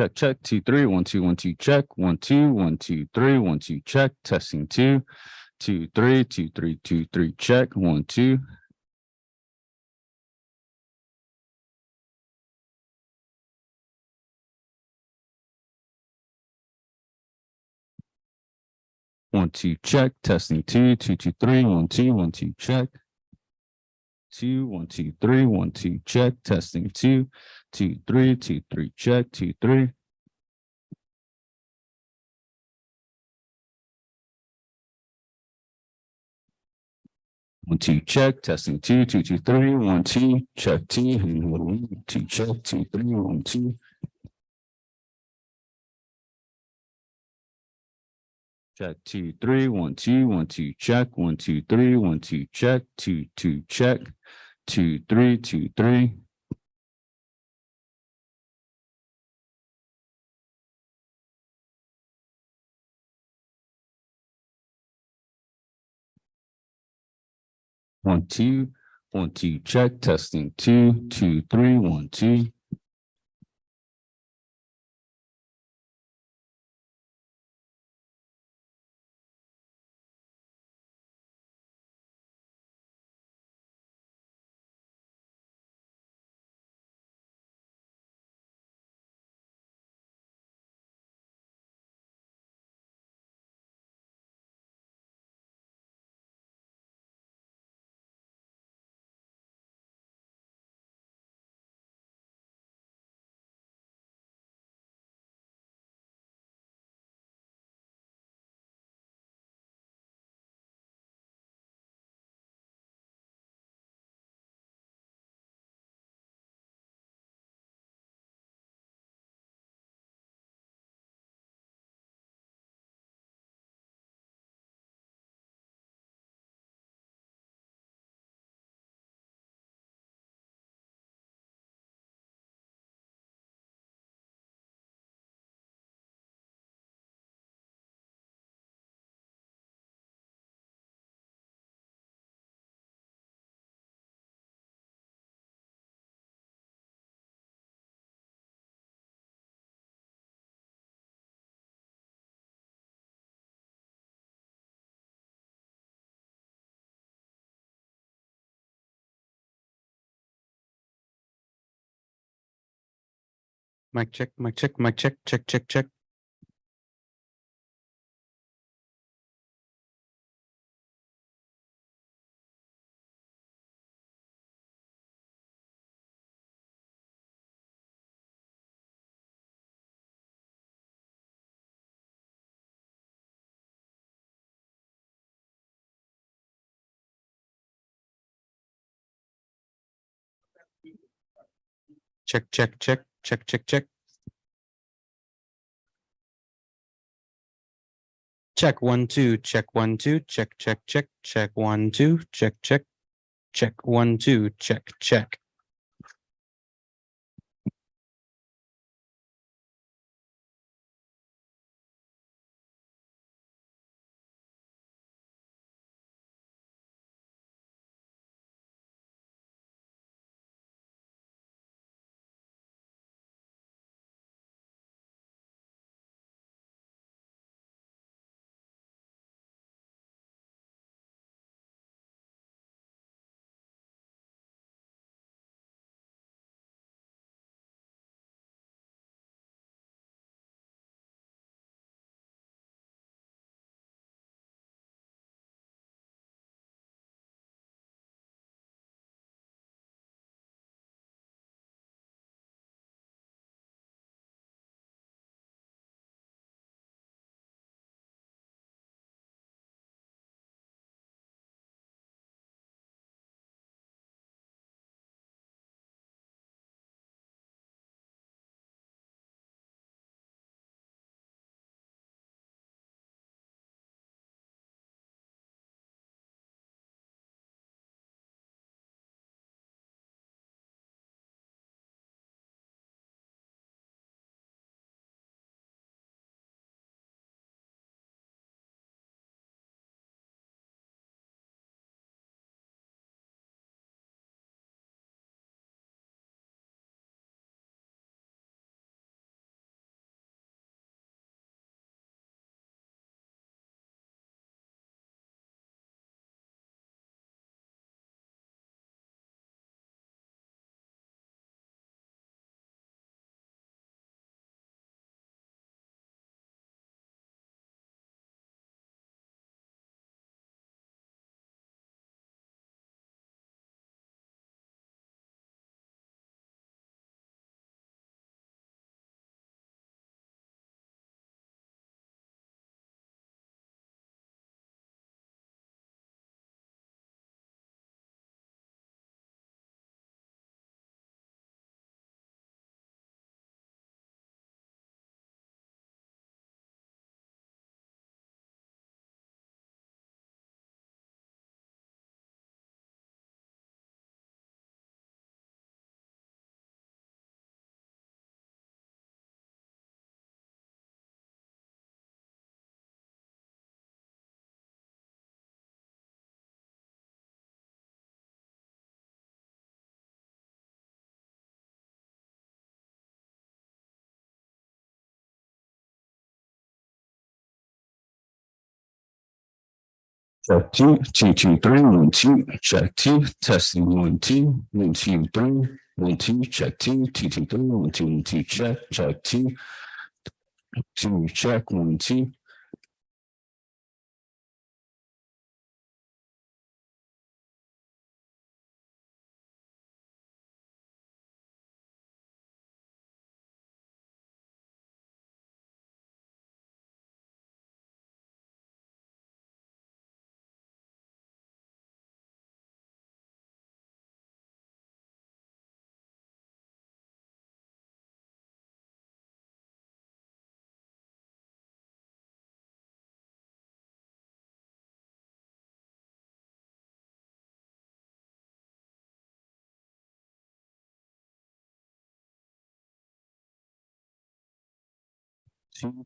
Check, check, 2, 3, 1, 2, 1, 2, check, 1, 2, 1, 2, 3, 1, 2, check, testing 2, 2, 3, 2, 3, 2, 3, check, 1, 2. One, two, check, testing 2, 2, 2, 3, 1, 2, 1, 2, check. 2, 1, 2, 3, 1, 2, check, testing 2, 2, 3, 2, 3, check, 2, 3. One, two, check, testing 2, 2, 2, 3, 1, 2, check, 2, 1, 2, check, 2, 3, 1, 2. Check, 2, 3, 1, 2, 1, 2, check, 1, 2, 3, 1, 2, check, 2, 2, check, 2, 3, 2, 3. One, two, 1, 2, check, testing 2, 2, 3, 1, 2. Mic check, mic check, mic check, check, check, check. Check, check, check, check, check, check. Check 1, 2, check 1, 2, check, check, check, check 1, 2, check, check, check 1, 2, check, check. Check two, two, two, three, 1, 2, check two, testing 1, 2, 1, 2, 3, 1, 2, check two, 2, 2, 3, 1, 2, 1, 2, check two, 2, check 1, 2. Two.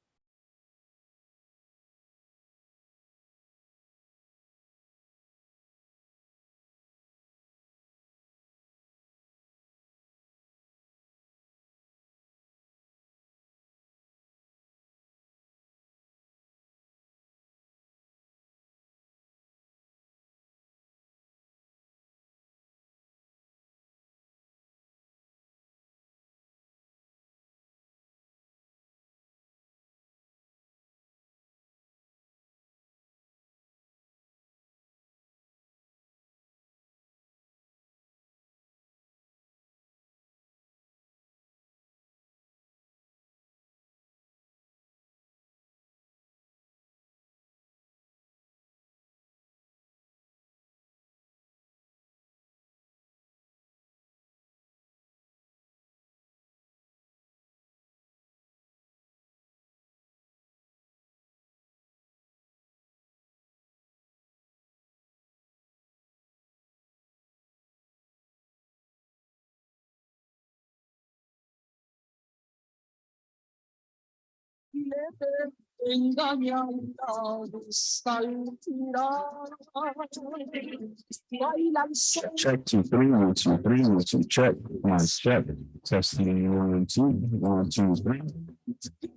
Check two, 3, 1, 2, 3, 1, 2, check. Nice check. Testing 1, 2, 1, 2, 3,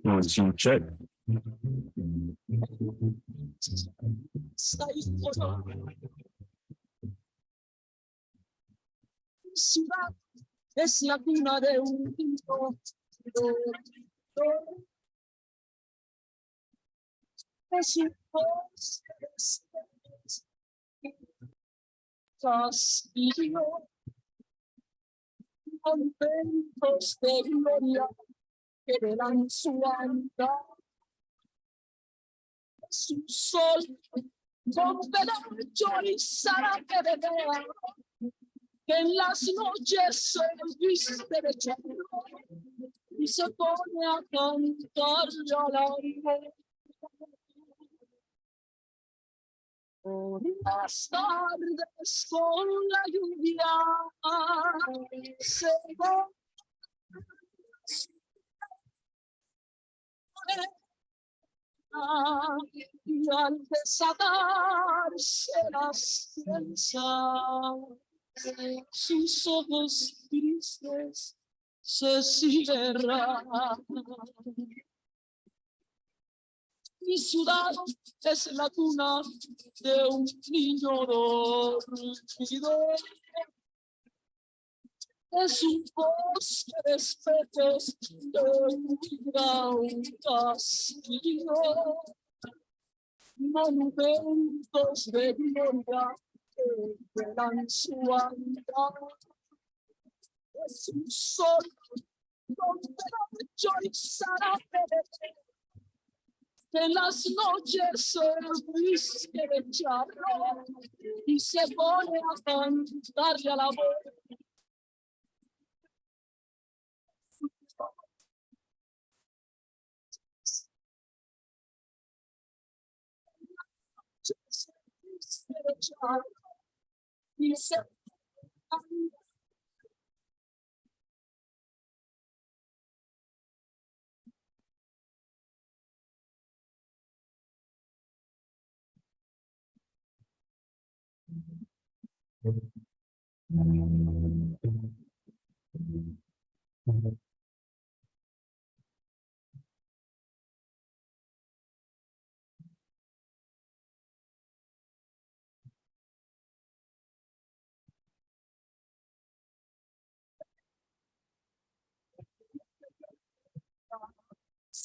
1, 2, check. Ciudad es la cuna de un niño. Es un castillo, contentos de gloria que verán su andar. Es un sol con pedacho y zarape de vea, que en las noches se viste de charro y se pone a cantarle al amor. Por las tardes con la lluvia se va y al desatarse las trenzas, sus ojos tristes se cierran. Mi ciudad es la cuna de un niño dormido. Es un bosque de espejos que cuida un castillo. Monumentos de gloria que velan su andar. Es un sol donde pecho y zarape que en las noches se viste de charro y se pone a cantarle a la voz. Se viste de charro y se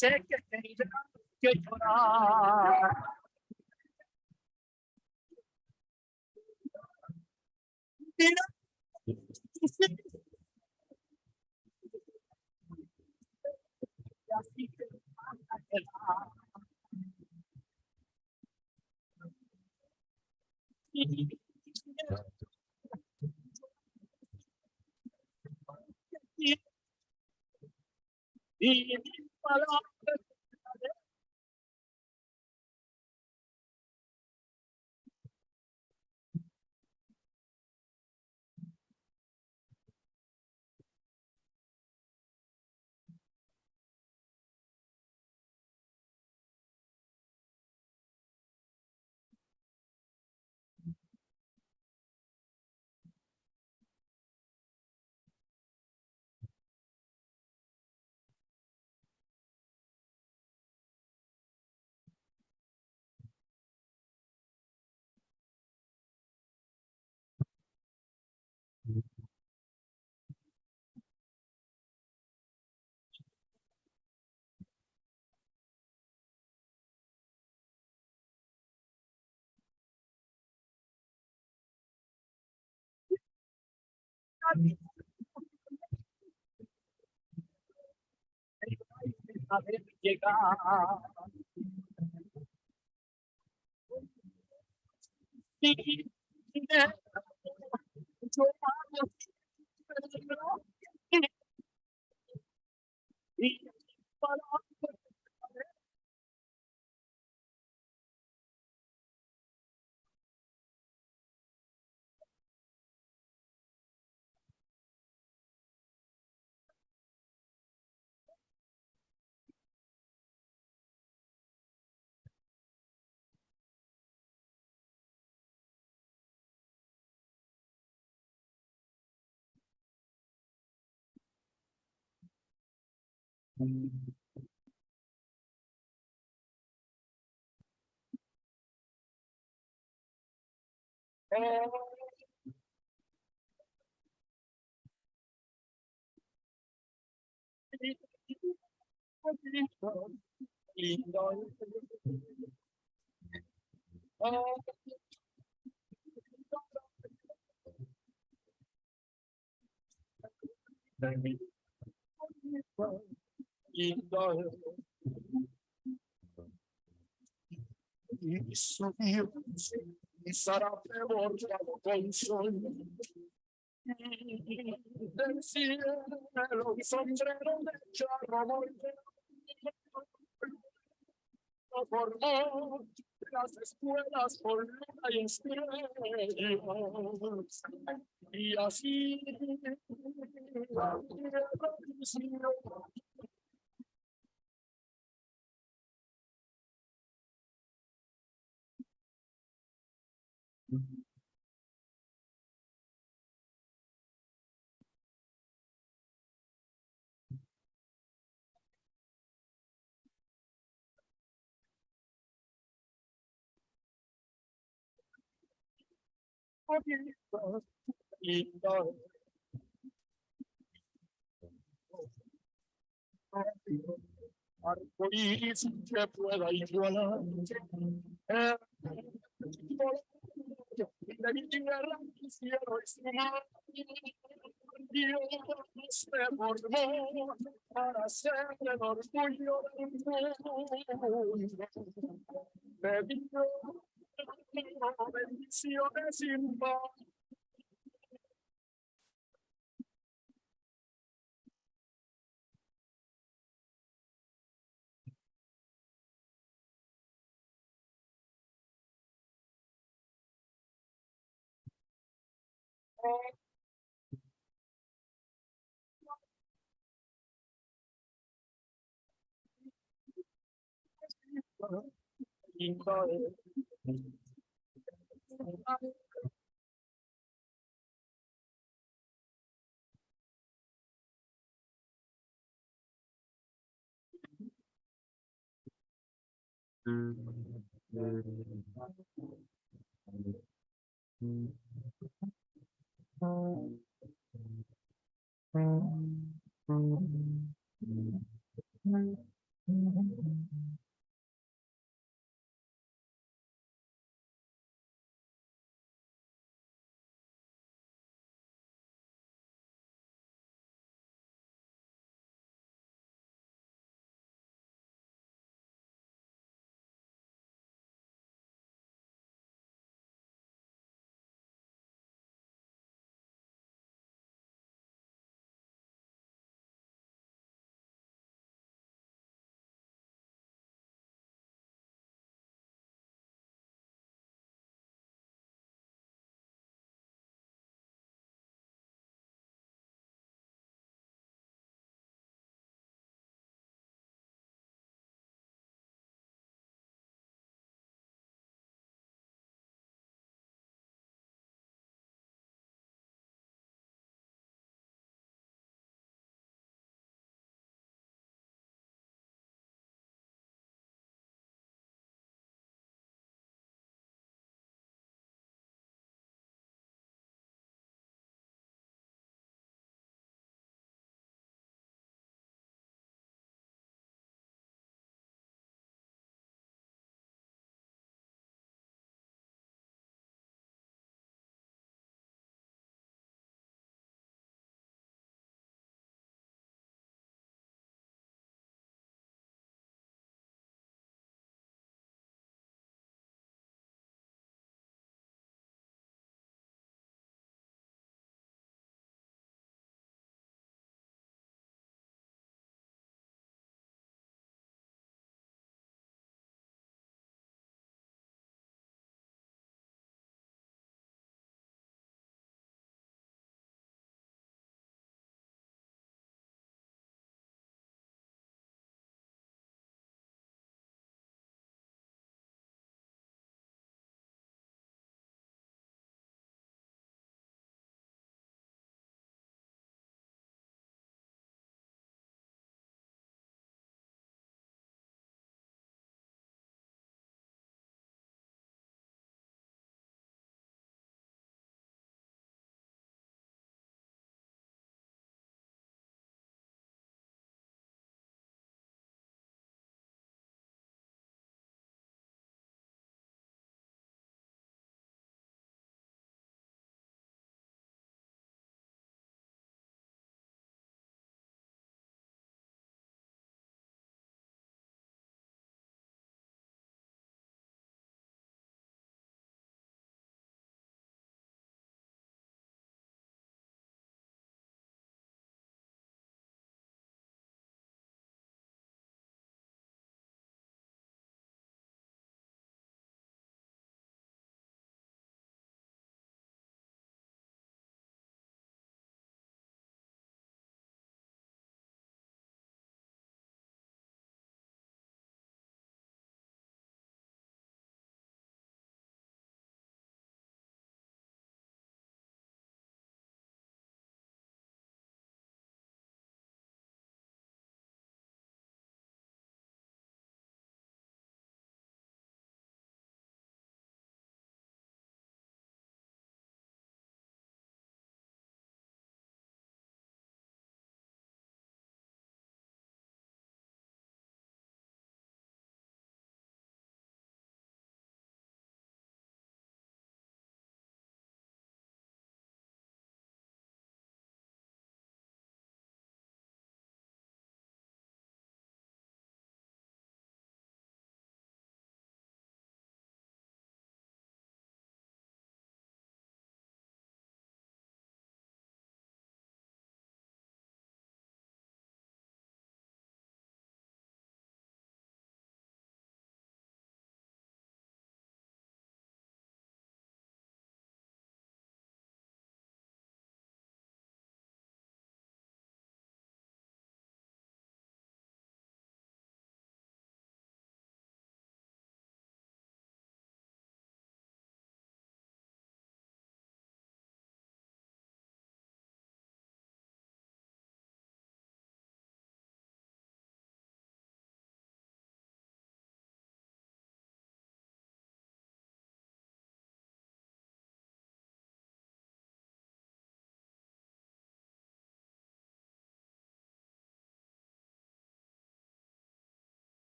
sé que tendrás que llorar. Y así te vas a quedar. Y mis palabras saber llegar. Sí, yo hago y palabras y su Dios y será borrado con sol del cielo un sombrero de charro formó las escuelas por luna y estrellas y así la tierra inició. Arcoíris que pueda igualar de mi tierra cielo y su mar. Dios te formó para ser el orgullo del mundo. Te dio bendiciones sin par.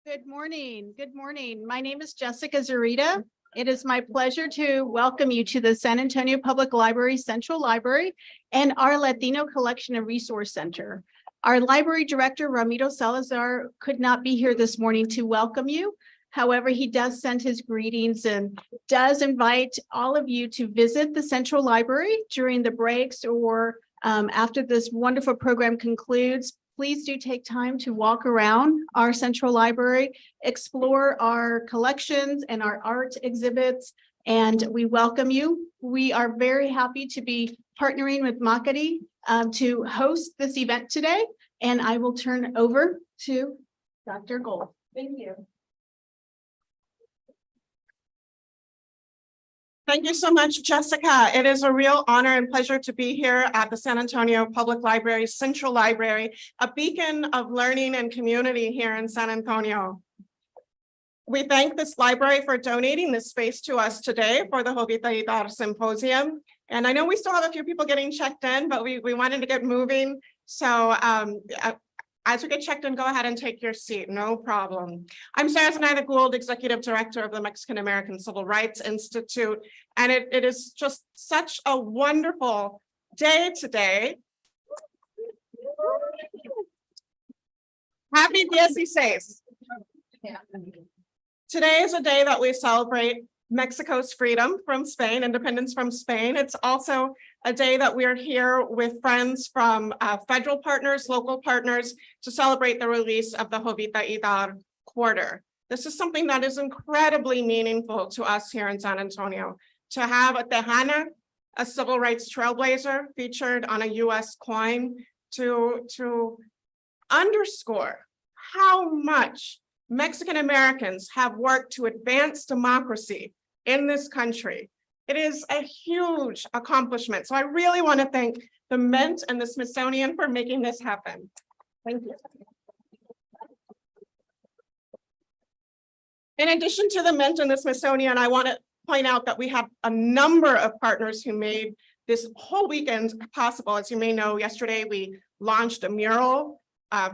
Good morning. Good morning. My name is Jessica Zarita. It is my pleasure to welcome you to the San Antonio Public Library Central Library and our Latino Collection and Resource Center. Our library director, Ramiro Salazar, could not be here this morning to welcome you. However, he does send his greetings and does invite all of you to visit the Central Library during the breaks or after this wonderful program concludes. Please do take time to walk around our Central Library, explore our collections and our art exhibits, and we welcome you. We are very happy to be partnering with MACRI to host this event today, and I will turn over to Dr. Gold. Thank you. Thank you so much, Jessica. It is a real honor and pleasure to be here at the San Antonio Public Library Central Library, a beacon of learning and community here in San Antonio. We thank this library for donating this space to us today for the Jovita Idar Symposium. And I know we still have a few people getting checked in, but we wanted to get moving. So as we get checked in, go ahead and take your seat, no problem. I'm Sarah Zenaida Gould, Executive Director of the Mexican American Civil Rights Institute, and it is just such a wonderful day today. Happy Dia 16. Today is a day that we celebrate Mexico's freedom from Spain, independence from Spain. It's also a day that we're here with friends from federal partners, local partners, to celebrate the release of the Jovita Idar Quarter. This is something that is incredibly meaningful to us here in San Antonio. To have a Tejana, a civil rights trailblazer, featured on a US coin to underscore how much Mexican Americans have worked to advance democracy in this country. It is a huge accomplishment. So I really want to thank the Mint and the Smithsonian for making this happen. Thank you. In addition to the Mint and the Smithsonian, I want to point out that we have a number of partners who made this whole weekend possible. As you may know, yesterday we launched a mural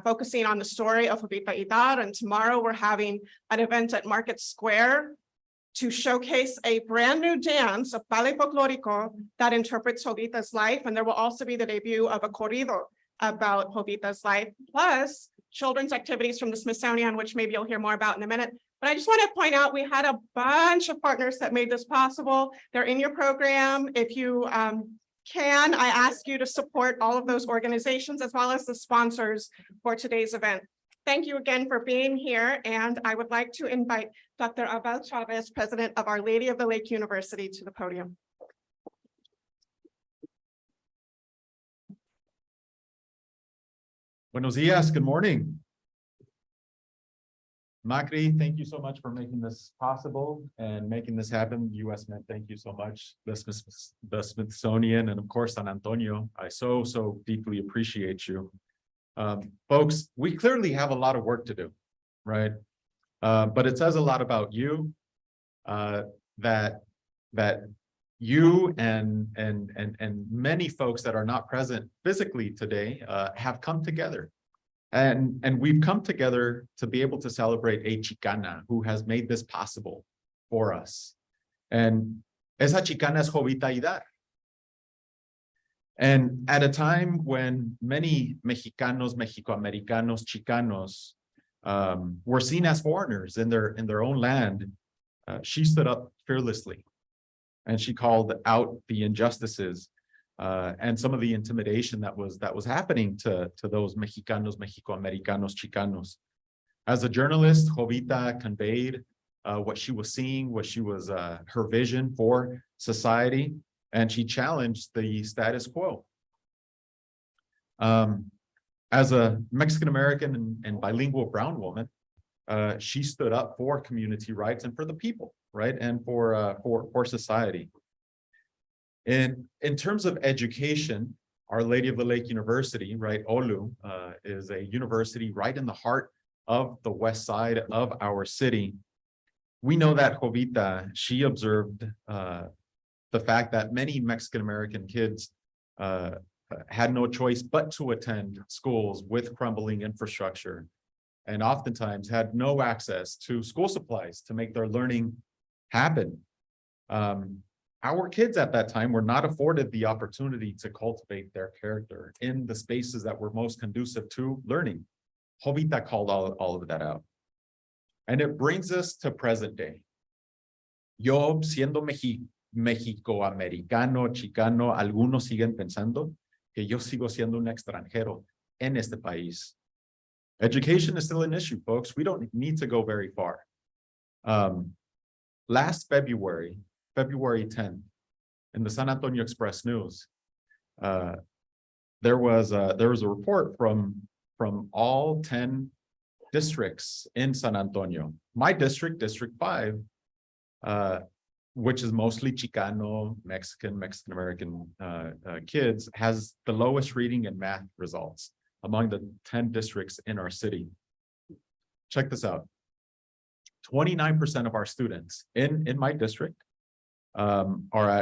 focusing on the story of Jovita Idar, and tomorrow we're having an event at Market Square to showcase a brand new dance, a ballet folklorico, that interprets Jovita's life. And there will also be the debut of a corrido about Jovita's life, plus children's activities from the Smithsonian, which maybe you'll hear more about in a minute. But I just want to point out, we had a bunch of partners that made this possible. They're in your program. If you can, I ask you to support all of those organizations as well as the sponsors for today's event. Thank you again for being here. And I would like to invite Dr. Abel Chavez, President of Our Lady of the Lake University, to the podium. Buenos dias, good morning. MACRI, thank you so much for making this possible and making this happen. US Mint, thank you so much. The Smithsonian, and of course, San Antonio, I so deeply appreciate you. Folks, we clearly have a lot of work to do, right? But it says a lot about you, that you and many folks that are not present physically today have come together. And we've come together to be able to celebrate a Chicana who has made this possible for us. And esa Chicana es Jovita Idar. And at a time when many Mexicanos, Mexicoamericanos, Chicanos were seen as foreigners in their own land, she stood up fearlessly, and she called out the injustices and some of the intimidation that was happening to those Mexicanos, Mexicoamericanos, Chicanos. As a journalist, Jovita conveyed what she was seeing, what she was her vision for society, and she challenged the status quo. As a Mexican-American and bilingual brown woman, she stood up for community rights and for the people, right? And for society. In terms of education, Our Lady of the Lake University, right, OLU, is a university right in the heart of the west side of our city. We know that Jovita, she observed the fact that many Mexican-American kids had no choice but to attend schools with crumbling infrastructure. and oftentimes had no access to school supplies to make their learning happen. Our kids at that time were not afforded the opportunity to cultivate their character in the spaces that were most conducive to learning. Jovita called all of that out. And it brings us to present day. Yo, siendo Mexicoamericano, chicano, algunos siguen pensando que yo sigo siendo un extranjero en este país. Education is still an issue, folks. We don't need to go very far. Last February 10th, in the San Antonio Express News, there was a report from all 10 districts in San Antonio. My district, District 5, which is mostly Chicano, Mexican-American kids, has the lowest reading and math results among the 10 districts in our city. Check this out. 29% of our students in my district are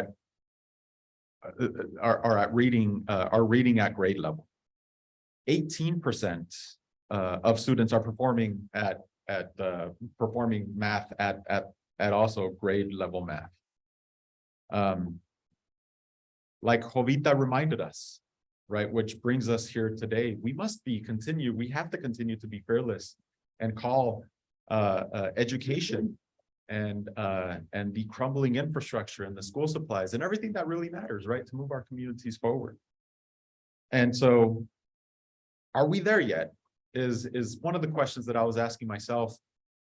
reading at grade level. 18% of students are performing performing math at also grade level math. Like Jovita reminded us, right, which brings us here today, we have to continue to be fearless and call education and the crumbling infrastructure and the school supplies and everything that really matters, right, to move our communities forward. And so, are we there yet? Is one of the questions that I was asking myself.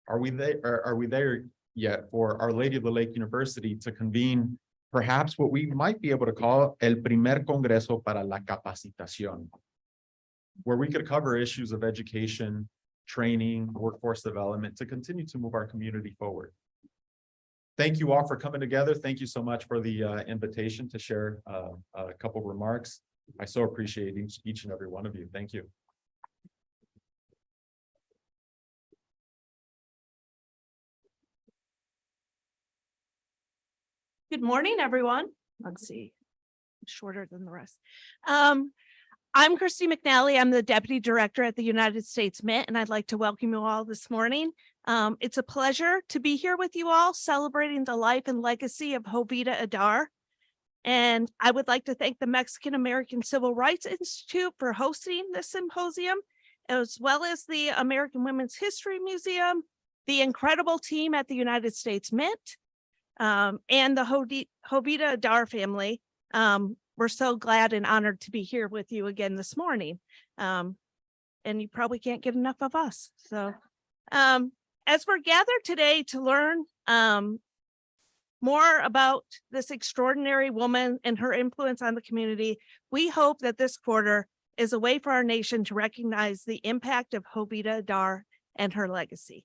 Are we there yet for Our Lady of the Lake University to convene perhaps what we might be able to call El Primer Congreso para la Capacitación, where we could cover issues of education, training, workforce development to continue to move our community forward. Thank you all for coming together. Thank you so much for the invitation to share a couple of remarks. I so appreciate each and every one of you. Thank you. Good morning, everyone. Let's see, shorter than the rest. I'm Christy McNally. I'm the Deputy Director at the United States Mint, and I'd like to welcome you all this morning. It's a pleasure to be here with you all, celebrating the life and legacy of Jovita Idar. And I would like to thank the Mexican American Civil Rights Institute for hosting this symposium, as well as the American Women's History Museum, the incredible team at the United States Mint, and the Jovita Idar family. We're so glad and honored to be here with you again this morning. And you probably can't get enough of us. So as we're gathered today to learn more about this extraordinary woman and her influence on the community, we hope that this quarter is a way for our nation to recognize the impact of Jovita Idar and her legacy.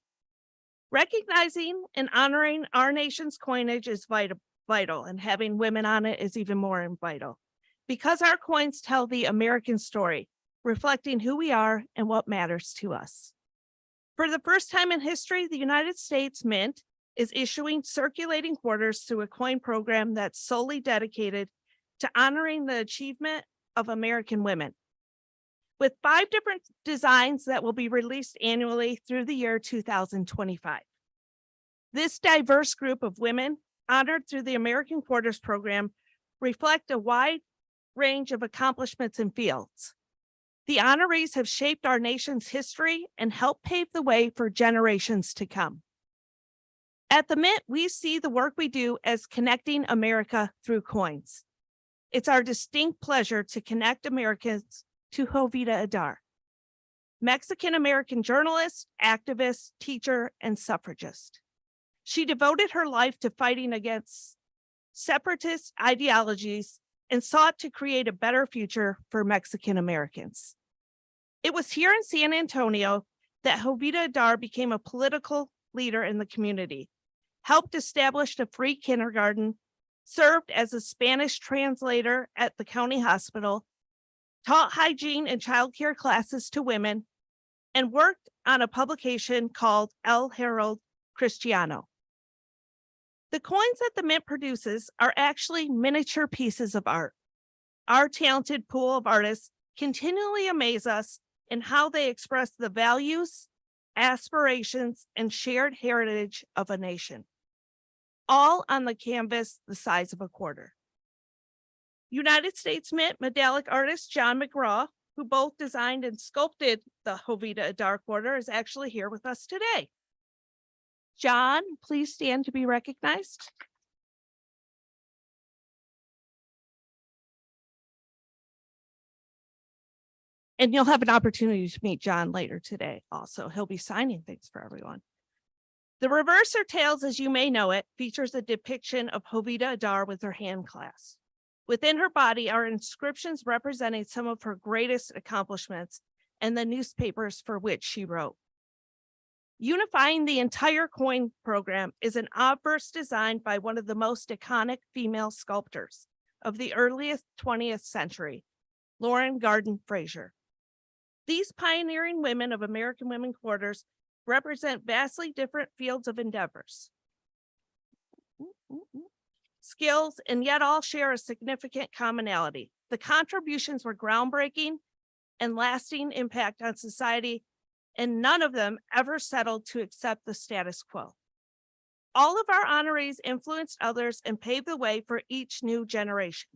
Recognizing and honoring our nation's coinage is vital, and having women on it is even more vital, because our coins tell the American story, reflecting who we are and what matters to us. For the first time in history, the United States Mint is issuing circulating quarters through a coin program that's solely dedicated to honoring the achievement of American women, with 5 different designs that will be released annually through the year 2025. This diverse group of women honored through the American Quarters program reflect a wide range of accomplishments and fields. The honorees have shaped our nation's history and helped pave the way for generations to come. At the Mint, we see the work we do as connecting America through coins. It's our distinct pleasure to connect Americans to Jovita Idar, Mexican-American journalist, activist, teacher, and suffragist. She devoted her life to fighting against separatist ideologies and sought to create a better future for Mexican Americans. It was here in San Antonio that Jovita Idar became a political leader in the community, helped establish a free kindergarten, served as a Spanish translator at the county hospital, taught hygiene and childcare classes to women, and worked on a publication called El Herald Cristiano. The coins that the Mint produces are actually miniature pieces of art. Our talented pool of artists continually amaze us in how they express the values, aspirations, and shared heritage of a nation, all on the canvas the size of a quarter. United States Mint medallic artist John McGraw, who both designed and sculpted the Jovita Idar quarter, is actually here with us today. John, please stand to be recognized. And you'll have an opportunity to meet John later today. Also, he'll be signing things for everyone. The reverse or tails, as you may know it, features a depiction of Jovita Idar with her hand clasped. Within her body are inscriptions representing some of her greatest accomplishments and the newspapers for which she wrote. Unifying the entire coin program is an obverse designed by one of the most iconic female sculptors of the earliest 20th century, Lauren Garden Fraser. These pioneering women of American Women Quarters represent vastly different fields of endeavors, skills, and yet all share a significant commonality. The contributions were groundbreaking and lasting impact on society, and none of them ever settled to accept the status quo. All of our honorees influenced others and paved the way for each new generation.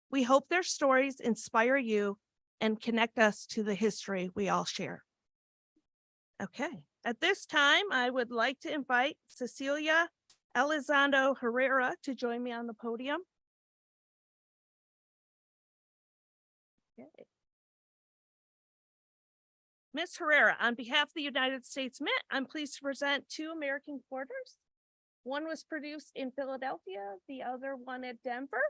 We hope their stories inspire you and connect us to the history we all share. Okay, at this time, I would like to invite Cecilia Elizondo Herrera to join me on the podium. Okay. Ms. Herrera, on behalf of the United States Mint, I'm pleased to present two American quarters. One was produced in Philadelphia, the other one at Denver.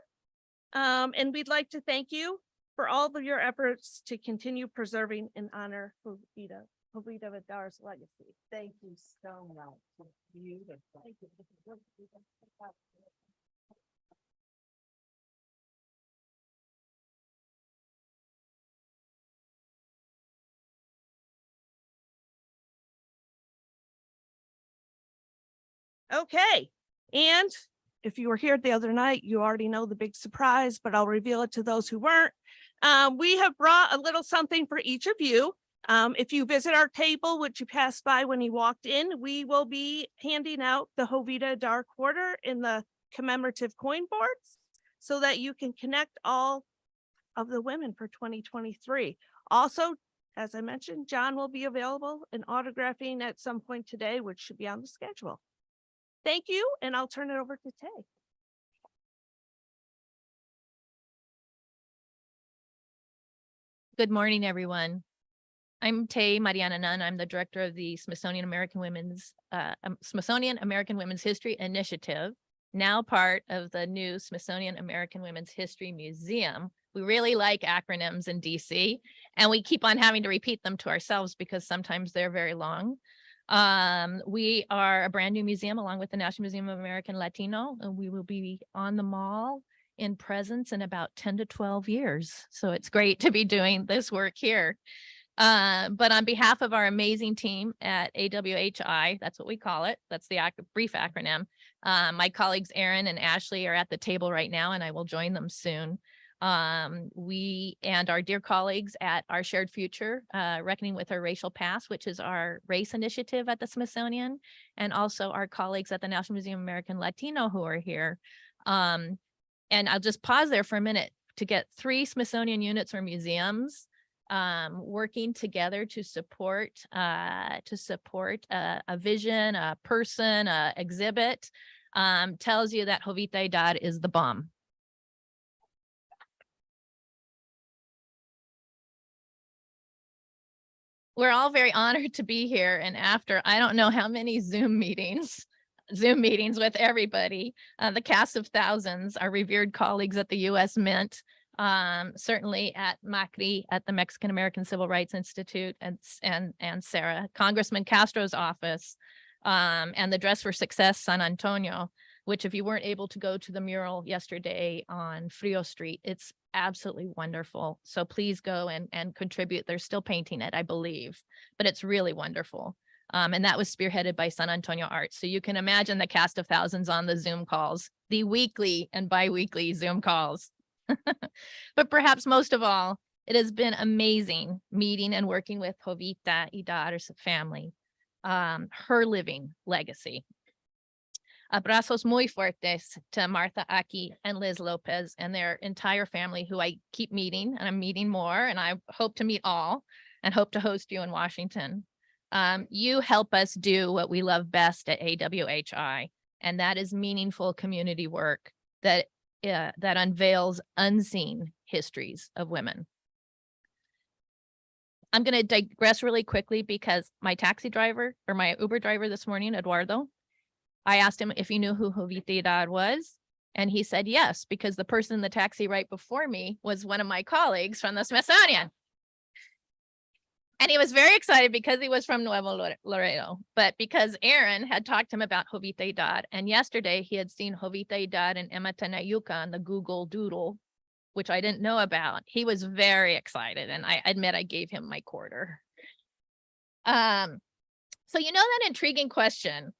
And we'd like to thank you for all of your efforts to continue preserving and honor Jovita Idar's legacy. Thank you so much. It's beautiful. Thank you. Okay, and if you were here the other night, you already know the big surprise, but I'll reveal it to those who weren't. We have brought a little something for each of you. If you visit our table, which you passed by when you walked in, we will be handing out the Jovita Idar quarter in the commemorative coin boards so that you can connect all of the women for 2023. Also, as I mentioned, John will be available and autographing at some point today, which should be on the schedule. Thank you, and I'll turn it over to Tay. Good morning, everyone. I'm Tay Mariana Nunn. I'm the director of the Smithsonian American Women's History Initiative, now part of the new Smithsonian American Women's History Museum. We really like acronyms in DC, and we keep on having to repeat them to ourselves because sometimes they're very long. We are a brand new museum along with the National Museum of American Latino, and we will be on the mall in presence in about 10 to 12 years. So it's great to be doing this work here. But on behalf of our amazing team at AWHI, that's what we call it. That's the brief acronym. My colleagues, Erin and Ashley, are at the table right now, and I will join them soon. We and our dear colleagues at Our Shared Future, Reckoning with Our Racial Past, which is our race initiative at the Smithsonian, and also our colleagues at the National Museum of American Latino who are here. And I'll just pause there for a minute to get 3 Smithsonian units or museums working together to support a vision, a person, a exhibit, tells you that Jovita Idar is the bomb. We're all very honored to be here, and after I don't know how many Zoom meetings with everybody, the cast of thousands, our revered colleagues at the U.S. Mint, certainly at MACRI, at the Mexican American Civil Rights Institute, and Sarah, Congressman Castro's office, and the Dress for Success San Antonio, which if you weren't able to go to the mural yesterday on Frio Street, it's absolutely wonderful. So please go and contribute. They're still painting it, I believe, but it's really wonderful. And that was spearheaded by San Antonio Arts. So you can imagine the cast of thousands on the Zoom calls, the weekly and bi-weekly Zoom calls. But perhaps most of all, It has been amazing meeting and working with Jovita Idar's family, her living legacy. Abrazos muy fuertes to Martha Aki and Liz Lopez and their entire family, who I keep meeting, and I'm meeting more, and I hope to meet all and hope to host you in Washington. You help us do what we love best at AWHI, and that is meaningful community work that unveils unseen histories of women. I'm going to digress really quickly because my taxi driver, or my Uber driver this morning, Eduardo, I asked him if he knew who Jovita Idar was, and he said yes, because the person in the taxi right before me was one of my colleagues from the Smithsonian. And he was very excited because he was from Nuevo Laredo, but because Aaron had talked to him about Jovita Idar, and yesterday he had seen Jovita Idar and Emma Tenayuca on the Google Doodle, which I didn't know about. He was very excited, and I admit I gave him my quarter. So you know that intriguing question,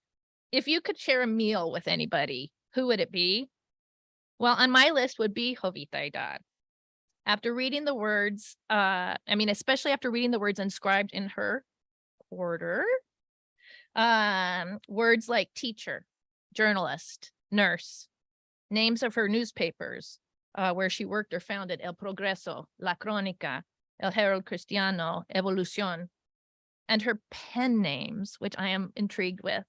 if you could share a meal with anybody, who would it be? Well, on my list would be Jovita Idar. After reading the words, especially after reading the words inscribed in her quarter, words like teacher, journalist, nurse, names of her newspapers, where she worked or founded: El Progreso, La Crónica, El Herald Cristiano, Evolución, and her pen names, which I am intrigued with: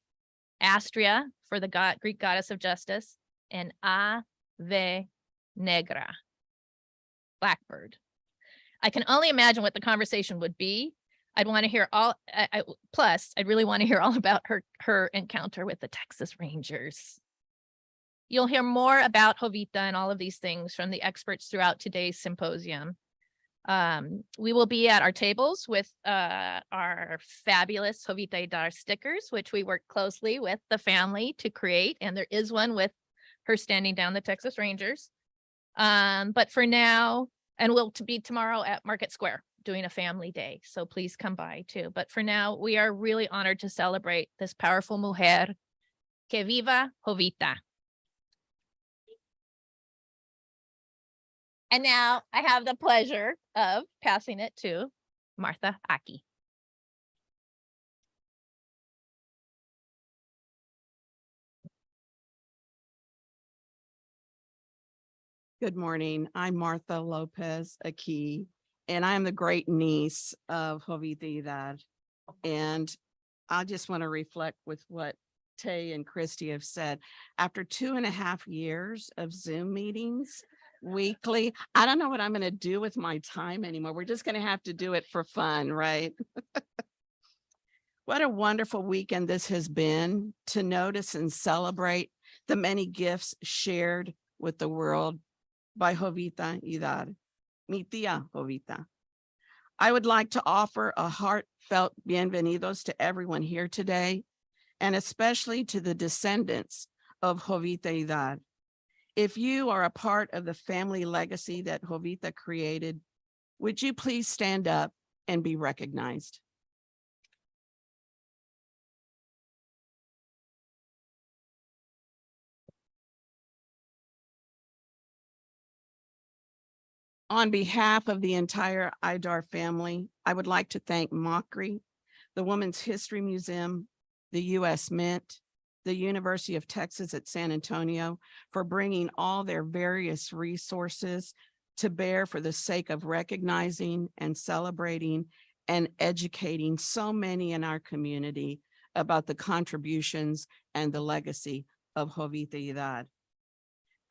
Astria, for the Greek goddess of justice, and Ave Negra, blackbird. I can only imagine what the conversation would be. I'd want to hear plus I'd really want to hear all about her encounter with the Texas Rangers. You'll hear more about Jovita and all of these things from the experts throughout today's symposium. We will be at our tables with our fabulous Jovita Idar stickers, which we worked closely with the family to create, and there is one with her standing down the Texas Rangers. But for now, and we'll be tomorrow at Market Square doing a family day, so please come by too. But for now, we are really honored to celebrate this powerful mujer. Que viva Jovita. And now I have the pleasure of passing it to Martha Aki. Good morning. I'm Martha Lopez Aki, and I'm the great niece of Jovita Idar. And I just want to reflect with what Tay and Christy have said. After 2.5 years of Zoom meetings weekly, I don't know what I'm going to do with my time anymore. We're just going to have to do it for fun, right? What a wonderful weekend this has been, to notice and celebrate the many gifts shared with the world by Jovita Idar, mi tía Jovita. I would like to offer a heartfelt bienvenidos to everyone here today, and especially to the descendants of Jovita Idar. If you are a part of the family legacy that Jovita created, would you please stand up and be recognized? On behalf of the entire Idar family, I would like to thank MACRI, the Women's History Museum, the U.S. Mint, the University of Texas at San Antonio for bringing all their various resources to bear for the sake of recognizing and celebrating and educating so many in our community about the contributions and the legacy of Jovita Idar.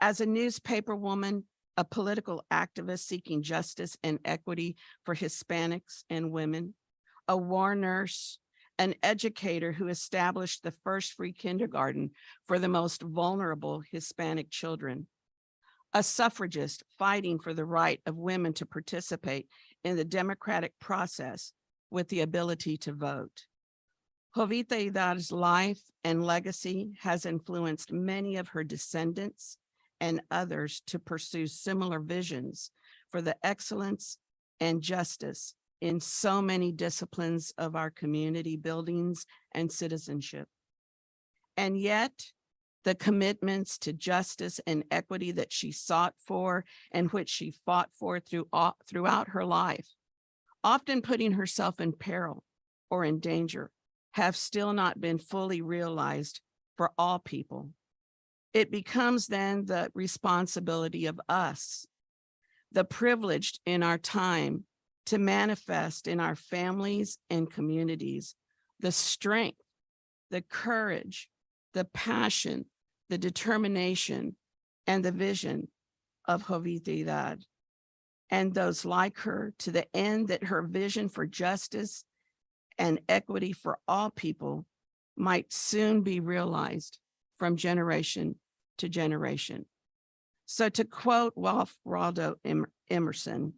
As a newspaper woman, a political activist seeking justice and equity for Hispanics and women, a war nurse, an educator who established the first free kindergarten for the most vulnerable Hispanic children, a suffragist fighting for the right of women to participate in the democratic process with the ability to vote. Jovita Idar's life and legacy has influenced many of her descendants and others to pursue similar visions for the excellence and justice in so many disciplines of our community buildings and citizenship. And yet, the commitments to justice and equity that she sought for and which she fought for throughout her life, often putting herself in peril or in danger, have still not been fully realized for all people. It becomes then the responsibility of us, the privileged in our time, to manifest in our families and communities the strength, the courage, the passion, the determination, and the vision of Jovita Idar, and those like her, to the end that her vision for justice and equity for all people might soon be realized from generation to generation. So to quote Waldo Emerson,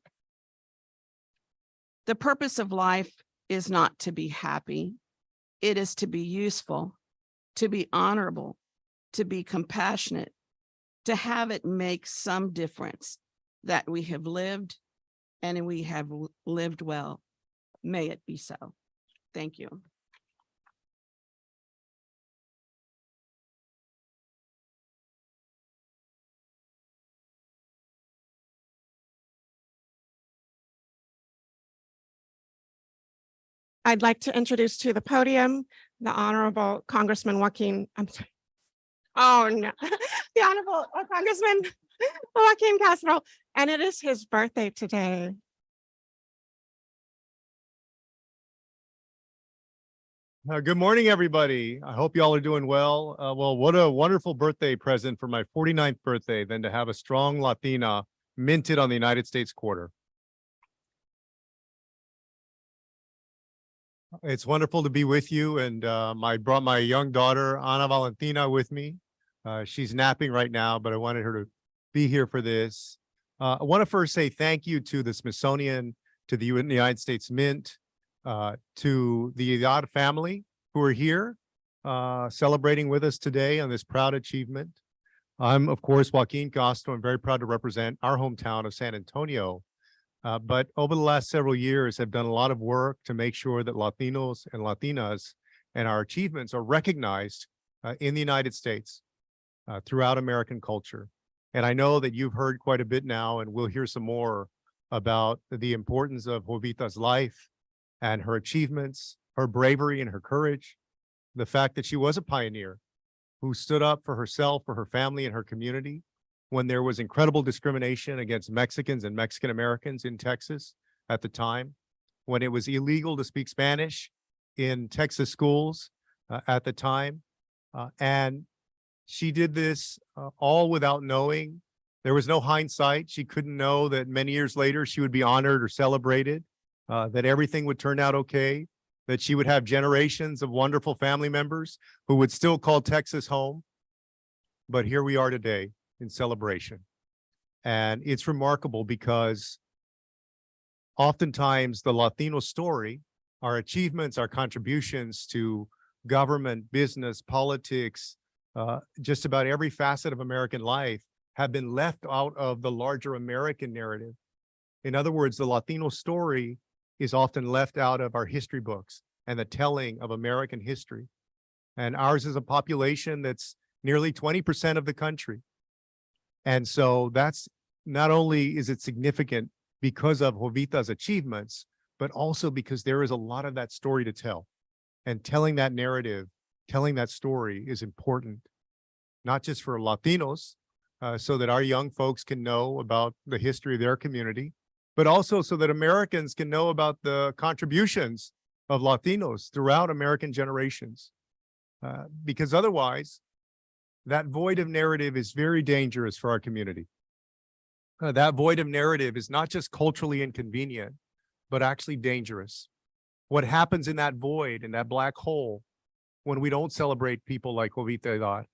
the purpose of life is not to be happy. It is to be useful, to be honorable, to be compassionate, to have it make some difference, that we have lived and we have lived well. May it be so. Thank you. I'd like to introduce to the podium the Honorable Congressman Joaquin, I'm sorry. Oh, no, the Honorable Congressman Joaquin Castro, and it is his birthday today. Good morning, everybody. I hope you all are doing well. Well, what a wonderful birthday present for my 49th birthday than to have a strong Latina minted on the United States quarter. It's wonderful to be with you, and I brought my young daughter, Ana Valentina, with me. She's napping right now, but I wanted her to be here for this. I want to first say thank you to the Smithsonian, to the United States Mint, to the Idar family who are here celebrating with us today on this proud achievement. I'm, of course, Joaquin Castro. I'm very proud to represent our hometown of San Antonio. But over the last several years, have done a lot of work to make sure that Latinos and Latinas and our achievements are recognized in the United States throughout American culture. And I know that you've heard quite a bit now, and we'll hear some more about the importance of Jovita's life and her achievements, her bravery and her courage, the fact that she was a pioneer who stood up for herself, for her family and her community, when there was incredible discrimination against Mexicans and Mexican Americans in Texas at the time, when it was illegal to speak Spanish in Texas schools at the time. And she did this all without knowing. There was no hindsight. She couldn't know that many years later she would be honored or celebrated, that everything would turn out okay, that she would have generations of wonderful family members who would still call Texas home. But here we are today in celebration. And it's remarkable because oftentimes the Latino story, our achievements, our contributions to government, business, politics, just about every facet of American life have been left out of the larger American narrative. In other words, the Latino story is often left out of our history books and the telling of American history. And ours is a population that's nearly 20% of the country. And so that's not only is it significant because of Jovita's achievements, but also because there is a lot of that story to tell. And telling that narrative, telling that story is important, not just for Latinos, so that our young folks can know about the history of their community, but also so that Americans can know about the contributions of Latinos throughout American generations. Because otherwise, that void of narrative is very dangerous for our community. That void of narrative is not just culturally inconvenient, but actually dangerous. What happens in that void, in that black hole, when we don't celebrate people like Jovita Idar,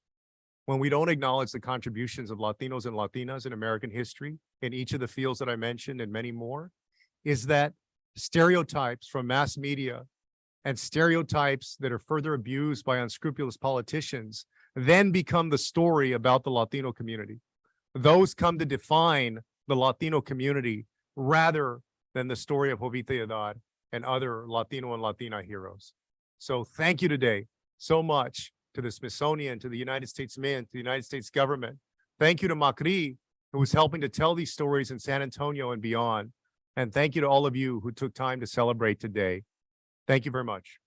when we don't acknowledge the contributions of Latinos and Latinas in American history, in each of the fields that I mentioned and many more, is that stereotypes from mass media and stereotypes that are further abused by unscrupulous politicians then become the story about the Latino community. Those come to define the Latino community rather than the story of Jovita Idar and other Latino and Latina heroes. So thank you today so much to the Smithsonian, to the United States Mint, to the United States government. Thank you to MACRI, who is helping to tell these stories in San Antonio and beyond. And thank you to all of you who took time to celebrate today. Thank you very much.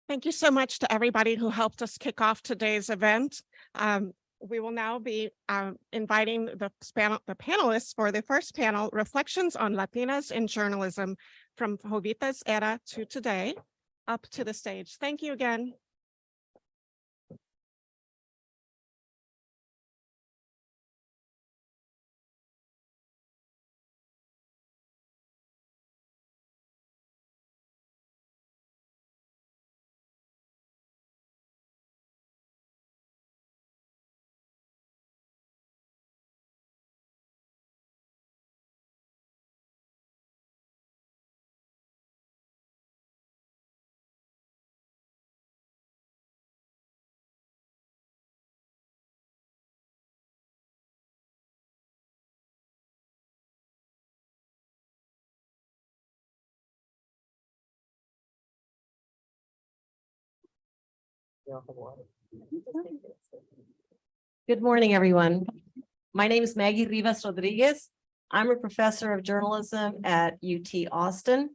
Thank you so much to everybody who helped us kick off today's event. We will now be inviting the panelists for the first panel, Reflections on Latinas in Journalism from Jovita Idar to today, up to the stage. Thank you again. Good morning, everyone. My name is Maggie Rivas Rodriguez. I'm a professor of journalism at UT Austin.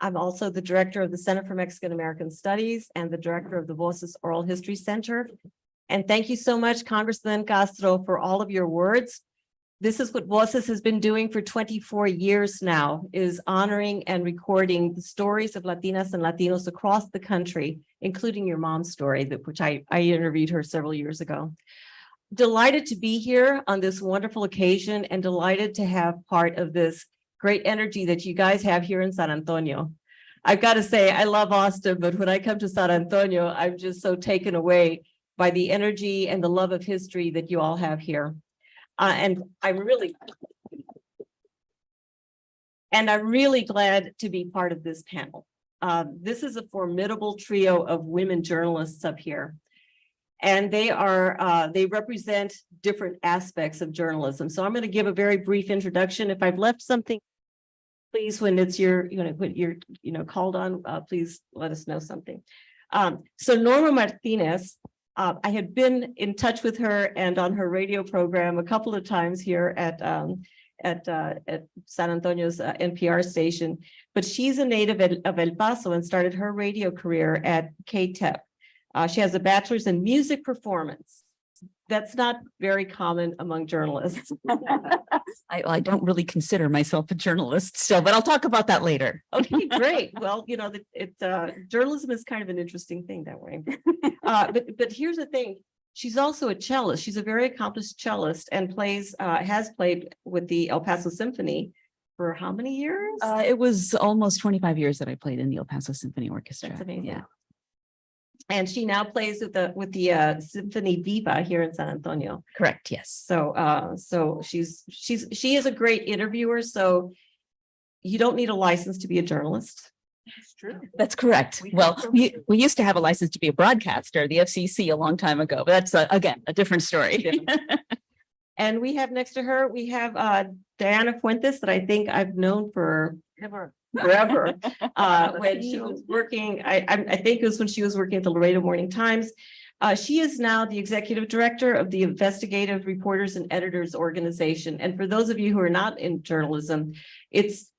I'm also the director of the Center for Mexican American Studies and the director of the Voces Oral History Center. And thank you so much, Congressman Castro, for all of your words. This is what Voces has been doing for 24 years now, is honoring and recording the stories of Latinas and Latinos across the country, including your mom's story, which I interviewed her several years ago. Delighted to be here on this wonderful occasion and delighted to have part of this great energy that you guys have here in San Antonio. I've got to say, I love Austin, but when I come to San Antonio, I'm just so taken away by the energy and the love of history that you all have here. And I'm really glad to be part of this panel. This is a formidable trio of women journalists up here. And they represent different aspects of journalism. So I'm going to give a very brief introduction. If I've left something, please, when it's when you're called on, please let us know something. So Norma Martinez, I had been in touch with her and on her radio program a couple of times here at San Antonio's NPR station, but she's a native of El Paso and started her radio career at KTEP. She has a bachelor's in music performance. That's not very common among journalists. I don't really consider myself a journalist, so, but I'll talk about that later. Okay, great. Well, journalism is kind of an interesting thing that way. But here's the thing. She's also a cellist. She's a very accomplished cellist and has played with the El Paso Symphony for how many years? It was almost 25 years that I played in the El Paso Symphony Orchestra. That's amazing. Yeah. And she now plays with the Symphony Viva here in San Antonio. Correct. Yes. So she is a great interviewer. So you don't need a license to be a journalist. That's true. That's correct. We used to have a license to be a broadcaster, the FCC, a long time ago, but that's again a different story. And we have next to her, we have Tejana Fuentes, that I think I've known for forever. When she was working, I think it was when she was working at the Laredo Morning Times. She is now the executive director of the Investigative Reporters and Editors Organization. And for those of you who are not in journalism, it's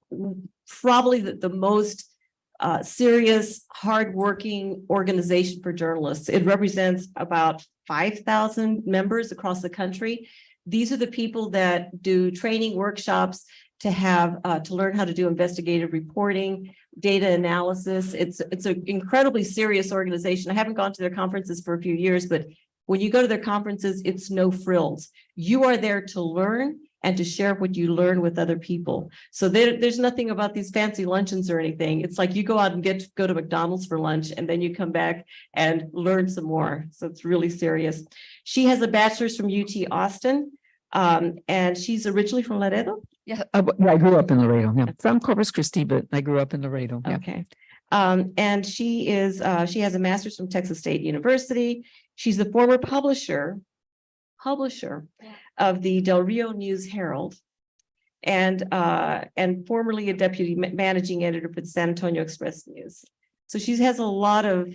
probably the most serious, hardworking organization for journalists. It represents about 5,000 members across the country. These are the people that do training workshops to learn how to do investigative reporting, data analysis. It's an incredibly serious organization. I haven't gone to their conferences for a few years, but when you go to their conferences, it's no frills. You are there to learn and to share what you learn with other people. So there's nothing about these fancy luncheons or anything. It's like you go out and go to McDonald's for lunch, and then you come back and learn some more. So it's really serious. She has a bachelor's from UT Austin, and she's originally from Laredo. Yeah, I grew up in Laredo. Yeah. From Corpus Christi, but I grew up in Laredo. Yeah. Okay. And she has a master's from Texas State University. She's the former publisher of the Del Rio News Herald, and formerly a deputy managing editor for the San Antonio Express News. So she has a lot of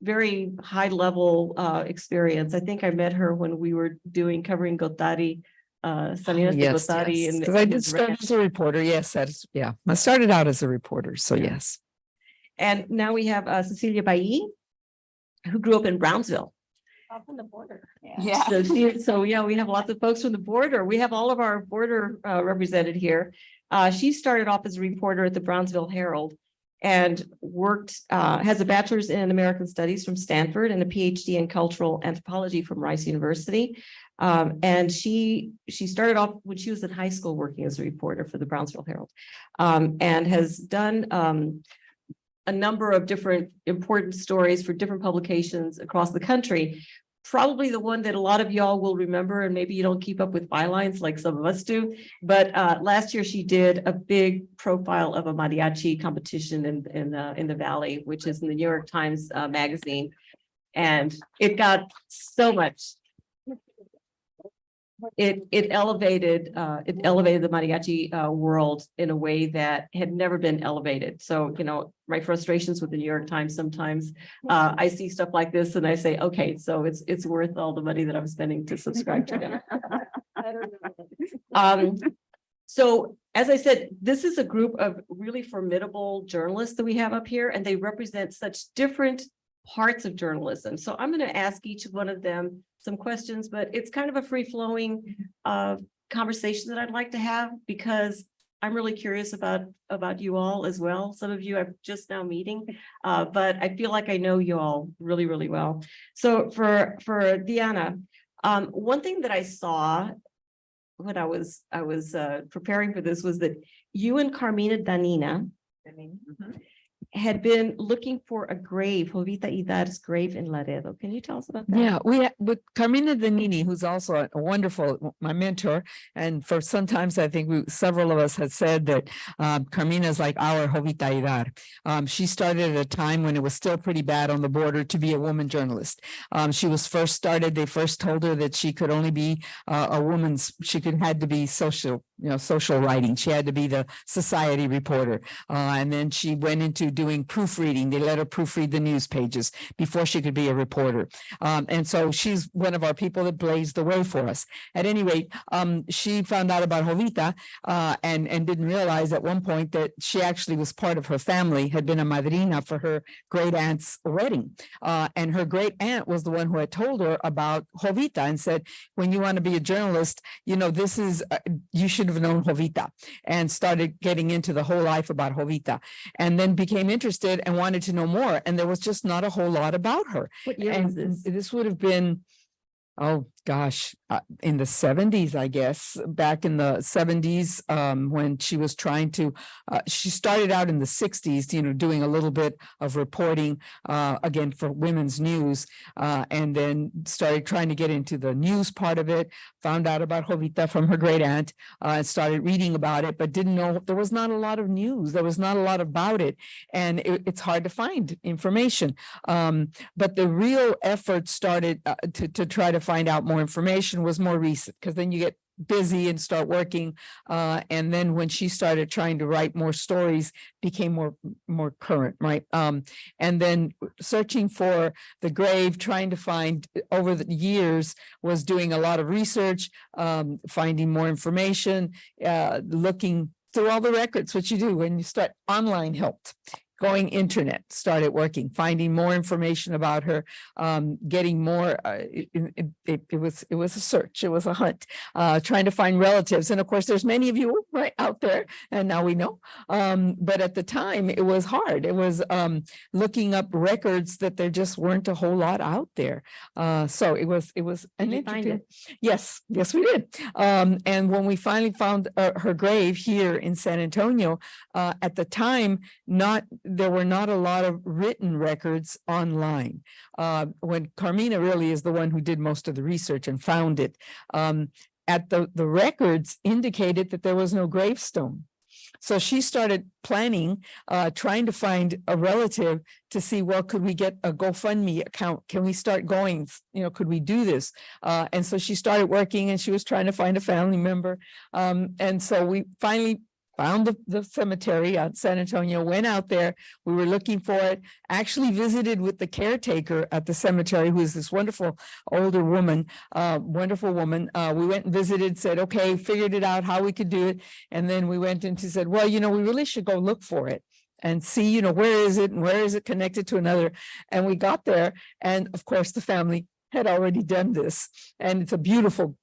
very high level experience. I think I met her when we were covering Gotari, Salinas de Gotari. And Because I did start as a reporter. Yes, that's, yeah. I started out as a reporter, so yes. And now we have Cecilia Bailly, who grew up in Brownsville. Up on the border. Yeah. So yeah, we have lots of folks from the border. We have all of our border represented here. She started off as a reporter at the Brownsville Herald and has a bachelor's in American Studies from Stanford and a PhD in cultural anthropology from Rice University. And she started off when she was in high school working as a reporter for the Brownsville Herald, and has done a number of different important stories for different publications across the country. Probably the one that a lot of y'all will remember, and maybe you don't keep up with bylines like some of us do, but last year she did a big profile of a mariachi competition in the Valley, which is in the New York Times magazine, and it got so much. It elevated the mariachi world in a way that had never been elevated. So, you know, my frustrations with the New York Times, sometimes I see stuff like this and I say, okay, so it's worth all the money that I'm spending to subscribe to them. So as I said, this is a group of really formidable journalists that we have up here, and they represent such different parts of journalism. So I'm going to ask each one of them some questions, but it's kind of a free-flowing conversation that I'd like to have, because I'm really curious about you all as well. Some of you I'm just now meeting, but I feel like I know you all really, really well. So for Diana, one thing that I saw when I was preparing for this was that you and Carmina Danina had been looking for a grave, Jovita Idar's grave in Laredo. Can you tell us about that? Yeah, with Carmina Danini, who's also a wonderful, my mentor, and for sometimes I think several of us had said that Carmina is like our Jovita Idar. She started at a time when it was still pretty bad on the border to be a woman journalist. She was first started, they first told her that she could only be had to be social writing. She had to be the society reporter. And then she went into doing proofreading. They let her proofread the news pages before she could be a reporter. And so she's one of our people that blazed the way for us. At any rate, she found out about Jovita and didn't realize at one point that she actually was part of her family, had been a madrina for her great aunt's wedding. And her great aunt was the one who had told her about Jovita and said, when you want to be a journalist, you know, this is, you should have known Jovita, and started getting into the whole life about Jovita, and then became interested and wanted to know more. And there was just not a whole lot about her. What year was this? This would have been, oh gosh, in the 70s, I guess, back in the 70s, when she was trying to, she started out in the 60s, you know, doing a little bit of reporting, again, for women's news, and then started trying to get into the news part of it, found out about Jovita from her great aunt, and started reading about it, but didn't know, there was not a lot of news. There was not a lot about it. And it's hard to find information. But the real effort started to try to find out more information was more recent, because then you get busy and start working, and then when she started trying to write more stories, became more current, right? And then searching for the grave, trying to find, over the years, was doing a lot of research, finding more information, looking through all the records, what you do when you start. Online helped. Going internet, started working, finding more information about her, getting more, it was a search, it was a hunt, trying to find relatives. And of course, there's many of you right out there, and now we know. But at the time, it was hard. It was looking up records that there just weren't a whole lot out there. So it was an interesting. Yes, we did. And when we finally found her grave here in San Antonio, at the time, there were not a lot of written records online. When Carmina really is the one who did most of the research and found it, at the records indicated that there was no gravestone. So she started planning, trying to find a relative to see, well, could we get a GoFundMe account? Can we start going? Could we do this? And so she started working and she was trying to find a family member. And so we finally found the cemetery at San Antonio, went out there. We were looking for it, actually visited with the caretaker at the cemetery, who is this wonderful older woman, wonderful woman. We went and visited, said, okay, figured it out how we could do it. And then we went and she said, well, we really should go look for it and see, where is it and where is it connected to another? And we got there. And of course, the family had already done this. And it's a beautiful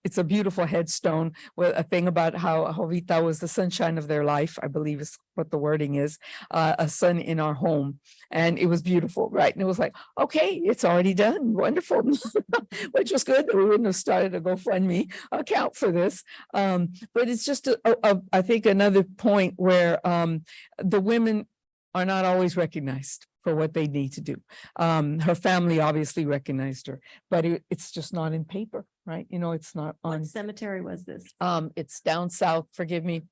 headstone with a thing about how Jovita was the sunshine of their life, I believe is what the wording is, a sun in our home. And it was beautiful, right? And it was like, okay, it's already done, wonderful, which was good. We wouldn't have started a GoFundMe account for this. But it's just, I think, another point where the women are not always recognized for what they need to do. Her family obviously recognized her, but it's just not in paper, right? It's not on. What cemetery was this? It's down south, forgive me.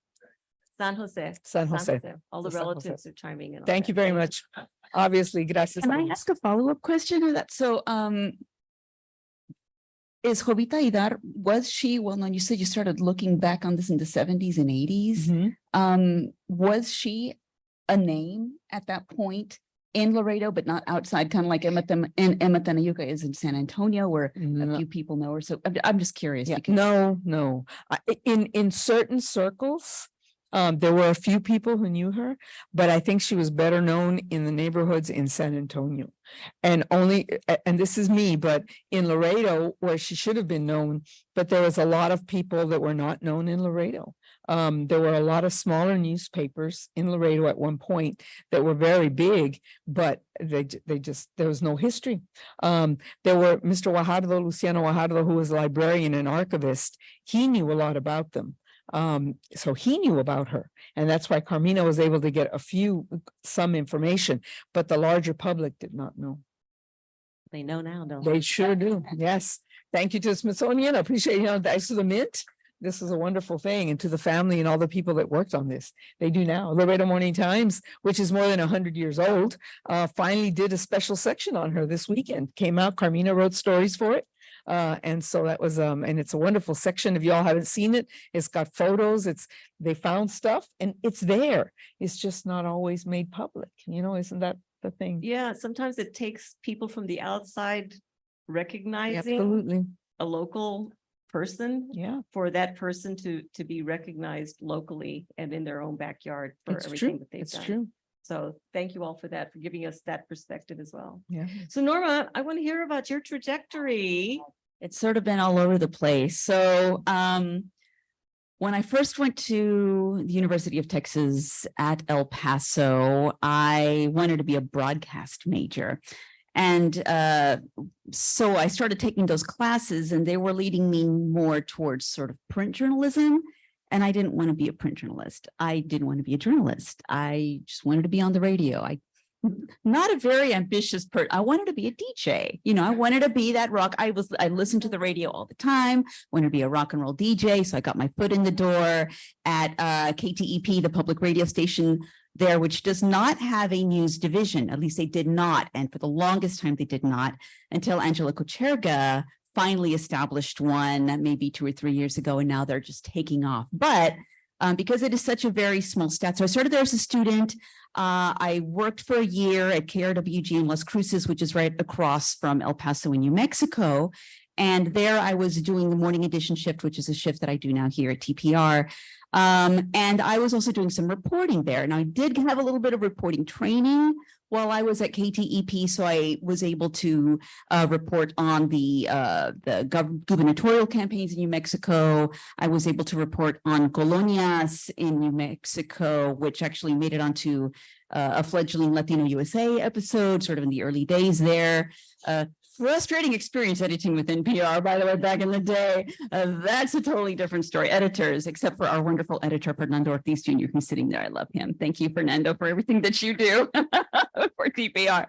San Jose. San Jose. All the San Jose. relatives are chiming in. on Thank that. you very much. Obviously, gracias. Can I ask a follow-up question on that? So, is Jovita Idar, was she, well, when you said you started looking back on this in the 70s and 80s, was she a name at that point in Laredo, but not outside, kind of like Emma Tenayuca is in San Antonio, where a few people know her? So I'm just curious. Yeah, because no. In certain circles, there were a few people who knew her, but I think she was better known in the neighborhoods in San Antonio. And this is me, but in Laredo, where she should have been known, but there was a lot of people that were not known in Laredo. There were a lot of smaller newspapers in Laredo at one point that were very big, but there was no history. There were Mr. Guajardo, Luciano Guajardo, who was a librarian and archivist. He knew a lot about them. So he knew about her, and that's why Carmina was able to get some information, but the larger public did not know. They know now, don't They sure do. Yes. Thank you to the Smithsonian. I appreciate, thanks to the Mint. This is a wonderful thing, and to the family and all the people that worked on this. They do now. Laredo Morning Times, which is more than 100 years old, finally did a special section on her this weekend. Came out, Carmina wrote stories for it. And so that was, and it's a wonderful section. If y'all haven't seen it, it's got photos, they found stuff and it's there. It's just not always made public, isn't that the thing? Yeah, sometimes it takes people from the outside recognizing Absolutely. a local person. Yeah. For that person to be recognized locally and in their own backyard for It's everything true. that they've It's done. true. So thank you all for that, for giving us that perspective as well. Yeah. So Norma, I want to hear about your trajectory. it's sort of been all over the place. So, when I first went to the University of Texas at El Paso, I wanted to be a broadcast major. And so I started taking those classes, and they were leading me more towards sort of print journalism. And I didn't want to be a print journalist. I didn't want to be a journalist. I just wanted to be on the radio. Not a very ambitious person. I wanted to be a DJ. I wanted to be that rock. I listened to the radio all the time, wanted to be a rock and roll DJ. So I got my foot in the door at KTEP, the public radio station there, which does not have a news division. At least they did not. And for the longest time, they did not, until Angela Kocherga finally established one maybe 2 or 3 years ago. And now they're just taking off. But because it is such a very small stat. So I started there as a student. I worked for a year at KRWG in Las Cruces, which is right across from El Paso in New Mexico. And there I was doing the morning edition shift, which is a shift that I do now here at TPR. And I was also doing some reporting there. And I did have a little bit of reporting training while I was at KTEP. So I was able to report on the gubernatorial campaigns in New Mexico. I was able to report on colonias in New Mexico, which actually made it onto a fledgling Latino USA episode, sort of in the early days there. Frustrating experience editing with NPR, by the way, back in the day. That's a totally different story. Editors, except for our wonderful editor, Fernando Ortiz Jr., who's sitting there. I love him. Thank you, Fernando, for everything that you do for TPR.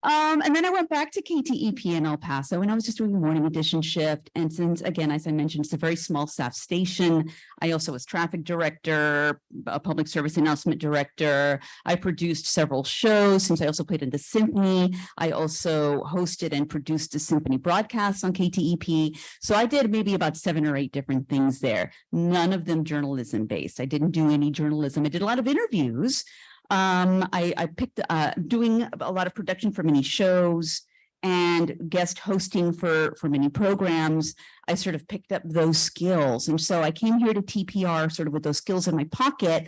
And then I went back to KTEP in El Paso, and I was just doing the morning edition shift. And since, again, as I mentioned, it's a very small staff station. I also was traffic director, a public service announcement director. I produced several shows since I also played in the symphony. I also hosted and produced a symphony broadcast on KTEP. So I did maybe about 7 or 8 different things there, none of them journalism based. I didn't do any journalism. I did a lot of interviews. I picked doing a lot of production for many shows and guest hosting for many programs. I sort of picked up those skills. And so I came here to TPR sort of with those skills in my pocket.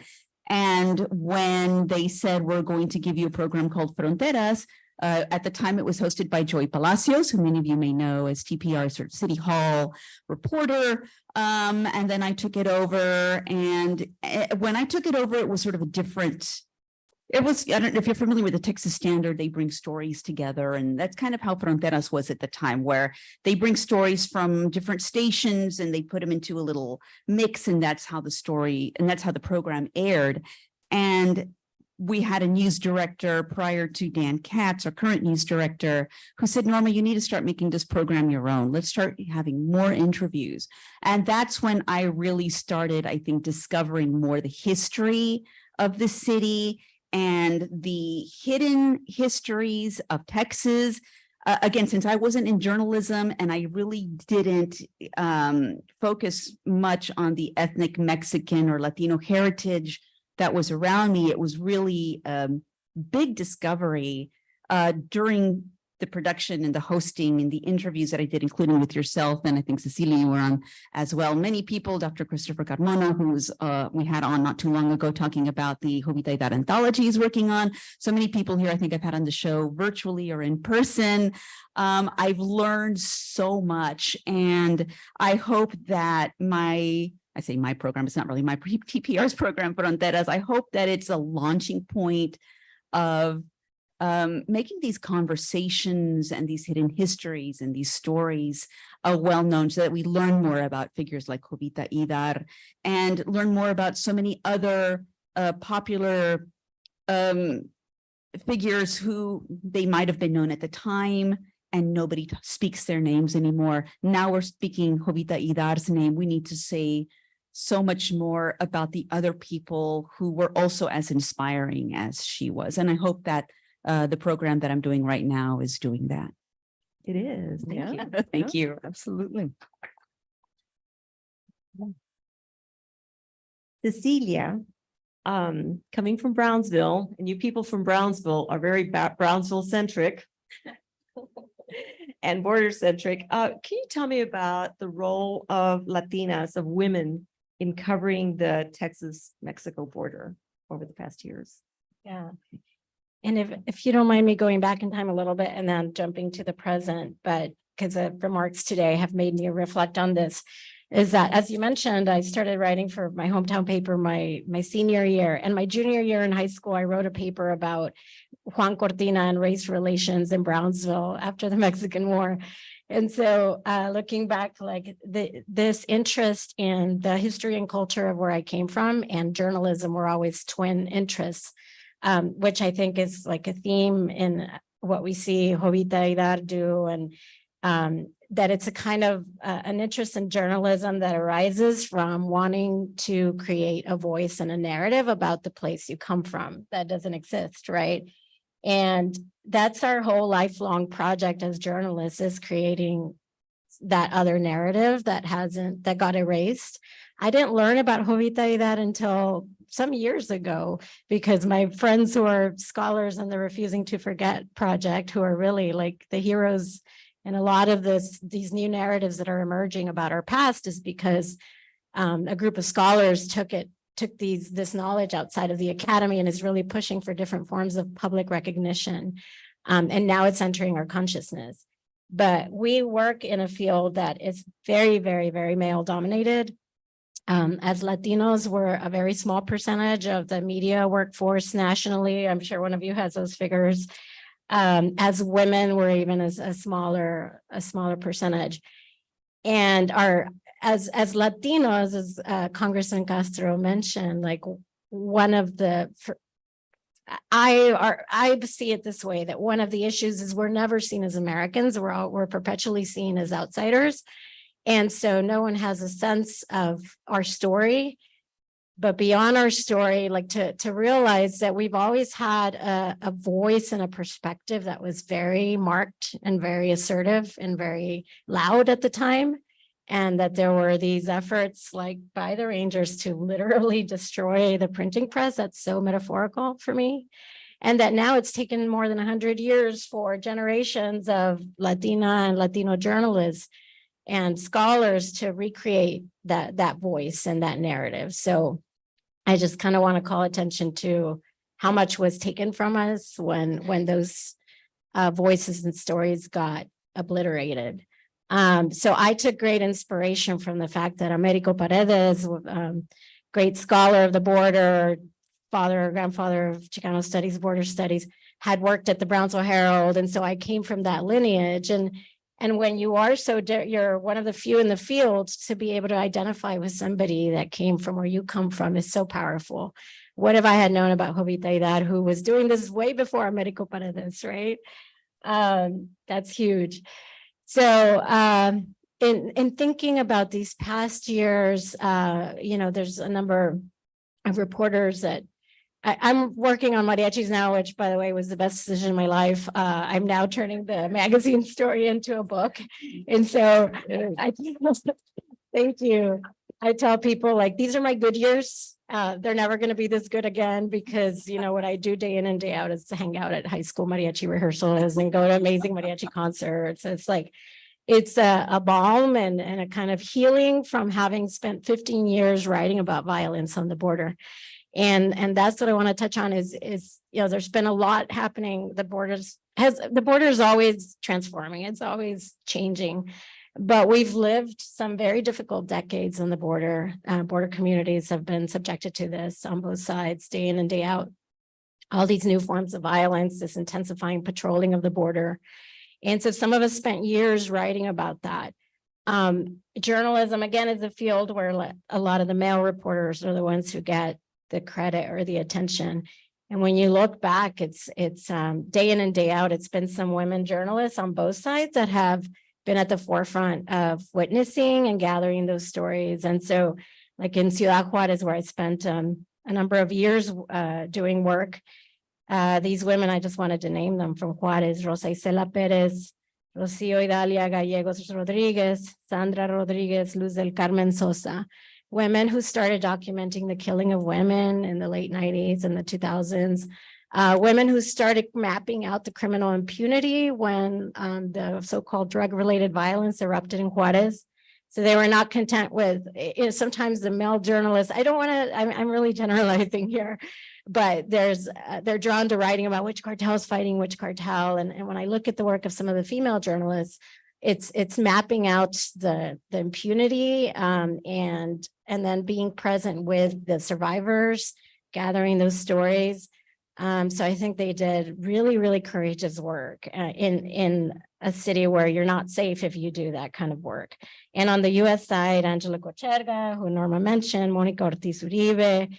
And when they said, we're going to give you a program called Fronteras, at the time it was hosted by Joy Palacios, who many of you may know as TPR sort of City Hall reporter. And then I took it over. And when I took it over, it was sort of a different. It was, I don't know if you're familiar with the Texas Standard, they bring stories together, and that's kind of how Fronteras was at the time, where they bring stories from different stations and they put them into a little mix, and that's how the story, and that's how the program aired. And we had a news director prior to Dan Katz, our current news director, who said, Norma, you need to start making this program your own. Let's start having more interviews. And that's when I really started, I think, discovering more the history of the city and the hidden histories of Texas. Again, since I wasn't in journalism and I really didn't focus much on the ethnic Mexican or Latino heritage that was around me, it was really a big discovery during the production and the hosting and the interviews that I did, including with yourself, and I think Cecilia, you were on as well. Many people, Dr. Christopher Carmona, who was we had on not too long ago talking about the Jovita Idar anthology he's working on. So many people here I think I've had on the show virtually or in person. I've learned so much, and I hope that I say my program, it's not really my TPR's program, Fronteras. I hope that it's a launching point of making these conversations and these hidden histories and these stories well-known, so that we learn more about figures like Jovita Idar and learn more about so many other popular figures who they might have been known at the time and nobody speaks their names anymore. Now we're speaking Jovita Idar's name. We need to say so much more about the other people who were also as inspiring as she was. And I hope that the program that I'm doing right now is doing that. It is. Thank you. Thank you. Absolutely. Cecilia, coming from Brownsville, and you people from Brownsville are very Brownsville centric and border centric. Can you tell me about the role of Latinas, of women, in covering the Texas-Mexico border over the past years? Yeah. And if you don't mind me going back in time a little bit and then jumping to the present, but because the remarks today have made me reflect on this, is that, as you mentioned, I started writing for my hometown paper my senior year, and my junior year in high school, I wrote a paper about Juan Cortina and race relations in Brownsville after the Mexican War. And so looking back, like this interest in the history and culture of where I came from and journalism were always twin interests. Which I think is like a theme in what we see Jovita Idar do, and that it's a kind of an interest in journalism that arises from wanting to create a voice and a narrative about the place you come from that doesn't exist, right? And that's our whole lifelong project as journalists, is creating that other narrative that got erased. I didn't learn about Jovita Idar until some years ago, because my friends who are scholars in the Refusing to Forget project, who are really like the heroes in a lot of these new narratives that are emerging about our past, is because a group of scholars took this knowledge outside of the academy and is really pushing for different forms of public recognition. And now it's entering our consciousness. But we work in a field that is very, very, very male dominated. As Latinos, we're a very small percentage of the media workforce nationally. I'm sure one of you has those figures. As women, we're even a smaller percentage. And as Latinos, as Congressman Castro mentioned, like one of the I see it this way, that one of the issues is we're never seen as Americans. We're perpetually seen as outsiders. And so no one has a sense of our story. But beyond our story, like to realize that we've always had a voice and a perspective that was very marked and very assertive and very loud at the time. And that there were these efforts like by the Rangers to literally destroy the printing press. That's so metaphorical for me. And that now it's taken more than 100 years for generations of Latina and Latino journalists and scholars to recreate that voice and that narrative. So I just kind of want to call attention to how much was taken from us when those voices and stories got obliterated. So I took great inspiration from the fact that Americo Paredes, great scholar of the border, grandfather of Chicano studies, border studies, had worked at the Brownsville Herald. And so I came from that lineage. And when you are you're one of the few in the field, to be able to identify with somebody that came from where you come from is so powerful. What if I had known about Jovita Idar, who was doing this way before Americo Paredes, right? That's huge. So in thinking about these past years, there's a number of reporters that I'm working on mariachis now, which, by the way, was the best decision in my life. I'm now turning the magazine story into a book. And so thank you. I tell people, like, these are my good years. They're never going to be this good again, because, what I do day in and day out is to hang out at high school mariachi rehearsals and go to amazing mariachi concerts. It's like, it's a balm and a kind of healing from having spent 15 years writing about violence on the border. And that's what I want to touch on is there's been a lot happening. The border is always transforming. It's always changing, but we've lived some very difficult decades on the border. Border communities have been subjected to this on both sides, day in and day out. All these new forms of violence, this intensifying patrolling of the border. And so some of us spent years writing about that. Journalism, again, is a field where a lot of the male reporters are the ones who get the credit or the attention. And when you look back, it's day in and day out, it's been some women journalists on both sides that have been at the forefront of witnessing and gathering those stories. And so, like in Ciudad Juarez, where I spent a number of years doing work, these women, I just wanted to name them from Juarez: Rosa Isela Perez, Rocio Idalia Gallegos Rodriguez, Sandra Rodriguez, Luz del Carmen Sosa. Women who started documenting the killing of women in the late 90s and the 2000s. Women who started mapping out the criminal impunity when the so-called drug-related violence erupted in Juarez. So they were not content with, sometimes the male journalists, I'm really generalizing here, but they're drawn to writing about which cartel is fighting which cartel. And when I look at the work of some of the female journalists, it's mapping out the impunity and then being present with the survivors, gathering those stories. So I think they did really, really courageous work in a city where you're not safe if you do that kind of work. And on the US side, Angela Cocherga, who Norma mentioned, Monica Ortiz Uribe.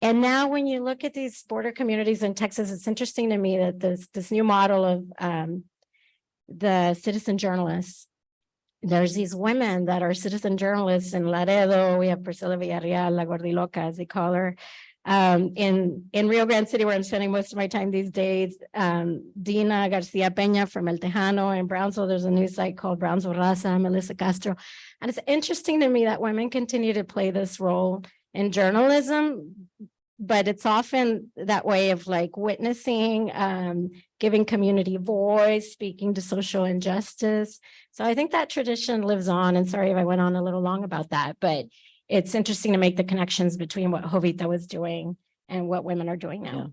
And now when you look at these border communities in Texas, it's interesting to me that this new model of the citizen journalists, there's these women that are citizen journalists in Laredo. We have Priscilla Villarreal, La Gordiloca, as they call her. In Rio Grande City, where I'm spending most of my time these days, Dina Garcia Peña from El Tejano. In Brownsville, there's a new site called Brownsville Raza, Melissa Castro. And it's interesting to me that women continue to play this role in journalism, but it's often that way of like witnessing, giving community voice, speaking to social injustice. So I think that tradition lives on, and sorry if I went on a little long about that, but it's interesting to make the connections between what Jovita was doing and what women are doing now. Yeah.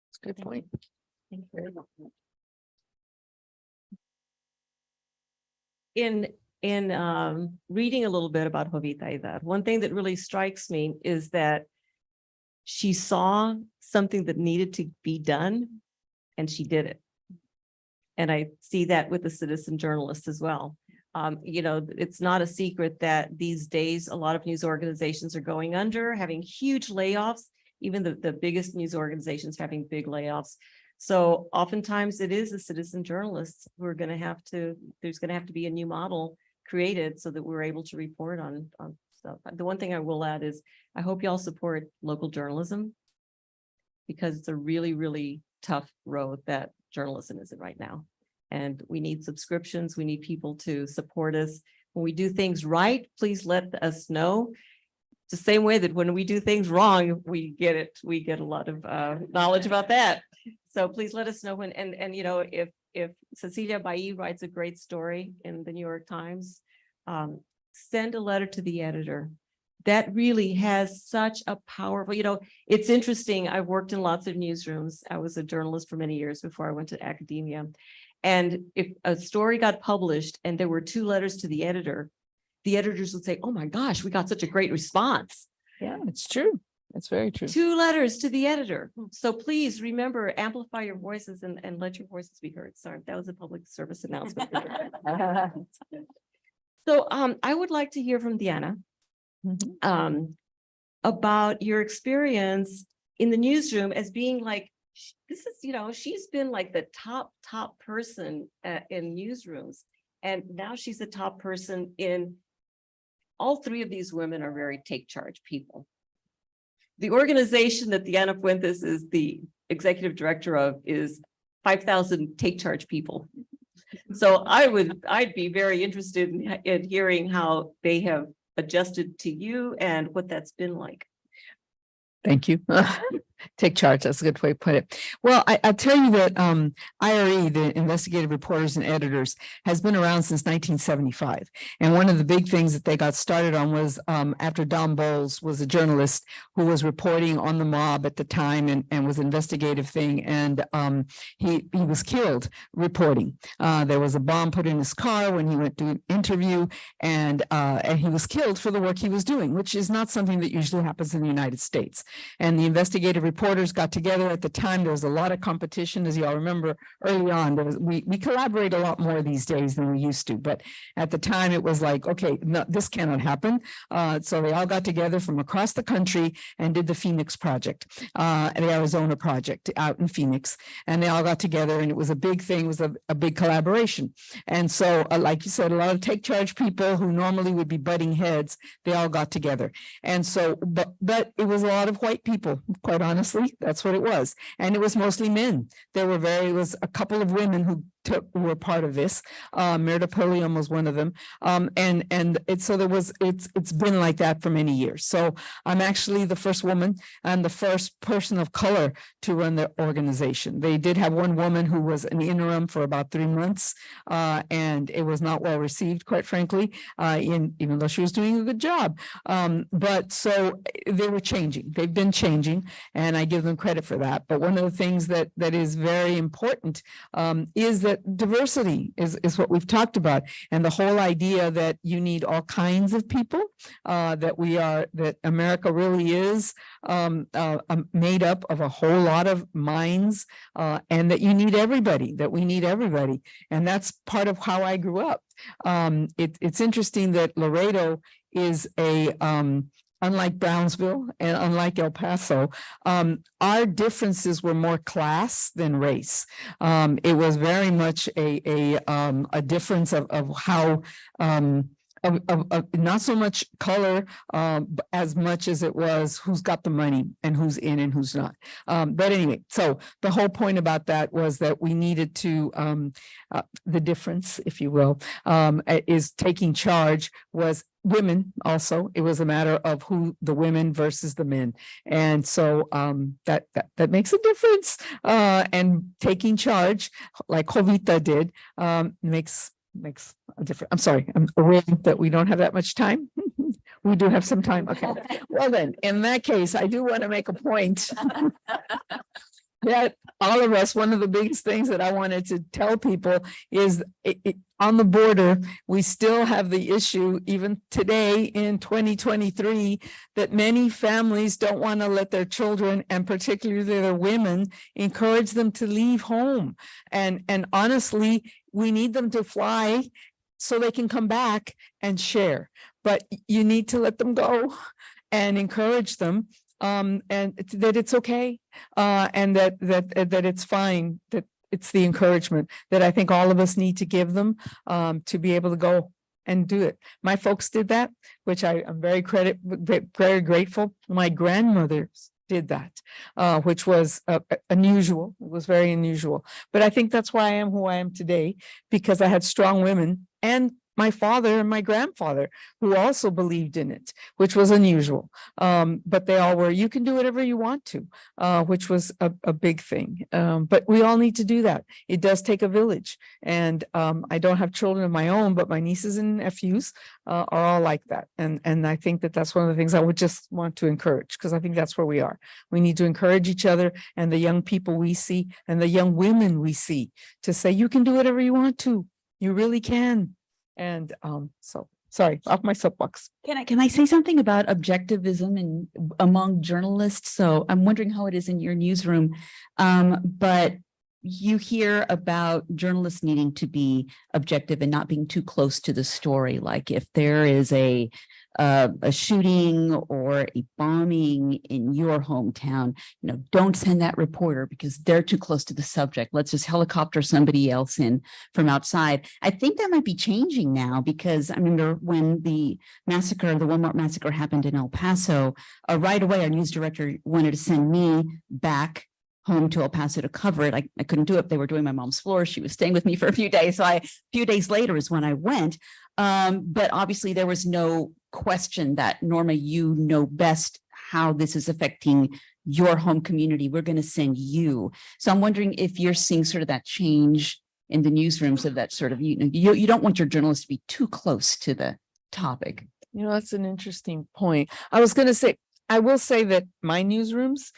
That's a good point. Thank you very much. In reading a little bit about Jovita Idar, one thing that really strikes me is that she saw something that needed to be done and she did it. And I see that with the citizen journalists as well. It's not a secret that these days, a lot of news organizations are going under, having huge layoffs. even the biggest news organizations having big layoffs. So oftentimes it is the citizen journalists who are going to have to, there's going to have to be a new model created so that we're able to report on stuff. The one thing I will add is I hope y'all support local journalism, because it's a really, really tough road that journalism is in right now. And we need subscriptions. We need people to support us. When we do things right, please let us know. It's the same way that when we do things wrong, we get it. We get a lot of knowledge about that. So please let us know when, and you know, if Cecilia Bailly writes a great story in the New York Times, send a letter to the editor. That really has such a powerful, you know, it's interesting. I've worked in lots of newsrooms. I was a journalist for many years before I went to academia. And if a story got published and there were 2 letters to the editors would say, oh my gosh, we got such a great response. Yeah, it's true. It's very true. 2 letters to the editor. So please remember, amplify your voices and let your voices be heard. Sorry, that was a public service announcement. So I would like to hear from Tejana about your experience in the newsroom as being like, this is, you know, she's been like the top person in newsrooms. And now she's the top person in, all 3 of these women are very take charge people. The organization that Tejana Fuentes is the executive director of is 5,000 take charge people. So I'd be very interested in hearing how they have adjusted to you and what that's been like. Thank you. Take charge. That's a good way to put it. Well, I'll tell you that IRE, the Investigative Reporters and Editors, has been around since 1975. And one of the big things that they got started on was after Don Bowles was a journalist who was reporting on the mob at the time and was an investigative thing. And he was killed reporting. There was a bomb put in his car when he went to an interview, and he was killed for the work he was doing, which is not something that usually happens in the United States. And the investigative reporters got together at the time. There was a lot of competition, as you all remember early on. We collaborate a lot more these days than we used to, but at the time it was like, okay, no, this cannot happen. So they all got together from across the country and did the Phoenix Project, the Arizona Project out in Phoenix. And they all got together, and it was a big thing. It was a big collaboration. And so, like you said, a lot of take charge people who normally would be butting heads, they all got together. And so, but it was a lot of white people, quite honestly. That's what it was. And it was mostly men. There was a couple of women who were part of this. Merida Pulliam was one of them. It's been like that for many years. So I'm actually the first woman and the first person of color to run the organization. They did have one woman who was an interim for about 3 months, and it was not well received, quite frankly, even though she was doing a good job. But so they were changing. They've been changing, and I give them credit for that. But one of the things that is very important is that diversity is what we've talked about, and the whole idea that you need all kinds of people, that America really is made up of a whole lot of minds, and that you need everybody, that we need everybody. And that's part of how I grew up. It's interesting that Laredo is unlike Brownsville and unlike El Paso, our differences were more class than race. It was very much a difference of how not so much color as much as it was who's got the money and who's in and who's not. But anyway, so the whole point about that was that we needed to, the difference, if you will, is taking charge was women also. It was a matter of who the women versus the men. And so that makes a difference. And taking charge, like Jovita did, makes a difference. I'm sorry, I'm aware that we don't have that much time. We do have some time. Okay. Well then, in that case, I do want to make a point that all of us, one of the biggest things that I wanted to tell people is on the border, we still have the issue, even today in 2023, that many families don't want to let their children, and particularly their women, encourage them to leave home. And honestly, we need them to fly so they can come back and share. But you need to let them go and encourage them and that it's okay, and that it's fine, that it's the encouragement that I think all of us need to give them, to be able to go and do it. My folks did that, which I'm very grateful. My grandmothers did that, which was unusual. It was very unusual. But I think that's why I am who I am today, because I had strong women and my father and my grandfather who also believed in it, which was unusual. But they all were, you can do whatever you want to, which was a big thing. But we all need to do that. It does take a village. And I don't have children of my own, but my nieces and nephews are all like that. And I think that that's one of the things I would just want to encourage, because I think that's where we are. We need to encourage each other and the young people we see and the young women we see to say, you can do whatever you want to. You really can. And so, sorry, off my soapbox. Can I say something about objectivism and among journalists? So I'm wondering how it is in your newsroom. But you hear about journalists needing to be objective and not being too close to the story. Like if there is a shooting or a bombing in your hometown, don't send that reporter because they're too close to the subject. Let's just helicopter somebody else in from outside. I think that might be changing now, because I remember when the Walmart massacre happened in El Paso, right away our news director wanted to send me back home to El Paso to cover it. I couldn't do it. They were doing my mom's floor. She was staying with me for a few days. So a few days later is when I went. But obviously there was no question that, Norma, you know best how this is affecting your home community. We're going to send you. So I'm wondering if you're seeing sort of that change in the newsrooms of that sort of, you don't want your journalists to be too close to the topic. That's an interesting point. I will say that my newsrooms,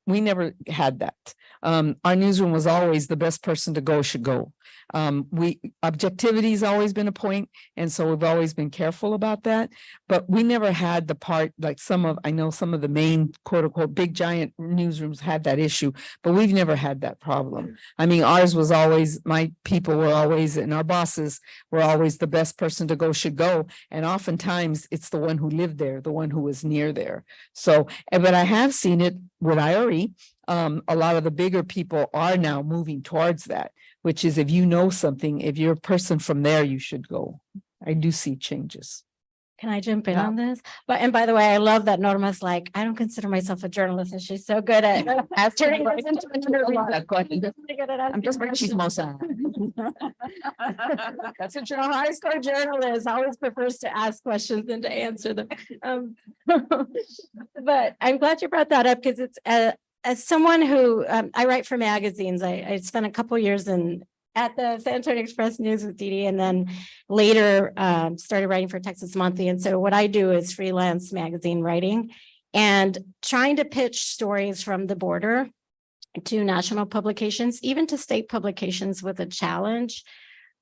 we never had that. Our newsroom was always the best person to go should go. Objectivity has always been a point, and so we've always been careful about that. But we never had the part like I know some of the main quote unquote big giant newsrooms had that issue, but we've never had that problem. I mean, ours was always, my people were always, and our bosses were always the best person to go should go. And oftentimes it's the one who lived there, the one who was near there. So, but I have seen it with IRE. A lot of the bigger people are now moving towards that, which is if you know something, if you're a person from there, you should go. I do see changes. Can I jump in on this? And by the way, I love that Norma's like, I don't consider myself a journalist, and she's so good at turning this into an interview. I'm just very chismosa. That's a high score journalist always prefers to ask questions than to answer them. But I'm glad you brought that up, because it's as someone who I write for magazines. I spent a couple years at the San Antonio Express News with Dee, and then later started writing for Texas Monthly. And so what I do is freelance magazine writing and trying to pitch stories from the border to national publications, even to state publications, with a challenge.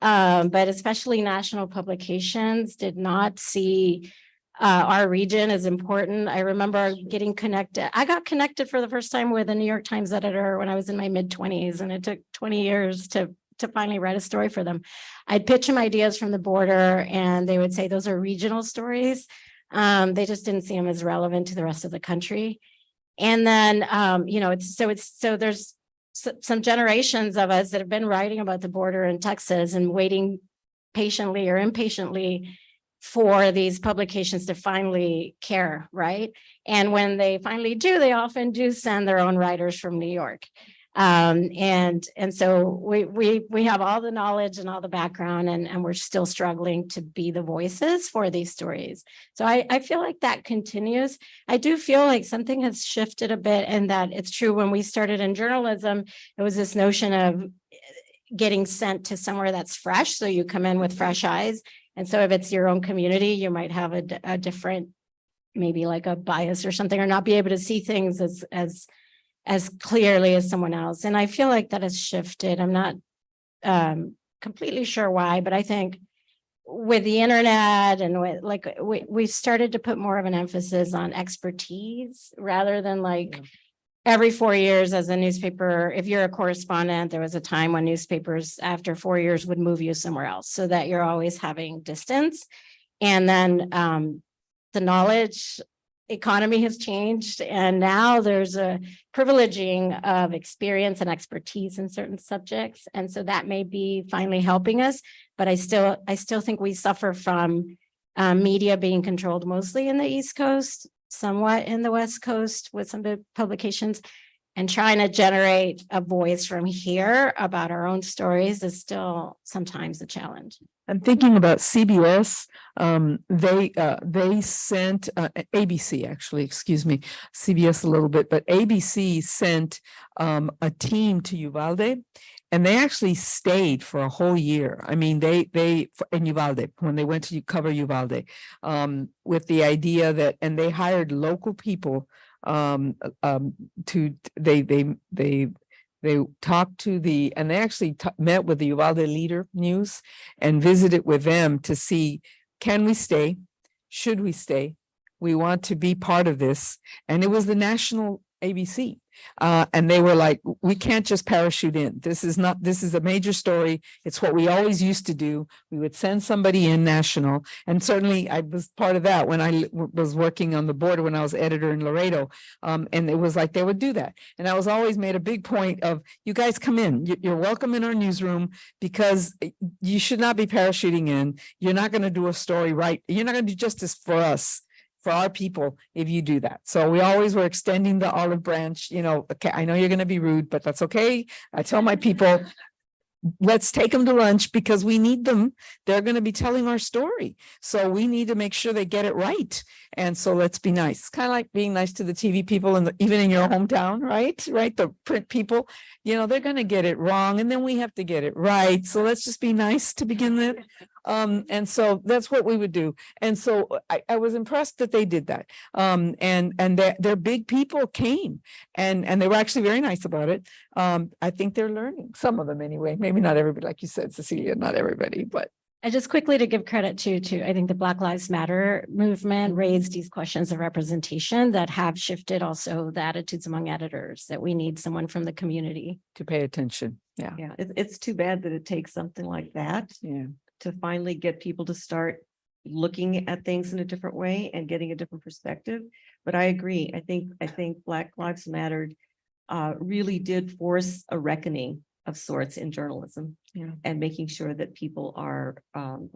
But especially national publications did not see our region as important. I remember getting connected. I got connected for the first time with a New York Times editor when I was in my mid-20s, and it took 20 years to finally write a story for them. I'd pitch them ideas from the border, and they would say those are regional stories. They just didn't see them as relevant to the rest of the country. And then, there's some generations of us that have been writing about the border in Texas and waiting patiently or impatiently for these publications to finally care, right? And when they finally do, they often do send their own writers from New York. And so we have all the knowledge and all the background, and we're still struggling to be the voices for these stories. So I feel like that continues. I do feel like something has shifted a bit, and that it's true. When we started in journalism, it was this notion of getting sent to somewhere that's fresh. So you come in with fresh eyes. And so if it's your own community, you might have a different, maybe like a bias or something, or not be able to see things as clearly as someone else. And I feel like that has shifted. I'm not completely sure why, but I think with the internet and we started to put more of an emphasis on expertise rather than every 4 years as a newspaper. If you're a correspondent, there was a time when newspapers after 4 years would move you somewhere else so that you're always having distance. And then the knowledge economy has changed and now there's a privileging of experience and expertise in certain subjects. And so that may be finally helping us, but I still think we suffer from media being controlled mostly in the East Coast, somewhat in the West Coast with some big publications, and trying to generate a voice from here about our own stories is still sometimes a challenge. I'm thinking about CBS. They sent ABC, actually, excuse me, CBS a little bit, but ABC sent a team to Uvalde, and they actually stayed for a whole year. I mean, they in Uvalde, when they went to cover Uvalde, with the idea that, and they hired local people they talked to and they actually met with the Uvalde Leader News and visited with them to see, can we stay? Should we stay? We want to be part of this. And it was the national ABC. And they were like, we can't just parachute in. This is a major story. It's what we always used to do. We would send somebody in national. And certainly I was part of that when I was working on the board, when I was editor in Laredo. And it was like, they would do that. And I was always made a big point of, you guys come in, you're welcome in our newsroom, because you should not be parachuting in. You're not going to do a story right. You're not going to do justice for us, for our people, if you do that. So we always were extending the olive branch, okay, I know you're going to be rude, but that's okay. I tell my people, let's take them to lunch because we need them. They're going to be telling our story. So we need to make sure they get it right. And so let's be nice. It's kind of like being nice to the TV people and even in your hometown, right? The print people, they're going to get it wrong and then we have to get it right. So let's just be nice to begin with. And so that's what we would do. And so I was impressed that they did that. And their big people came and they were actually very nice about it. I think they're learning, some of them anyway, maybe not everybody, like you said, Cecilia, not everybody, but. And just quickly to give credit to I think the Black Lives Matter movement raised these questions of representation that have shifted also the attitudes among editors, that we need someone from the community to pay attention. Yeah. Yeah, it's too bad that it takes something like that. Yeah. To finally get people to start looking at things in a different way and getting a different perspective. But I agree. I think Black Lives Matter really did force a reckoning of sorts in journalism, and making sure that people are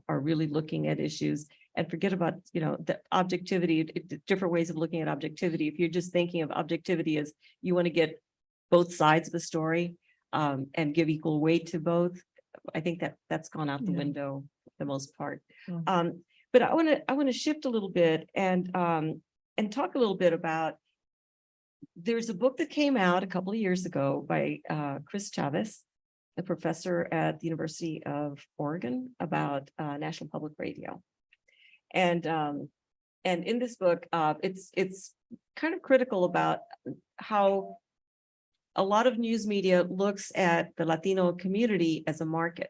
really looking at issues and forget about, the objectivity, different ways of looking at objectivity. If you're just thinking of objectivity as you want to get both sides of the story and give equal weight to both, I think that's gone out the window for the most part. But I want to shift a little bit and talk a little bit about, there's a book that came out a couple of years ago by Chris Chavez, a professor at the University of Oregon, about National Public Radio. And in this book, it's kind of critical about how a lot of news media looks at the Latino community as a market.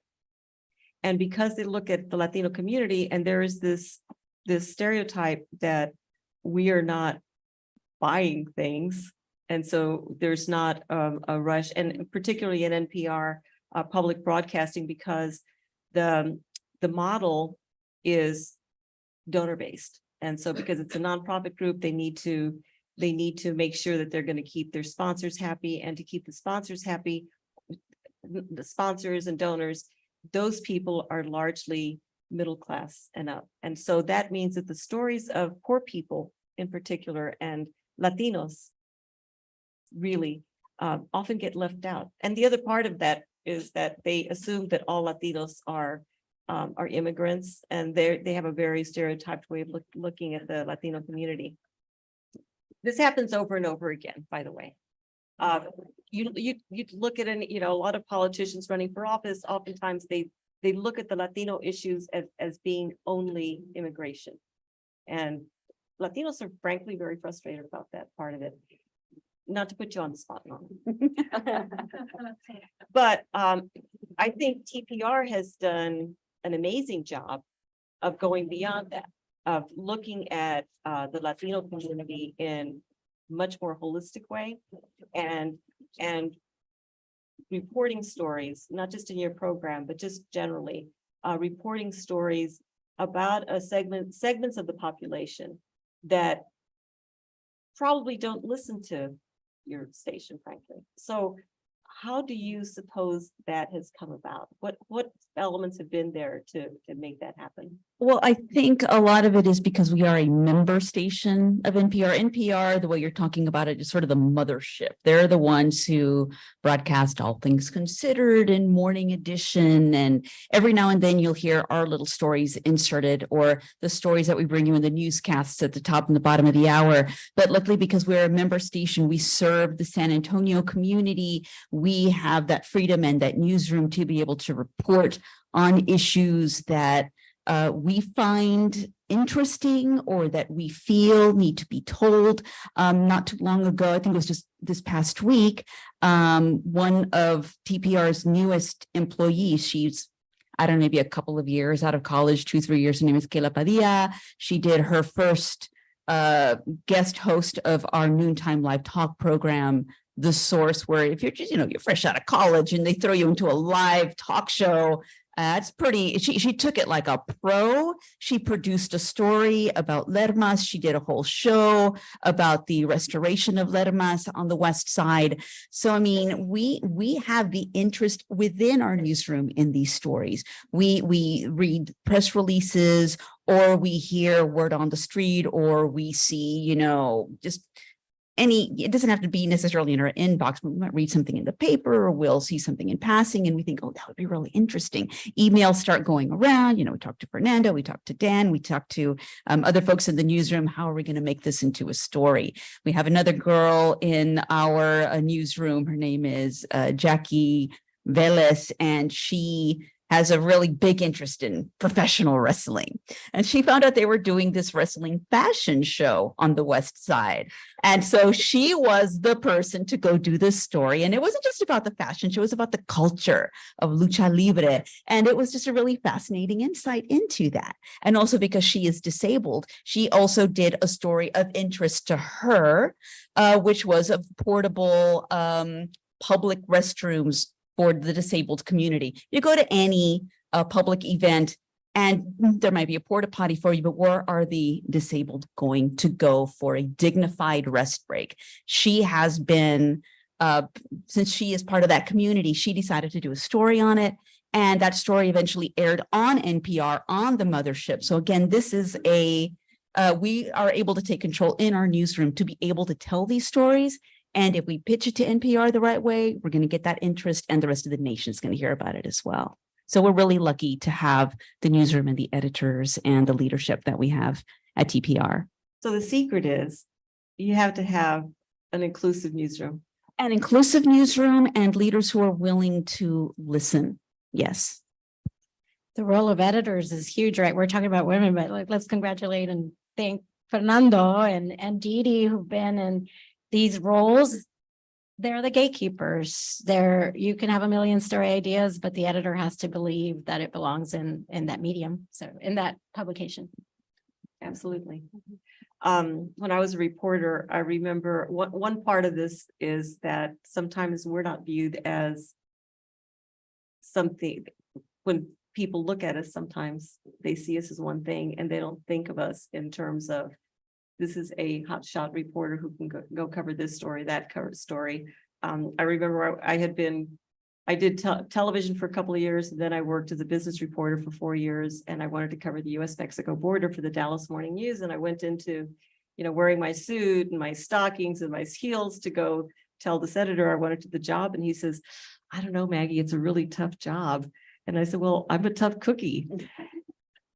And because they look at the Latino community, and there is this stereotype that we are not buying things. And so there's not a rush, and particularly in NPR public broadcasting, because the model is donor-based. And so because it's a nonprofit group, they need to make sure that they're going to keep their sponsors happy, and to keep the sponsors happy, the sponsors and donors, those people are largely middle class and up. And so that means that the stories of poor people in particular, and Latinos really often get left out. And the other part of that is that they assume that all Latinos are immigrants, and they have a very stereotyped way of looking at the Latino community. This happens over and over again, by the way. You look at a lot of politicians running for office, oftentimes they look at the Latino issues as being only immigration. And Latinos are frankly very frustrated about that part of it. Not to put you on the spot, Mom. But I think TPR has done an amazing job of going beyond that, of looking at the Latino community in much more holistic way, and reporting stories, not just in your program, but just generally reporting stories about segments of the population that probably don't listen to your station, frankly. So how do you suppose that has come about? What elements have been there to make that happen? Well, I think a lot of it is because we are a member station of NPR. NPR, the way you're talking about it, is sort of the mothership. They're the ones who broadcast All Things Considered and Morning Edition. And every now and then you'll hear our little stories inserted, or the stories that we bring you in the newscasts at the top and the bottom of the hour. But luckily, because we're a member station, we serve the San Antonio community. We have that freedom and that newsroom to be able to report on issues that we find interesting or that we feel need to be told. Not too long ago, I think it was just this past week, one of TPR's newest employees, she's, I don't know, maybe a couple of years out of college, 2-3 years, her name is Kayla Padilla. She did her first guest host of our noontime live talk program, The Source, where if you're just, you're fresh out of college and they throw you into a live talk show, it's pretty, she took it like a pro. She produced a story about Lermas. She did a whole show about the restoration of Lermas on the west side. So, I mean, we have the interest within our newsroom in these stories. We read press releases, or we hear word on the street, or we see, just it doesn't have to be necessarily in our inbox, but we might read something in the paper, or we'll see something in passing and we think, oh, that would be really interesting. Emails start going around. We talked to Fernando, we talked to Dan, we talked to other folks in the newsroom. How are we going to make this into a story? We have another girl in our newsroom. Her name is Jackie Velez, and she has a really big interest in professional wrestling. And she found out they were doing this wrestling fashion show on the West Side. And so she was the person to go do this story. And it wasn't just about the fashion show, it was about the culture of lucha libre. And it was just a really fascinating insight into that. And also because she is disabled, she also did a story of interest to her, which was of portable public restrooms for the disabled community. You go to any public event and there might be a porta potty for you, but where are the disabled going to go for a dignified rest break? She has been, since she is part of that community, she decided to do a story on it. And that story eventually aired on NPR on the mothership. So again, this is we are able to take control in our newsroom to be able to tell these stories. And if we pitch it to NPR the right way, we're going to get that interest, and the rest of the nation is going to hear about it as well. So we're really lucky to have the newsroom and the editors and the leadership that we have at TPR. So the secret is you have to have an inclusive newsroom. An inclusive newsroom and leaders who are willing to listen. Yes. The role of editors is huge, right? We're talking about women, but let's congratulate and thank Fernando and Didi, who've been in these roles. They're the gatekeepers. You can have a million story ideas, but the editor has to believe that it belongs in that medium. So in that publication. Absolutely. When I was a reporter, I remember one part of this is that sometimes we're not viewed as something. When people look at us, sometimes they see us as one thing and they don't think of us in terms of, this is a hotshot reporter who can go cover this story, that cover story. I remember I did television for a couple of years, and then I worked as a business reporter for 4 years, and I wanted to cover the US-Mexico border for the Dallas Morning News. And I went into, wearing my suit and my stockings and my heels to go tell this editor I wanted to the job. And he says, I don't know, Maggie, it's a really tough job. And I said, well, I'm a tough cookie.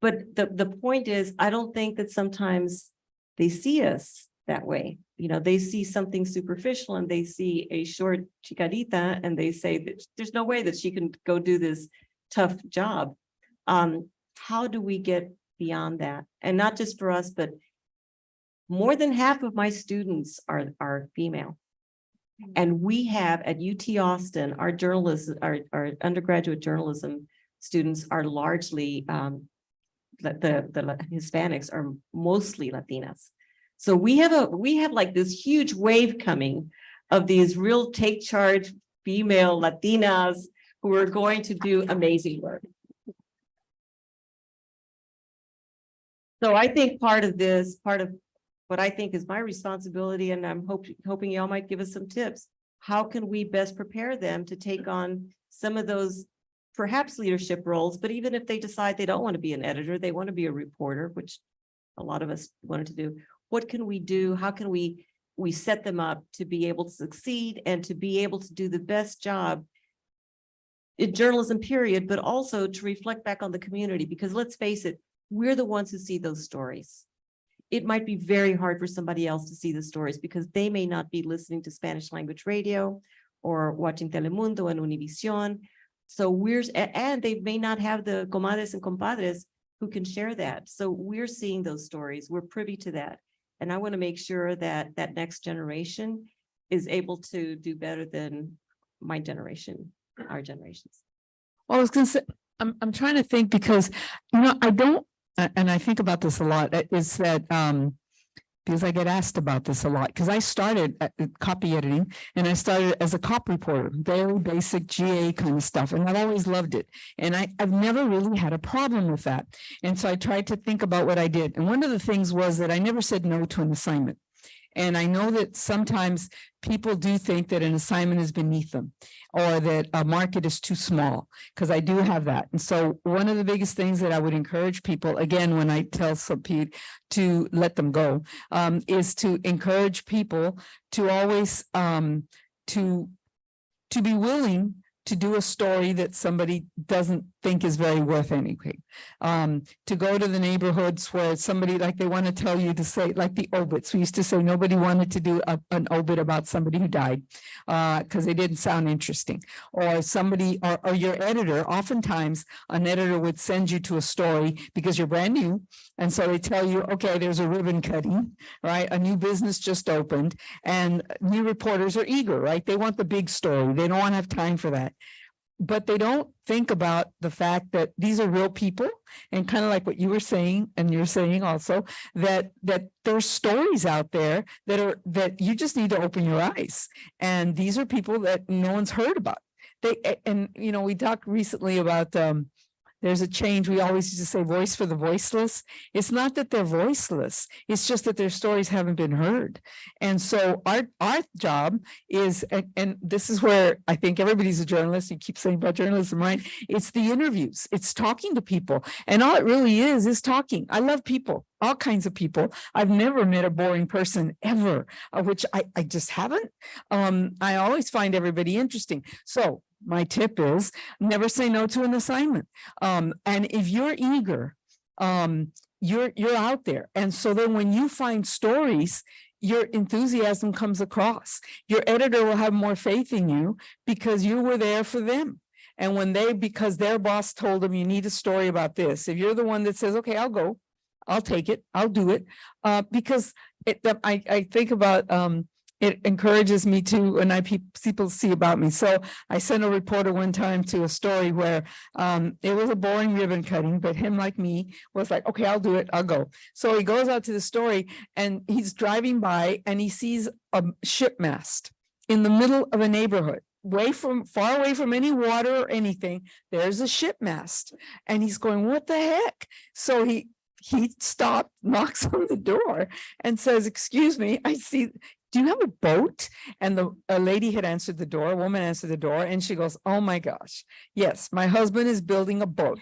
But the point is, I don't think that sometimes they see us that way. They see something superficial and they see a short chicarita and they say that there's no way that she can go do this tough job. How do we get beyond that? And not just for us, but more than half of my students are female. And we have at UT Austin, our journalism, our undergraduate journalism students are largely the Hispanics are mostly Latinas. So we have like this huge wave coming of these real take charge female Latinas who are going to do amazing work. So I think part of what I think is my responsibility, and I'm hoping y'all might give us some tips. How can we best prepare them to take on some of those perhaps leadership roles, but even if they decide they don't want to be an editor, they want to be a reporter, which a lot of us wanted to do. What can we do? How can we set them up to be able to succeed and to be able to do the best job in journalism, period, but also to reflect back on the community? Because let's face it, we're the ones who see those stories. It might be very hard for somebody else to see the stories because they may not be listening to Spanish language radio or watching Telemundo and Univision. So and they may not have the comadres and compadres who can share that. So we're seeing those stories. We're privy to that. And I want to make sure that that next generation is able to do better than my generation, our generations. Well, I was going to say, I'm trying to think because, I don't, and I think about this a lot, is that, because I get asked about this a lot, because I started at copy editing and I started as a cop reporter, very basic GA kind of stuff. And I've always loved it. And I've never really had a problem with that. And so I tried to think about what I did. And one of the things was that I never said no to an assignment. And I know that sometimes people do think that an assignment is beneath them or that a market is too small, because I do have that. And so one of the biggest things that I would encourage people, again, when I tell some people to let them go, is to encourage people to always to be willing to do a story that somebody doesn't think is very worth anything. To go to the neighborhoods where somebody, like they want to tell you to say, like the obits. We used to say nobody wanted to do an obit about somebody who died because they didn't sound interesting. Or somebody, or your editor, oftentimes an editor would send you to a story because you're brand new. And so they tell you, okay, there's a ribbon cutting, right? A new business just opened and new reporters are eager, right? They want the big story. They don't want to have time for that. But they don't think about the fact that these are real people, and kind of like what you were saying, and you're saying also that there's stories out there that you just need to open your eyes. And these are people that no one's heard about. We talked recently about there's a change. We always used to say voice for the voiceless. It's not that they're voiceless. It's just that their stories haven't been heard. And so our job is, and this is where I think everybody's a journalist. You keep saying about journalism, right? It's the interviews. It's talking to people. And all it really is talking. I love people, all kinds of people. I've never met a boring person ever, which I just haven't. I always find everybody interesting. So my tip is never say no to an assignment. And if you're eager, you're out there. And so then when you find stories, your enthusiasm comes across. Your editor will have more faith in you because you were there for them. And when because their boss told them you need a story about this, if you're the one that says, okay, I'll go, I'll take it, I'll do it. Because I think about it encourages me to, and people see about me. So I sent a reporter one time to a story where it was a boring ribbon cutting, but him, like me, was like, okay, I'll do it, I'll go. So he goes out to the story and he's driving by and he sees a ship mast in the middle of a neighborhood, far away from any water or anything. There's a ship mast and he's going, what the heck? So he stopped, knocks on the door and says, excuse me, I see, do you have a boat? And a lady had answered the door, a woman answered the door, and she goes, oh my gosh, yes, my husband is building a boat.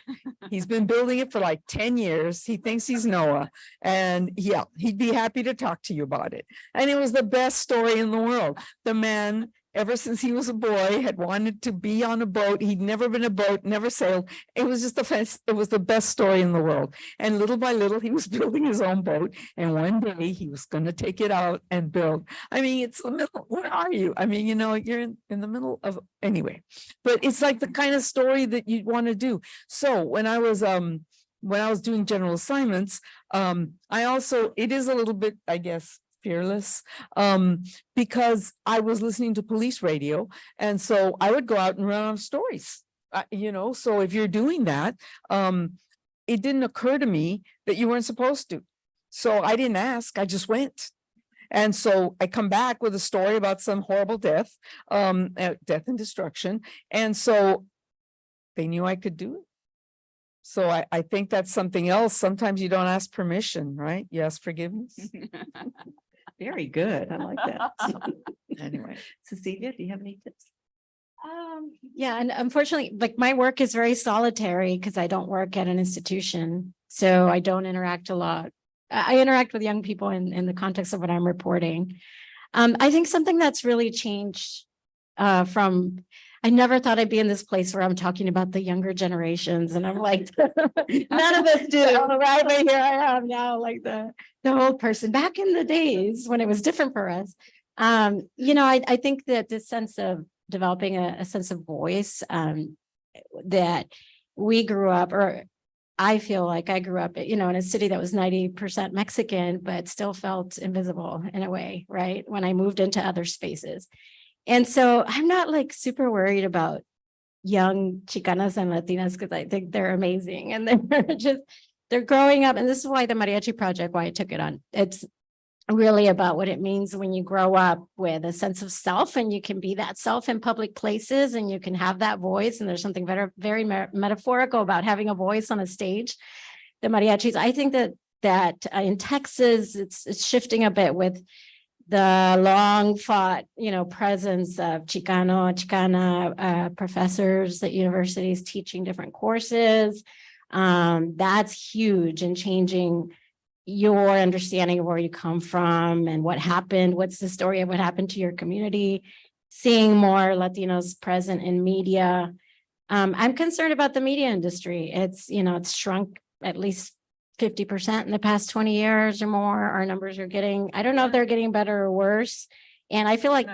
He's been building it for like 10 years. He thinks he's Noah. And yeah, he'd be happy to talk to you about it. And it was the best story in the world. The man, ever since he was a boy, had wanted to be on a boat. He'd never been a boat, never sailed. It was just it was the best story in the world. And little by little, he was building his own boat. And one day he was going to take it out and build. I mean, it's the middle. Where are you? I mean, you're in the middle of, anyway, but it's like the kind of story that you want to do. So when I was doing general assignments, it is a little bit, I guess, fearless, because I was listening to police radio. And so I would go out and run on stories, so if you're doing that, it didn't occur to me that you weren't supposed to. So I didn't ask, I just went. And so I come back with a story about some horrible death and destruction. And so they knew I could do it. So I think that's something else. Sometimes you don't ask permission, right? You ask forgiveness. Very good. I like that. Anyway. Cecilia, do you have any tips? Yeah, and unfortunately, like my work is very solitary because I don't work at an institution. So I don't interact a lot. I interact with young people in the context of what I'm reporting. I think something that's really changed from I never thought I'd be in this place where I'm talking about the younger generations, and I'm like, none of us do, right? But here I am now, like the old person back in the days when it was different for us. I think that this sense of developing a sense of voice, that we grew up, or I feel like I grew up, in a city that was 90% Mexican, but still felt invisible in a way, right? When I moved into other spaces. And so I'm not like super worried about young Chicanas and Latinas because I think they're amazing and they're growing up. And this is why the Mariachi Project, why I took it on. It's really about what it means when you grow up with a sense of self and you can be that self in public places and you can have that voice. And there's something very metaphorical about having a voice on a stage. The mariachis, I think that in Texas, it's shifting a bit with the long fought, presence of Chicana professors at universities teaching different courses. That's huge in changing your understanding of where you come from and what happened. What's the story of what happened to your community? Seeing more Latinos present in media. I'm concerned about the media industry. It's shrunk at least 50% in the past 20 years or more. Our numbers are I don't know if they're getting better or worse. And I feel like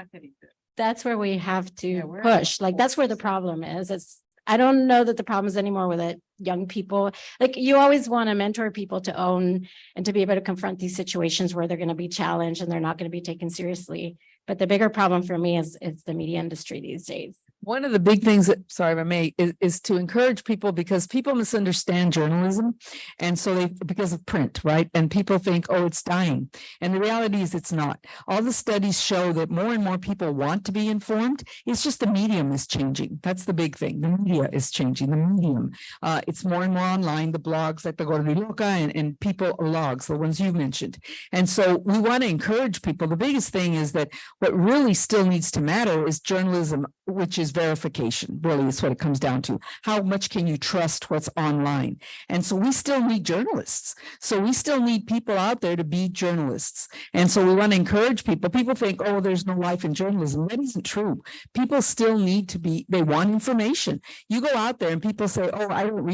that's where we have to push. Like that's where the problem is. I don't know that the problem is anymore with it. Young people, like you always want to mentor people to own and to be able to confront these situations where they're going to be challenged and they're not going to be taken seriously. But the bigger problem for me is the media industry these days. One of the big things that, sorry if I may, is to encourage people because people misunderstand journalism. And so because of print, right? And people think, oh, it's dying. And the reality is it's not. All the studies show that more and more people want to be informed. It's just the medium is changing. That's the big thing. The media is changing, the medium. It's more and more online, the blogs like the Gordiloca and people blogs, the ones you mentioned. And so we want to encourage people. The biggest thing is that what really still needs to matter is journalism, which is verification, really is what it comes down to. How much can you trust what's online? And so we still need journalists. So we still need people out there to be journalists. And so we want to encourage people. People think, oh, there's no life in journalism. That isn't true. People still need to be, they want information. You go out there and people say, oh, I don't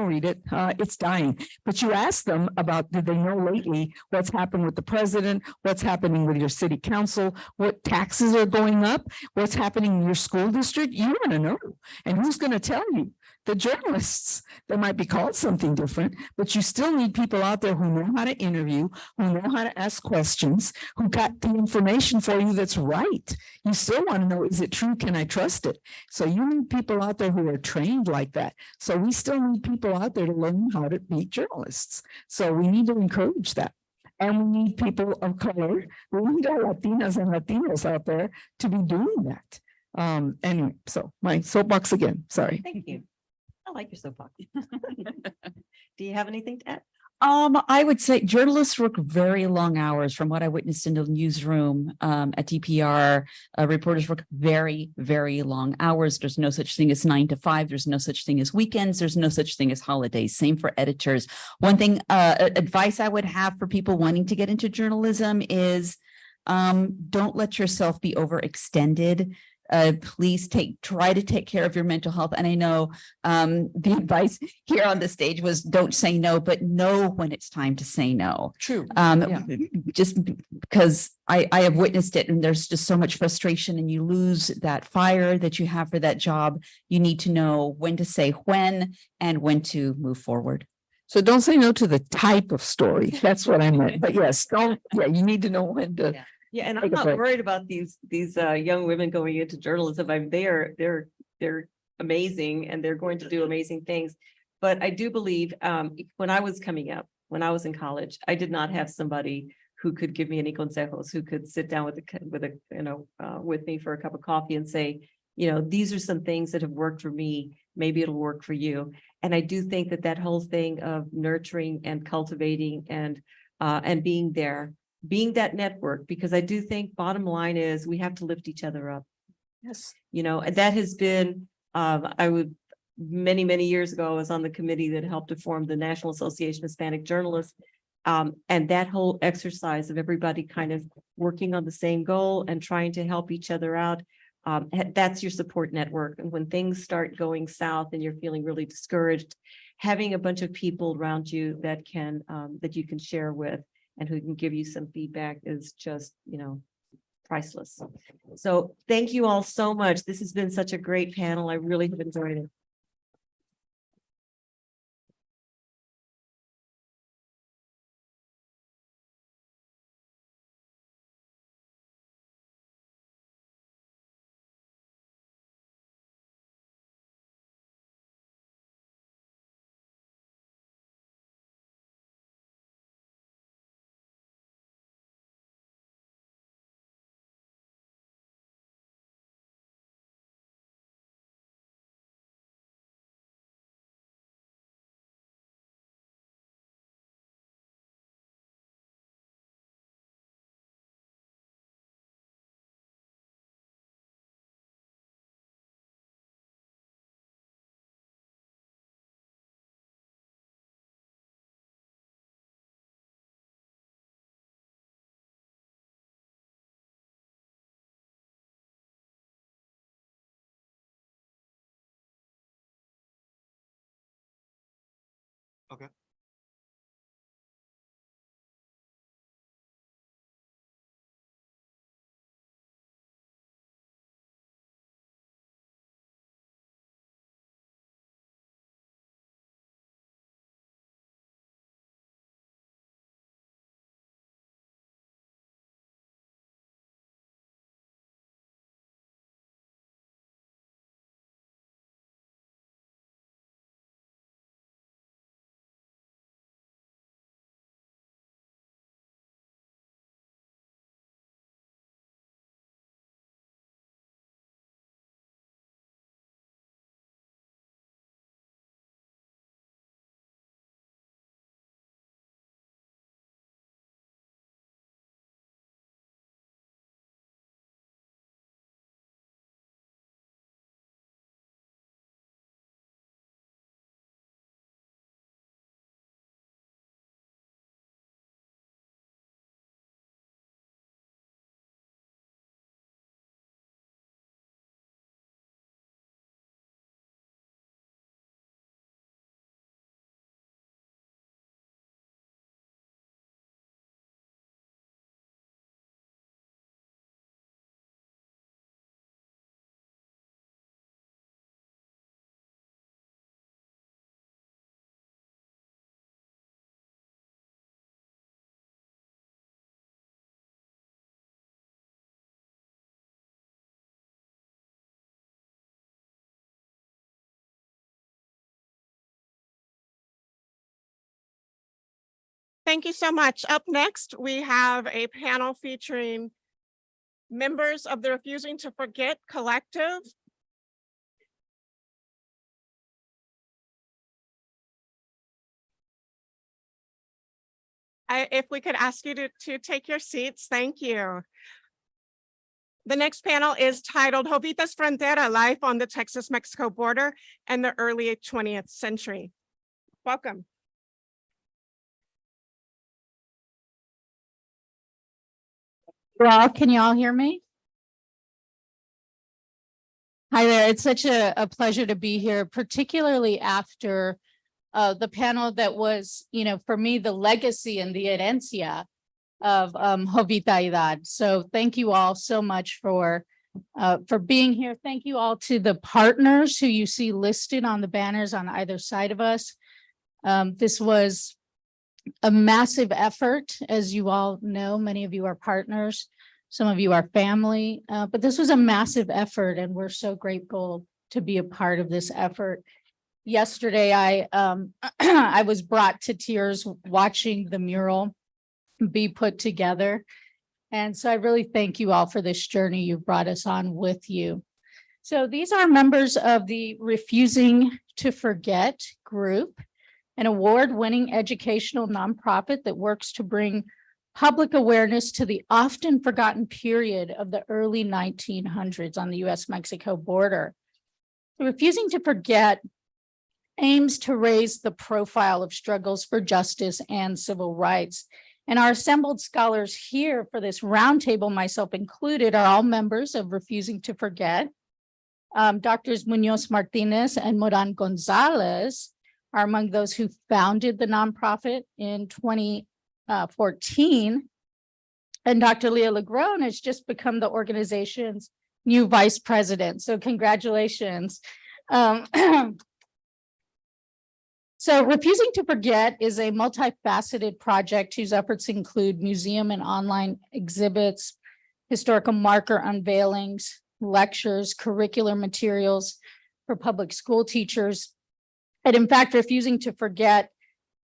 read it. It's dying. But you ask them about, did they know lately what's happened with the president? What's happening with your city council? What taxes are going up? What's happening in your school district? You want to know. And who's going to tell you? The journalists. They might be called something different, but you still need people out there who know how to interview, who know how to ask questions, who got the information for you that's right. You still want to know, is it true? Can I trust it? So you need people out there who are trained like that. So we still need people out there to learn how to be journalists. So we need to encourage that. And we need people of color. We need our Latinas and Latinos out there to be doing that. Anyway, so my soapbox again, sorry. Thank you. I like your soapbox. Do you have anything to add? I would say journalists work very long hours from what I witnessed in the newsroom at DPR. Reporters work very, very long hours. There's no such thing as 9 to 5. There's no such thing as weekends. There's no such thing as holidays. Same for editors. One thing, advice I would have for people wanting to get into journalism is don't let yourself be overextended. Please try to take care of your mental health. And I know the advice here on the stage was don't say no, but know when it's time to say no. True. Just because I have witnessed it and there's just so much frustration and you lose that fire that you have for that job. You need to know when to say when and when to move forward. So don't say no to the type of story. That's what I meant. But yes, you need to know when to. Yeah. Yeah, and I'm not worried about these young women going into journalism. They're amazing and they're going to do amazing things. But I do believe when I was coming up, when I was in college, I did not have somebody who could give me any consejos, who could sit down with me for a cup of coffee and say, these are some things that have worked for me maybe it'll work for you. And I do think that that whole thing of nurturing and cultivating and being there, being that network, because I do think bottom line is we have to lift each other up. Yes. You know, and that has been, many years ago, I was on the committee that helped to form the National Association of Hispanic Journalists. And that whole exercise of everybody kind of working on the same goal and trying to help each other out. That's your support network. And when things start going south and you're feeling really discouraged, having a bunch of people around you that can, that you can share with and who can give you some feedback is just, you know, priceless. So thank you all so much. This has been such a great panel. I really have enjoyed it. Okay. Thank you so much. Up next, we have a panel featuring members of the Refusing to Forget Collective. If we could ask you to take your seats, thank you. The next panel is titled Jovita's Frontera, Life on the Texas-Mexico Border and the Early 20th Century. Welcome. Well, can you all hear me? Hi there. It's such a pleasure to be here, particularly after the panel that was, you know, for me, the legacy and the herencia of Jovita Idar. So thank you all so much for being here. Thank you all to the partners who you see listed on the banners on either side of us. This was a massive effort. As you all know, many of you are partners, some of you are family, but this was a massive effort and we're so grateful to be a part of this effort. Yesterday, I was brought to tears watching the mural be put together. And so I really thank you all for this journey you've brought us on with you. So these are members of the Refusing to Forget group, an award-winning educational nonprofit that works to bring public awareness to the often forgotten period of the early 1900s on the US-Mexico border. Refusing to Forget aims to raise the profile of struggles for justice and civil rights. And our assembled scholars here for this roundtable, myself included, are all members of Refusing to Forget. Doctors Munoz Martinez and Moran Gonzalez are among those who founded the nonprofit in 2014. And Dr. Leah Legron has just become the organization's new vice president. So congratulations. So Refusing to Forget is a multifaceted project whose efforts include museum and online exhibits, historical marker unveilings, lectures, curricular materials for public school teachers. And in fact, Refusing to Forget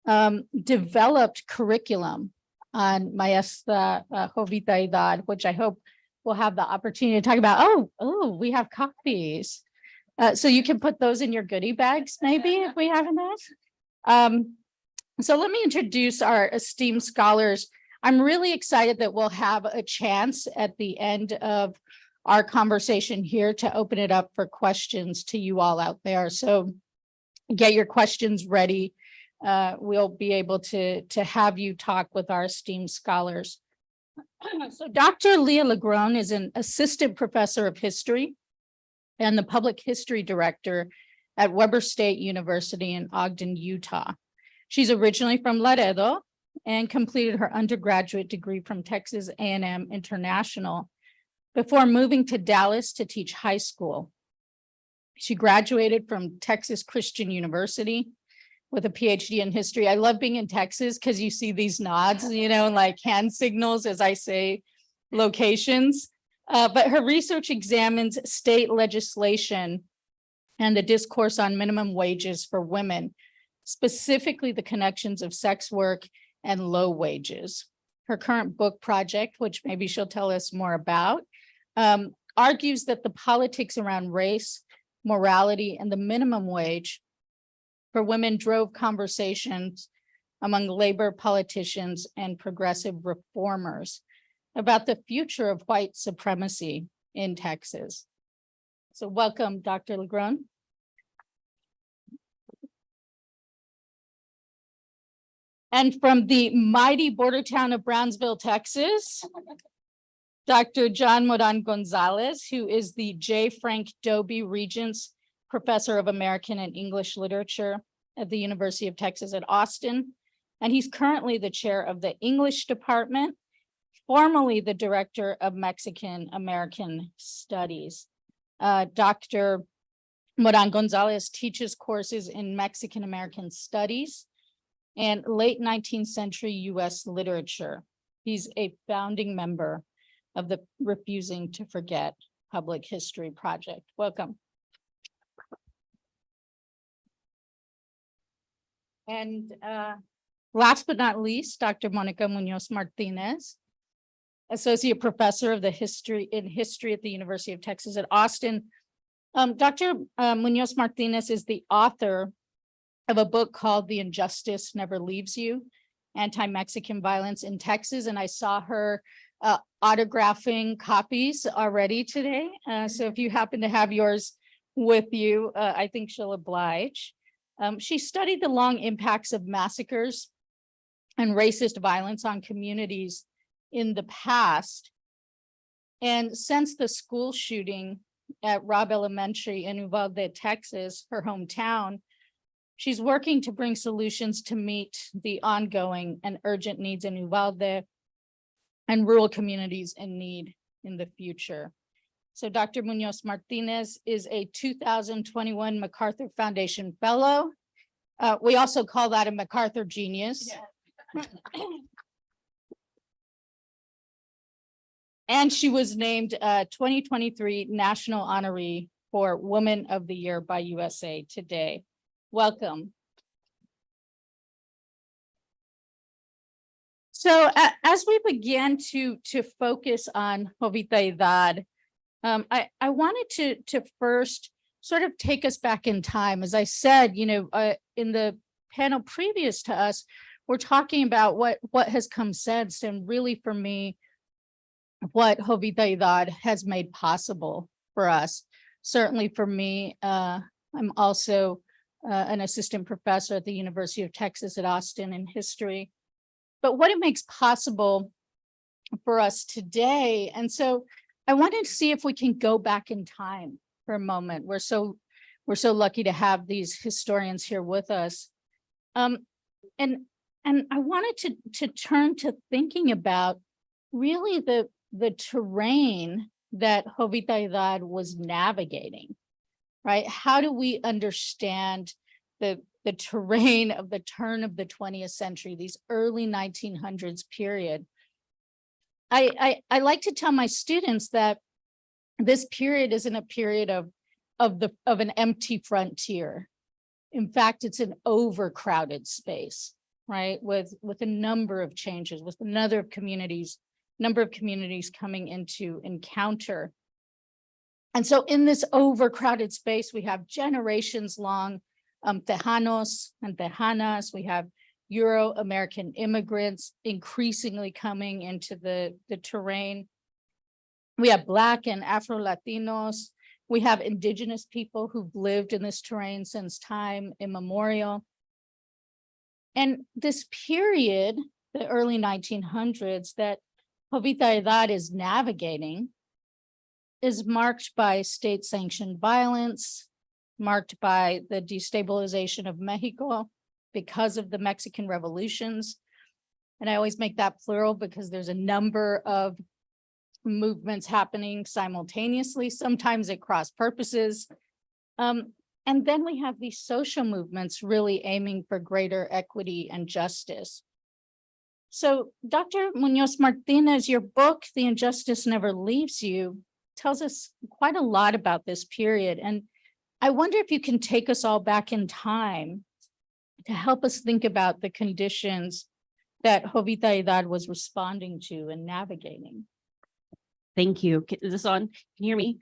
developed curriculum on Maestra Jovita Idar, which I hope we'll have the opportunity to talk about. Oh, we have copies. So you can put those in your goodie bags, maybe, if we have enough. So let me introduce our esteemed scholars. I'm really excited that we'll have a chance at the end of our conversation here to open it up for questions to you all out there. So get your questions ready. We'll be able to have you talk with our esteemed scholars. So Dr. Leah Legron is an assistant professor of history and the public history director at Weber State University in Ogden, Utah. She's originally from Laredo and completed her undergraduate degree from Texas A&M International before moving to Dallas to teach high school. She graduated from Texas Christian University with a PhD in history. I love being in Texas because you see these nods, you know, like hand signals as I say locations. But her research examines state legislation and the discourse on minimum wages for women, specifically the connections of sex work and low wages. Her current book project, which maybe she'll tell us more about, argues that the politics around race, morality, and the minimum wage for women drove conversations among labor politicians and progressive reformers about the future of white supremacy in Texas. So welcome, Dr. Legron. And from the mighty border town of Brownsville, Texas, Dr. John Moran Gonzalez, who is the J. Frank Dobie Regents Professor of American and English Literature at the University of Texas at Austin. And he's currently the chair of the English department, formerly the director of Mexican American Studies. Dr. Moran Gonzalez teaches courses in Mexican American Studies and late 19th century US literature. He's a founding member of the Refusing to Forget Public History Project. Welcome. And last but not least, Dr. Monica Munoz Martinez, Associate Professor of History at the University of Texas at Austin. Dr. Munoz Martinez is the author of a book called The Injustice Never Leaves You, Anti-Mexican Violence in Texas. And I saw her autographing copies already today. So if you happen to have yours with you, I think she'll oblige. She studied the long impacts of massacres and racist violence on communities in the past. And since the school shooting at Robb Elementary in Uvalde, Texas, her hometown, she's working to bring solutions to meet the ongoing and urgent needs in Uvalde and rural communities in need in the future. So Dr. Munoz Martinez is a 2021 MacArthur Foundation Fellow. We also call that a MacArthur Genius. Yeah. And she was named 2023 National Honoree for Woman of the Year by USA Today. Welcome. So as we begin to focus on Jovita Idar, I wanted to first sort of take us back in time. As I said, in the panel previous to us, we're talking about what has come since, and really for me, what Jovita Idar has made possible for us. Certainly for me, I'm also an assistant professor at the University of Texas at Austin in history, but what it makes possible for us today. And so I wanted to see if we can go back in time for a moment. We're so lucky to have these historians here with us. And I wanted to turn to thinking about really the terrain that Jovita Idar was navigating, right? How do we understand the terrain of the turn of the 20th century, these early 1900s period? I like to tell my students that this period isn't a period of an empty frontier. In fact, it's an overcrowded space, right? With a number of changes, with number of communities coming into encounter. And so in this overcrowded space, we have generations long Tejanos and Tejanas, we have Euro-American immigrants increasingly coming into the terrain. We have Black and Afro-Latinos. We have indigenous people who've lived in this terrain since time immemorial. And this period, the early 1900s, that Jovita Idar is navigating is marked by state-sanctioned violence, marked by the destabilization of Mexico because of the Mexican revolutions. And I always make that plural because there's a number of movements happening simultaneously, sometimes at cross purposes. And then we have these social movements really aiming for greater equity and justice. So Dr. Munoz Martinez, your book, The Injustice Never Leaves You, tells us quite a lot about this period. And I wonder if you can take us all back in time to help us think about the conditions that Jovita Idar was responding to and navigating. Thank you. Is this on? Can you hear me?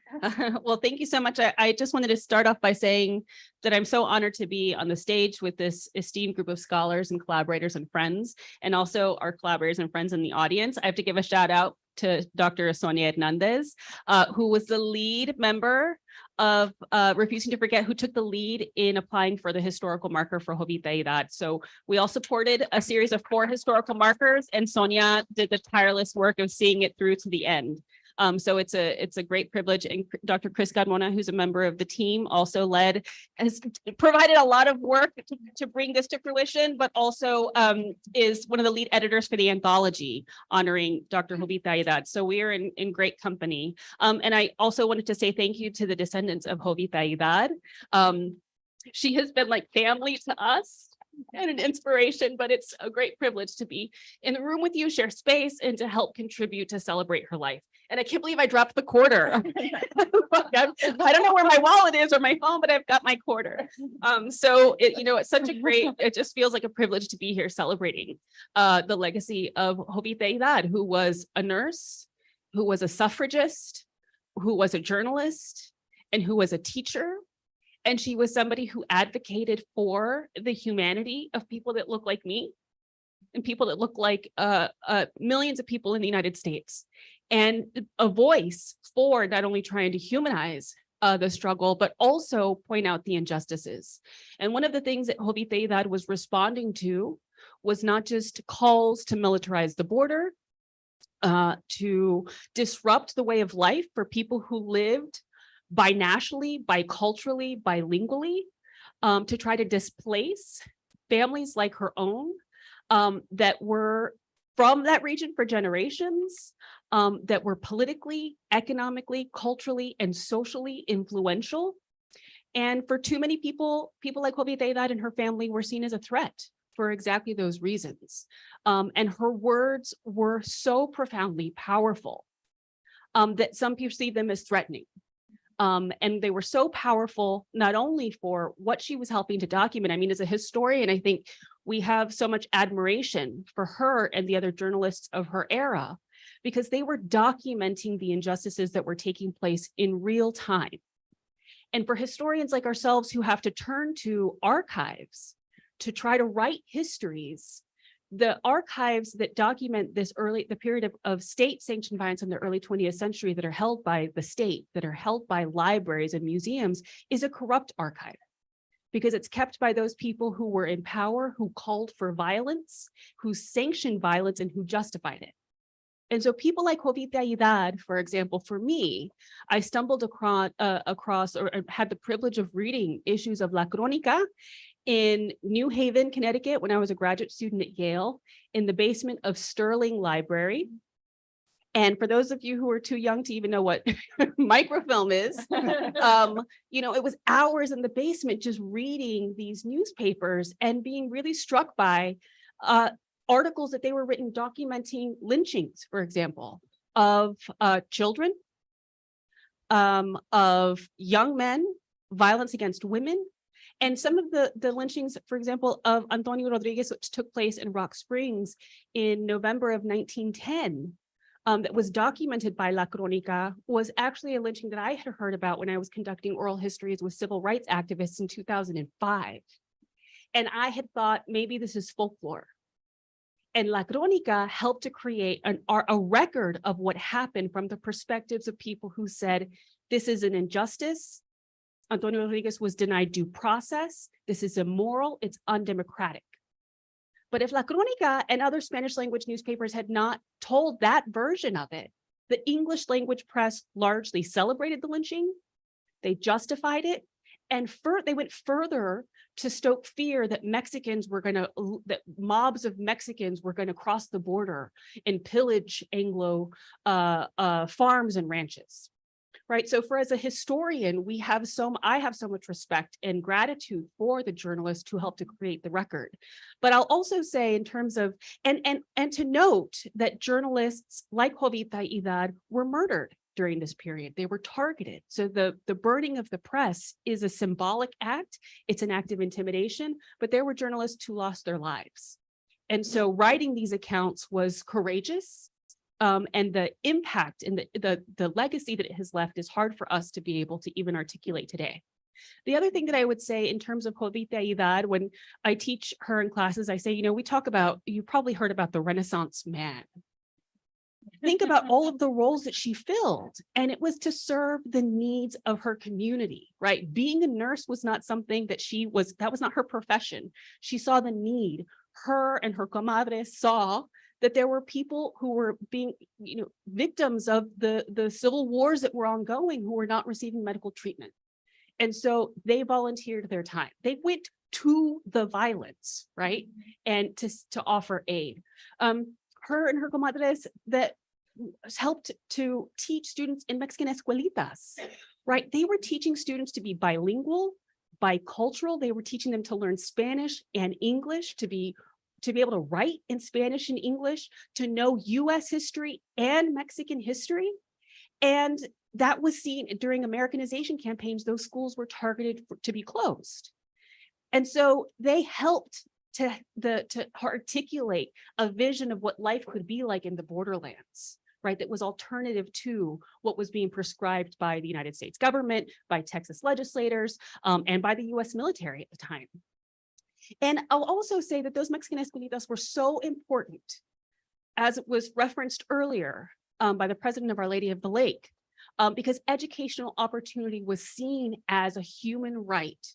Well, thank you so much. I just wanted to start off by saying that I'm so honored to be on the stage with this esteemed group of scholars and collaborators and friends, and also our collaborators and friends in the audience. I have to give a shout out to Dr. Sonia Hernandez, who was the lead member of Refusing to Forget, who took the lead in applying for the historical marker for Jovita Idar. So we all supported a series of 4 historical markers, and Sonia did the tireless work of seeing it through to the end. So it's a great privilege. And Dr. Chris Carmona, who's a member of the team, also has provided a lot of work to bring this to fruition, but also is one of the lead editors for the anthology honoring Dr. Jovita Idar. So we are in great company. And I also wanted to say thank you to the descendants of Jovita Idar. She has been like family to us and an inspiration, but it's a great privilege to be in the room with you, share space, and to help contribute to celebrate her life. And I can't believe I dropped the quarter. I don't know where my wallet is or my phone, but I've got my quarter. So it's such a great, it just feels like a privilege to be here celebrating the legacy of Jovita Idar, who was a nurse, who was a suffragist, who was a journalist, and who was a teacher. And she was somebody who advocated for the humanity of people that look like me and people that look like millions of people in the United States, and a voice for not only trying to humanize the struggle, but also point out the injustices. And one of the things that Jovita Idar was responding to was not just calls to militarize the border, to disrupt the way of life for people who lived binationally, biculturally, bilingually, to try to displace families like her own that were from that region for generations, that were politically, economically, culturally, and socially influential. And for too many people like Jovita Idar and her family were seen as a threat for exactly those reasons. And her words were so profoundly powerful that some people see them as threatening. And they were so powerful, not only for what she was helping to document. I mean, as a historian, I think we have so much admiration for her and the other journalists of her era, because they were documenting the injustices that were taking place in real time. And for historians like ourselves who have to turn to archives to try to write histories, the archives that document the period of state-sanctioned violence in the early 20th century that are held by the state, that are held by libraries and museums, is a corrupt archive, because it's kept by those people who were in power, who called for violence, who sanctioned violence, and who justified it. And so people like Jovita Idar, for example, for me, I stumbled across or had the privilege of reading issues of La Crónica in New Haven, Connecticut, when I was a graduate student at Yale, in the basement of Sterling Library. And for those of you who are too young to even know what microfilm is, it was hours in the basement just reading these newspapers and being really struck by articles that they were written documenting lynchings, for example, of children, of young men, violence against women. And some of the lynchings, for example, of Antonio Rodriguez, which took place in Rock Springs in November of 1910, that was documented by La Crónica, was actually a lynching that I had heard about when I was conducting oral histories with civil rights activists in 2005. And I had thought maybe this is folklore. And La Crónica helped to create a record of what happened from the perspectives of people who said, this is an injustice. Antonio Rodriguez was denied due process. This is immoral. It's undemocratic. But if La Crónica and other Spanish language newspapers had not told that version of it, the English language press largely celebrated the lynching. They justified it. And they went further to stoke fear that that mobs of Mexicans were going to cross the border and pillage Anglo farms and ranches. Right. So as a historian, I have so much respect and gratitude for the journalists who helped to create the record. But I'll also say in terms of, and to note that journalists like Jovita Idar were murdered during this period. They were targeted. So the burning of the press is a symbolic act. It's an act of intimidation, but there were journalists who lost their lives. And so writing these accounts was courageous. And the impact and the legacy that it has left is hard for us to be able to even articulate today. The other thing that I would say in terms of Jovita Idar, when I teach her in classes, I say, we talk about, you probably heard about the Renaissance man. Think about all of the roles that she filled, and it was to serve the needs of her community, right? Being a nurse was not something that that was not her profession. She saw the need. Her and her comadres saw that there were people who were being, victims of the civil wars that were ongoing who were not receiving medical treatment. And so they volunteered their time. They went to the violence, right? And to offer aid. Her and her comadres that helped to teach students in Mexican escuelitas, right? They were teaching students to be bilingual, bicultural. They were teaching them to learn Spanish and English, to be able to write in Spanish and English, to know US history and Mexican history. And that was seen during Americanization campaigns. Those schools were targeted to be closed. And so they helped to articulate a vision of what life could be like in the borderlands, right? That was alternative to what was being prescribed by the United States government, by Texas legislators, and by the US military at the time. And I'll also say that those Mexican escuelitas were so important, as it was referenced earlier by the president of Our Lady of the Lake, because educational opportunity was seen as a human right.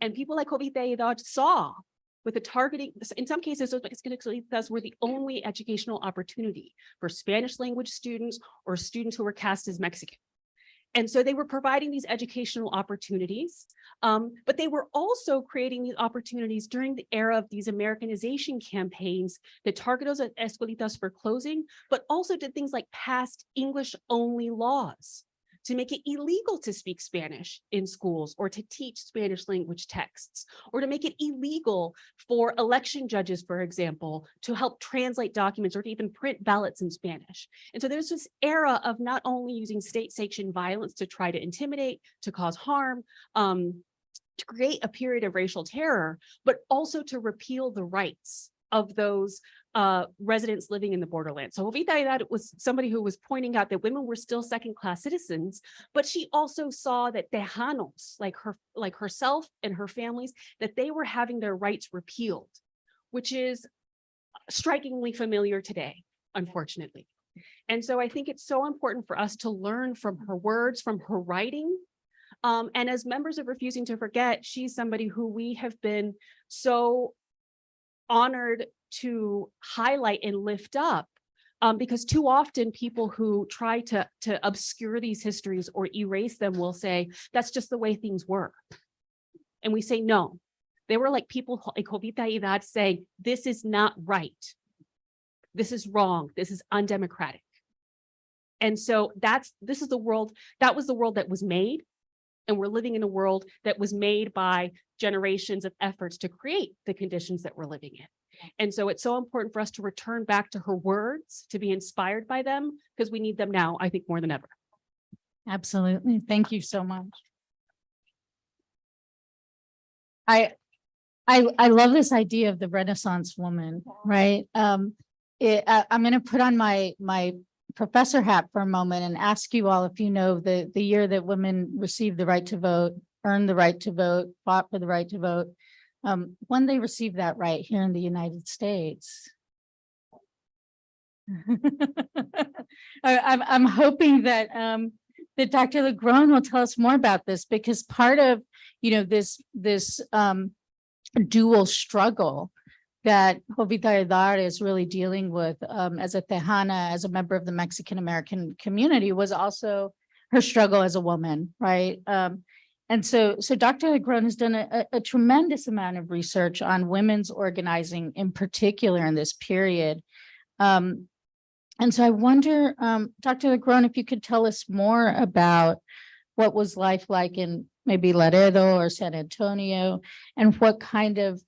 And people like Jovita Idar saw with the targeting, in some cases, those Mexican escuelitas were the only educational opportunity for Spanish language students or students who were cast as Mexican. And so they were providing these educational opportunities, but they were also creating these opportunities during the era of these Americanization campaigns that targeted those escuelitas for closing, but also did things like passed English-only laws to make it illegal to speak Spanish in schools or to teach Spanish language texts, or to make it illegal for election judges, for example, to help translate documents or to even print ballots in Spanish. And so there's this era of not only using state-sanctioned violence to try to intimidate, to cause harm, to create a period of racial terror, but also to repeal the rights of those residents living in the borderland. So Jovita Idar was somebody who was pointing out that women were still second-class citizens, but she also saw that Tejanos, like herself and her families, that they were having their rights repealed, which is strikingly familiar today, unfortunately. And so I think it's so important for us to learn from her words, from her writing. And as members of Refusing to Forget, she's somebody who we have been so honored to highlight and lift up, because too often people who try to obscure these histories or erase them will say, that's just the way things were. And we say, no, they were like people like Jovita Idar saying, this is not right. This is wrong. This is undemocratic. And so this is the world, that was the world that was made. And we're living in a world that was made by generations of efforts to create the conditions that we're living in. And so it's so important for us to return back to her words, to be inspired by them, because we need them now, I think, more than ever. Absolutely. Thank you so much. I love this idea of the Renaissance woman, right? I'm going to put on my professor hat for a moment and ask you all if you know the year that women received the right to vote, earned the right to vote, fought for the right to vote, when they received that right here in the United States. I'm hoping that that Dr. Legrone will tell us more about this, because part of this dual struggle that Jovita Idar is really dealing with as a Tejana, as a member of the Mexican American community, was also her struggle as a woman, right? And so Dr. Legrone has done a tremendous amount of research on women's organizing in particular in this period. And so I wonder, Dr. Legrone, if you could tell us more about what was life like in maybe Laredo or San Antonio, and what kind of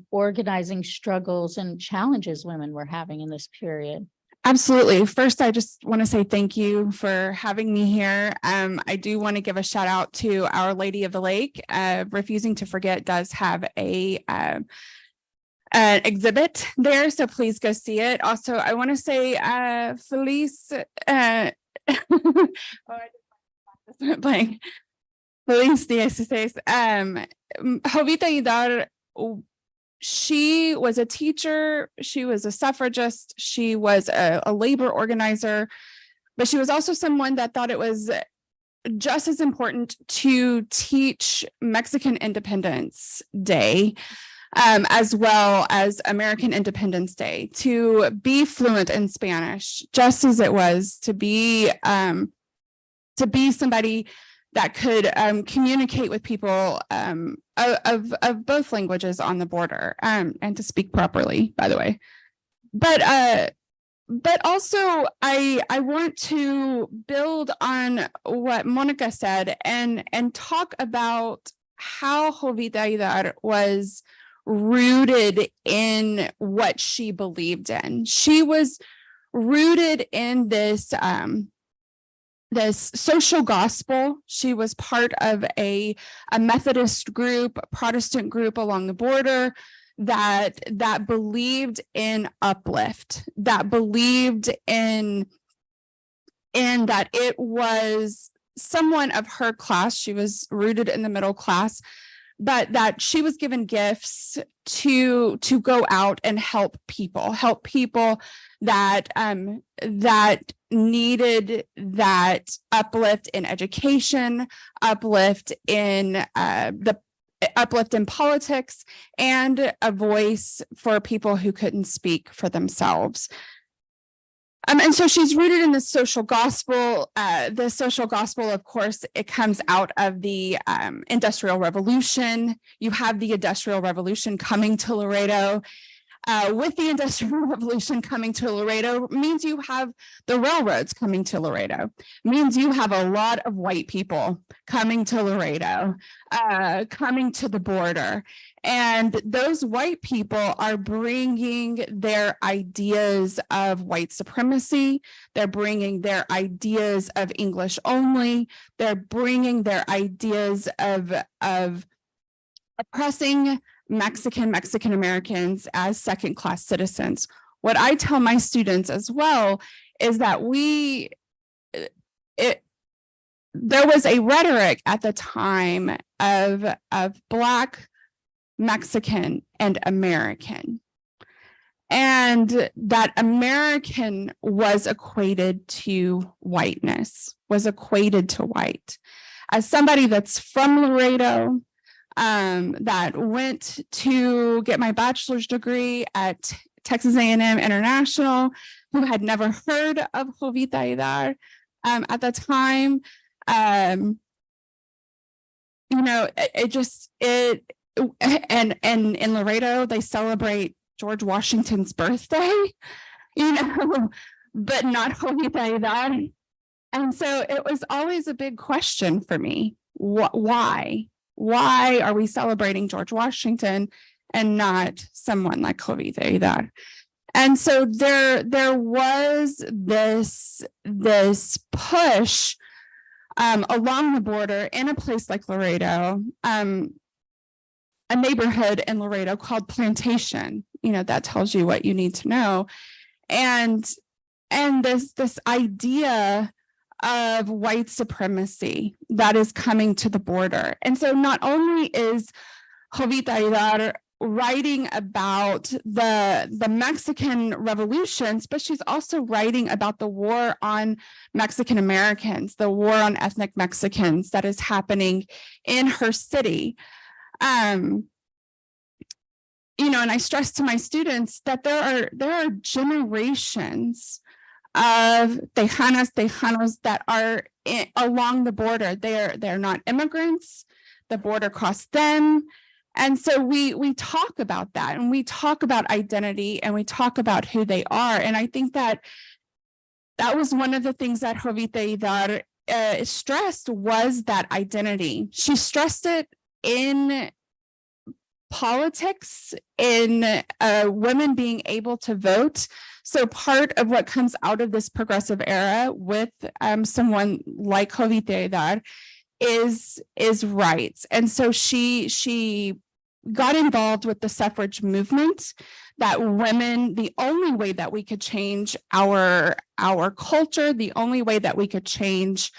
organizing struggles and challenges women were having in this period. Absolutely. First, I just want to say thank you for having me here. I do want to give a shout out to Our Lady of the Lake. Refusing to Forget does have an exhibit there, so please go see it. Also, I want to say Feliz Feliz Dieciséis. Jovita Idar, she was a teacher, she was a suffragist, she was a labor organizer, but she was also someone that thought it was just as important to teach Mexican Independence Day, as well as American Independence Day, to be fluent in Spanish, just as it was to be somebody that could communicate with people of both languages on the border, and to speak properly, by the way. But also I want to build on what Monica said and talk about how Jovita Idar was rooted in what she believed in. She was rooted in this social gospel. She was part of a Methodist group, a Protestant group along the border that believed in uplift, that believed in that it was someone of her class. She was rooted in the middle class, but that she was given gifts to go out and help people that needed that uplift in education, uplift in politics, and a voice for people who couldn't speak for themselves. And so she's rooted in the social gospel. The social gospel, of course, it comes out of the Industrial Revolution. You have the Industrial Revolution coming to Laredo. With the Industrial Revolution coming to Laredo means you have the railroads coming to Laredo, means you have a lot of white people coming to Laredo, coming to the border. And those white people are bringing their ideas of white supremacy. They're bringing their ideas of English only. They're bringing their ideas of oppressing Mexican Americans as second-class citizens. What I tell my students as well is that there was a rhetoric at the time of Black, Mexican, and American. And that American was equated to whiteness, was equated to white. As somebody that's from Laredo, that went to get my bachelor's degree at Texas A&M International, who had never heard of Jovita Idar at the time, you know, and in Laredo, they celebrate George Washington's birthday, you know, but not Jovita Idar. And so it was always a big question for me. Why? Why are we celebrating George Washington and not someone like Jovita Idar? And so there was this push along the border in a place like Laredo, a neighborhood in Laredo called Plantation. You know, that tells you what you need to know. And this idea of white supremacy that is coming to the border. And so not only is Jovita Idar writing about the Mexican revolutions, but she's also writing about the war on Mexican Americans, the war on ethnic Mexicans that is happening in her city. You know, and I stress to my students that there are generations of Tejanos that are along the border. They're not immigrants. The border cost them. And so we talk about that, and we talk about identity, and we talk about who they are. And I think that was one of the things that Jovita Idar stressed, was that identity. She stressed it in politics, in women being able to vote. So part of what comes out of this progressive era with someone like Jovita Idar is rights. And so she got involved with the suffrage movement, that women, the only way that we could change our culture, the only way that we could change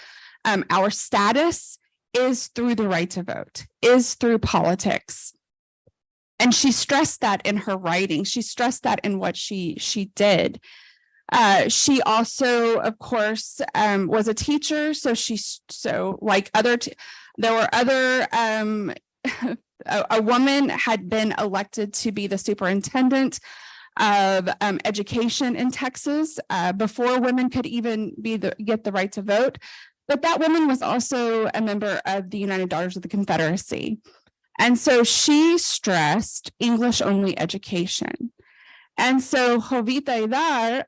our status is through the right to vote, is through politics. And she stressed that in her writing. She stressed that in what she did. She also, of course, was a teacher. So like there were other, a woman had been elected to be the superintendent of education in Texas before women could even get the right to vote. But that woman was also a member of the United Daughters of the Confederacy. And so she stressed English only education. And so Jovita Idar,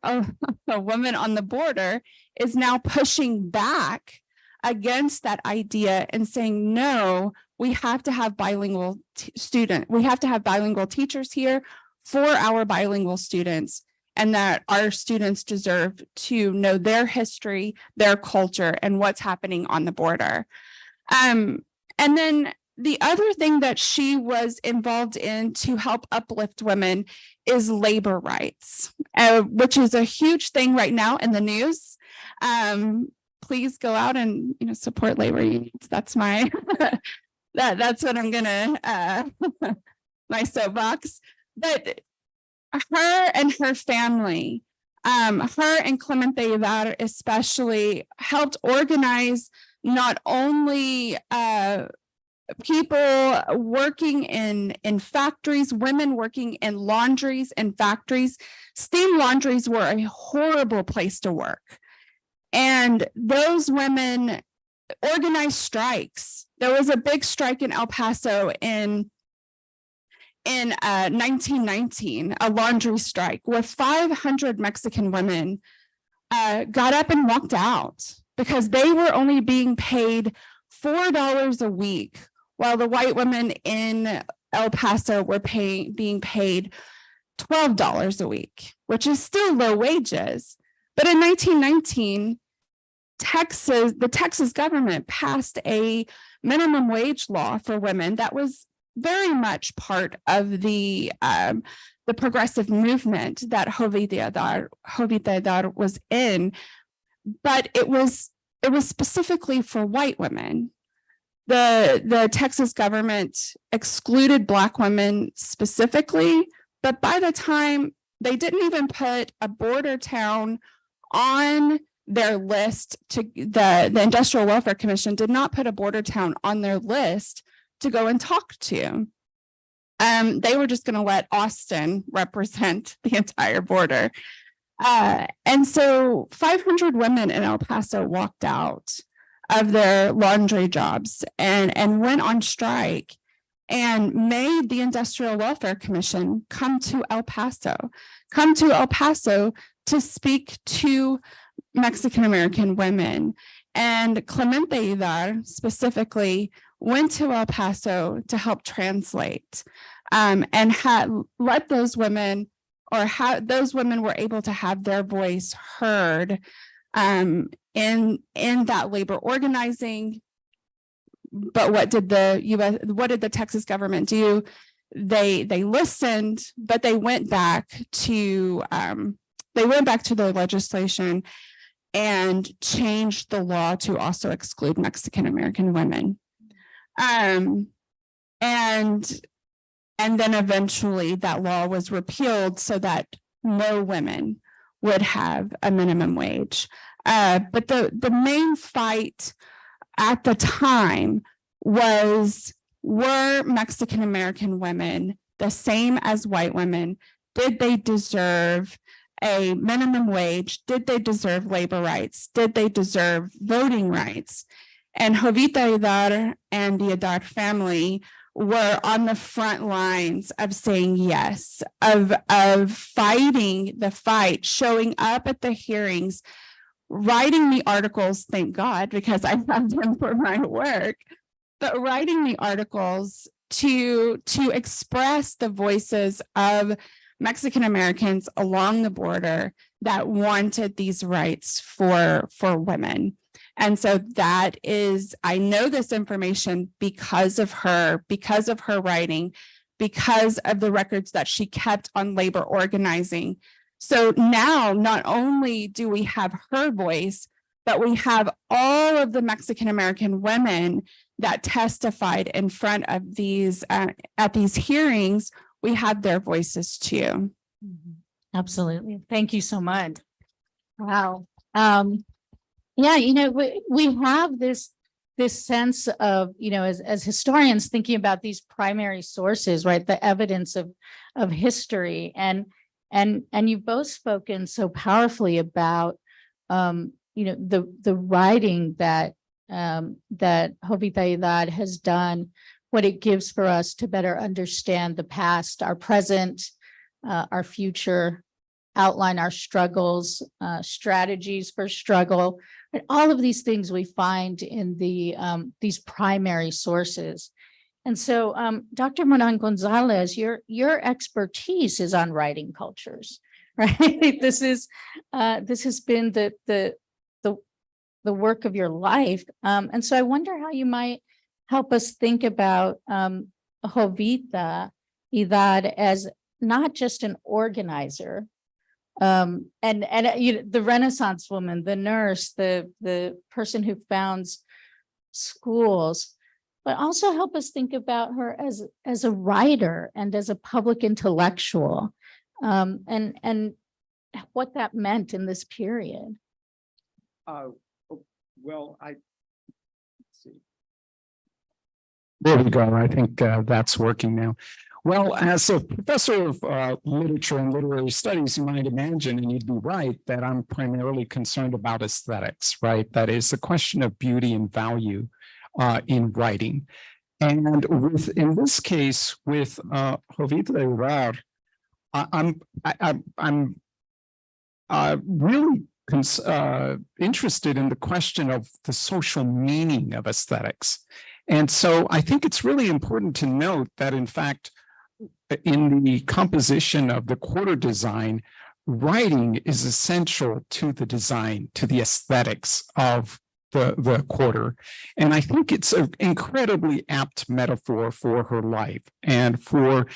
a woman on the border, is now pushing back against that idea and saying, no, we have to have bilingual we have to have bilingual teachers here for our bilingual students, and that our students deserve to know their history, their culture, and what's happening on the border. And then the other thing that she was involved in to help uplift women is labor rights, which is a huge thing right now in the news. Please go out and support labor unions. That's my that's what I'm gonna my soapbox. But her and her family, her and Clemente Idar especially, helped organize not only people working in factories, women working in laundries and factories. Steam laundries were a horrible place to work. And those women organized strikes. There was a big strike in El Paso in 1919, a laundry strike, where 500 Mexican women got up and walked out because they were only being paid $4 a week, while the white women in El Paso were being paid $12 a week, which is still low wages. But in 1919, the Texas government passed a minimum wage law for women that was very much part of the progressive movement that Jovita Idar was in, but it was specifically for white women. The Texas government excluded Black women specifically, but by the time they didn't even put a border town on their list to the Industrial Welfare Commission did not put a border town on their list to go and talk to. They were just going to let Austin represent the entire border. And so 500 women in El Paso walked out of their laundry jobs and went on strike and made the Industrial Welfare Commission come to El Paso to speak to Mexican-American women. And Clemente Idar specifically went to El Paso to help translate and had let those women, those women were able to have their voice heard in that labor organizing. But what did the Texas government do? They listened, but they went back to their legislation and changed the law to also exclude Mexican-American women. And then eventually that law was repealed so that no women would have a minimum wage. But the main fight at the time was, were Mexican-American women the same as white women? Did they deserve a minimum wage? Did they deserve labor rights? Did they deserve voting rights? And Jovita Idar and the Idar family were on the front lines of saying yes, of fighting the fight, showing up at the hearings, writing the articles, thank God, because I have them for my work, but writing the articles to express the voices of Mexican Americans along the border that wanted these rights for women. And so that is, I know this information because of her writing, because of the records that she kept on labor organizing. So now not only do we have her voice, but we have all of the Mexican American women that testified in front of these at these hearings. We have their voices too. Absolutely. Thank you so much. Wow. Yeah, we have this sense of, as historians thinking about these primary sources, right? The evidence of history, and you've both spoken so powerfully about, the writing that Jovita Idar has done, what it gives for us to better understand the past, our present, our future, outline our struggles, strategies for struggle, and all of these things we find in these primary sources. And so, Dr. Moran Gonzalez, your expertise is on writing cultures, right? This has been the work of your life, and so I wonder how you might help us think about Jovita Idar as not just an organizer, and the Renaissance woman, the nurse, the person who founds schools, but also help us think about her as a writer and as a public intellectual, and what that meant in this period. Well, let's see. There we go. I think that's working now. Well, as a professor of literature and literary studies, you might imagine, and you'd be right, that I'm primarily concerned about aesthetics, right? That is the question of beauty and value in writing. And in this case, with Jovita Idar, I'm really interested in the question of the social meaning of aesthetics. And so I think it's really important to note that, in fact, in the composition of the quarter design, writing is essential to the design, to the aesthetics of the quarter. And I think it's an incredibly apt metaphor for her life and for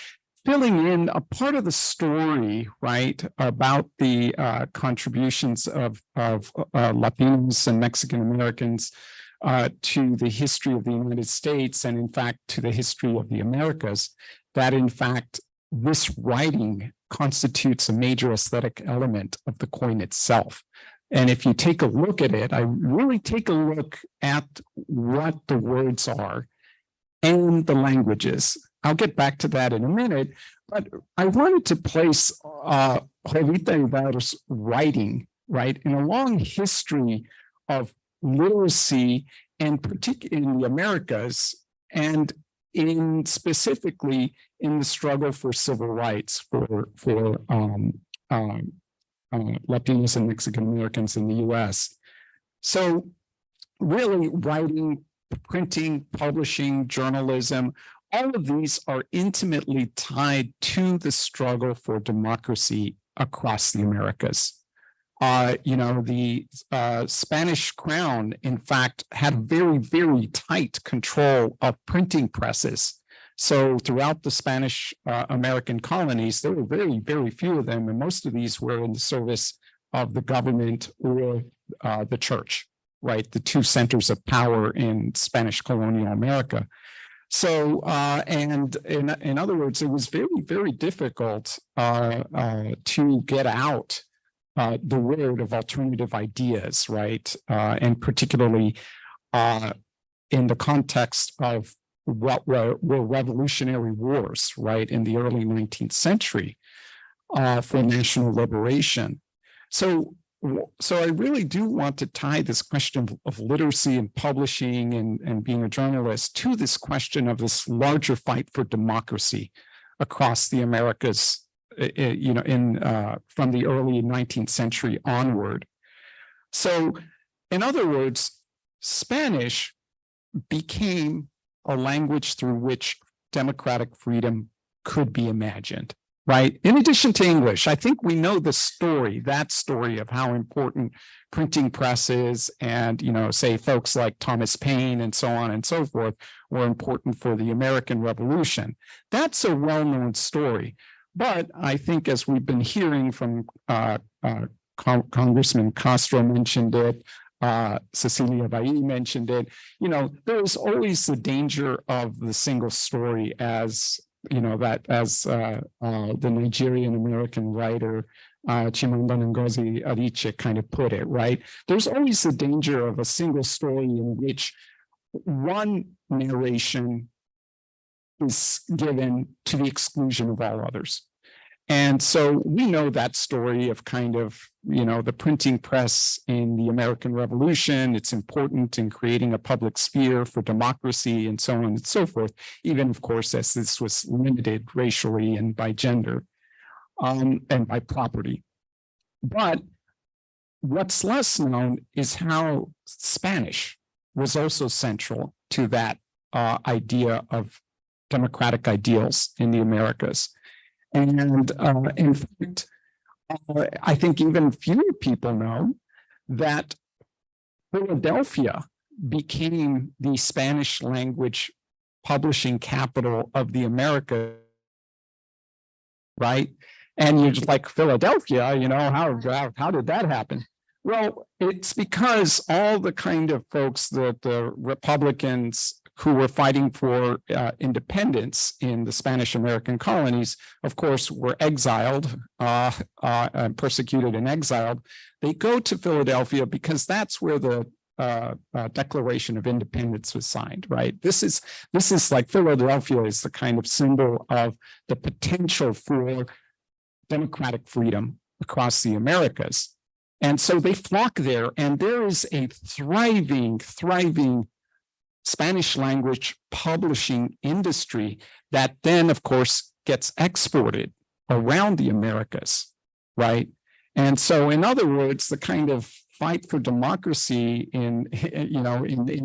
filling in a part of the story, right, about the contributions of Latinos and Mexican Americans to the history of the United States, and in fact, to the history of the Americas, that in fact, this writing constitutes a major aesthetic element of the coin itself. And if you take a look at it, I really take a look at what the words are and the languages. I'll get back to that in a minute, but I wanted to place Jovita Idar's writing, right, in a long history of literacy, and particularly in the Americas, and in specifically in the struggle for civil rights for Latinos and Mexican Americans in the US. So really writing, printing, publishing, journalism, all of these are intimately tied to the struggle for democracy across the Americas. The Spanish crown, in fact, had very, very tight control of printing presses. So throughout the Spanish American colonies, there were very, very few of them, and most of these were in the service of the government or the church, right? The two centers of power in Spanish colonial America. So, and in other words, it was very, very difficult to get out the word of alternative ideas, right? And particularly in the context of what were revolutionary wars, right, in the early 19th century for national liberation. So I really do want to tie this question of literacy and publishing and being a journalist to this question of this larger fight for democracy across the Americas, from the early 19th century onward. So, in other words, Spanish became a language through which democratic freedom could be imagined, right? In addition to English, I think we know the story, that story of how important printing press is, and, say folks like Thomas Paine and so on and so forth were important for the American Revolution. That's a well-known story. But I think, as we've been hearing from Congressman Castro mentioned it, Cecilia Bailly mentioned it, there is always the danger of the single story, as the Nigerian American writer Chimamanda Ngozi Adichie kind of put it, right? There's always the danger of a single story in which one narration is given to the exclusion of all others. And so we know that story of the printing press in the American Revolution. It's important in creating a public sphere for democracy and so on and so forth, even, of course, as this was limited racially and by gender and by property. But what's less known is how Spanish was also central to that idea of democratic ideals in the Americas. And in fact, I think even fewer people know that Philadelphia became the Spanish language publishing capital of the Americas, right? And you're just like, Philadelphia, how did that happen? Well, it's because all the kind of folks that the Republicans who were fighting for independence in the Spanish American colonies, of course, were exiled, persecuted and exiled. They go to Philadelphia because that's where the Declaration of Independence was signed, right? This is like Philadelphia is the kind of symbol of the potential for democratic freedom across the Americas. And so they flock there, and there is a thriving Spanish language publishing industry that then, of course, gets exported around the Americas, right? And so, in other words, the kind of fight for democracy in many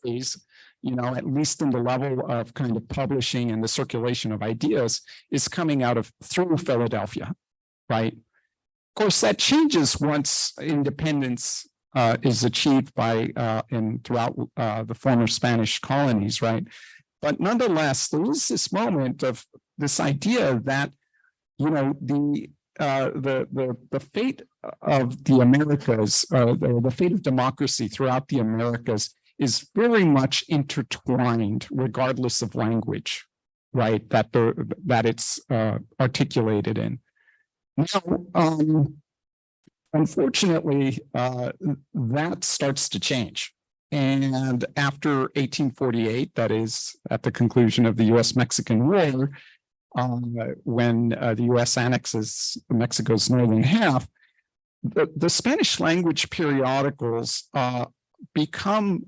ways, at least in the level of kind of publishing and the circulation of ideas, is coming out of through Philadelphia, right? Of course, that changes once independence is achieved by throughout the former Spanish colonies, right? But nonetheless, there is this moment of this idea that, you know, the fate of the Americas, the fate of democracy throughout the Americas is very much intertwined, regardless of language, right? That it's articulated in. Now, unfortunately, that starts to change. And after 1848, that is at the conclusion of the US-Mexican War, when the US annexes Mexico's northern half, the Spanish language periodicals become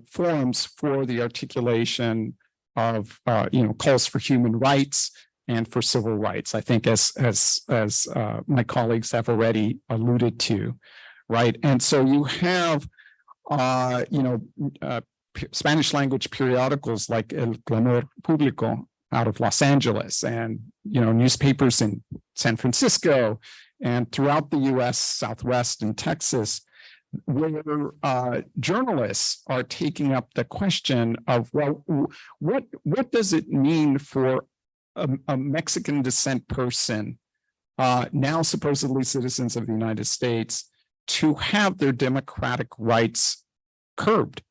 forums for the articulation of, calls for human rights and for civil rights. I think as my colleagues have already alluded to, right? And so you have, Spanish language periodicals like El Clamor Público out of Los Angeles, and, newspapers in San Francisco and throughout the US Southwest and Texas, where journalists are taking up the question of, well, what does it mean for a Mexican descent person, now supposedly citizens of the United States, to have their democratic rights curbed,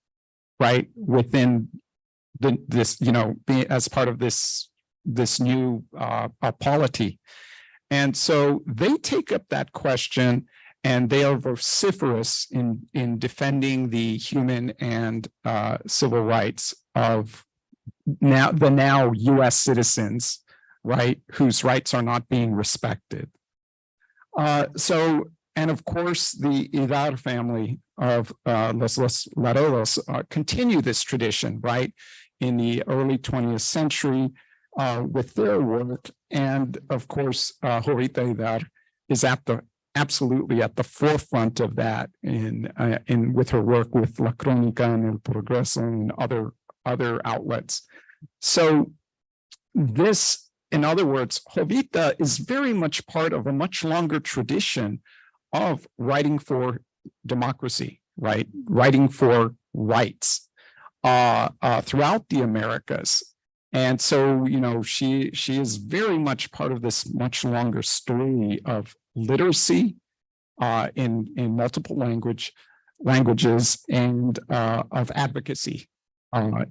right, within this, as part of this new polity. And so they take up that question, and they are vociferous in defending the human and civil rights of the now US citizens, right, whose rights are not being respected. And of course, the Idar family of Los Laredos continue this tradition, right, in the early 20th century with their work. And of course, Jovita Idar is absolutely at the forefront of that with her work with La Crónica and El Progreso and other outlets. So this, in other words, Jovita is very much part of a much longer tradition of writing for democracy, right? Writing for rights throughout the Americas. And so, she is very much part of this much longer story of literacy in multiple languages and of advocacy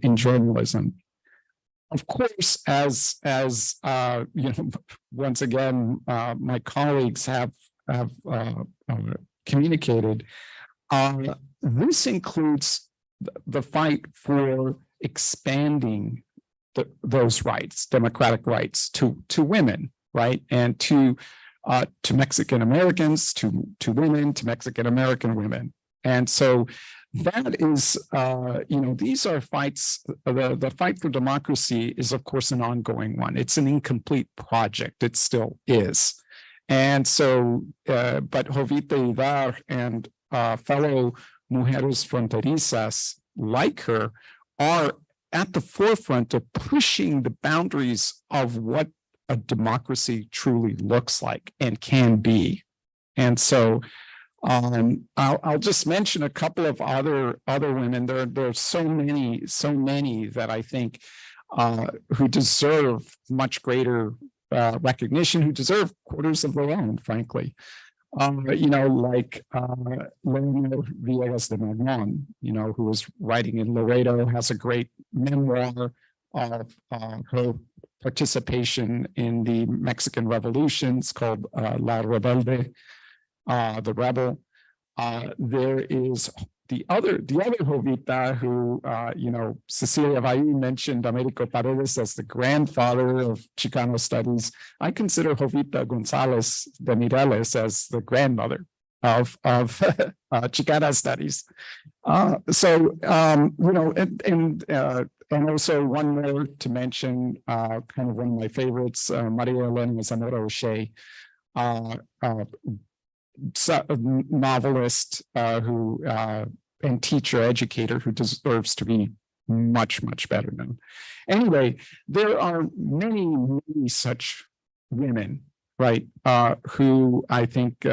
in journalism. Of course, as once again, my colleagues have communicated, this includes the fight for expanding those rights, democratic rights to women, right, and to Mexican Americans, to women, to Mexican American women. And so that is, these are fights. The fight for democracy is, of course, an ongoing one. It's an incomplete project. It still is. And so, but Jovita Idar and fellow mujeres fronterizas like her are at the forefront of pushing the boundaries of what a democracy truly looks like and can be. And so I'll just mention a couple of other women. There are so many that I think who deserve much greater recognition, who deserve quarters of their own, frankly. Like Leonor Villegas de Magnon, who was writing in Laredo, has a great memoir of her participation in the Mexican revolutions called La Rebelde, the Rebel. There is the other Jovita who, Cecilia Valle mentioned Americo Paredes as the grandfather of Chicano studies. I consider Jovita Gonzalez de Mireles as the grandmother of Chicana studies. And also one more to mention, kind of one of my favorites, Maria Elena Zamora O'Shea, novelist and teacher educator who deserves to be much better known. Anyway, there are many such women, right, who I think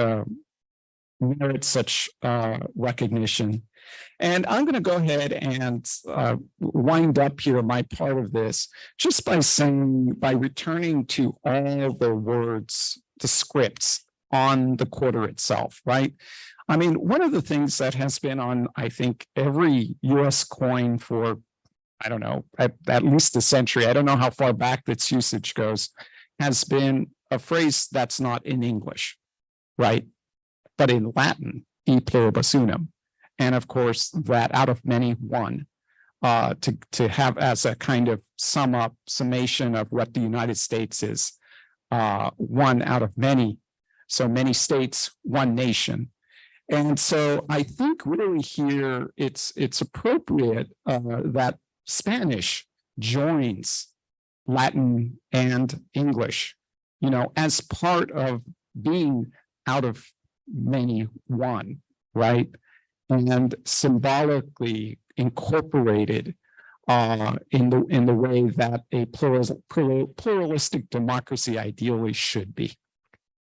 merit such recognition. And I'm going to go ahead and wind up here my part of this just by saying, by returning to all the words, the scripts on the quarter itself, right? I mean, one of the things that has been on, I think, every US coin for, I don't know, at least a century, I don't know how far back its usage goes, has been a phrase that's not in English, right? But in Latin, e pluribus unum. And of course, that out of many one, to have as a kind of summation of what the United States is, one out of many. So many states, one nation. And so I think really here it's appropriate that Spanish joins Latin and English, you know, as part of being out of many one, right? And symbolically incorporated in the way that a pluralistic democracy ideally should be.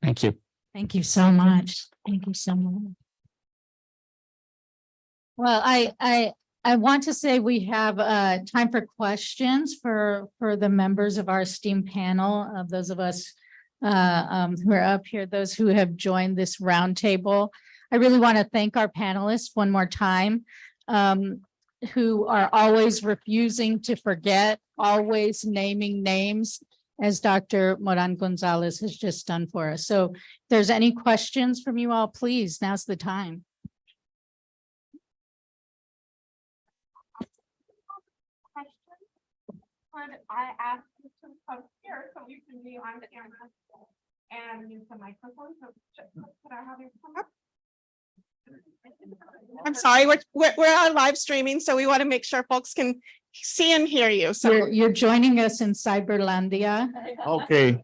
Thank you. Thank you so much. Thank you so much. Well, I want to say we have time for questions for the members of our esteemed panel, of those of us who are up here, those who have joined this roundtable. I really want to thank our panelists one more time, who are always refusing to forget, always naming names, as Dr. Moran Gonzalez has just done for us. So if there's any questions from you all, please, now's the time. Could I ask you to come here so you can be on camera and use the microphone? So could I have you come up? I'm sorry, we're on live streaming, so we want to make sure folks can see and hear you. So You're joining us in Cyberlandia. Okay.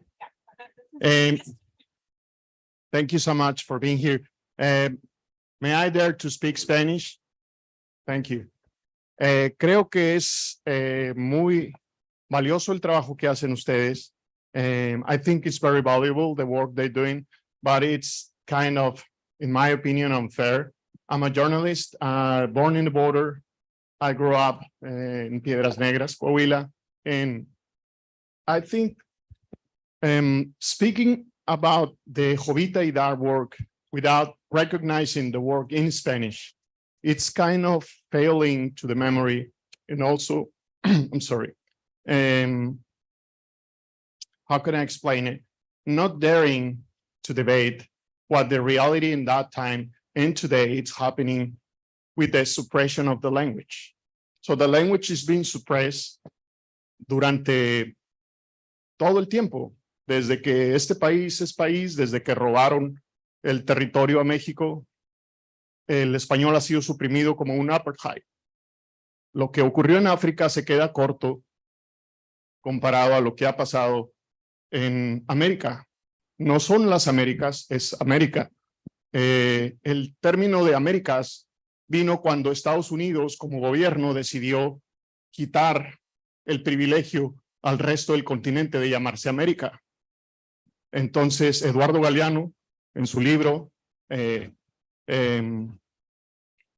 Thank you so much for being here. May I dare to speak Spanish? Thank you. Creo que es muy valioso el trabajo que hacen ustedes. I think it's very valuable, the work they're doing, but it's kind of, in my opinion, unfair. I'm a journalist, born in the border. I grew up in Piedras Negras, Coahuila, and I think speaking about the Jovita Idar work without recognizing the work in Spanish, it's kind of failing to the memory, and also, I'm sorry, how can I explain it? Not daring to debate what the reality in that time and today it's happening with the suppression of the language. So the language is being suppressed durante todo el tiempo, desde que este país es país, desde que robaron el territorio a México, el español ha sido suprimido como un apartheid. Lo que ocurrió en África se queda corto comparado a lo que ha pasado en América. No son las Américas, es América. El término de Américas vino cuando Estados Unidos como gobierno decidió quitar el privilegio al resto del continente de llamarse América. Entonces, Eduardo Galeano, en su libro,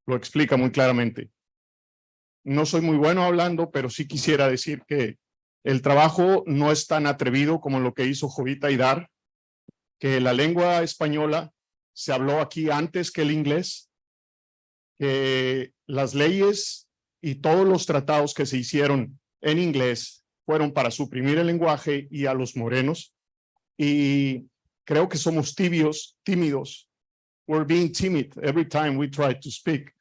lo explica muy claramente. No soy muy bueno hablando, pero sí quisiera decir que el trabajo no es tan atrevido como lo que hizo Jovita Idar, que la lengua española se habló aquí antes que el inglés, que las leyes y todos los tratados que se hicieron en inglés fueron para suprimir el lenguaje y a los morenos, y creo que somos tímidos. We're being timid every time we try to speak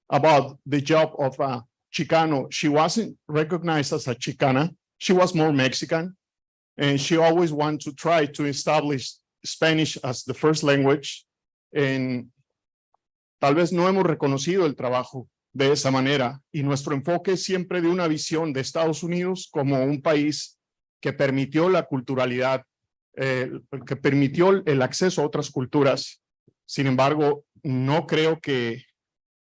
about the job of a Chicano. She wasn't recognized as a Chicana. She was more Mexican, and she always wanted to try to establish Spanish as the first language. En, tal vez no hemos reconocido el trabajo de esa manera, y nuestro enfoque es siempre de una visión de Estados Unidos como un país que permitió la culturalidad, que permitió el acceso a otras culturas. Sin embargo, no creo que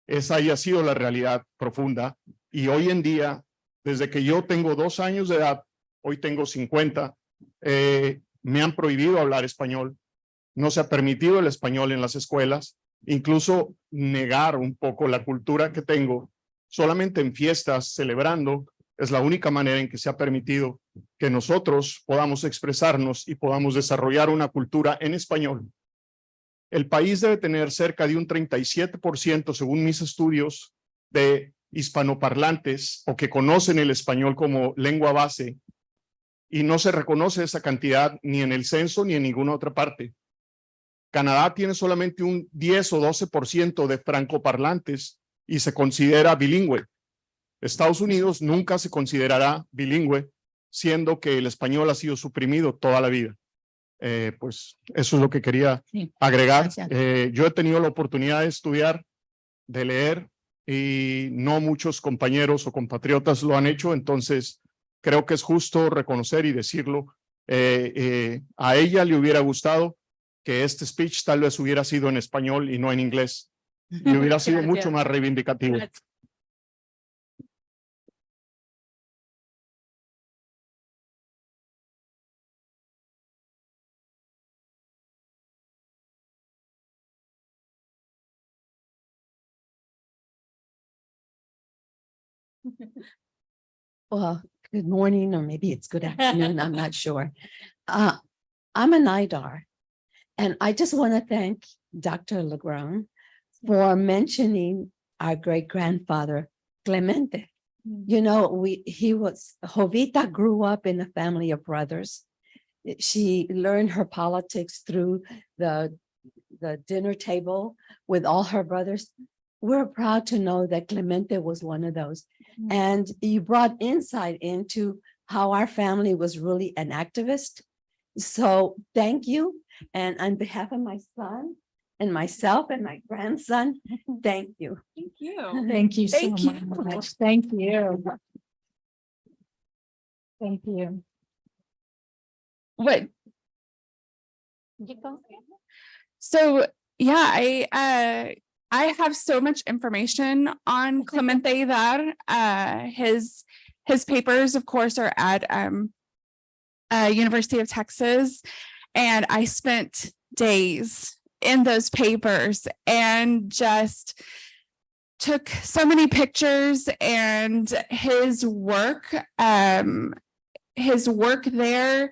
esa haya sido la realidad profunda, y hoy en día, desde que yo tengo 2 años de edad, hoy tengo 50, me han prohibido hablar español. No se ha permitido el español en las escuelas, incluso negar un poco la cultura que tengo, solamente en fiestas, celebrando, es la única manera en que se ha permitido que nosotros podamos expresarnos y podamos desarrollar una cultura en español. El país debe tener cerca de un 37%, según mis estudios, de hispanoparlantes o que conocen el español como lengua base, y no se reconoce esa cantidad ni en el censo ni en ninguna otra parte. Canadá tiene solamente un 10 o 12% de francoparlantes y se considera bilingüe. Estados Unidos nunca se considerará bilingüe, siendo que el español ha sido suprimido toda la vida. Pues eso es lo que quería agregar. Yo he tenido la oportunidad de estudiar, de leer, y no muchos compañeros o compatriotas lo han hecho, entonces creo que es justo reconocer y decirlo. A ella le hubiera gustado que este speech tal vez hubiera sido en español y no en inglés, y hubiera sido mucho más reivindicativo. Well, good morning, or maybe it's good afternoon, I'm not sure. I'm an IDAR, and I just want to thank Dr. Legrand for mentioning our great-grandfather, Clemente. You know, Jovita grew up in a family of brothers. She learned her politics through the dinner table with all her brothers. We're proud to know that Clemente was one of those. And you brought insight into how our family was really an activist. So thank you. And on behalf of my son and myself and my grandson, thank you. Thank you. Thank you so Thank you. much. Thank you. Thank you. What? So yeah, I have so much information on Clemente Idar. His papers, of course, are at University of Texas, and I spent days in those papers and just took so many pictures, and his work there,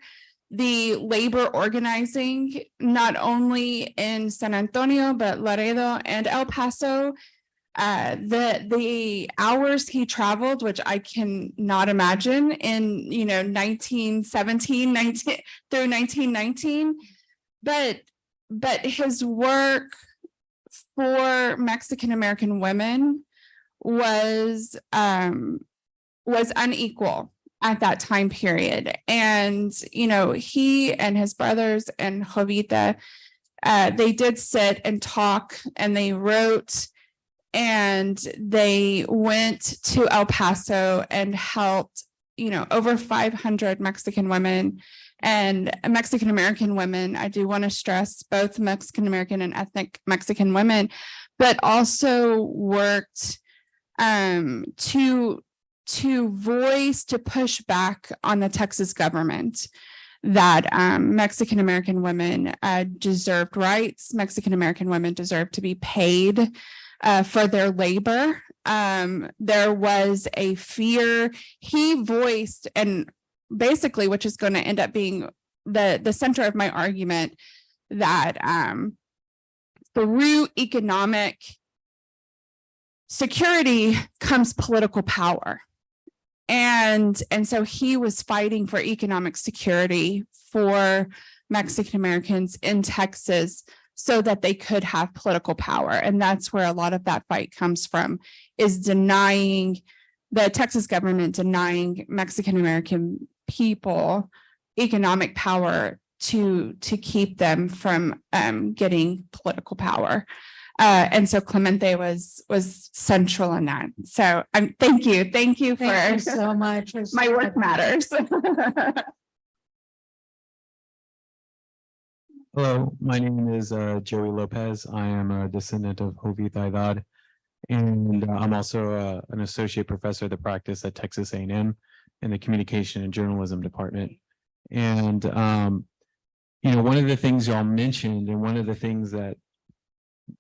the labor organizing, not only in San Antonio, but Laredo and El Paso, the hours he traveled, which I cannot imagine, in 1917, 19 through 1919, but his work for Mexican American women was unequal at that time period. And, he and his brothers and Jovita, they did sit and talk, and they wrote, and they went to El Paso and helped, over 500 Mexican women and Mexican American women. I do want to stress both Mexican American and ethnic Mexican women, but also worked to push back on the Texas government that Mexican American women deserved rights. Mexican American women deserved to be paid for their labor. There was a fear he voiced, and basically, which is going to end up being the center of my argument, that through economic security comes political power. And so he was fighting for economic security for Mexican Americans in Texas so that they could have political power. And that's where a lot of that fight comes from, is denying the Texas government, denying Mexican American people economic power to keep them from getting political power. And so Clemente was central in that. So thank you for so much. My work matters. Hello, my name is Joey Lopez. I am a descendant of Jovita Idar, and I'm also an associate professor of the practice at Texas A&M in the Communication and Journalism Department. And one of the things y'all mentioned, and one of the things that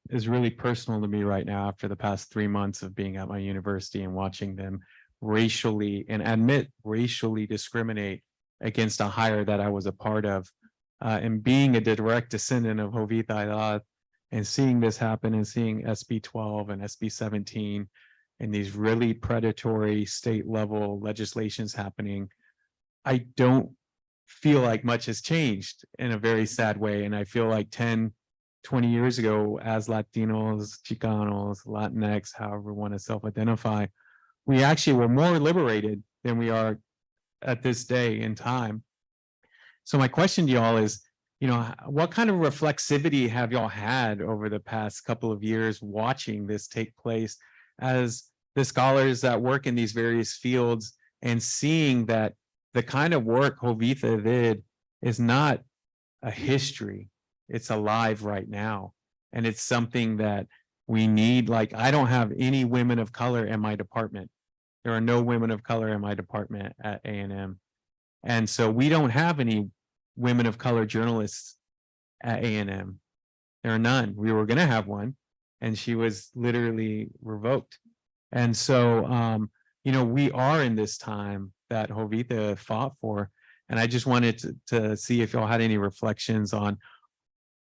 is really personal to me right now after the past 3 months of being at my university and watching them racially discriminate against a hire that I was a part of. And being a direct descendant of Jovita Idar and seeing this happen and seeing SB 12 and SB 17 and these really predatory state level legislations happening, I don't feel like much has changed in a very sad way. And I feel like 10, 20 years ago, as Latinos, Chicanos, Latinx, however we want to self-identify, we actually were more liberated than we are at this day in time. So my question to y'all is, you know, what kind of reflexivity have y'all had over the past couple of years watching this take place as the scholars that work in these various fields and seeing that the kind of work Jovita did is not a history, it's alive right now. And it's something that we need. Like, I don't have any women of color in my department. There are no women of color in my department at A&M. And so we don't have any women of color journalists at A&M. There are none. We were going to have one, and she was literally revoked. And so, you know, we are in this time that Jovita fought for. And I just wanted to see if y'all had any reflections on,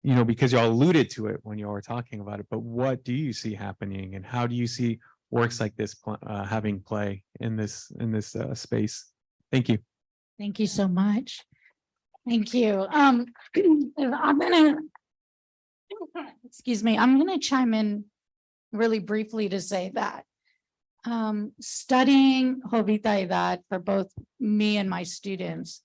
you know, because y'all alluded to it when y'all were talking about it, but what do you see happening and how do you see works like this having play in this space? Thank you. Thank you so much. Thank you. I'm gonna, excuse me, I'm gonna chime in really briefly to say that studying Jovita Idar for both me and my students,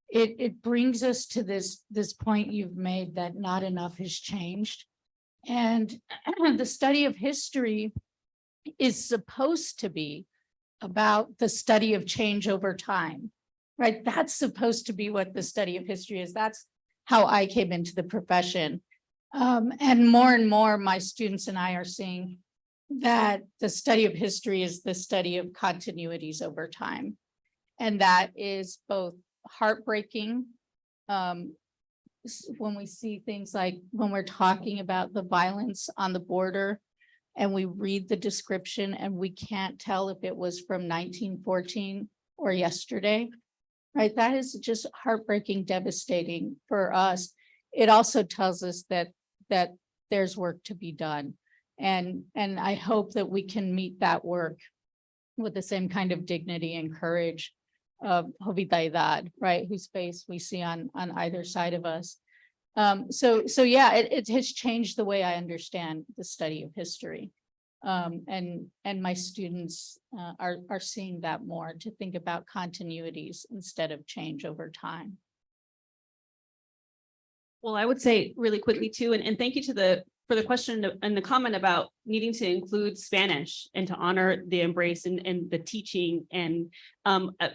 it brings us to this point you've made that not enough has changed. And the study of history is supposed to be about the study of change over time, right? That's supposed to be what the study of history is. That's how I came into the profession. And more, my students and I are seeing that the study of history is the study of continuities over time. And that is both heartbreaking when we see things like when we're talking about the violence on the border and we read the description and we can't tell if it was from 1914 or yesterday, right? That is just heartbreaking, devastating for us. It also tells us that there's work to be done. And I hope that we can meet that work with the same kind of dignity and courage of Jovita Idar, right? Whose face we see on either side of us. So yeah, it has changed the way I understand the study of history. And my students are seeing that more, to think about continuities instead of change over time. Well, I would say really quickly too, and thank you for the question and the comment about needing to include Spanish and to honor the embrace and the teaching. And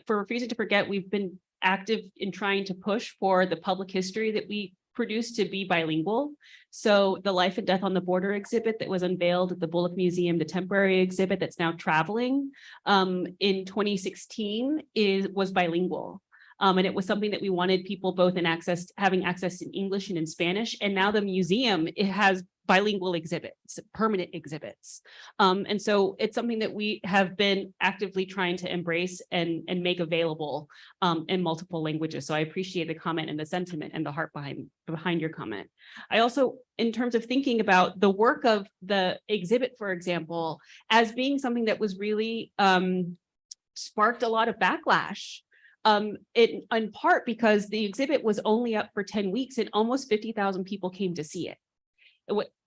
for Refusing to Forget, we've been active in trying to push for the public history that we produce to be bilingual. So the Life and Death on the Border exhibit that was unveiled at the Bullock Museum, the temporary exhibit that's now traveling in 2016 was bilingual. And it was something that we wanted people both having access in English and in Spanish. And now the museum, it has bilingual exhibits, permanent exhibits. And so it's something that we have been actively trying to embrace and make available in multiple languages. So I appreciate the comment and the sentiment and the heart behind your comment. I also, in terms of thinking about the work of the exhibit, for example, as being something that was really sparked a lot of backlash. In part because the exhibit was only up for 10 weeks and almost 50,000 people came to see it.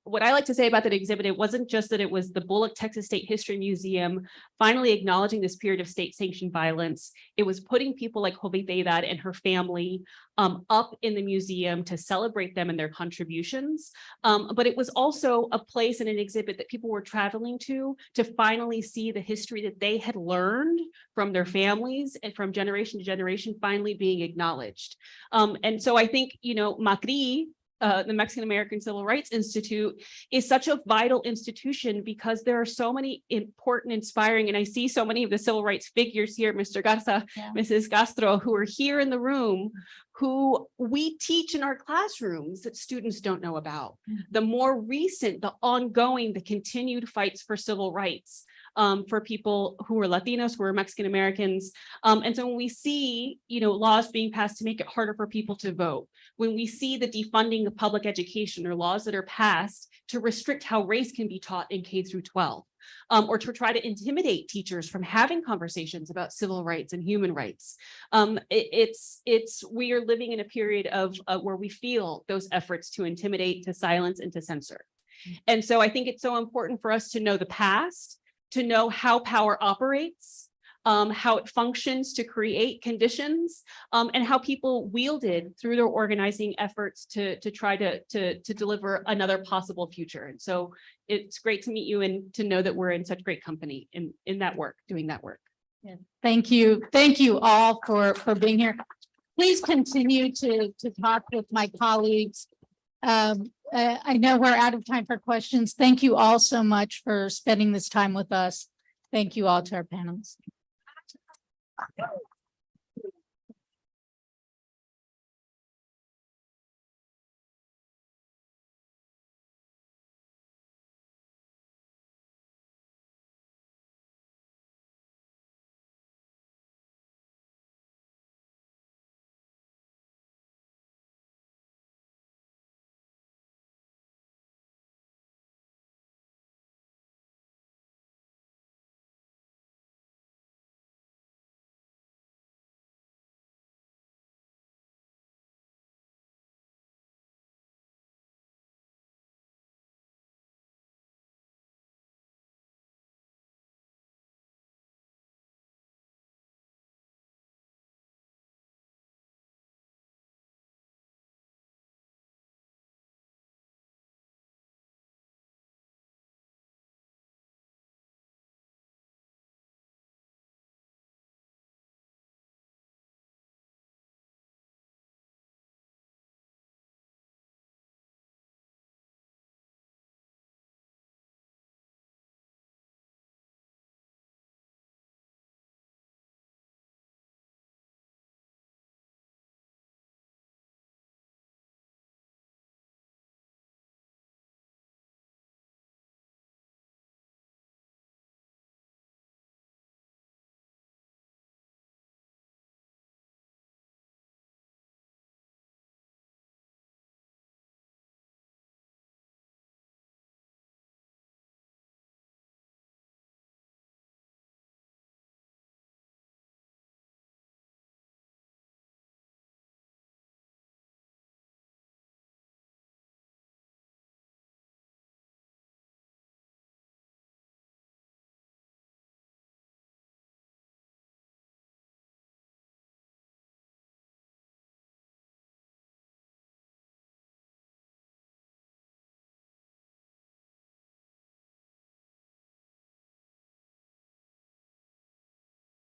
What I like to say about that exhibit, it wasn't just that it was the Bullock Texas State History Museum finally acknowledging this period of state-sanctioned violence. It was putting people like Jovita Idar and her family up in the museum to celebrate them and their contributions. But it was also a place and an exhibit that people were traveling to finally see the history that they had learned from their families and from generation to generation finally being acknowledged. And so I think, you know, MACRI, the Mexican American Civil Rights Institute, is such a vital institution because there are so many important, inspiring, and I see so many of the civil rights figures here, Mr. Garza, Mrs. Castro, who are here in the room, who we teach in our classrooms that students don't know about. The more recent, the ongoing, the continued fights for civil rights for people who are Latinos, who are Mexican Americans. And so when we see, laws being passed to make it harder for people to vote, when we see the defunding of public education or laws that are passed to restrict how race can be taught in K through 12, or to try to intimidate teachers from having conversations about civil rights and human rights. We are living in a period of where we feel those efforts to intimidate, to silence, and to censor. And so I think it's so important for us to know the past, to know how power operates, how it functions to create conditions, and how people wielded through their organizing efforts to try to deliver another possible future. And so it's great to meet you and to know that we're in such great company in that work, doing that work. Yeah. Thank you. Thank you all for being here. Please continue to talk with my colleagues. I know we're out of time for questions. Thank you all so much for spending this time with us. Thank you all to our panelists.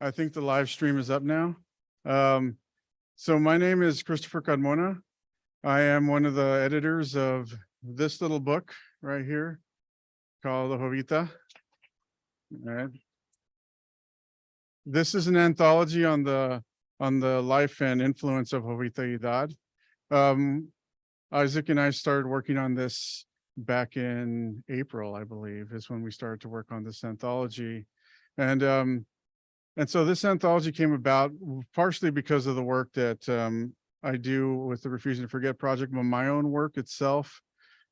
I think the live stream is up now. So my name is Christopher Carmona. I am one of the editors of this little book right here called Jovita. All right. This is an anthology on the life and influence of Jovita Idar. Isaac and I started working on this back in April, I believe, is when we started to work on this anthology. And so this anthology came about partially because of the work that I do with the Refusing to Forget project, but my own work itself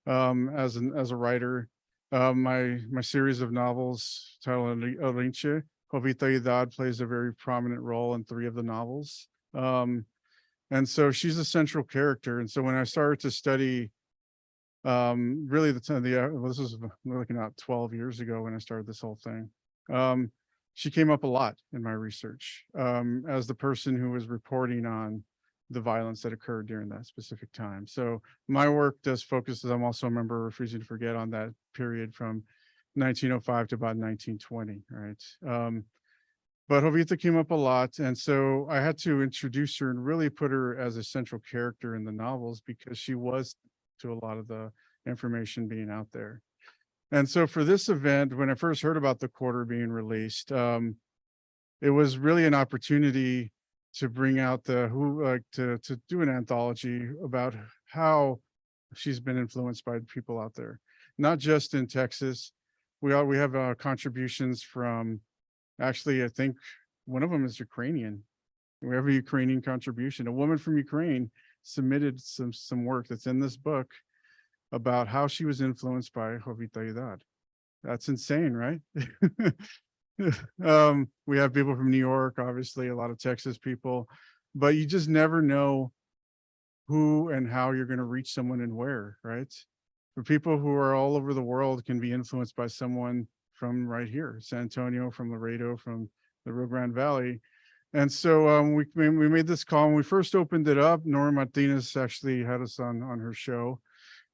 as a writer. My series of novels titled Olinche, Jovita Idar plays a very prominent role in 3 of the novels. And so she's a central character. And so when I started to study really this is looking at 12 years ago when I started this whole thing. She came up a lot in my research as the person who was reporting on the violence that occurred during that specific time. So my work does focus, as I'm also a member of Refusing to Forget, on that period from 1905 to about 1920, right? But Jovita came up a lot, and so I had to introduce her and really put her as a central character in the novels because she was to a lot of the information being out there. And so for this event, when I first heard about the quarter being released, it was really an opportunity to bring out to do an anthology about how she's been influenced by people out there, not just in Texas. We have contributions from, actually, I think one of them is Ukrainian. We have a Ukrainian contribution. A woman from Ukraine submitted some work that's in this book about how she was influenced by Jovita Idar. That's insane, right? We have people from New York, obviously, a lot of Texas people, but you just never know who and how you're going to reach someone and where, right? For people who are all over the world can be influenced by someone from right here, San Antonio, from Laredo, from the Rio Grande Valley. And so we made this call. When we first opened it up, Nora Martinez actually had us on her show.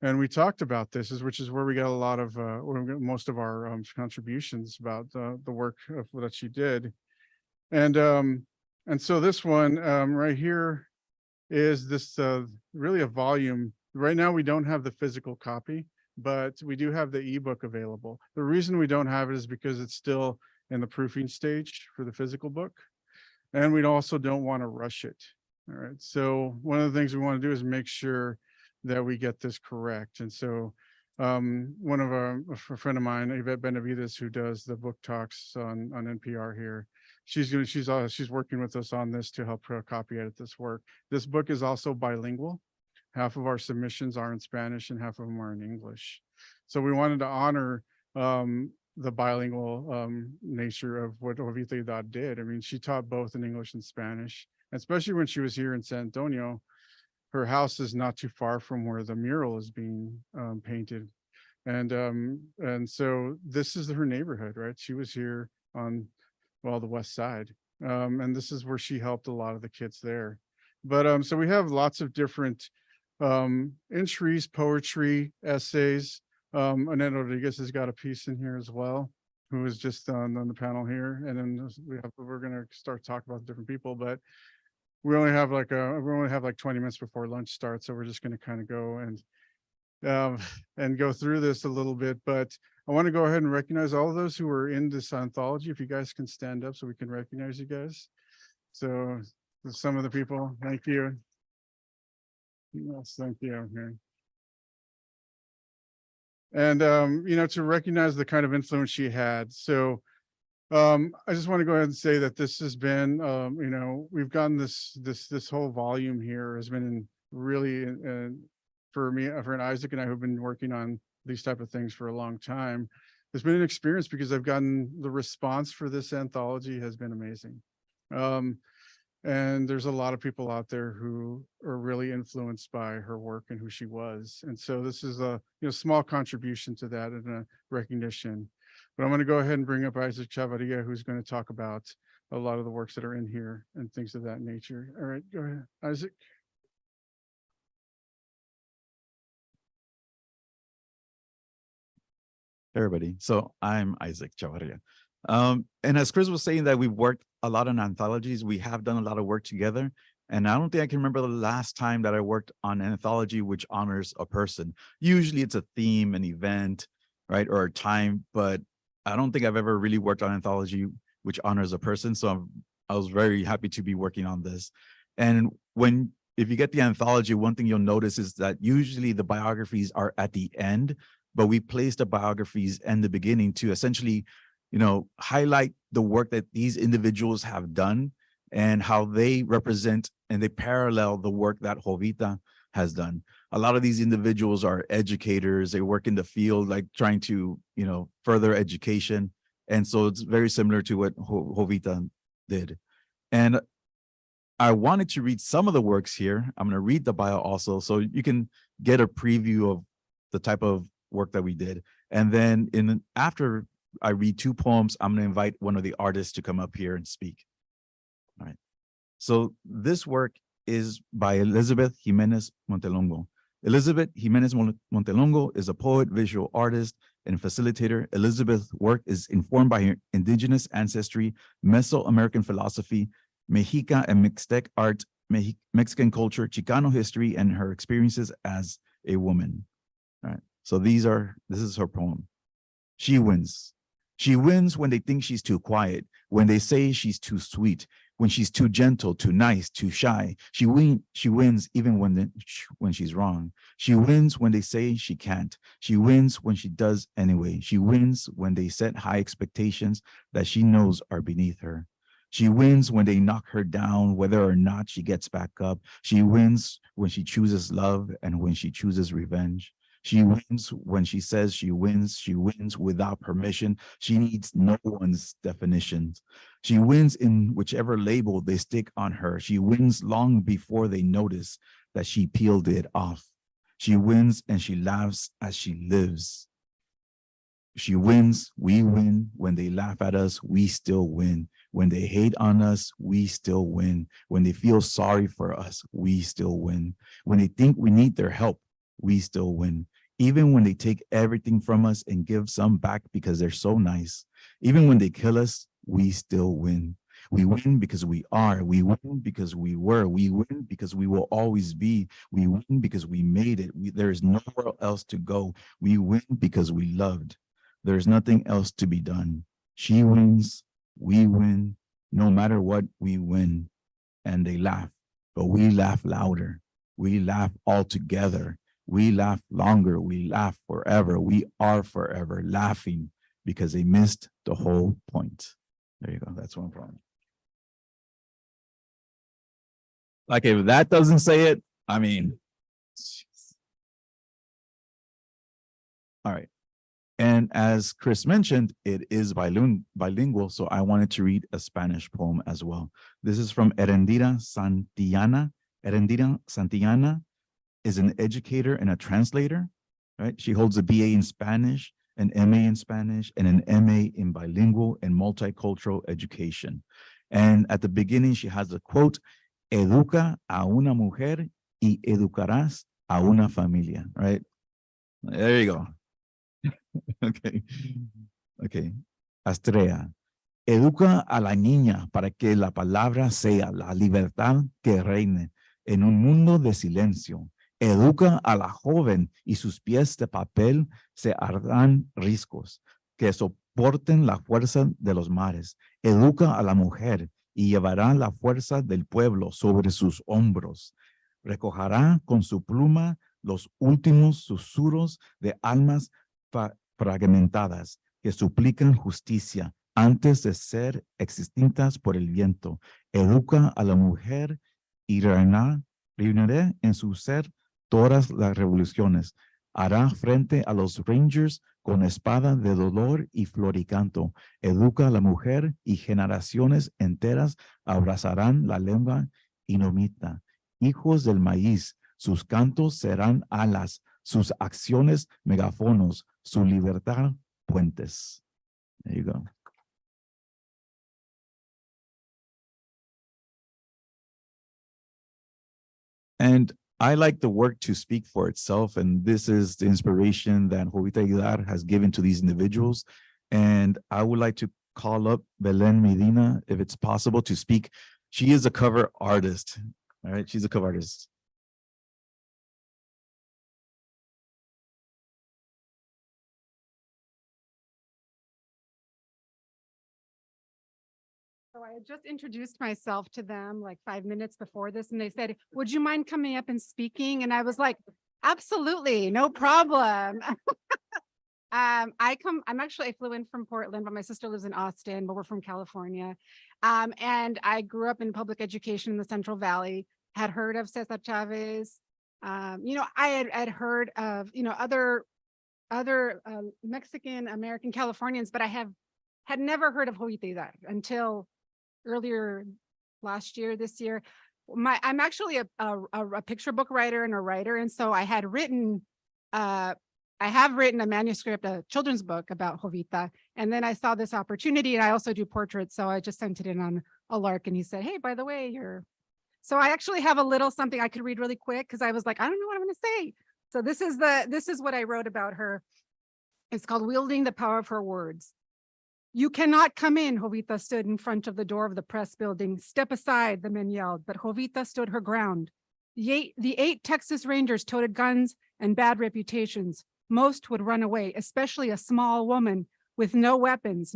And we talked about this, which is where we got a lot of, most of our contributions about the work that she did. And so this one right here is this really a volume. Right now, we don't have the physical copy, but we do have the ebook available. The reason we don't have it is because it's still in the proofing stage for the physical book. And we also don't want to rush it. All right. So one of the things we want to do is make sure that we get this correct. And so one of a friend of mine, Yvette Benavides, who does the book talks on NPR here, she's working with us on this to help copy edit this work. This book is also bilingual. Half of our submissions are in Spanish and half of them are in English. So we wanted to honor the bilingual nature of what Jovita Idar did. I mean, she taught both in English and Spanish, especially when she was here in San Antonio. Her house is not too far from where the mural is being painted. And so this is her neighborhood, right? She was here on, well, the west side. And this is where she helped a lot of the kids there. But so we have lots of different entries, poetry, essays. Annette Rodriguez has got a piece in here as well, who is just on the panel here. And then we're going to start talking about different people, but we only have like 20 minutes before lunch starts. So we're just going to kind of go and go through this a little bit. But I want to go ahead and recognize all of those who are in this anthology. If you guys can stand up so we can recognize you guys. So some of the people, thank you. Yes, thank you. Okay. And, to recognize the kind of influence she had. So I just want to go ahead and say that this has been, we've gotten this whole volume here has been really, for me, for Isaac and I who've been working on these type of things for a long time. It's been an experience because I've gotten the response for this anthology has been amazing. And there's a lot of people out there who are really influenced by her work and who she was. And so this is a small contribution to that and a recognition. But I'm going to go ahead and bring up Isaac Chavarria, who's going to talk about a lot of the works that are in here and things of that nature. All right, go ahead, Isaac. Everybody. So I'm Isaac Chavarria. And as Chris was saying that we've worked a lot on anthologies, we have done a lot of work together. And I don't think I can remember the last time that I worked on an anthology which honors a person. Usually it's a theme, an event, right, or a time, but I don't think I've ever really worked on an anthology which honors a person. So I was very happy to be working on this. And if you get the anthology, one thing you'll notice is that usually the biographies are at the end, but we place the biographies in the beginning to essentially, highlight the work that these individuals have done and how they represent and they parallel the work that Jovita has done. A lot of these individuals are educators. They work in the field, like trying to, further education. And so it's very similar to what Jovita did. And I wanted to read some of the works here. I'm going to read the bio also, so you can get a preview of the type of work that we did. And then after I read 2 poems, I'm going to invite one of the artists to come up here and speak. All right. So this work is by Elizabeth Jimenez Montelongo. Elizabeth Jimenez Montelongo is a poet, visual artist, and facilitator. Elizabeth's work is informed by her indigenous ancestry, Mesoamerican philosophy, Mexica and Mixtec art, Mexican culture, Chicano history, and her experiences as a woman. All right. So this is her poem. She wins. She wins when they think she's too quiet, when they say she's too sweet, when she's too gentle, too nice, too shy. She wins even when she's wrong. She wins when they say she can't. She wins when she does anyway. She wins when they set high expectations that she knows are beneath her. She wins when they knock her down, whether or not she gets back up. She wins when she chooses love and when she chooses revenge. She wins when she says she wins. She wins without permission. She needs no one's definitions. She wins in whichever label they stick on her. She wins long before they notice that she peeled it off. She wins and she laughs as she lives. She wins, we win. When they laugh at us, we still win. When they hate on us, we still win. When they feel sorry for us, we still win. When they think we need their help, we still win. Even when they take everything from us and give some back because they're so nice. Even when they kill us, we still win. We win because we are. We win because we were. We win because we will always be. We win because we made it. There is nowhere else to go. We win because we loved. There's nothing else to be done. She wins. We win. No matter what, we win. And they laugh, but we laugh louder. We laugh all together. We laugh longer. We laugh forever. We are forever laughing because they missed the whole point. There you go. That's one problem. Like if that doesn't say it, I mean, all right. And as Chris mentioned, it is bilingual, so I wanted to read a Spanish poem as well. This is from Erendira Santillana. Erendira Santillana is an educator and a translator, right? She holds a BA in Spanish, an MA in Spanish, and an MA in bilingual and multicultural education. And at the beginning, she has a quote, educa a una mujer y educarás a una familia, right? There you go. Okay. Astrea. Educa a la niña para que la palabra sea la libertad que reine en un mundo de silencio. Educa a la joven y sus pies de papel se harán riscos que soporten la fuerza de los mares. Educa a la mujer y llevará la fuerza del pueblo sobre sus hombros. Recogerá con su pluma los últimos susurros de almas fragmentadas que suplican justicia antes de ser extintas por el viento. Educa a la mujer y reunirá en su ser todas las revoluciones. Hará frente a los Rangers con espada de dolor y floricanto. Educa a la mujer y generaciones enteras abrazarán la lengua inomita. Hijos del maíz, sus cantos serán alas, sus acciones megáfonos, su libertad puentes. There you go. And I like the work to speak for itself, and this is the inspiration that Jovita Idar has given to these individuals. And I would like to call up Belen Medina, if it's possible, to speak. She is a cover artist, all right? She's a cover artist. So I had just introduced myself to them like 5 minutes before this, and they said, would you mind coming up and speaking? And I was like, absolutely, no problem. I'm actually, I flew in from Portland, but my sister lives in Austin, but we're from California. And I grew up in public education in the Central Valley, had heard of Cesar Chavez. I had heard of, other Mexican American Californians, but I had never heard of Jovita Idar until earlier this year. I'm actually a picture book writer and a writer. And so I have written a manuscript, a children's book about Jovita. And then I saw this opportunity, and I also do portraits. So I just sent it in on a lark, and he said, hey, by the way, so I actually have a little something I could read really quick, because I was like, I don't know what I'm going to say. So this is what I wrote about her. It's called Wielding the Power of Her Words. You cannot come in, Jovita stood in front of the door of the press building. Step aside, the men yelled, but Jovita stood her ground. The eight Texas Rangers toted guns and bad reputations. Most would run away, especially a small woman with no weapons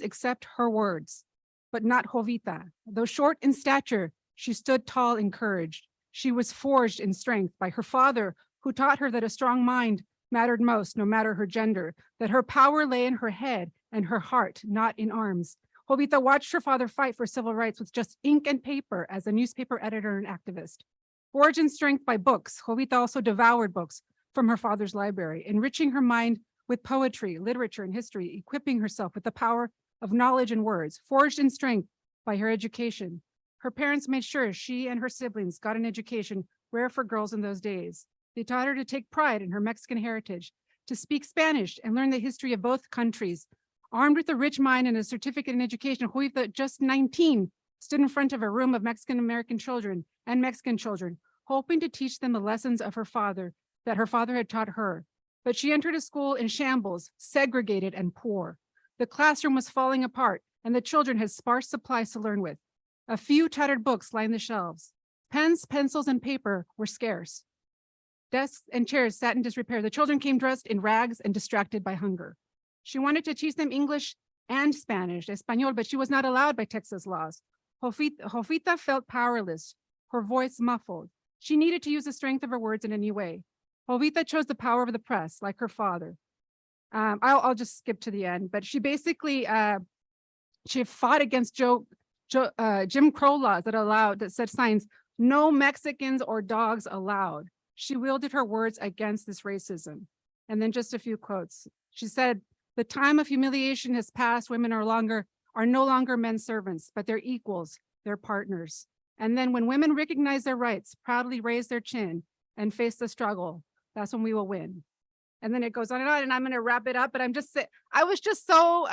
except her words. but not Jovita. Though short in stature, she stood tall and courage. She was forged in strength by her father, who taught her that a strong mind mattered most, no matter her gender, that her power lay in her head and her heart, not in arms. Jovita watched her father fight for civil rights with just ink and paper as a newspaper editor and activist. Forged in strength by books, Jovita also devoured books from her father's library, enriching her mind with poetry, literature, and history, equipping herself with the power of knowledge and words. Forged in strength by her education, her parents made sure she and her siblings got an education rare for girls in those days. They taught her to take pride in her Mexican heritage, to speak Spanish and learn the history of both countries. Armed with a rich mind and a certificate in education, Jovita, at just 19, stood in front of a room of Mexican-American children and Mexican children, hoping to teach them the lessons of her father that her father had taught her. But she entered a school in shambles, segregated and poor. The classroom was falling apart, and the children had sparse supplies to learn with. A few tattered books lined the shelves. Pens, pencils, and paper were scarce. Desks and chairs sat in disrepair. The children came dressed in rags and distracted by hunger. She wanted to teach them English and Spanish, Espanol, but she was not allowed by Texas laws. Jovita felt powerless, her voice muffled. She needed to use the strength of her words in a new way. Jovita chose the power of the press, like her father. I'll just skip to the end, but she basically, she fought against Jim Crow laws that said signs, no Mexicans or dogs allowed. She wielded her words against this racism. And then just a few quotes. She said, the time of humiliation has passed. Women are no longer men's servants, but they're equals, they're partners. And then when women recognize their rights, proudly raise their chin and face the struggle, that's when we will win. And then it goes on, and I'm going to wrap it up, but I was just so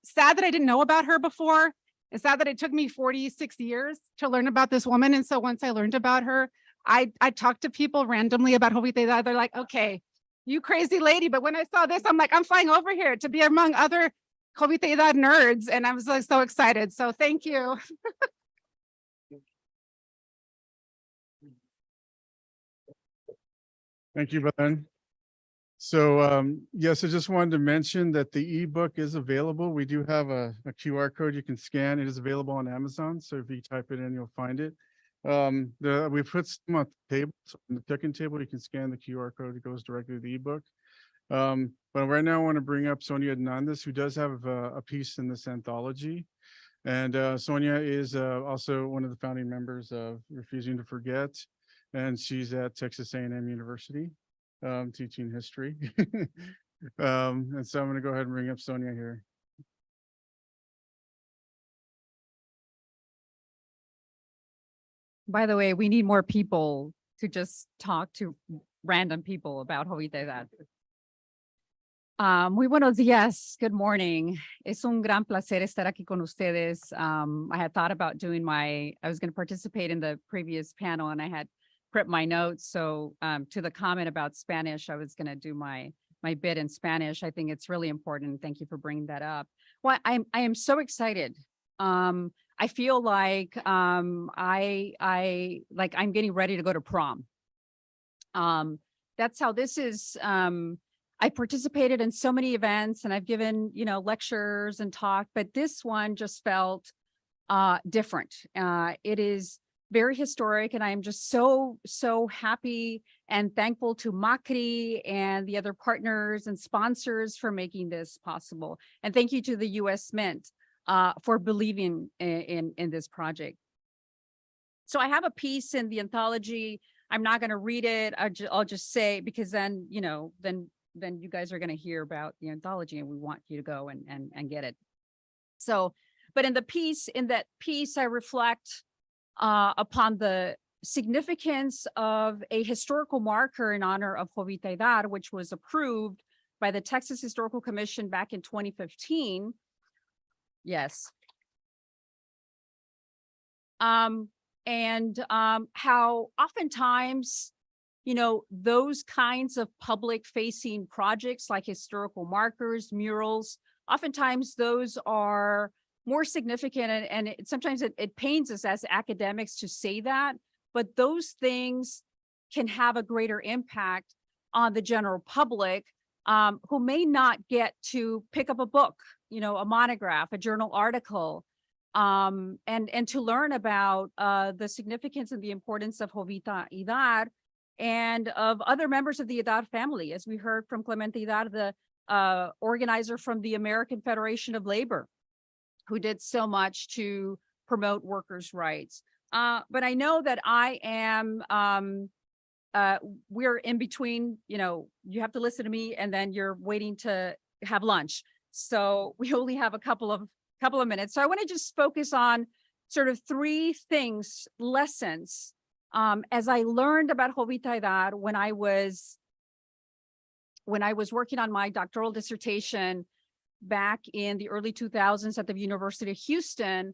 sad that I didn't know about her before. It's sad that it took me 46 years to learn about this woman. And so once I learned about her, I talked to people randomly about Jovita Idar. They're like, okay, you crazy lady. But when I saw this, I'm like, I'm flying over here to be among other Jovita Idar nerds. And I was like so excited. So thank you. Thank you, Belen. So yes, I just wanted to mention that the ebook is available. We do have a QR code you can scan. It is available on Amazon. So if you type it in, you'll find it. We put some on the table. So on the check-in table, you can scan the QR code. It goes directly to the ebook. But right now I want to bring up Sonia Hernandez, who does have a piece in this anthology. And Sonia is also one of the founding members of Refusing to Forget. And she's at Texas A&M University teaching history. And so I'm going to go ahead and bring up Sonia here. By the way, we need more people to just talk to random people about Jovita Idar. Muy buenos días. Good morning. Es un gran placer estar aquí con ustedes. I had thought about I was going to participate in the previous panel, and I had prepped my notes. So to the comment about Spanish, I was going to do my bit in Spanish. I think it's really important. Thank you for bringing that up. Well, I am so excited. I feel like I'm getting ready to go to prom. That's how this is. I participated in so many events, and I've given, lectures and talk, but this one just felt different. It is very historic, and I am just so happy and thankful to MACRI and the other partners and sponsors for making this possible. And thank you to the U.S. Mint for believing in this project. So I have a piece in the anthology. I'm not going to read it. I'll just say, because then, then you guys are going to hear about the anthology, and we want you to go and get it. So, but in that piece, I reflect upon the significance of a historical marker in honor of Jovita Idar, which was approved by the Texas Historical Commission back in 2015. Yes. And how oftentimes, those kinds of public facing projects like historical markers, murals, oftentimes those are more significant, and sometimes it pains us as academics to say that, but those things can have a greater impact on the general public who may not get to pick up a book, a monograph, a journal article, and to learn about the significance and the importance of Jovita Idar and of other members of the Idar family, as we heard from Clemente Idar, the organizer from the American Federation of Labor, who did so much to promote workers' rights. But I know that I am, we're in between, you know, you have to listen to me and then you're waiting to have lunch. So we only have a couple of minutes. So I want to just focus on sort of three things, lessons, as I learned about Jovita Idar when I was working on my doctoral dissertation back in the early 2000s at the University of Houston,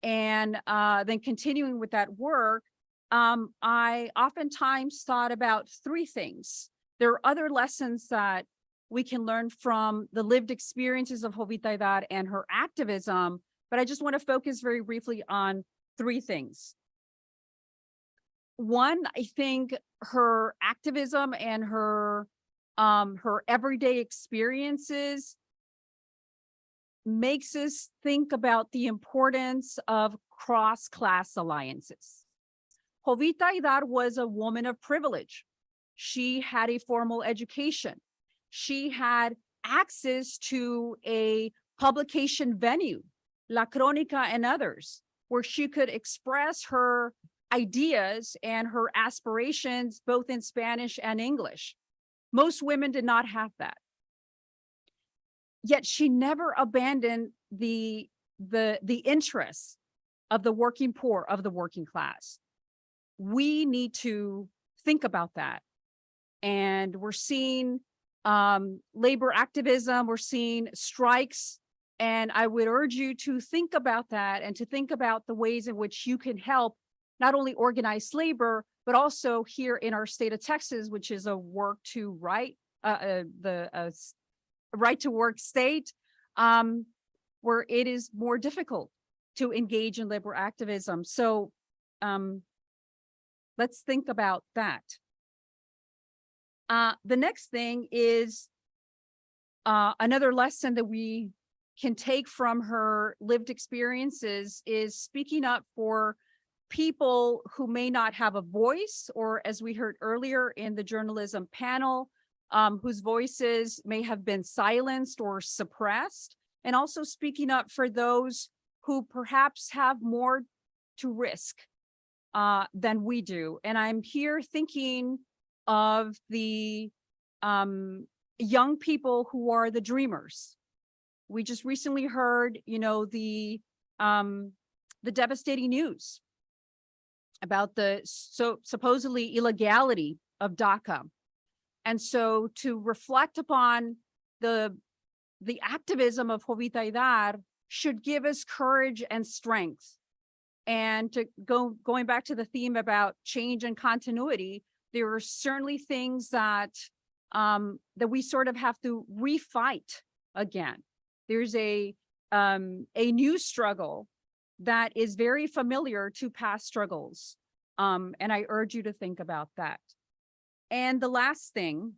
and then continuing with that work, I oftentimes thought about three things. There are other lessons that we can learn from the lived experiences of Jovita Idar and her activism, but I just want to focus very briefly on three things. One, I think her activism and her everyday experiences makes us think about the importance of cross-class alliances. Jovita Idar was a woman of privilege. She had a formal education. She had access to a publication venue, La Crónica and others, where she could express her ideas and her aspirations, both in Spanish and English. Most women did not have that. Yet she never abandoned the interests of the working poor, of the working class. We need to think about that. And we're seeing labor activism, we're seeing strikes, and I would urge you to think about that and to think about the ways in which you can help not only organize labor, but also here in our state of Texas, which is a work to right, right to work state, where it is more difficult to engage in labor activism. So let's think about that. The next thing is another lesson that we can take from her lived experiences is speaking up for people who may not have a voice, or as we heard earlier in the journalism panel, whose voices may have been silenced or suppressed, and also speaking up for those who perhaps have more to risk than we do. And I'm here thinking of the young people who are the dreamers. We just recently heard, you know, the devastating news about the supposedly illegality of DACA. And so to reflect upon the activism of Jovita Idar should give us courage and strength. And to going back to the theme about change and continuity, there are certainly things that that we sort of have to refight again. There's a new struggle that is very familiar to past struggles. And I urge you to think about that. And the last thing,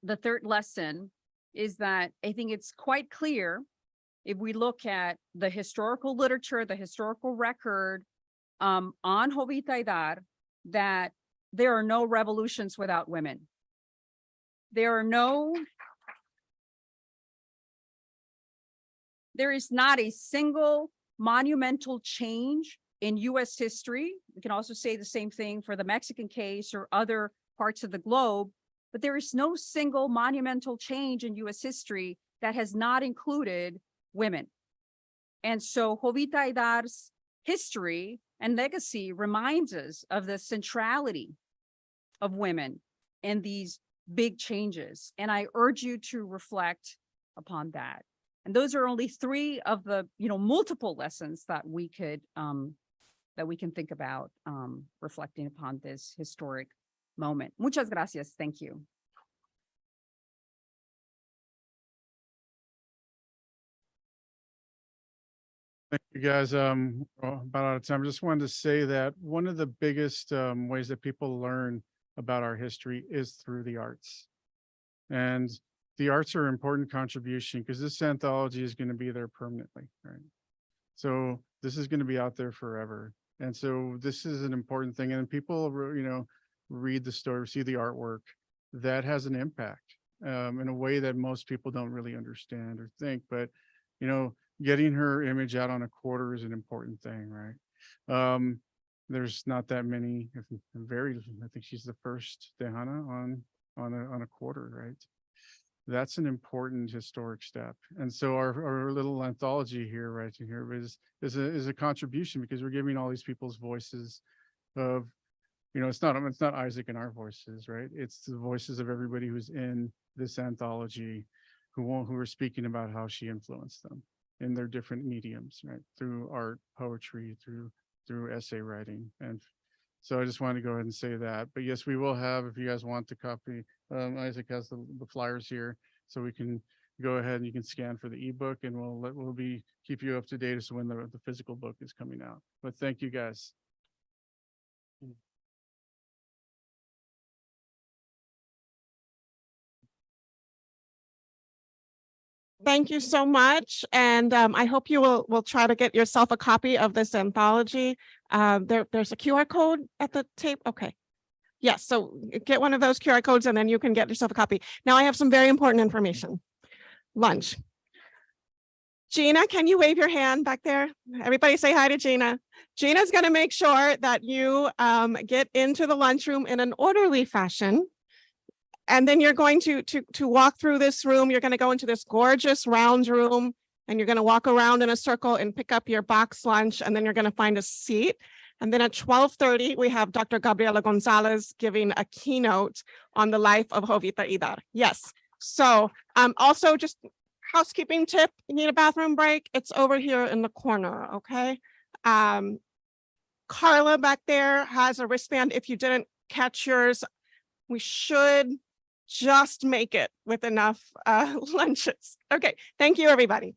the third lesson, is that I think it's quite clear if we look at the historical literature, the historical record on Jovita Idar, that there are no revolutions without women. There is not a single monumental change in US history. We can also say the same thing for the Mexican case or other parts of the globe, but there is no single monumental change in US history that has not included women. And so Jovita Idar's history and legacy reminds us of the centrality of women in these big changes. And I urge you to reflect upon that. And those are only three of the, you know, multiple lessons that we could, that we can think about reflecting upon this historic moment. Muchas gracias. Thank you. Thank you guys. We're about out of time. I just wanted to say that one of the biggest ways that people learn about our history is through the arts. And the arts are an important contribution because this anthology is going to be there permanently, right? So this is going to be out there forever. And so this is an important thing. And people, read the story, see the artwork. That has an impact in a way that most people don't really understand or think. But, getting her image out on a quarter is an important thing, right? There's not that many, I think she's the first Tejana on a quarter, right? That's an important historic step. And so our little anthology here, right here, is a contribution, because we're giving all these people's voices of, it's not Isaac and our voices, right? It's the voices of everybody who's in this anthology who are speaking about how she influenced them in their different mediums, right? Through art, poetry, through essay writing. And so I just wanted to go ahead and say that. But yes, we will have, if you guys want the copy, Isaac has the flyers here, so we can go ahead and you can scan for the ebook, and we'll keep you up to date as to when the physical book is coming out. But thank you guys. Thank you so much. And I hope you will try to get yourself a copy of this anthology. There's a QR code at the tape. Okay. Yes, so get one of those QR codes and then you can get yourself a copy. Now I have some very important information. Lunch. Gina, can you wave your hand back there? Everybody say hi to Gina. Gina's going to make sure that you get into the lunchroom in an orderly fashion. And then you're going to walk through this room. You're going to go into this gorgeous round room, and you're going to walk around in a circle and pick up your box lunch. And then you're going to find a seat. And then at 12:30, we have Dr. Gabriela Gonzalez giving a keynote on the life of Jovita Idar. Yes. So also just housekeeping tip, you need a bathroom break, it's over here in the corner, okay? Carla back there has a wristband. If you didn't catch yours, we should just make it with enough lunches. Okay, thank you, everybody.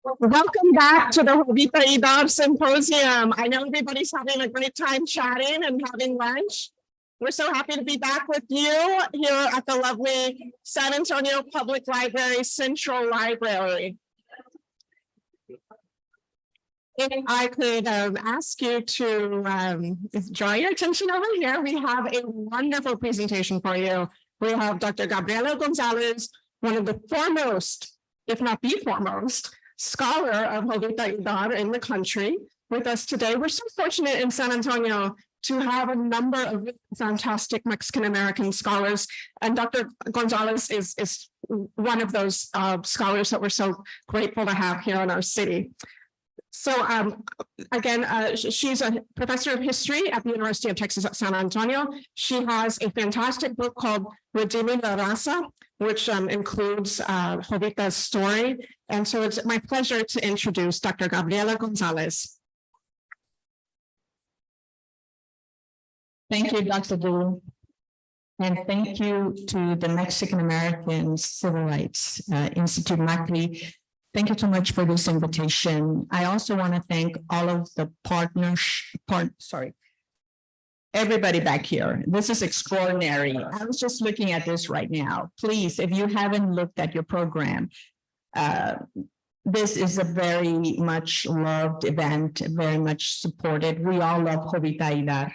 Welcome back to the Jovita Idar Symposium. I know everybody's having a great time chatting and having lunch. We're so happy to be back with you here at the lovely San Antonio Public Library Central Library. If I could ask you to draw your attention over here, we have a wonderful presentation for you. We have Dr. Gabriela Gonzalez, one of the foremost, if not the foremost, scholar of Jovita Idar in the country with us today. We're so fortunate in San Antonio to have a number of fantastic Mexican-American scholars. And Dr. Gonzalez is one of those scholars that we're so grateful to have here in our city. So again, she's a professor of history at the University of Texas at San Antonio. She has a fantastic book called Redeeming La Raza, which includes Jovita's story. And so it's my pleasure to introduce Dr. Gabriela Gonzalez. Thank you, Dr. Wu. And thank you to the Mexican American Civil Rights Institute, MACRI. Thank you so much for this invitation. I also want to thank all of the everybody back here. This is extraordinary. I was just looking at this right now. Please, if you haven't looked at your program, this is a very much loved event, very much supported. We all love Jovita Idar.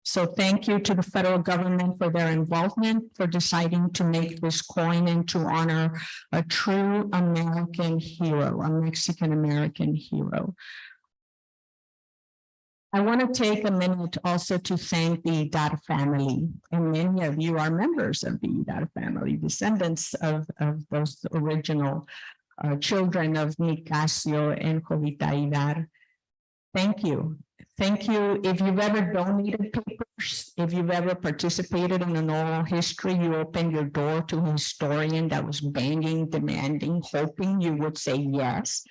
So thank you to the federal government for their involvement, for deciding to make this coin and to honor a true American hero, a Mexican-American hero. I want to take a minute also to thank the Idar family. And many of you are members of the Idar family, descendants of those original children of Nicasio and Jovita Idar. Thank you. Thank you. If you've ever donated papers, if you've ever participated in an oral history, you opened your door to a historian that was banging, demanding, hoping you would say yes.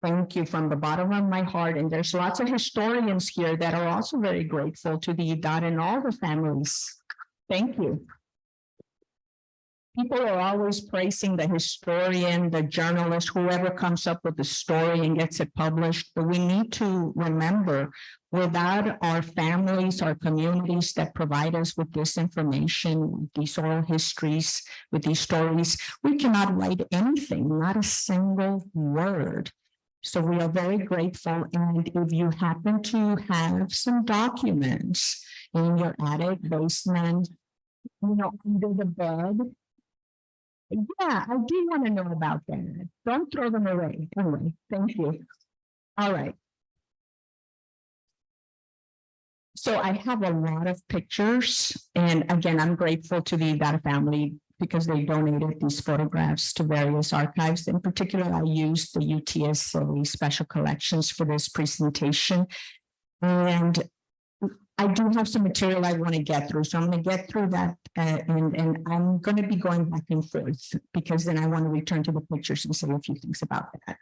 Thank you from the bottom of my heart. And there's lots of historians here that are also very grateful to the Idar and all the families. Thank you. People are always praising the historian, the journalist, whoever comes up with the story and gets it published. But we need to remember, without our families, our communities that provide us with this information, these oral histories, with these stories, we cannot write anything, not a single word. So we are very grateful. And if you happen to have some documents in your attic, basement, under the bed, yeah, I do want to know about that. Don't throw them away. Anyway, thank you. All right. So I have a lot of pictures. And again, I'm grateful to the Idar family because they donated these photographs to various archives. In particular, I used the UTSA special collections for this presentation. And I do have some material I want to get through. So I'm going to get through that and I'm going to be going back and forth because then I want to return to the pictures and say a few things about that.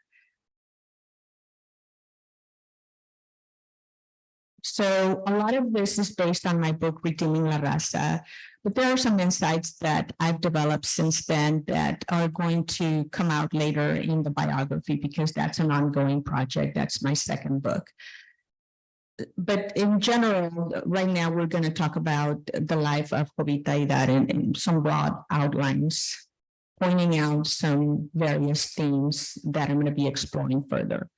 So a lot of this is based on my book, Redeeming La Raza, but there are some insights that I've developed since then that are going to come out later in the biography because that's an ongoing project. That's my second book. But in general, right now, we're going to talk about the life of Jovita Idar in some broad outlines, pointing out some various themes that I'm going to be exploring further.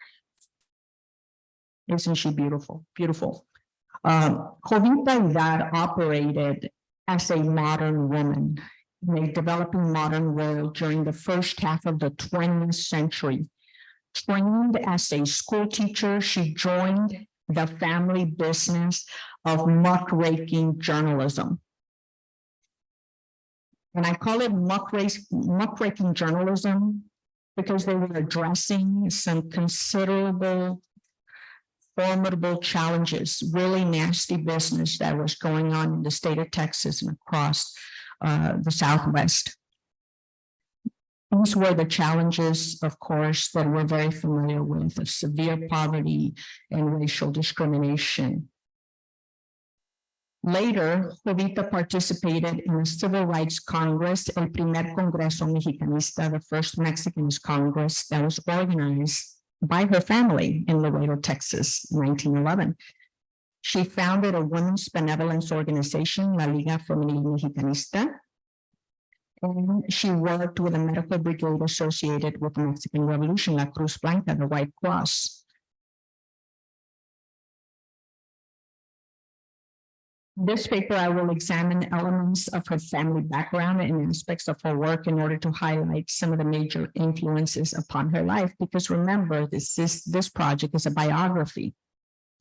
Isn't she beautiful? Beautiful. Jovita Idar operated as a modern woman in a developing modern world during the first half of the 20th century. Trained as a school teacher, she joined the family business of muckraking journalism. And I call it muckraking journalism because they were addressing some considerable, formidable challenges, really nasty business that was going on in the state of Texas and across the Southwest. These were the challenges, of course, that we're very familiar with, of severe poverty and racial discrimination. Later, Jovita participated in the Civil Rights Congress, El Primer Congreso Mexicanista, the first Mexican Congress that was organized by her family in Laredo, Texas, 1911. She founded a women's benevolence organization, La Liga Femenil Mexicanista, and she worked with a medical brigade associated with the Mexican Revolution, La Cruz Blanca, the White Cross. This paper, I will examine elements of her family background and aspects of her work in order to highlight some of the major influences upon her life. Because remember, this project is a biography.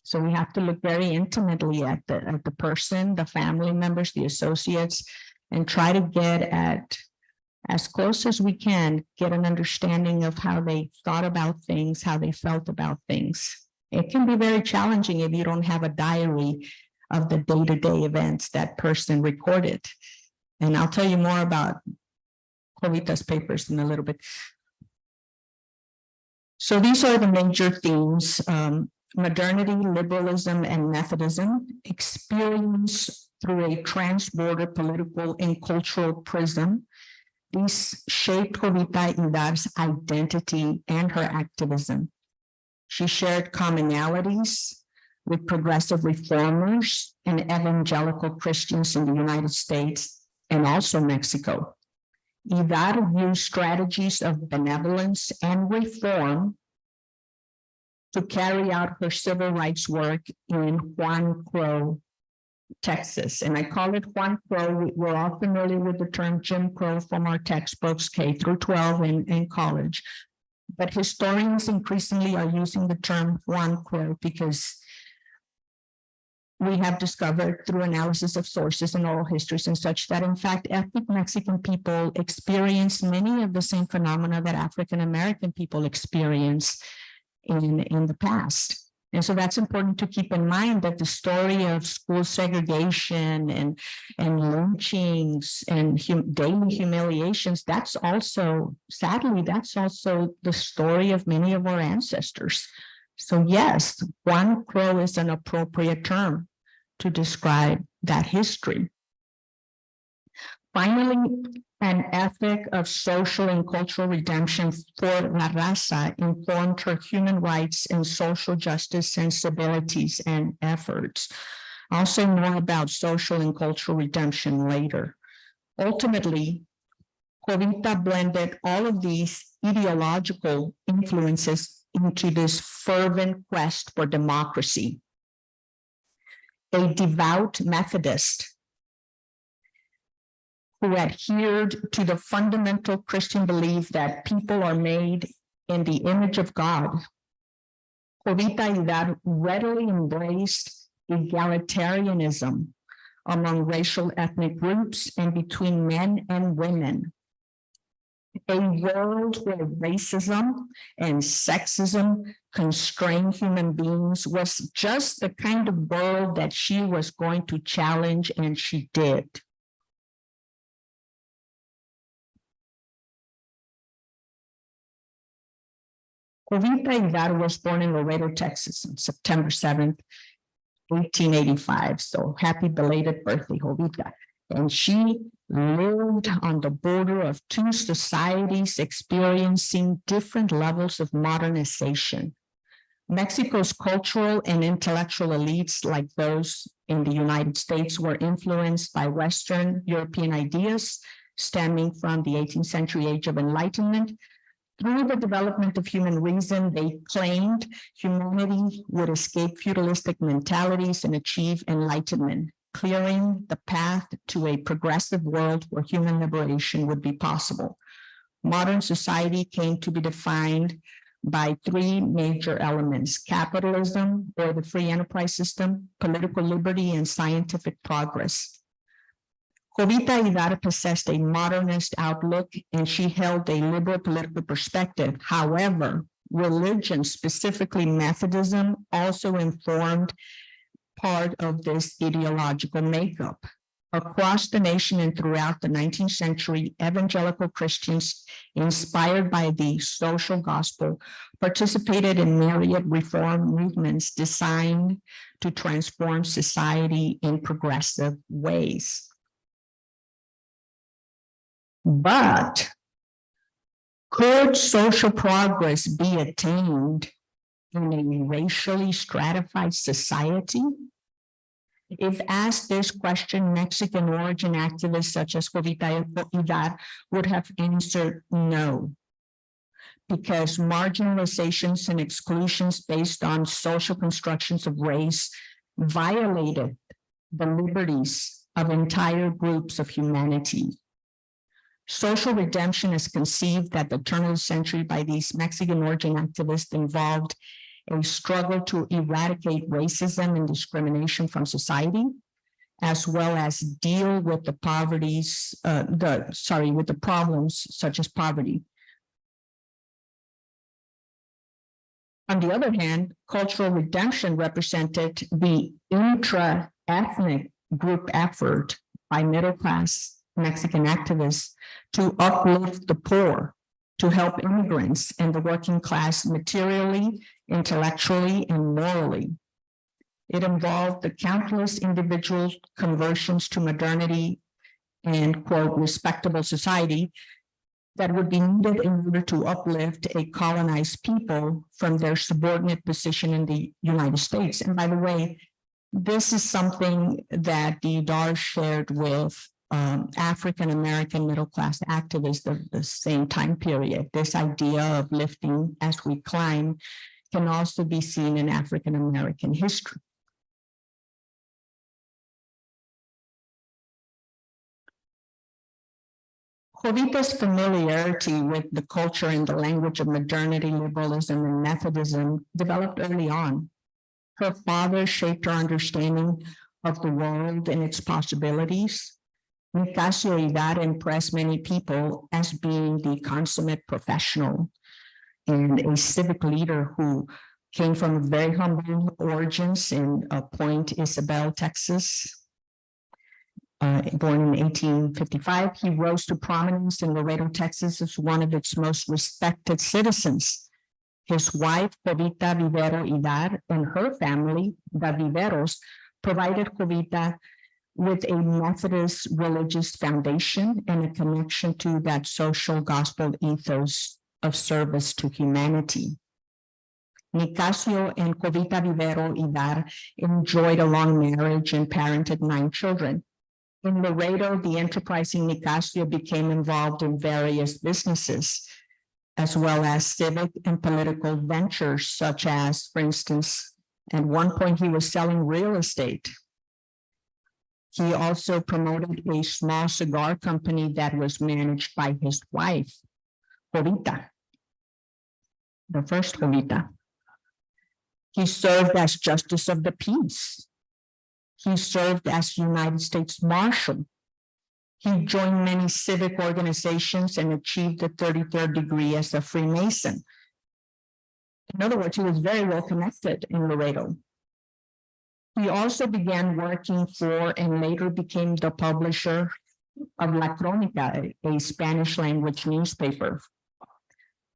So we have to look very intimately at the person, the family members, the associates, and try to get at, as close as we can, get an understanding of how they thought about things, how they felt about things. It can be very challenging if you don't have a diary of the day-to-day events that person recorded. And I'll tell you more about Jovita's papers in a little bit. So these are the major themes: modernity, liberalism, and Methodism, experience through a trans-border political and cultural prism. These shaped Jovita Idar's identity and her activism. She shared commonalities with progressive reformers and evangelical Christians in the United States and also Mexico. Idar used strategies of benevolence and reform to carry out her civil rights work in Juan Crow, Texas. And I call it Juan Crow. We're all familiar with the term Jim Crow from our textbooks, K through 12 in college. But historians increasingly are using the term Juan Crow because we have discovered through analysis of sources and oral histories and such that in fact ethnic Mexican people experience many of the same phenomena that African American people experience in the past. And so that's important to keep in mind, that the story of school segregation and lynchings and daily humiliations, that's also, sadly, that's also the story of many of our ancestors. So yes, Juan Crow is an appropriate term to describe that history. Finally, an ethic of social and cultural redemption for La Raza informed her human rights and social justice sensibilities and efforts. I'll say more about social and cultural redemption later. Ultimately, Jovita blended all of these ideological influences into this fervent quest for democracy. A devout Methodist who adhered to the fundamental Christian belief that people are made in the image of God, Jovita Idar readily embraced egalitarianism among racial ethnic groups and between men and women. A world where racism and sexism constrain human beings was just the kind of world that she was going to challenge, and she did. Jovita Idar was born in Laredo, Texas on September 7th, 1885. So happy belated birthday, Jovita. And she lived on the border of two societies experiencing different levels of modernization. Mexico's cultural and intellectual elites, like those in the United States, were influenced by Western European ideas stemming from the 18th century age of enlightenment. Through the development of human reason, they claimed humanity would escape feudalistic mentalities and achieve enlightenment, clearing the path to a progressive world where human liberation would be possible. Modern society came to be defined by three major elements: capitalism, or the free enterprise system, political liberty, and scientific progress. Jovita Idar possessed a modernist outlook, and she held a liberal political perspective. However, religion, specifically Methodism, also informed part of this ideological makeup. Across the nation and throughout the 19th century, evangelical Christians inspired by the social gospel participated in myriad reform movements designed to transform society in progressive ways. But could social progress be attained in a racially stratified society? If asked this question, Mexican origin activists such as Jovita Idar would have answered no, because marginalizations and exclusions based on social constructions of race violated the liberties of entire groups of humanity. Social redemption as conceived at the turn of the century by these Mexican origin activists involved a struggle to eradicate racism and discrimination from society, as well as deal with the with the problems such as poverty. On the other hand, cultural redemption represented the intra-ethnic group effort by middle-class Mexican activists to uplift the poor, to help immigrants and the working class materially, intellectually, and morally. It involved the countless individual conversions to modernity and, quote, respectable society that would be needed in order to uplift a colonized people from their subordinate position in the United States. And by the way, this is something that the Idar shared with African-American middle-class activists of the same time period. This idea of lifting as we climb can also be seen in African-American history. Jovita's familiarity with the culture and the language of modernity, liberalism, and Methodism developed early on. Her father shaped her understanding of the world and its possibilities. Nicasio Idar impressed many people as being the consummate professional and a civic leader who came from very humble origins in Point Isabel, Texas. Born in 1855, he rose to prominence in Laredo, Texas as one of its most respected citizens. His wife, Jovita Vivero Idar, and her family, the Viveros, provided Jovita with a Methodist religious foundation and a connection to that social gospel ethos of service to humanity. Nicasio and Jovita Vivero Idar enjoyed a long marriage and parented 9 children. In Laredo, the enterprising Nicasio became involved in various businesses, as well as civic and political ventures, such as, for instance, at one point he was selling real estate. He also promoted a small cigar company that was managed by his wife, Jovita, the first Jovita. He served as Justice of the Peace. He served as United States Marshal. He joined many civic organizations and achieved the 33rd degree as a Freemason. In other words, he was very well connected in Laredo. He also began working for and later became the publisher of La Crónica, a Spanish language newspaper.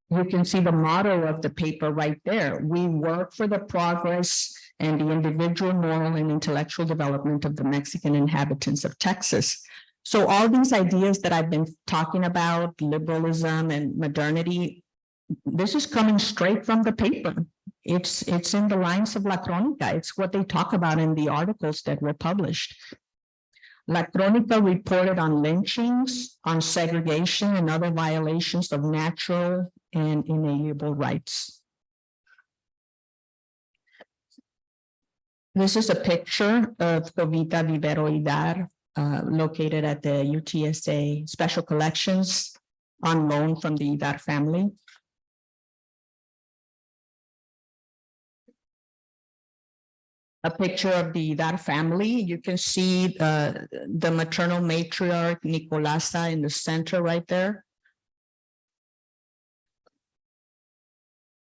You can see the motto of the paper right there. We work for the progress and the individual moral and intellectual development of the Mexican inhabitants of Texas. So all these ideas that I've been talking about, liberalism and modernity, this is coming straight from the paper. It's in the lines of La Crónica. It's what they talk about in the articles that were published. La Crónica reported on lynchings, on segregation, and other violations of natural and inalienable rights. This is a picture of Jovita Vivero Idar, located at the UTSA Special Collections on loan from the Idar family. A picture of the Idar family. You can see the maternal matriarch, Nicolasa, in the center right there.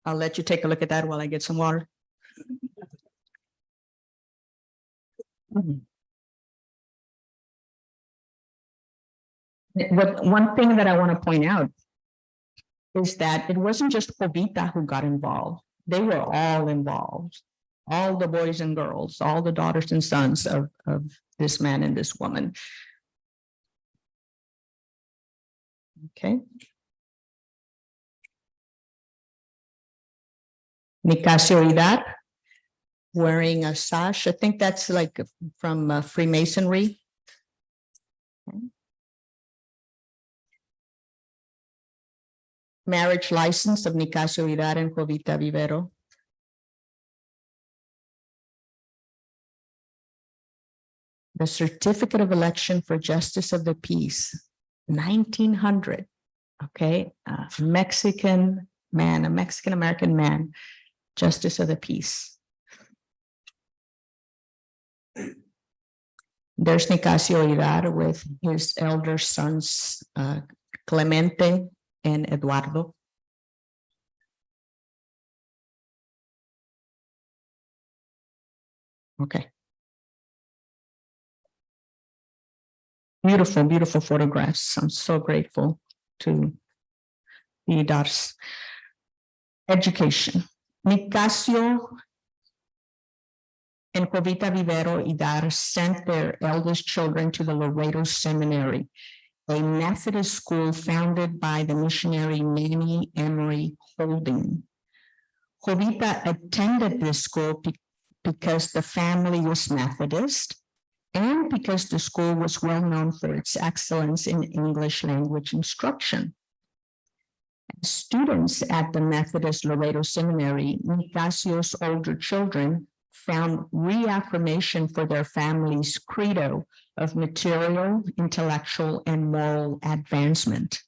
I'll let you take a look at that while I get some water. One thing that I want to point out is that it wasn't just Jovita who got involved. They were all involved. All the boys and girls, all the daughters and sons of this man and this woman. Okay. Nicasio Idar, wearing a sash. I think that's like from Freemasonry. Okay. Marriage license of Nicasio Idar and Jovita Vivero. The certificate of election for justice of the peace, 1900. Okay, Mexican man, a Mexican-American man, justice of the peace. There's Nicasio Idar with his elder sons, Clemente and Eduardo. Okay. Beautiful, beautiful photographs. I'm so grateful to the Idars. Education. Nicasio and Jovita Vivero Idar sent their eldest children to the Laredo Seminary, a Methodist school founded by the missionary Nanny Emery Holding. Jovita attended this school because the family was Methodist and because the school was well known for its excellence in English language instruction. As students at the Methodist Laredo Seminary, Nicasio's older children found reaffirmation for their family's credo of material, intellectual, and moral advancement.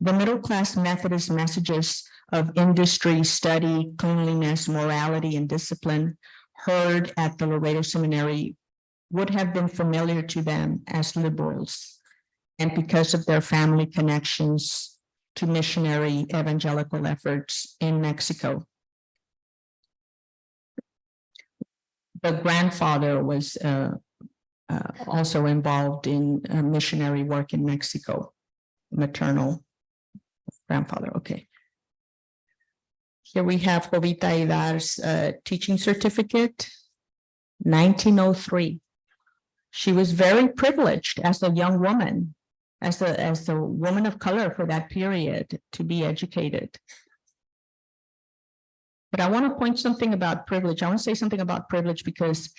The middle-class Methodist messages of industry, study, cleanliness, morality, and discipline heard at the Laredo Seminary would have been familiar to them as liberals, and because of their family connections to missionary evangelical efforts in Mexico. The grandfather was also involved in missionary work in Mexico, maternal grandfather, okay. Here we have Jovita Idar's teaching certificate, 1903. She was very privileged as a young woman, as a woman of color for that period, to be educated. But I want to point something about privilege. I want to say something about privilege because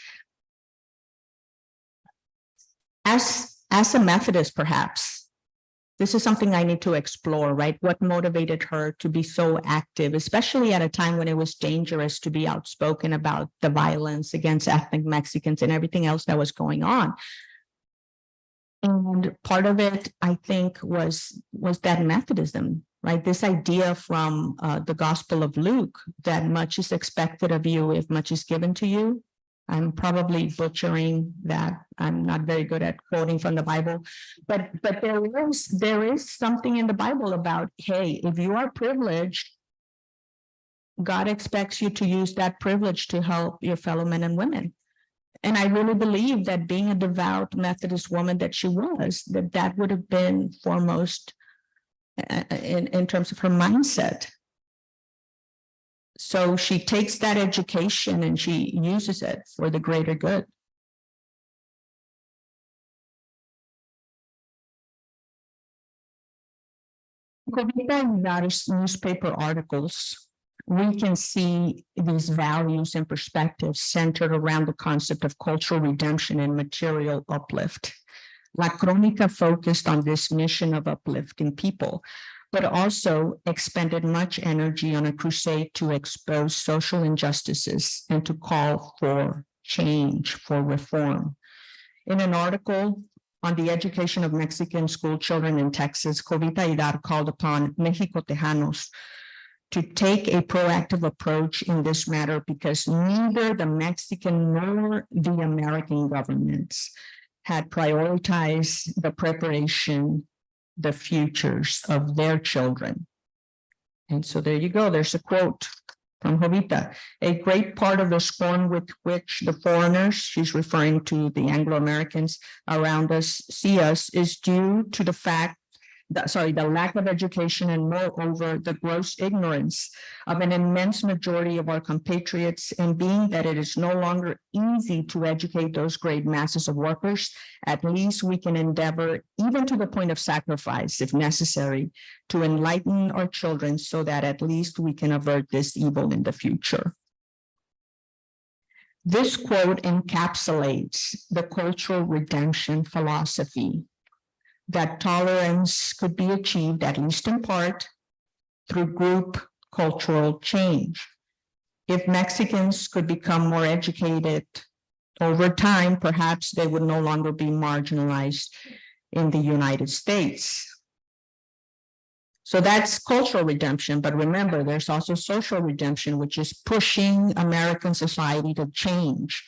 as a Methodist, perhaps, this is something I need to explore, right? What motivated her to be so active, especially at a time when it was dangerous to be outspoken about the violence against ethnic Mexicans and everything else that was going on. And part of it, I think, was that Methodism, right? This idea from the Gospel of Luke that much is expected of you if much is given to you. I'm probably butchering that. I'm not very good at quoting from the Bible, but there is something in the Bible about, hey, if you are privileged, God expects you to use that privilege to help your fellow men and women. And I really believe that being a devout Methodist woman that she was, that would have been foremost in terms of her mindset. So she takes that education and she uses it for the greater good. In various newspaper articles, we can see these values and perspectives centered around the concept of cultural redemption and material uplift. La Crónica focused on this mission of uplifting people, but also expended much energy on a crusade to expose social injustices and to call for change, for reform. In an article on the education of Mexican school children in Texas, Jovita Idar called upon Mexico Tejanos to take a proactive approach in this matter because neither the Mexican nor the American governments had prioritized the preparation, the futures of their children. And so there you go, there's a quote from Jovita. A great part of the scorn with which the foreigners, she's referring to the Anglo-Americans around us, see us is due to the fact the lack of education and moreover, the gross ignorance of an immense majority of our compatriots, and being that it is no longer easy to educate those great masses of workers, at least we can endeavor, even to the point of sacrifice, if necessary, to enlighten our children so that at least we can avert this evil in the future. This quote encapsulates the cultural redemption philosophy that tolerance could be achieved, at least in part, through group cultural change. If Mexicans could become more educated over time, perhaps they would no longer be marginalized in the United States. So that's cultural redemption, but remember, there's also social redemption, which is pushing American society to change.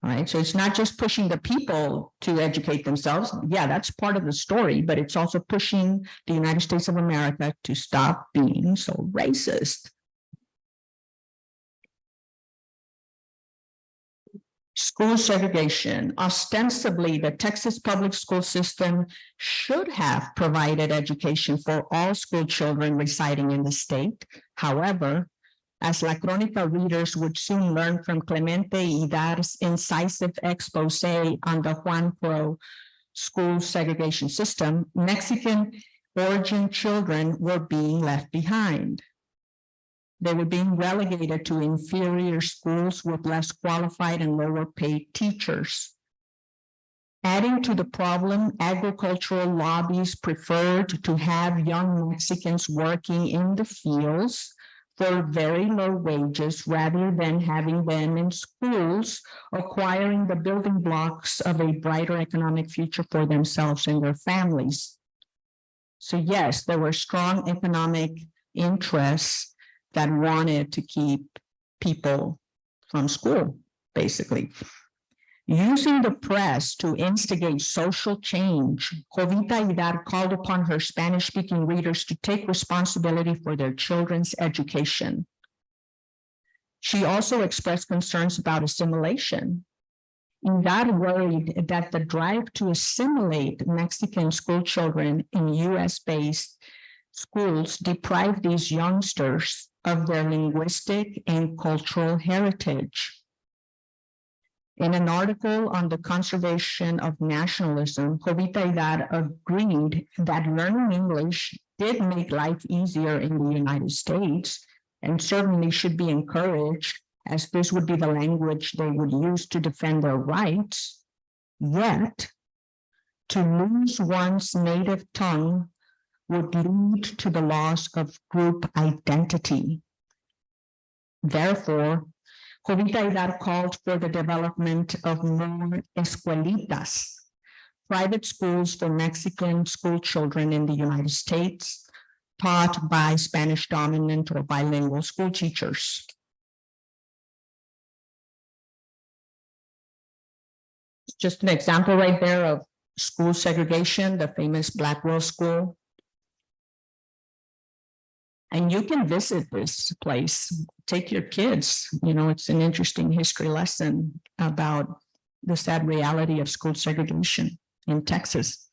Right, so it's not just pushing the people to educate themselves. Yeah, that's part of the story, but it's also pushing the United States of America to stop being so racist. School segregation. Ostensibly, the Texas public school system should have provided education for all school children residing in the state. However, as La Crónica readers would soon learn from Clemente Idar's incisive expose on the Juan Pro school segregation system, Mexican origin children were being left behind. They were being relegated to inferior schools with less qualified and lower paid teachers. Adding to the problem, agricultural lobbies preferred to have young Mexicans working in the fields for very low wages rather than having them in schools, acquiring the building blocks of a brighter economic future for themselves and their families. So yes, there were strong economic interests that wanted to keep people from school, basically. Using the press to instigate social change, Jovita Idar called upon her Spanish-speaking readers to take responsibility for their children's education. She also expressed concerns about assimilation. Idar worried that the drive to assimilate Mexican school children in US-based schools deprived these youngsters of their linguistic and cultural heritage. In an article on the conservation of nationalism, Jovita Idar agreed that learning English did make life easier in the United States and certainly should be encouraged, as this would be the language they would use to defend their rights. Yet, to lose one's native tongue would lead to the loss of group identity. Therefore, Jovita Idar called for the development of more escuelitas, private schools for Mexican school children in the United States, taught by Spanish dominant or bilingual school teachers. Just an example right there of school segregation, the famous Blackwell School. And you can visit this place, take your kids, it's an interesting history lesson about the sad reality of school segregation in Texas.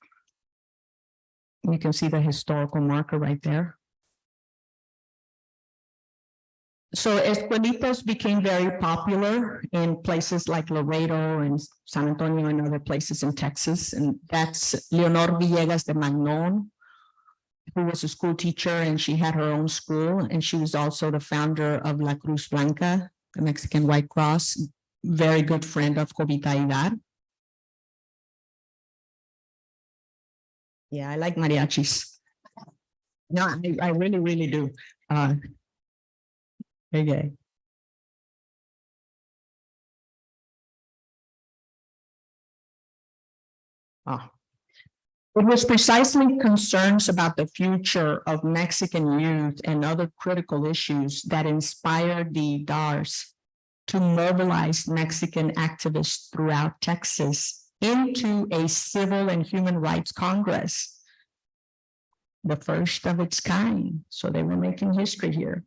You can see the historical marker right there. So escuelitas became very popular in places like Laredo and San Antonio and other places in Texas. And that's Leonor Villegas de Magnon, who was a school teacher, and she had her own school. And she was also the founder of La Cruz Blanca, the Mexican White Cross, very good friend of Jovita Idar. Yeah, I like mariachis. No, I really, really do. Okay. It was precisely concerns about the future of Mexican youth and other critical issues that inspired the Idars to mobilize Mexican activists throughout Texas into a civil and human rights Congress, the first of its kind. So they were making history here.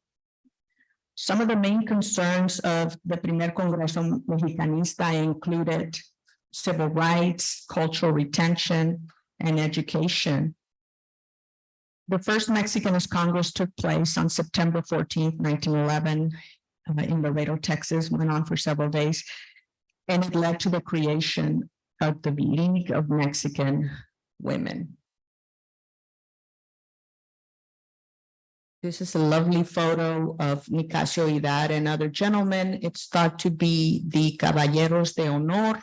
Some of the main concerns of the Primer Congreso Mexicanista included civil rights, cultural retention, and education. The first Mexicanist Congress took place on September 14th, 1911, in Laredo, Texas, went on for several days, and it led to the creation of the League of Mexican Women. This is a lovely photo of Nicasio Idar and other gentlemen. It's thought to be the Caballeros de Honor,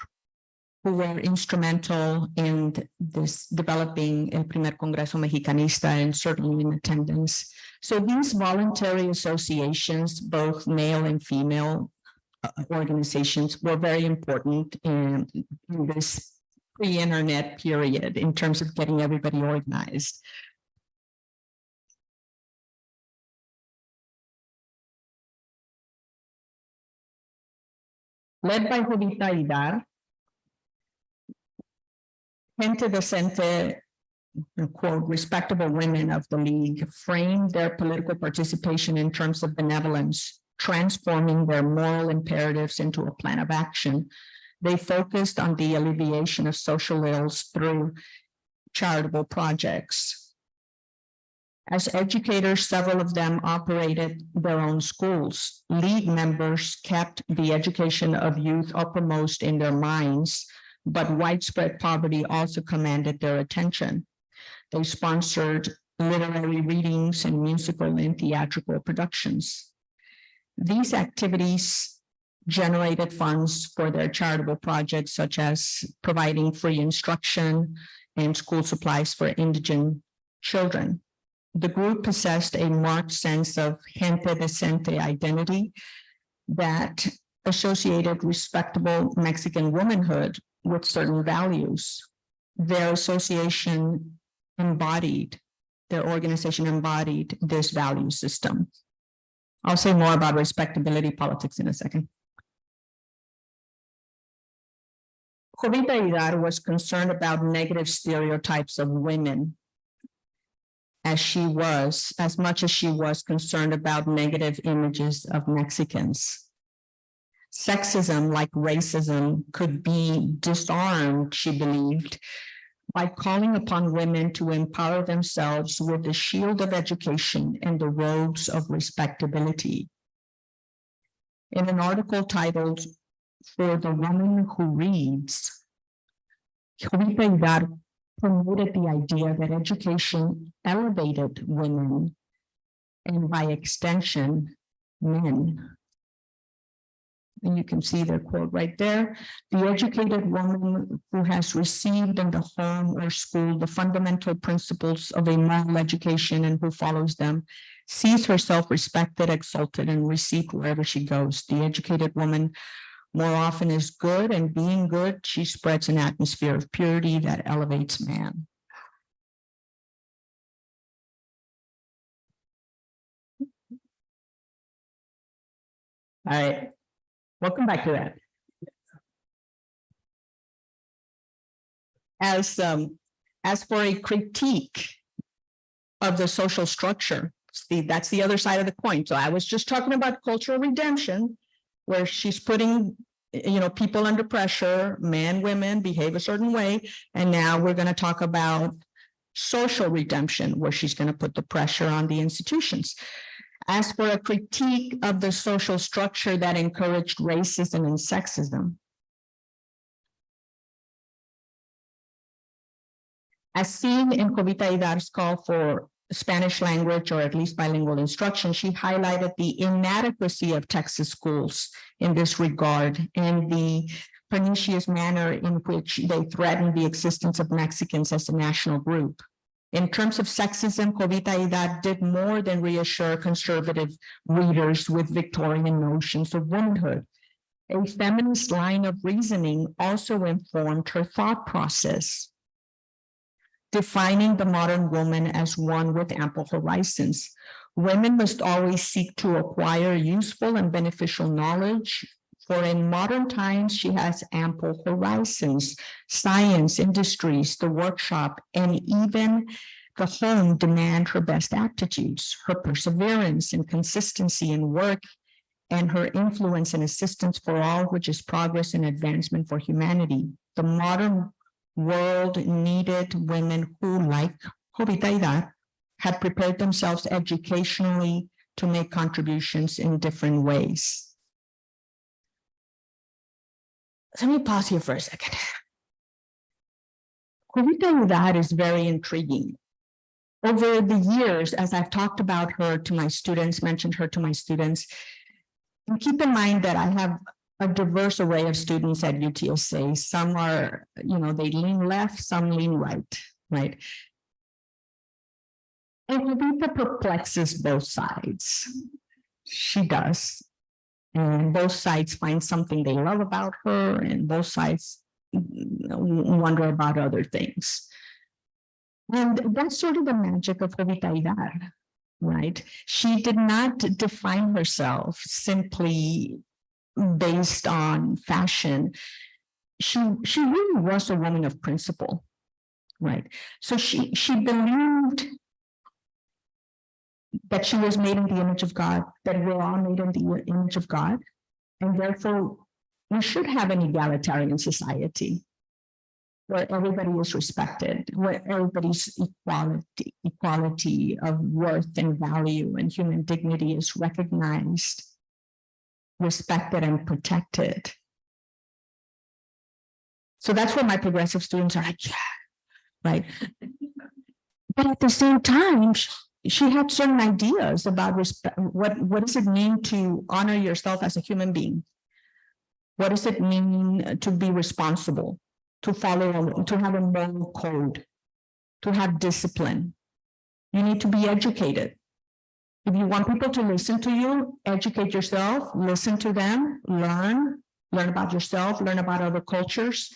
who were instrumental in this developing El Primer Congreso Mexicanista and certainly in attendance. So these voluntary associations, both male and female organizations, were very important in this pre-internet period in terms of getting everybody organized. Led by Jovita Idar, Gente Decente, quote, respectable women of the League framed their political participation in terms of benevolence, transforming their moral imperatives into a plan of action. They focused on the alleviation of social ills through charitable projects. As educators, several of them operated their own schools. League members kept the education of youth uppermost in their minds, but widespread poverty also commanded their attention. They sponsored literary readings and musical and theatrical productions. These activities generated funds for their charitable projects, such as providing free instruction and school supplies for indigent children. The group possessed a marked sense of gente decente identity that associated respectable Mexican womanhood with certain values. Their association embodied, their organization embodied this value system. I'll say more about respectability politics in a second. Jovita Idar was concerned about negative stereotypes of women as much as she was concerned about negative images of Mexicans. Sexism, like racism, could be disarmed, she believed, by calling upon women to empower themselves with the shield of education and the robes of respectability. In an article titled "For the Woman Who Reads," Jovita Idar promoted the idea that education elevated women and by extension, men. And you can see their quote right there. The educated woman who has received in the home or school the fundamental principles of a moral education and who follows them sees herself respected, exalted, and received wherever she goes. The educated woman more often is good, and being good, she spreads an atmosphere of purity that elevates man. All right, welcome back to that. As for a critique of the social structure, see, that's the other side of the coin. So I was just talking about cultural redemption, where she's putting, people under pressure, men, women behave a certain way. And now we're going to talk about social redemption, where she's going to put the pressure on the institutions. As for a critique of the social structure that encouraged racism and sexism, as seen in Jovita Idar's call for Spanish language or at least bilingual instruction, she highlighted the inadequacy of Texas schools in this regard and the pernicious manner in which they threaten the existence of Mexicans as a national group. In terms of sexism, Jovita Idar did more than reassure conservative readers with Victorian notions of womanhood. A feminist line of reasoning also informed her thought process, defining the modern woman as one with ample horizons. Women must always seek to acquire useful and beneficial knowledge, for in modern times she has ample horizons. Science, industries, the workshop, and even the home demand her best aptitudes. Her perseverance and consistency in work and her influence and assistance for all, which is progress and advancement for humanity. The modern world needed women who, like Jovita Idar, had prepared themselves educationally to make contributions in different ways. Let me pause here for a second. Jovita Idar is very intriguing. Over the years, as I've talked about her to my students, mentioned her to my students, and keep in mind that I have a diverse array of students at UTSA. Some are, they lean left, some lean right, right? And Jovita perplexes both sides. She does. And both sides find something they love about her, and both sides wonder about other things. And that's sort of the magic of Jovita Idar, right? She did not define herself simply based on fashion. She really was a woman of principle, right? So she believed that she was made in the image of God, that we're all made in the image of God, and therefore we should have an egalitarian society where everybody is respected, where everybody's equality of worth and value and human dignity is recognized, respected, and protected. So that's where my progressive students are like, yeah, right? But at the same time, she had certain ideas about respect. What does it mean to honor yourself as a human being? What does it mean to be responsible, to follow, to have a moral code, to have discipline? You need to be educated. If you want people to listen to you, educate yourself, listen to them, learn about yourself, learn about other cultures.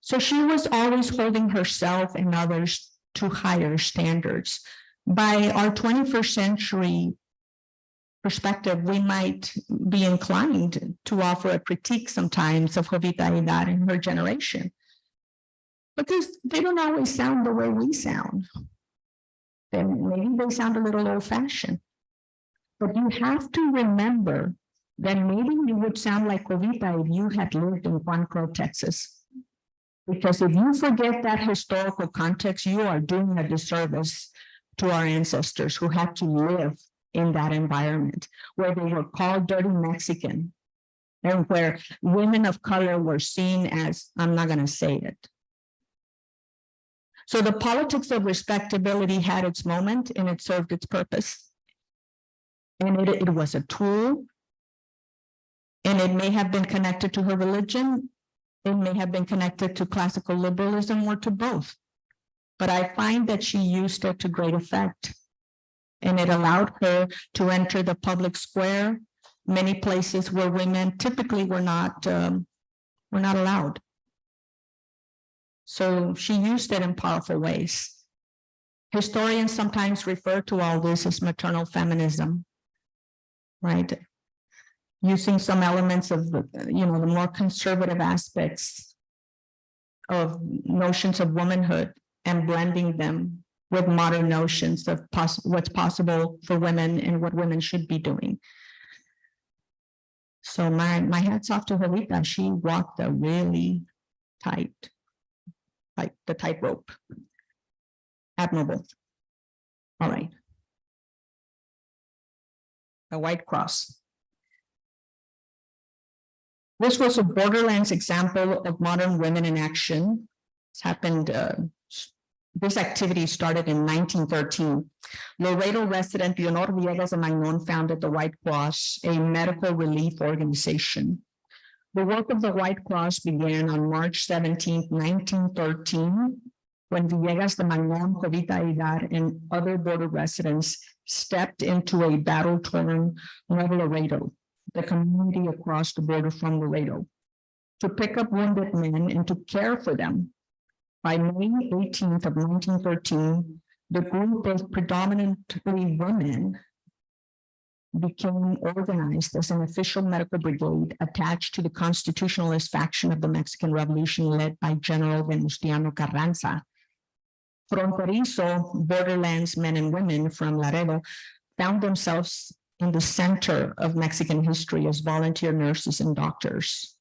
So she was always holding herself and others to higher standards. By our 21st century perspective, we might be inclined to offer a critique sometimes of Jovita Idar and her generation, because they don't always sound the way we sound. Then maybe they sound a little old-fashioned. But you have to remember that maybe you would sound like Jovita if you had lived in Juan Crow, Texas. Because if you forget that historical context, you are doing a disservice to our ancestors who had to live in that environment where they were called dirty Mexican and where women of color were seen as, I'm not going to say it. So the politics of respectability had its moment and it served its purpose. And it was a tool, and it may have been connected to her religion. It may have been connected to classical liberalism or to both. But I find that she used it to great effect. And it allowed her to enter the public square, many places where women typically were not allowed. So she used it in powerful ways. Historians sometimes refer to all this as maternal feminism, right? Using some elements of the more conservative aspects of notions of womanhood and blending them with modern notions of what's possible for women and what women should be doing. So my hats off to Jovita. She walked a really the tightrope. Admirable. All right. The White Cross. This was a borderlands example of modern women in action. It's happened, this activity started in 1913. Laredo resident Leonor Villegas de Magnon founded the White Cross, a medical relief organization. The work of the White Cross began on March 17, 1913, when Villegas de Magnon, Jovita Idar, and other border residents stepped into a battle-torn Nuevo Laredo, the community across the border from Laredo, to pick up wounded men and to care for them. By May 18th of 1913, the group of predominantly women became organized as an official medical brigade attached to the constitutionalist faction of the Mexican Revolution led by General Venustiano Carranza. Fronterizo borderlands men and women from Laredo found themselves in the center of Mexican history as volunteer nurses and doctors.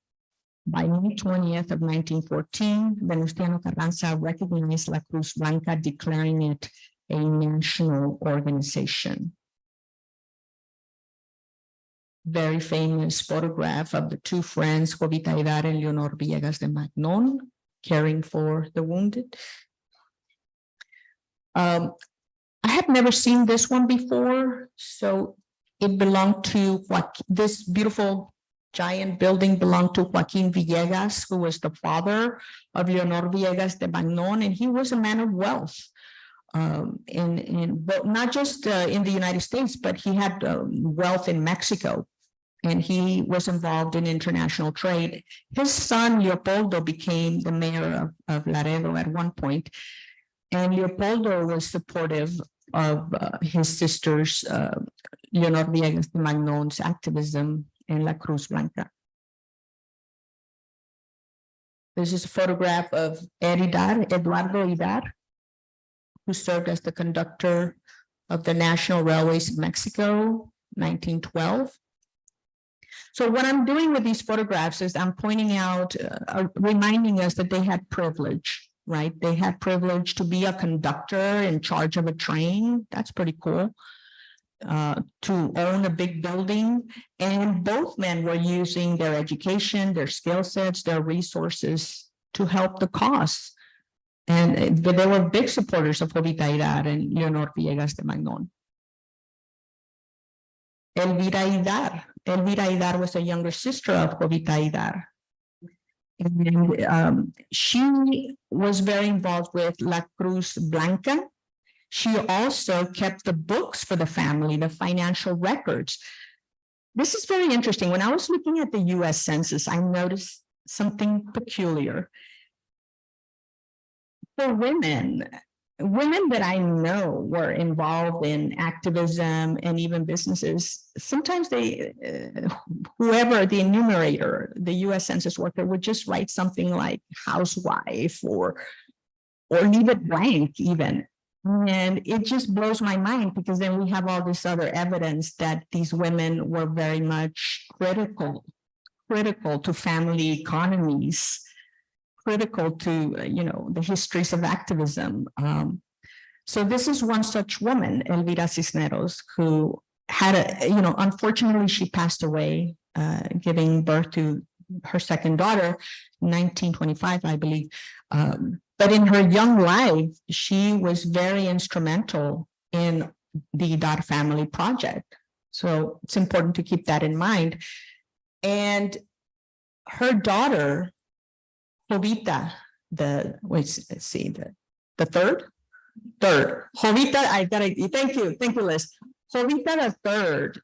By May 20th of 1914, Venustiano Carranza recognized La Cruz Blanca, declaring it a national organization. Very famous photograph of the two friends, Jovita Idar and Leonor Villegas de Magnon, caring for the wounded. I have never seen this one before, so it belonged to this beautiful giant building belonged to Joaquin Villegas, who was the father of Leonor Villegas de Magnon, and he was a man of wealth. But not just in the United States, but he had wealth in Mexico, and he was involved in international trade. His son Leopoldo became the mayor of Laredo at one point, and Leopoldo was supportive of his sister's Leonor Villegas de Magnon's activism in La Cruz Blanca. This is a photograph of Eduardo Idar, who served as the conductor of the National Railways of Mexico, 1912. So what I'm doing with these photographs is I'm pointing out, reminding us that they had privilege, right? They had privilege to be a conductor in charge of a train. That's pretty cool. To own a big building, and both men were using their education, their skill sets, their resources to help the cause. And they were big supporters of Jovita Idar and Leonor Villegas de Magnon. Elvira Idar was a younger sister of Jovita Idar. And she was very involved with La Cruz Blanca. She also kept the books for the family, the financial records. This is very interesting. When I was looking at the US Census, I noticed something peculiar. For women that I know were involved in activism and even businesses, sometimes they, whoever the enumerator, the US Census worker, would just write something like housewife or leave it blank even. And it just blows my mind, because then we have all this other evidence that these women were very much critical to family economies, critical to, the histories of activism. So this is one such woman, Elvira Cisneros, who had unfortunately she passed away, giving birth to her second daughter, 1925, I believe. But in her young life, she was very instrumental in the Idar family project. So it's important to keep that in mind. And her daughter, Jovita, the third, Jovita, thank you, Liz. Jovita the third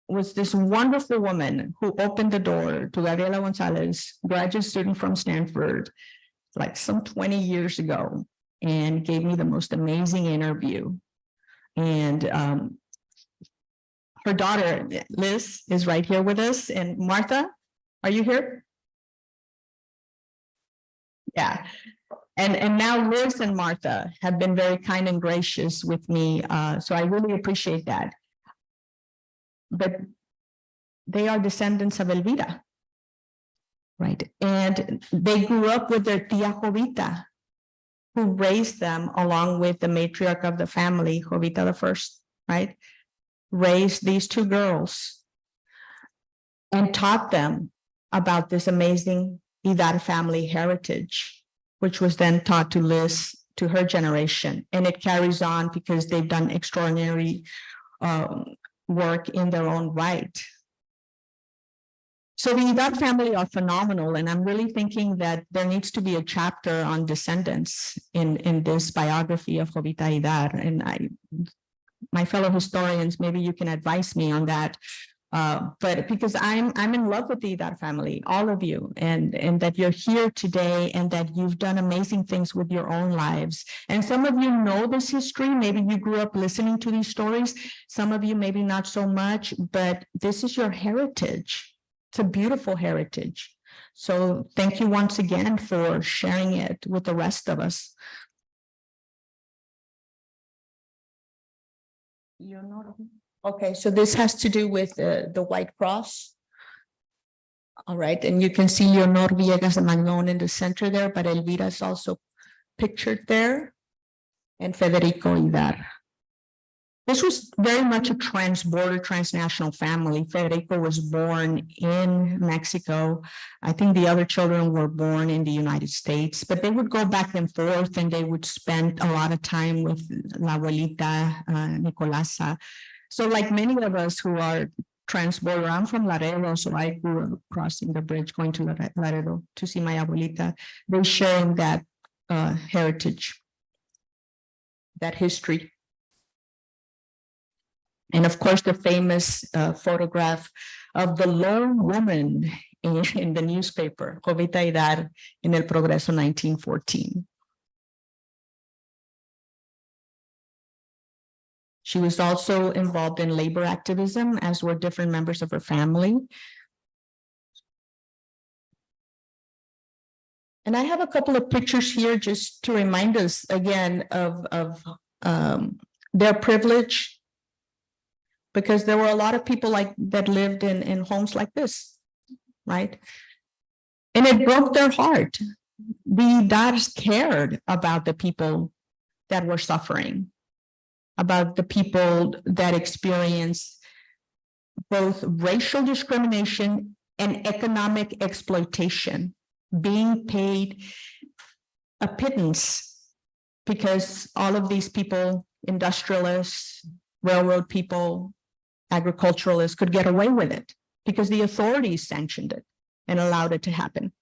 was this wonderful woman who opened the door to Gabriela Gonzalez, graduate student from Stanford, like some 20 years ago, and gave me the most amazing interview. And her daughter, Liz, is right here with us. And Martha, are you here? Yeah. And now Liz and Martha have been very kind and gracious with me. So I really appreciate that. But they are descendants of Elvira. Right. And they grew up with their tia Jovita, who raised them along with the matriarch of the family, Jovita the first, right? Raised these two girls and taught them about this amazing Idar family heritage, which was then taught to Liz, to her generation. And it carries on because they've done extraordinary work in their own right. So the Idar family are phenomenal, and I'm really thinking that there needs to be a chapter on descendants in this biography of Jovita Idar. And my fellow historians, maybe you can advise me on that. But because I'm in love with the Idar family, all of you, and that you're here today, and that you've done amazing things with your own lives. And some of you know this history. Maybe you grew up listening to these stories. Some of you maybe not so much, but this is your heritage. It's a beautiful heritage. So thank you once again for sharing it with the rest of us. Okay, so this has to do with the White Cross. All right, and you can see Leonor Villegas de Magnon in the center there, but Elvira is also pictured there, and Federico Idar. This was very much a trans-border, transnational family. Federico was born in Mexico. I think the other children were born in the United States, but they would go back and forth and they would spend a lot of time with La Abuelita Nicolasa. So like many of us who are trans-border, I'm from Laredo, so I grew up crossing the bridge, going to Laredo to see my abuelita. They're sharing that heritage, that history. And of course, the famous photograph of the lone woman in the newspaper, Jovita Idar, in El Progreso, 1914. She was also involved in labor activism, as were different members of her family. And I have a couple of pictures here just to remind us again of their privilege, because there were a lot of people like that lived in homes like this, right? And it broke their heart. The Idars cared about the people that were suffering, about the people that experienced both racial discrimination and economic exploitation, being paid a pittance because all of these people, industrialists, railroad people, agriculturalists, could get away with it because the authorities sanctioned it and allowed it to happen.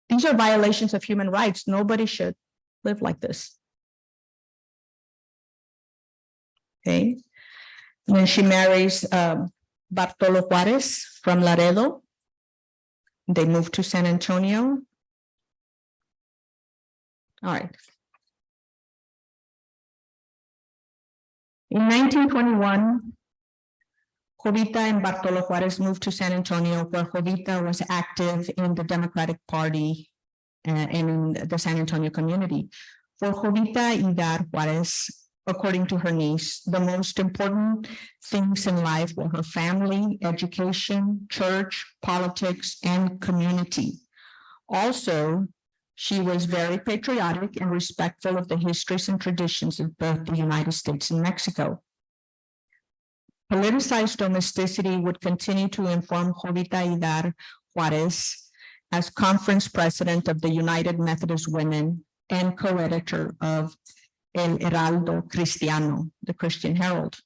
These are violations of human rights. Nobody should live like this. Okay. And then she marries Bartolo Juarez from Laredo. They moved to San Antonio. All right. In 1921, Jovita and Bartolo Juarez moved to San Antonio, where Jovita was active in the Democratic Party and in the San Antonio community. For Jovita Idar Juarez, according to her niece, the most important things in life were her family, education, church, politics, and community. Also, she was very patriotic and respectful of the histories and traditions of both the United States and Mexico. Politicized domesticity would continue to inform Jovita Idar Juarez as conference president of the United Methodist Women and co-editor of El Heraldo Cristiano, the Christian Herald.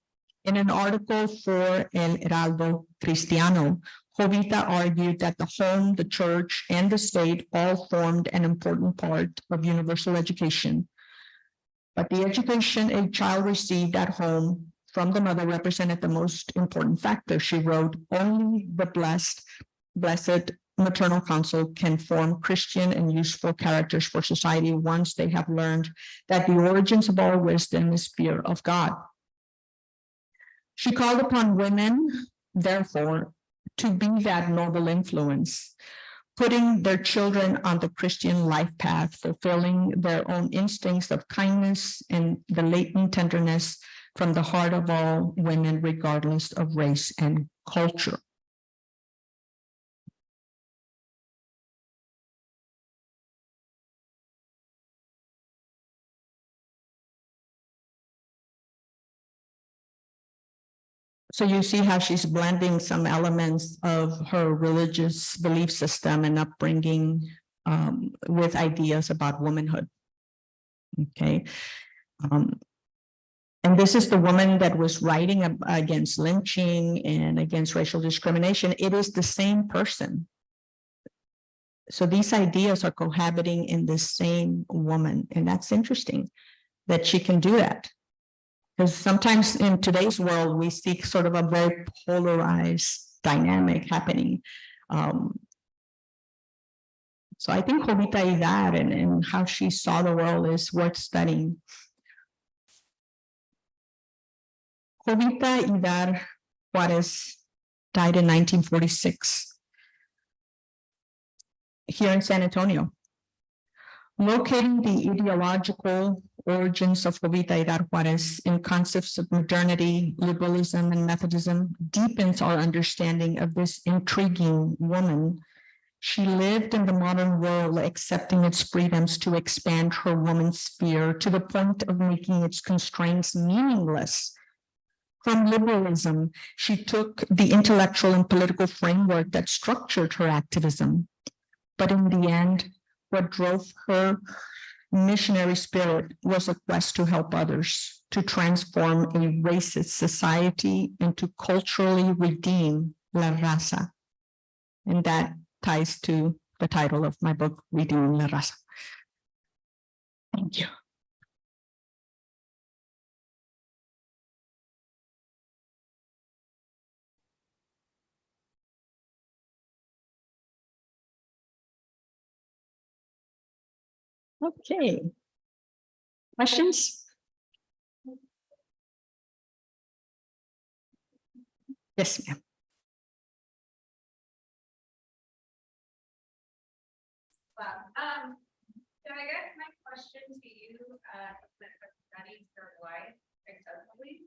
In an article for El Heraldo Cristiano, Jovita argued that the home, the church, and the state all formed an important part of universal education. But the education a child received at home from the mother represented the most important factor. She wrote, only the blessed maternal counsel can form Christian and useful characters for society once they have learned that the origins of all wisdom is fear of God. She called upon women, therefore, to be that noble influence, putting their children on the Christian life path, fulfilling their own instincts of kindness and the latent tenderness from the heart of all women, regardless of race and culture. So you see how she's blending some elements of her religious belief system and upbringing with ideas about womanhood. Okay. And this is the woman that was writing against lynching and against racial discrimination. It is the same person. So these ideas are cohabiting in the same woman. And that's interesting that she can do that. Because sometimes in today's world, we see sort of a very polarized dynamic happening. So I think Jovita Idar and how she saw the world is worth studying. Jovita Idar Juarez died in 1946 here in San Antonio. Locating the ideological origins of Jovita Idar Juarez in concepts of modernity, liberalism, and Methodism deepens our understanding of this intriguing woman. She lived in the modern world, accepting its freedoms to expand her woman's sphere to the point of making its constraints meaningless. From liberalism, she took the intellectual and political framework that structured her activism. But in the end, what drove her missionary spirit was a quest to help others, to transform a racist society and to culturally redeem La Raza. And that ties to the title of my book, Redeeming La Raza. Thank you. Okay. Questions? Yes, ma'am. So I guess my question to you, studies her life accessibly.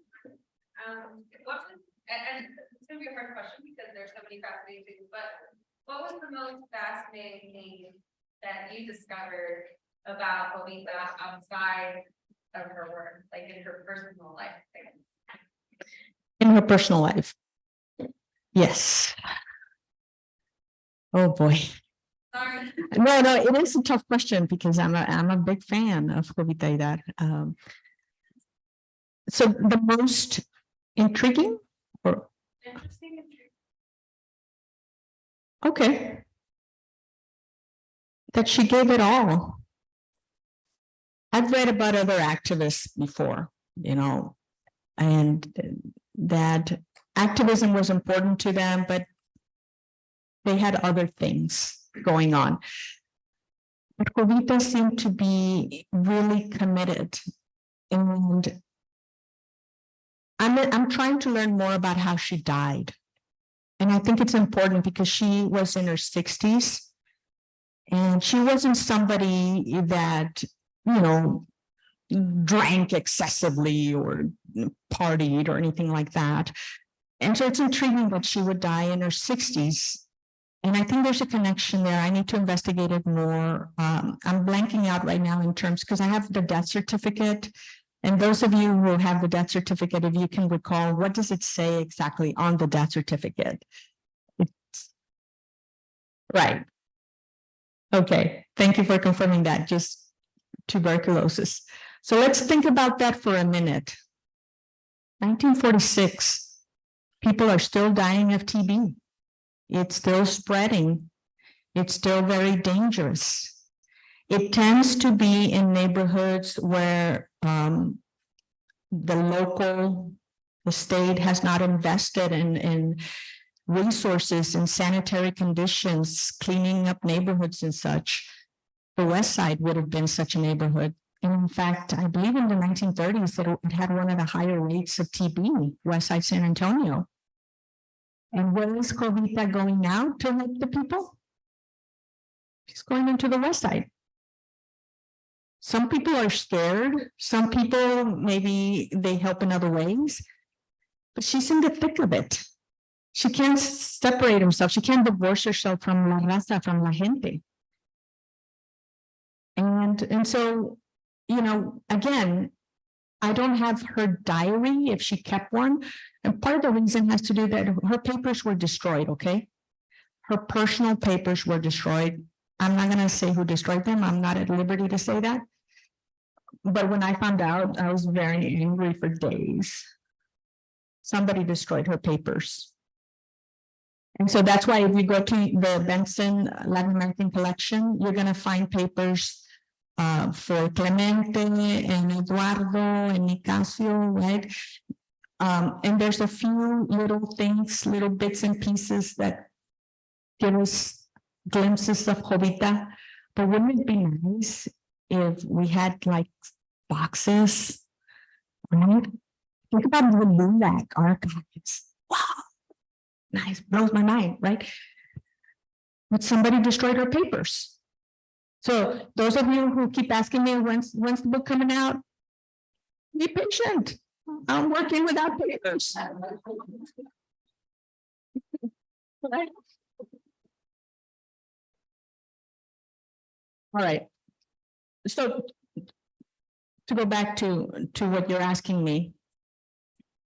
What was, and it's gonna be a hard question because there's so many fascinating things, but what was the most fascinating thing that you discovered about Jovita outside of her work, like in her personal life? In her personal life? Yes. Oh, boy. Sorry. No, it is a tough question because I'm a big fan of Jovita Idar. So the most intriguing or Interesting. okay. That she gave it all. I've read about other activists before, you know, and that activism was important to them, but they had other things going on. But Jovita seemed to be really committed, and I'm trying to learn more about how she died. And I think it's important because she was in her 60s, and she wasn't somebody that, you know, drank excessively or partied or anything like that. And so it's intriguing that she would die in her 60s. And I think there's a connection there. I need to investigate it more. I'm blanking out right now in terms, because I have the death certificate. And those of you who have the death certificate, if you can recall, what does it say exactly on the death certificate? It's right. Okay, thank you for confirming that, just tuberculosis. So let's think about that for a minute. 1946, people are still dying of TB. It's still spreading. It's still very dangerous. It tends to be in neighborhoods where the state has not invested in resources and sanitary conditions, cleaning up neighborhoods and such. The West Side would have been such a neighborhood. And in fact, I believe in the 1930s that it had one of the higher rates of TB, West Side San Antonio. And where is Jovita going now to help the people? She's going into the West Side. Some people are scared. Some people, maybe they help in other ways, but she's in the thick of it. She can't separate herself. She can't divorce herself from la raza, from la gente. And so, you know, again, I don't have her diary if she kept one. And part of the reason has to do that her papers were destroyed, okay? Her personal papers were destroyed. I'm not gonna say who destroyed them. I'm not at liberty to say that. But when I found out, I was very angry for days. Somebody destroyed her papers. And so that's why if you go to the Benson Latin American collection, you're gonna find papers for Clemente and Eduardo and Nicasio, right? And there's a few little things, little bits and pieces that give us glimpses of Jovita. But wouldn't it be nice if we had like boxes, right? Think about the LULAC archives. Wow, nice, blows my mind, right? But somebody destroyed our papers. So those of you who keep asking me, when's the book coming out? Be patient. I'm working without papers. All right. So to go back to what you're asking me,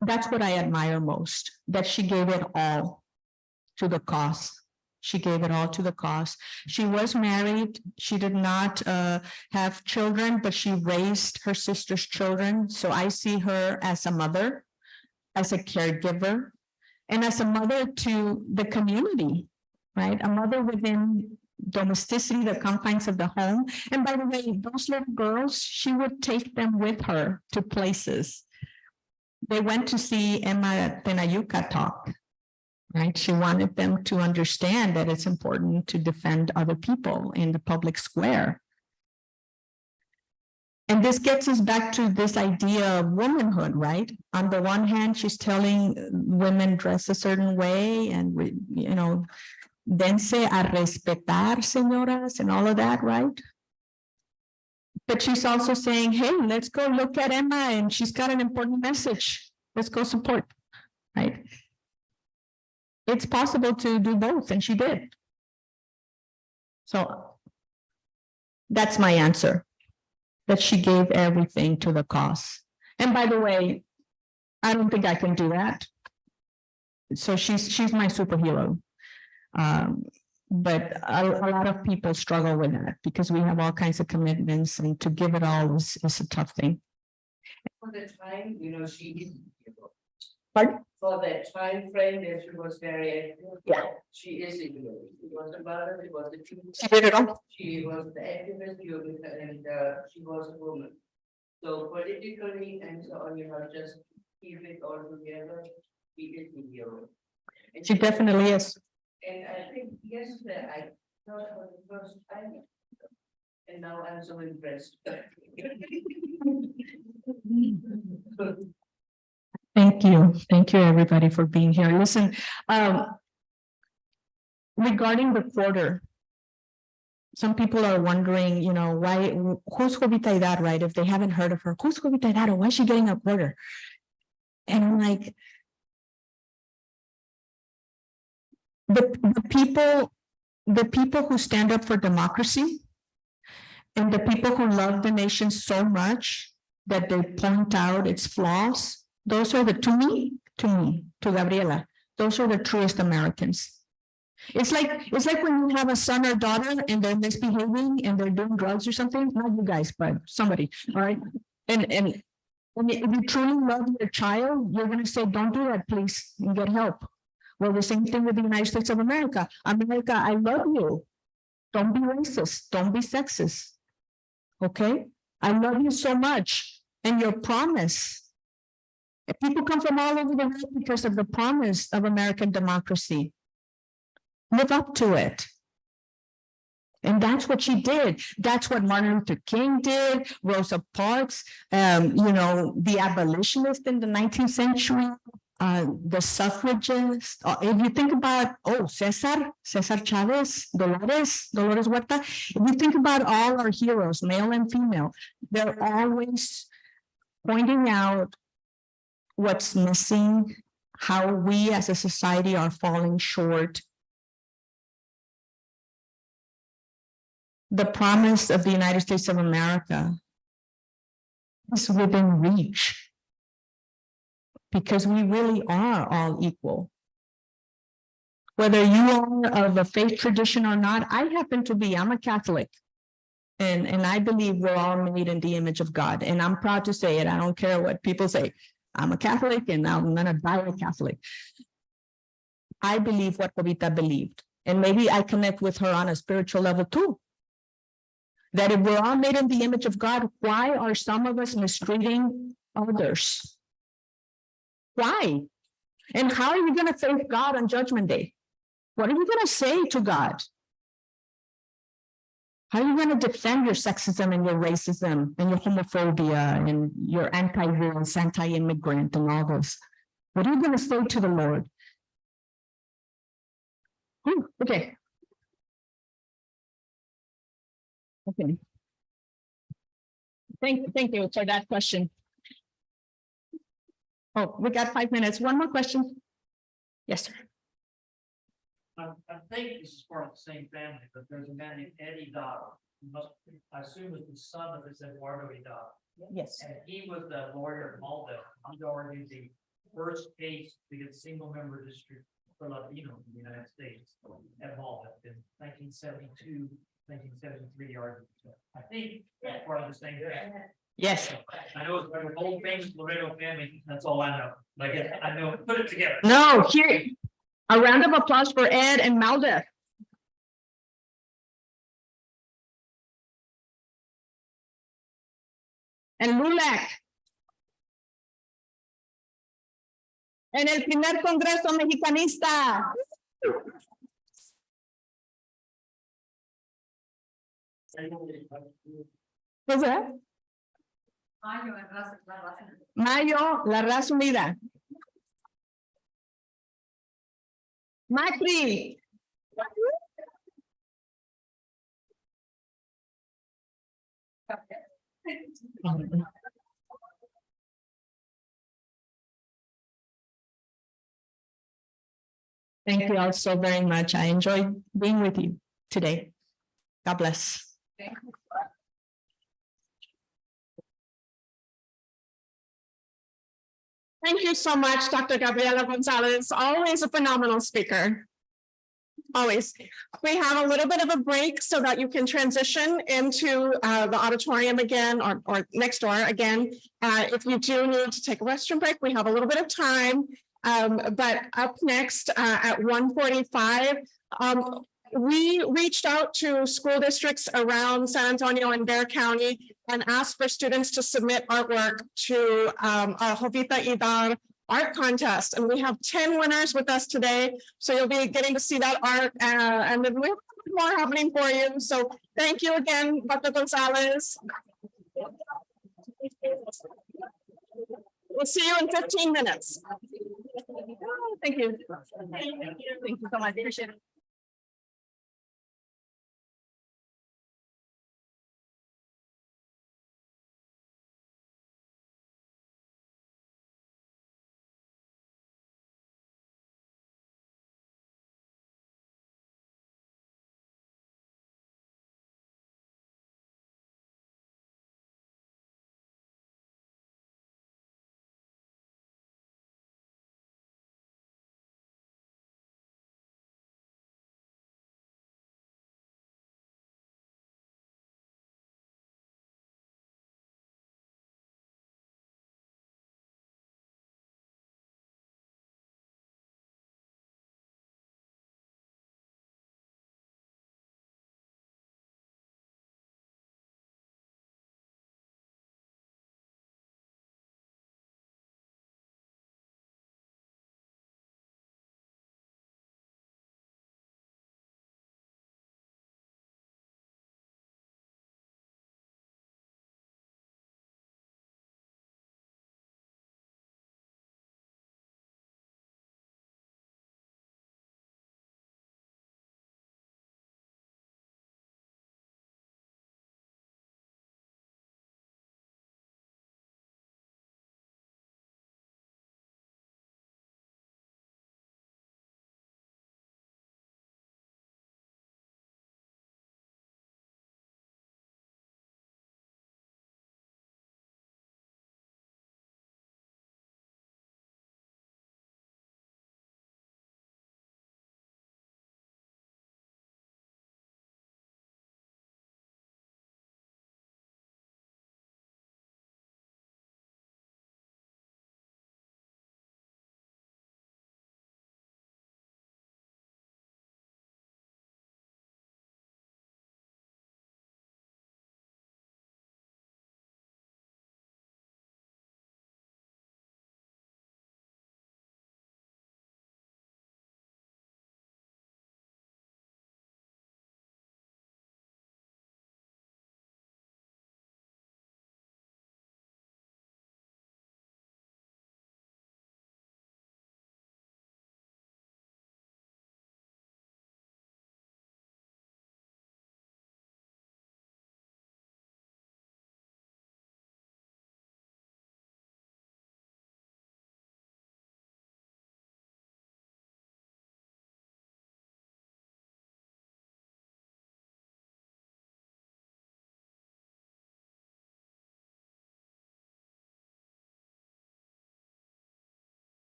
that's what I admire most, that she gave it all to the cause. She gave it all to the cause. She was married. She did not have children, but she raised her sister's children. So I see her as a mother, as a caregiver, and as a mother to the community, right? A mother within domesticity, the confines of the home. And by the way, those little girls, she would take them with her to places. They went to see Emma Tenayuca talk, right? She wanted them to understand that it's important to defend other people in the public square. And this gets us back to this idea of womanhood, right? On the one hand, she's telling women dress a certain way and, you know, dense a respetar, señoras, and all of that, right? But she's also saying, hey, let's go look at Emma, and she's got an important message. Let's go support, right? It's possible to do both, and she did. So that's my answer, that she gave everything to the cause. And by the way, I don't think I can do that. So she's my superhero. But a lot of people struggle with that because we have all kinds of commitments, and to give it all is a tough thing. For the time, you know, she is. Pardon? For that time frame that she was very active. Yeah. She is a hero. She was a mother, she was a teacher. She did it all. She was the activist, and she was a woman. So politically and so on, you have just keep it all together. She is a hero. And She definitely is. And I think yesterday I thought for the first time, and now I'm so impressed. Thank you. Thank you, everybody, for being here. Listen, regarding the quarter, some people are wondering, you know, why, who's Jovita Idar, right? If they haven't heard of her, who's Jovita Idar? Why is she getting a quarter? And I'm like, the people who stand up for democracy and the people who love the nation so much that they point out its flaws, those are to Gabriela, those are the truest Americans. It's like when you have a son or daughter and they're misbehaving and they're doing drugs or something, not you guys, but somebody, all right? And if you truly love your child, you're gonna say, don't do that, please, and get help. Well, the same thing with the United States of America. America, I love you. Don't be racist. Don't be sexist. Okay? I love you so much. And your promise. If people come from all over the world because of the promise of American democracy, live up to it. And that's what she did. That's what Martin Luther King did, Rosa Parks, you know, the abolitionist in the 19th century. The suffragists, if you think about, Cesar Chavez, Dolores Huerta, if you think about all our heroes, male and female, they're always pointing out what's missing, how we as a society are falling short. The promise of the United States of America is within reach. Because we really are all equal. Whether you are of a faith tradition or not, I happen to be, I'm a Catholic. And I believe we're all made in the image of God. And I'm proud to say it. I don't care what people say. I'm a Catholic and I'm gonna die a Catholic. I believe what Jovita believed. And maybe I connect with her on a spiritual level too. That if we're all made in the image of God, why are some of us mistreating others? Why? And how are you going to face God on Judgment Day? What are you going to say to God? How are you going to defend your sexism and your racism and your homophobia and your anti-race, anti-immigrant and all this? What are you going to say to the Lord? Okay. Okay. Thank you for that question. Oh, we got 5 minutes. One more question. Yes, sir. I think this is part of the same family, but there's a man named Eddie Idar. I assume is the son of this Eduardo Idar. Yes. And he was the lawyer in Malta. He argued the first case to get single member district for Latino in the United States at Malta in 1972, 1973 argument. I think that's part of the same family. Yes. I know it's an old famous Laredo family. That's all I know. Like I know, put it together. No, here, a round of applause for Ed and Malda. And Lulac. En el primer Congreso Mexicanista. ¿Qué fue? Mayo, la raza unida. MACRI. Thank you all so very much. I enjoyed being with you today. God bless. Thank you so much, Dr. Gabriela Gonzalez. Always a phenomenal speaker. Always. We have a little bit of a break so that you can transition into the auditorium again or next door again. If you do need to take a restroom break, we have a little bit of time. But up next at 1:45, we reached out to school districts around San Antonio and Bexar County and asked for students to submit artwork to a Jovita Idar art contest. And we have 10 winners with us today. So you'll be getting to see that art and then we have more happening for you. So thank you again, Dr. Gonzalez. We'll see you in 15 minutes. Thank you. Thank you so much. Appreciate it.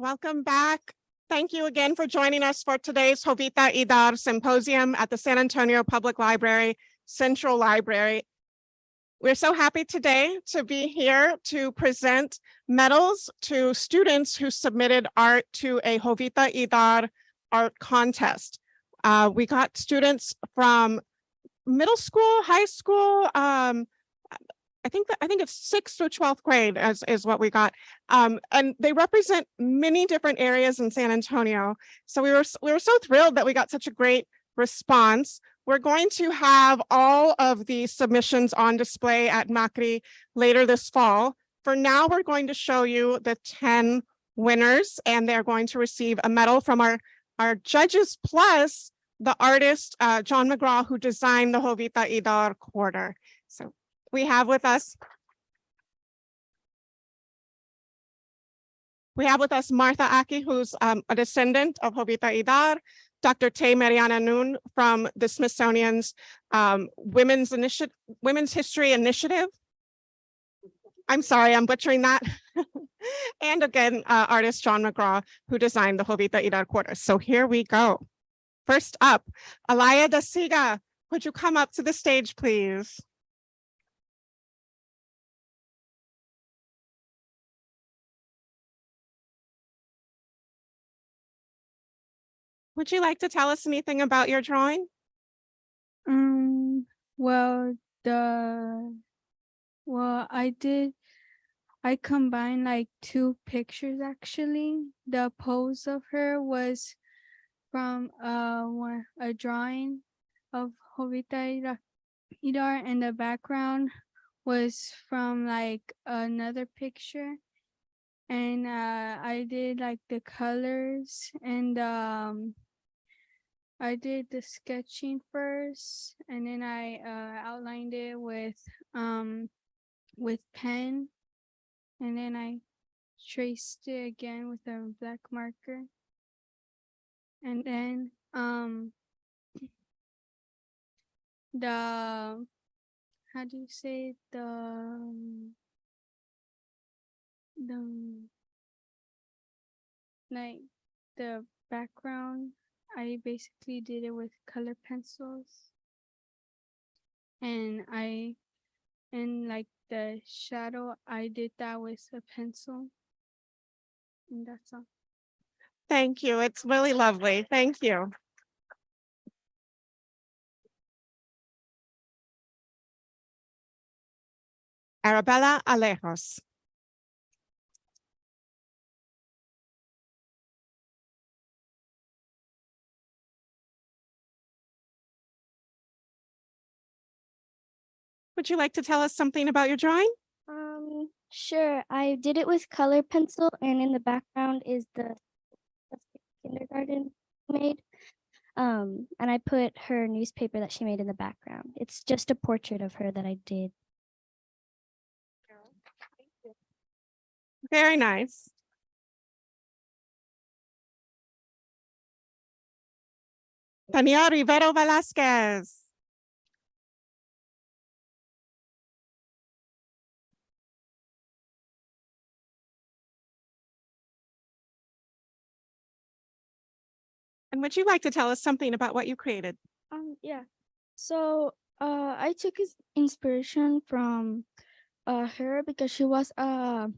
Welcome back. Thank you again for joining us for today's Jovita Idar Symposium at the San Antonio Public Library, Central Library. We're so happy today to be here to present medals to students who submitted art to a Jovita Idar art contest. We got students from middle school, high school, I think it's 6th through 12th grade is what we got. And they represent many different areas in San Antonio. So we were so thrilled that we got such a great response. We're going to have all of the submissions on display at MACRI later this fall. For now, we're going to show you the 10 winners, and they're going to receive a medal from our judges, plus the artist, John McGraw, who designed the Jovita Idar quarter. So we have with us Martha Aki, who's a descendant of Jovita Idar, Dr. Tay Mariana Noon from the Smithsonian's Women's History Initiative. I'm sorry, I'm butchering that. And again, artist John McGraw, who designed the Jovita Idar quarter. So here we go. First up, Alaya Da Siga, would you come up to the stage, please? Would you like to tell us anything about your drawing? Well, I combined like 2 pictures actually. The pose of her was from a drawing of Jovita Idar, and the background was from like another picture. And I did like the colors, and I did the sketching first, and then I outlined it with pen, and then I traced it again with a black marker, and then the how do you say it? The background, I basically did it with color pencils, and like the shadow, I did that with a pencil, and that's all. Thank you. It's really lovely. Thank you. Arabella Alejos. Would you like to tell us something about your drawing? Sure. I did it with color pencil, and in the background is the kindergarten made. And I put her newspaper that she made in the background. It's just a portrait of her that I did. Very nice. Tania Rivero Velasquez. And would you like to tell us something about what you created? Yeah. So I took his inspiration from her because she was a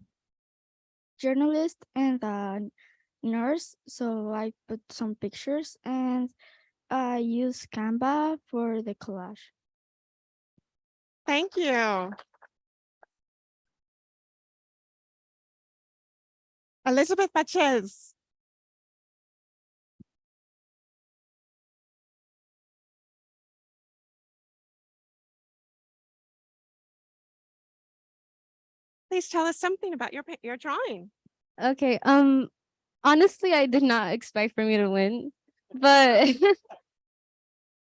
journalist and a nurse. So I put some pictures, and I used Canva for the collage. Thank you. Elizabeth Pachez. Please tell us something about your drawing. Okay. Honestly, I did not expect for me to win, but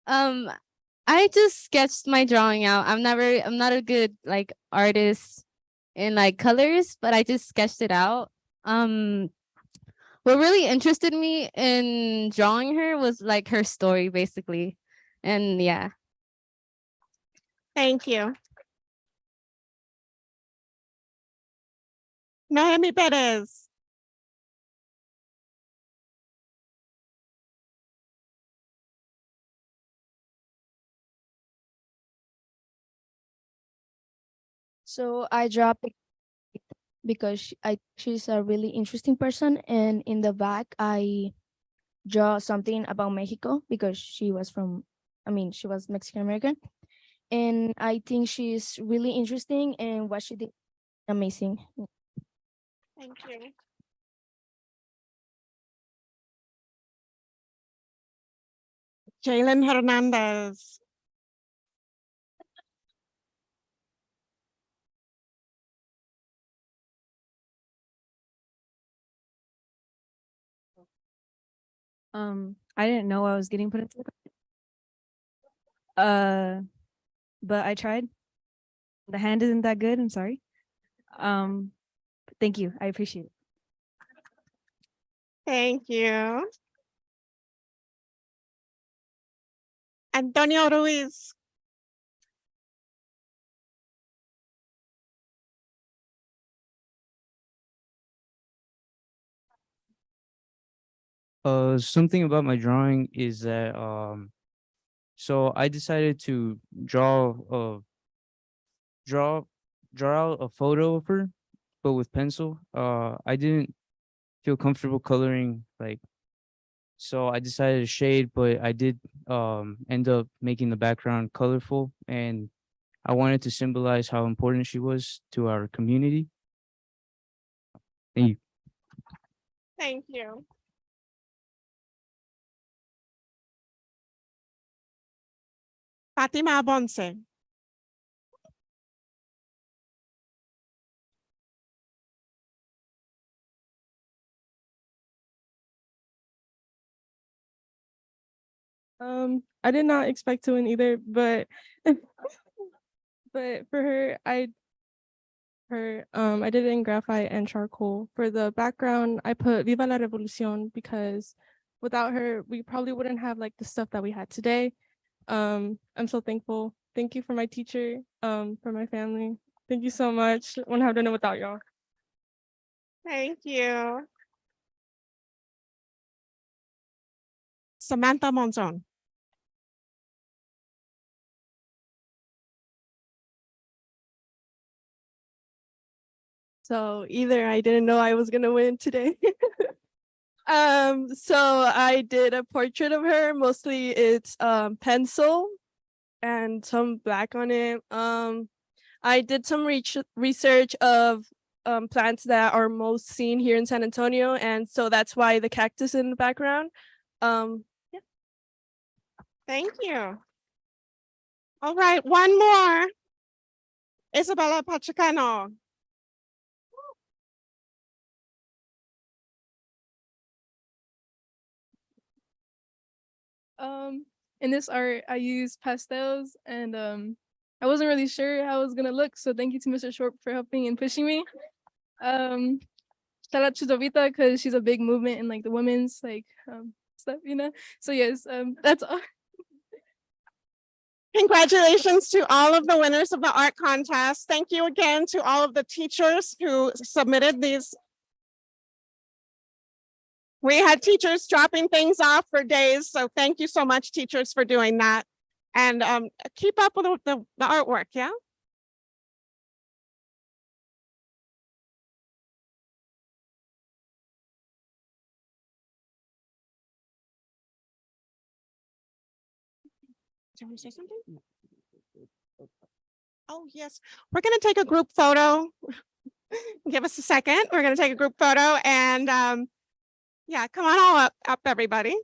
I just sketched my drawing out. I'm not a good like artist in like colors, but I just sketched it out. What really interested me in drawing her was like her story, basically. And yeah. Thank you. Noemi Perez. So I dropped it because she's a really interesting person, and in the back I draw something about Mexico because she was from, I mean, she was Mexican American, and I think she's really interesting and what she did amazing. Thank you. Jalen Hernandez. I didn't know I was getting put into but I tried. The hand isn't that good, I'm sorry. Thank you. I appreciate it. Thank you. Antonio Ruiz. Something about my drawing is that so I decided to draw draw out a photo of her, but with pencil. I didn't feel comfortable coloring, like, so I decided to shade, but I did end up making the background colorful, and I wanted to symbolize how important she was to our community. Thank you. Thank you. Fatima Bonce. I did not expect to win either, but but for her, I did it in graphite and charcoal. For the background, I put Viva la Revolución because without her, we probably wouldn't have like the stuff that we had today. I'm so thankful. Thank you for my teacher, for my family. Thank you so much. Wouldn't have done it without y'all. Thank you. Samantha Monzon. So either I didn't know I was gonna win today. So I did a portrait of her. Mostly it's pencil and some black on it. I did some research of plants that are most seen here in San Antonio, and so that's why the cactus in the background. Yeah. Thank you. All right, one more. Isabella Pachacano. In this art, I used pastels, and I wasn't really sure how it was gonna look. So thank you to Mr. Short for helping and pushing me. Shout out to Jovita because she's a big movement in like the women's like stuff, you know. So yes, that's all. Congratulations to all of the winners of the art contest. Thank you again to all of the teachers who submitted these. We had teachers dropping things off for days, so thank you so much, teachers, for doing that. And keep up with the artwork, yeah? Do you want to say something? Oh, yes. We're going to take a group photo. Give us a second. We're going to take a group photo and yeah, come on all up everybody.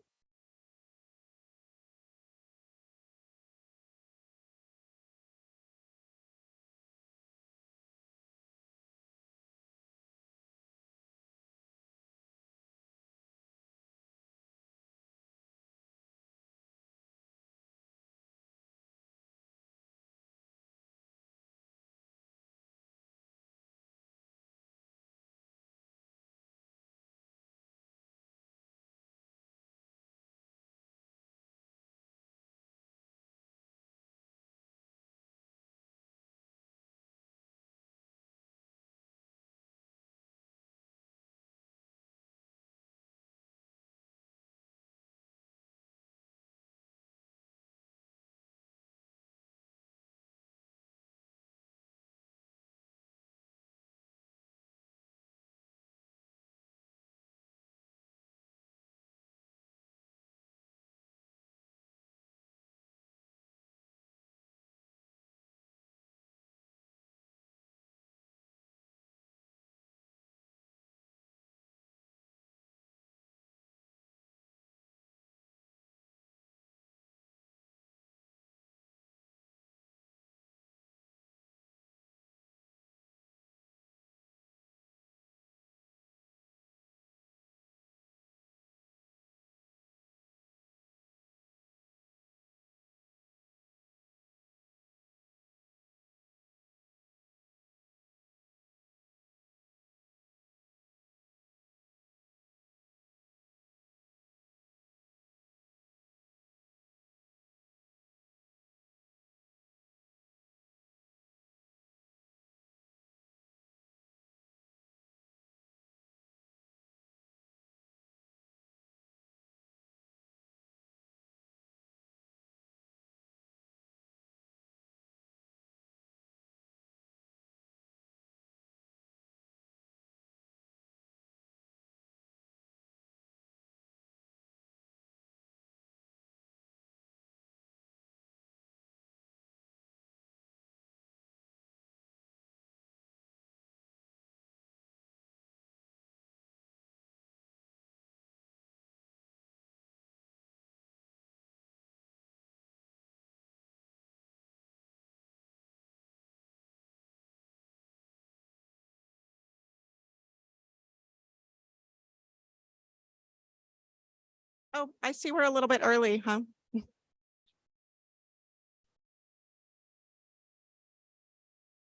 Oh, I see we're a little bit early, huh?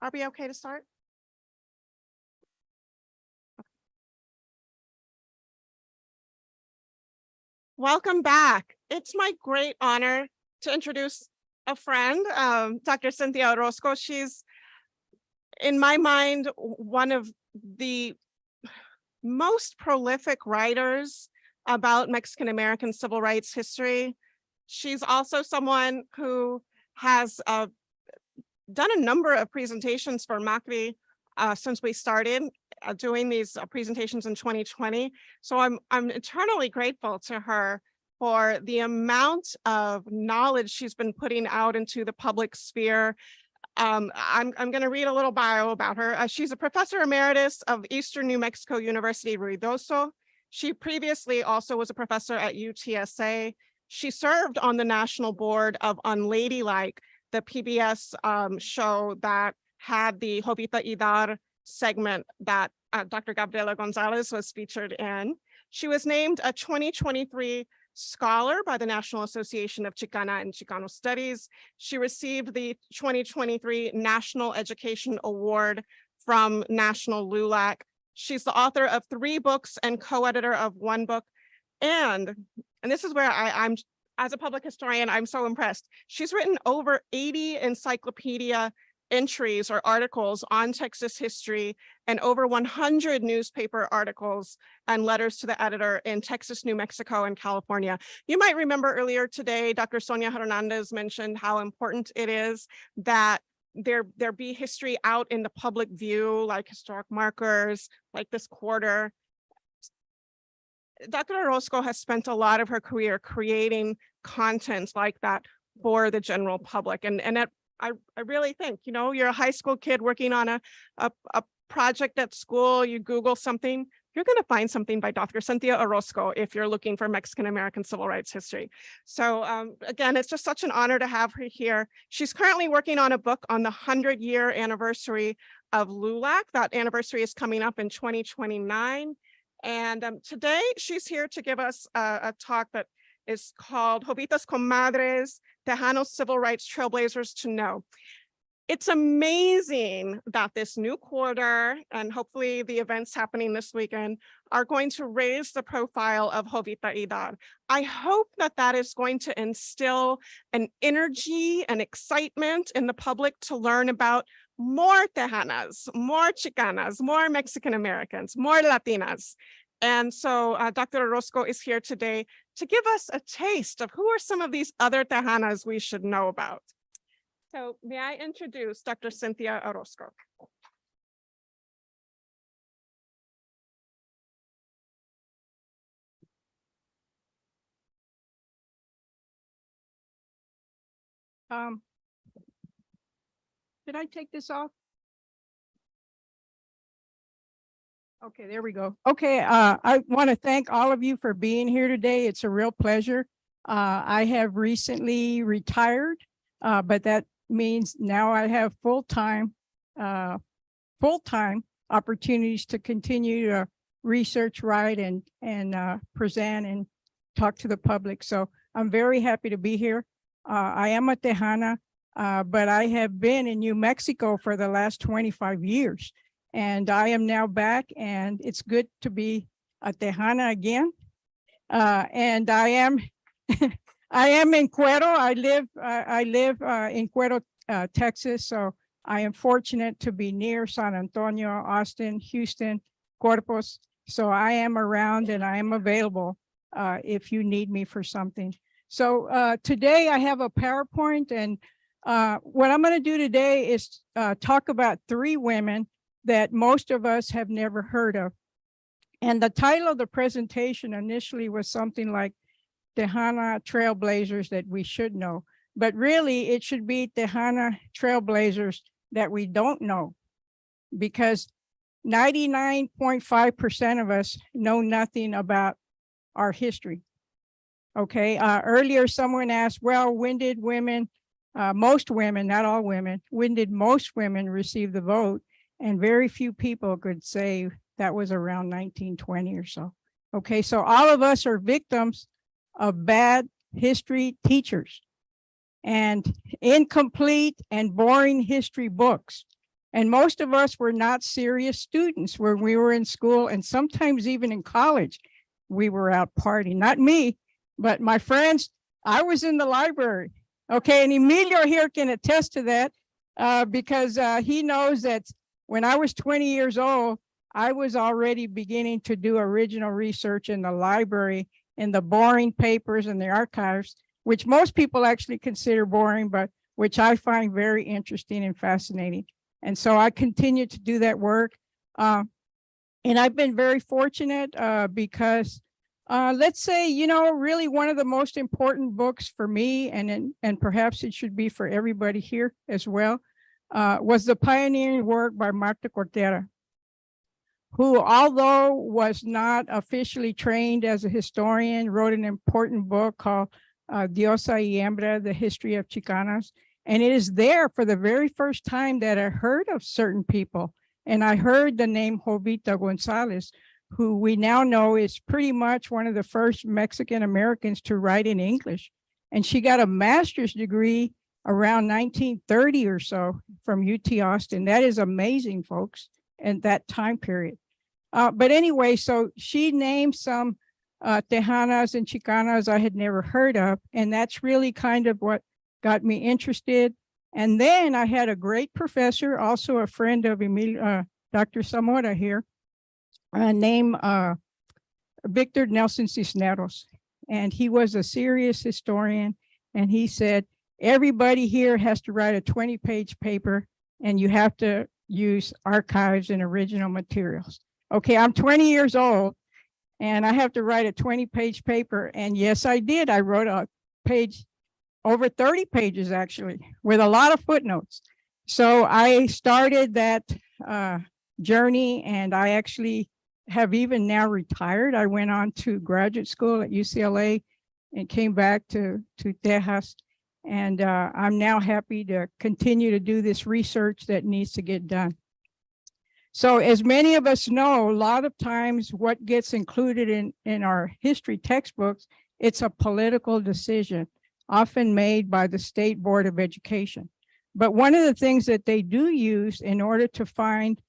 Are we okay to start? Welcome back. It's my great honor to introduce a friend, Dr. Cynthia Orozco. She's, in my mind, one of the most prolific writers about Mexican American civil rights history. She's also someone who has done a number of presentations for MACRI since we started doing these presentations in 2020. So I'm eternally grateful to her for the amount of knowledge she's been putting out into the public sphere. I'm going to read a little bio about her. She's a professor emeritus of Eastern New Mexico University, Ruidoso. She previously also was a professor at UTSA. She served on the national board of Unladylike, the PBS show that had the Jovita Idar segment that Dr. Gabriela Gonzalez was featured in. She was named a 2023 scholar by the National Association of Chicana and Chicano Studies. She received the 2023 National Education Award from National LULAC. She's the author of 3 books and co-editor of 1 book. And this is where I'm, as a public historian, I'm so impressed. She's written over 80 encyclopedia entries or articles on Texas history and over 100 newspaper articles and letters to the editor in Texas, New Mexico, and California. You might remember earlier today, Dr. Sonia Hernandez mentioned how important it is that there be history out in the public view, like historic markers, like this quarter. Dr. Orozco has spent a lot of her career creating content like that for the general public. And I really think, you know, you're a high school kid working on a project at school, you Google something, you're going to find something by Dr. Cynthia Orozco if you're looking for Mexican American civil rights history. So again, it's just such an honor to have her here. She's currently working on a book on the 100-year anniversary of LULAC. That anniversary is coming up in 2029. And today she's here to give us a talk that is called Jovita's Comadres, Tejano's Civil Rights Trailblazers to Know. It's amazing that this new quarter, and hopefully the events happening this weekend, are going to raise the profile of Jovita Idar. I hope that that is going to instill an energy and excitement in the public to learn about more Tejanas, more Chicanas, more Mexican Americans, more Latinas. And so Dr. Orozco is here today to give us a taste of who are some of these other Tejanas we should know about. So may I introduce Dr. Cynthia Orozco. Did I take this off? Okay, there we go. Okay, I want to thank all of you for being here today. It's a real pleasure. I have recently retired, but that means now I have full-time opportunities to continue to research, write, and present and talk to the public. So I'm very happy to be here. I am a Tejana, but I have been in New Mexico for the last 25 years. And I am now back, and it's good to be a Tejana again. And I am in Cuero. I live in Cuero, Texas. So I am fortunate to be near San Antonio, Austin, Houston, Corpus. So I am around and I am available if you need me for something. So today I have a PowerPoint, and what I'm going to do today is talk about 3 women that most of us have never heard of. And the title of the presentation initially was something like Tejana Trailblazers that we should know, but really it should be Tejana Trailblazers that we don't know, because 99.5% of us know nothing about our history. Okay, earlier someone asked, well, when did women, most women, not all women, when did most women receive the vote? And very few people could say that was around 1920 or so. Okay, so all of us are victims of bad history teachers and incomplete and boring history books. And most of us were not serious students when we were in school, and sometimes even in college, we were out partying. Not me, but my friends. I was in the library. Okay, and Emilio here can attest to that because he knows that when I was 20 years old, I was already beginning to do original research in the library, in the boring papers and the archives, which most people actually consider boring, but which I find very interesting and fascinating. And so I continue to do that work. And I've been very fortunate because let's say, you know, really one of the most important books for me, and perhaps it should be for everybody here as well, was the pioneering work by Marta Cortera, who, although was not officially trained as a historian, wrote an important book called Diosa y Hembra, The History of Chicanas. And it is there for the very first time that I heard of certain people. And I heard the name Jovita Gonzalez, who we now know is pretty much one of the first Mexican Americans to write in English. And she got a master's degree around 1930 or so from UT Austin. That is amazing, folks, in that time period. But anyway, so she named some Tejanas and Chicanas I had never heard of. And that's really kind of what got me interested. And then I had a great professor, also a friend of Dr. Zamora here, named Victor Nelson Cisneros. And he was a serious historian. And he said, everybody here has to write a 20-page paper, and you have to use archives and original materials. Okay, I'm 20 years old, and I have to write a 20-page paper. And yes, I did. I wrote a page, over 30 pages actually, with a lot of footnotes. So I started that journey, and I actually have even now retired. I went on to graduate school at UCLA and came back to Texas. And I'm now happy to continue to do this research that needs to get done. So as many of us know, a lot of times what gets included in our history textbooks, it's a political decision, often made by the State Board of Education. But one of the things that they do use in order to find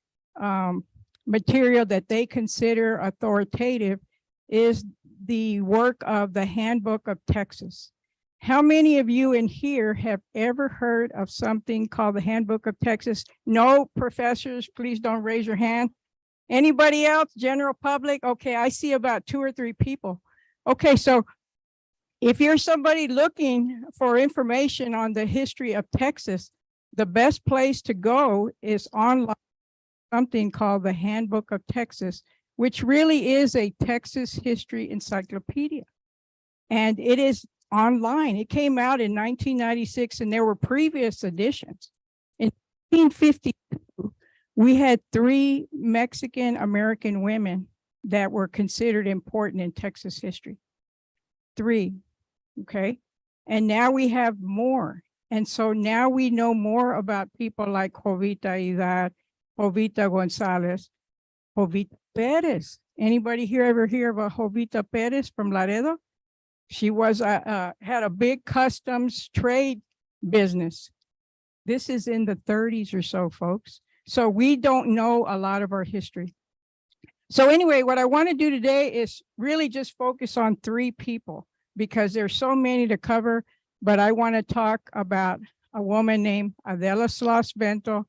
material that they consider authoritative is the work of the Handbook of Texas. How many of you in here have ever heard of something called the Handbook of Texas? No professors, please don't raise your hand. Anybody else, general public? Okay, I see about 2 or 3 people. Okay, so if you're somebody looking for information on the history of Texas, the best place to go is online, something called the Handbook of Texas, which really is a Texas history encyclopedia. And it is online. It came out in 1996, and there were previous editions. In 1952, we had 3 Mexican American women that were considered important in Texas history. 3, okay? And now we have more. And so now we know more about people like Jovita Idar, Jovita Gonzalez, Jovita Perez. Anybody here ever hear of a Jovita Perez from Laredo? She was had a big customs trade business. This is in the 30s or so, folks. So we don't know a lot of our history. So anyway, what I want to do today is really just focus on 3 people because there's so many to cover, but I want to talk about a woman named Adela Sloss Bento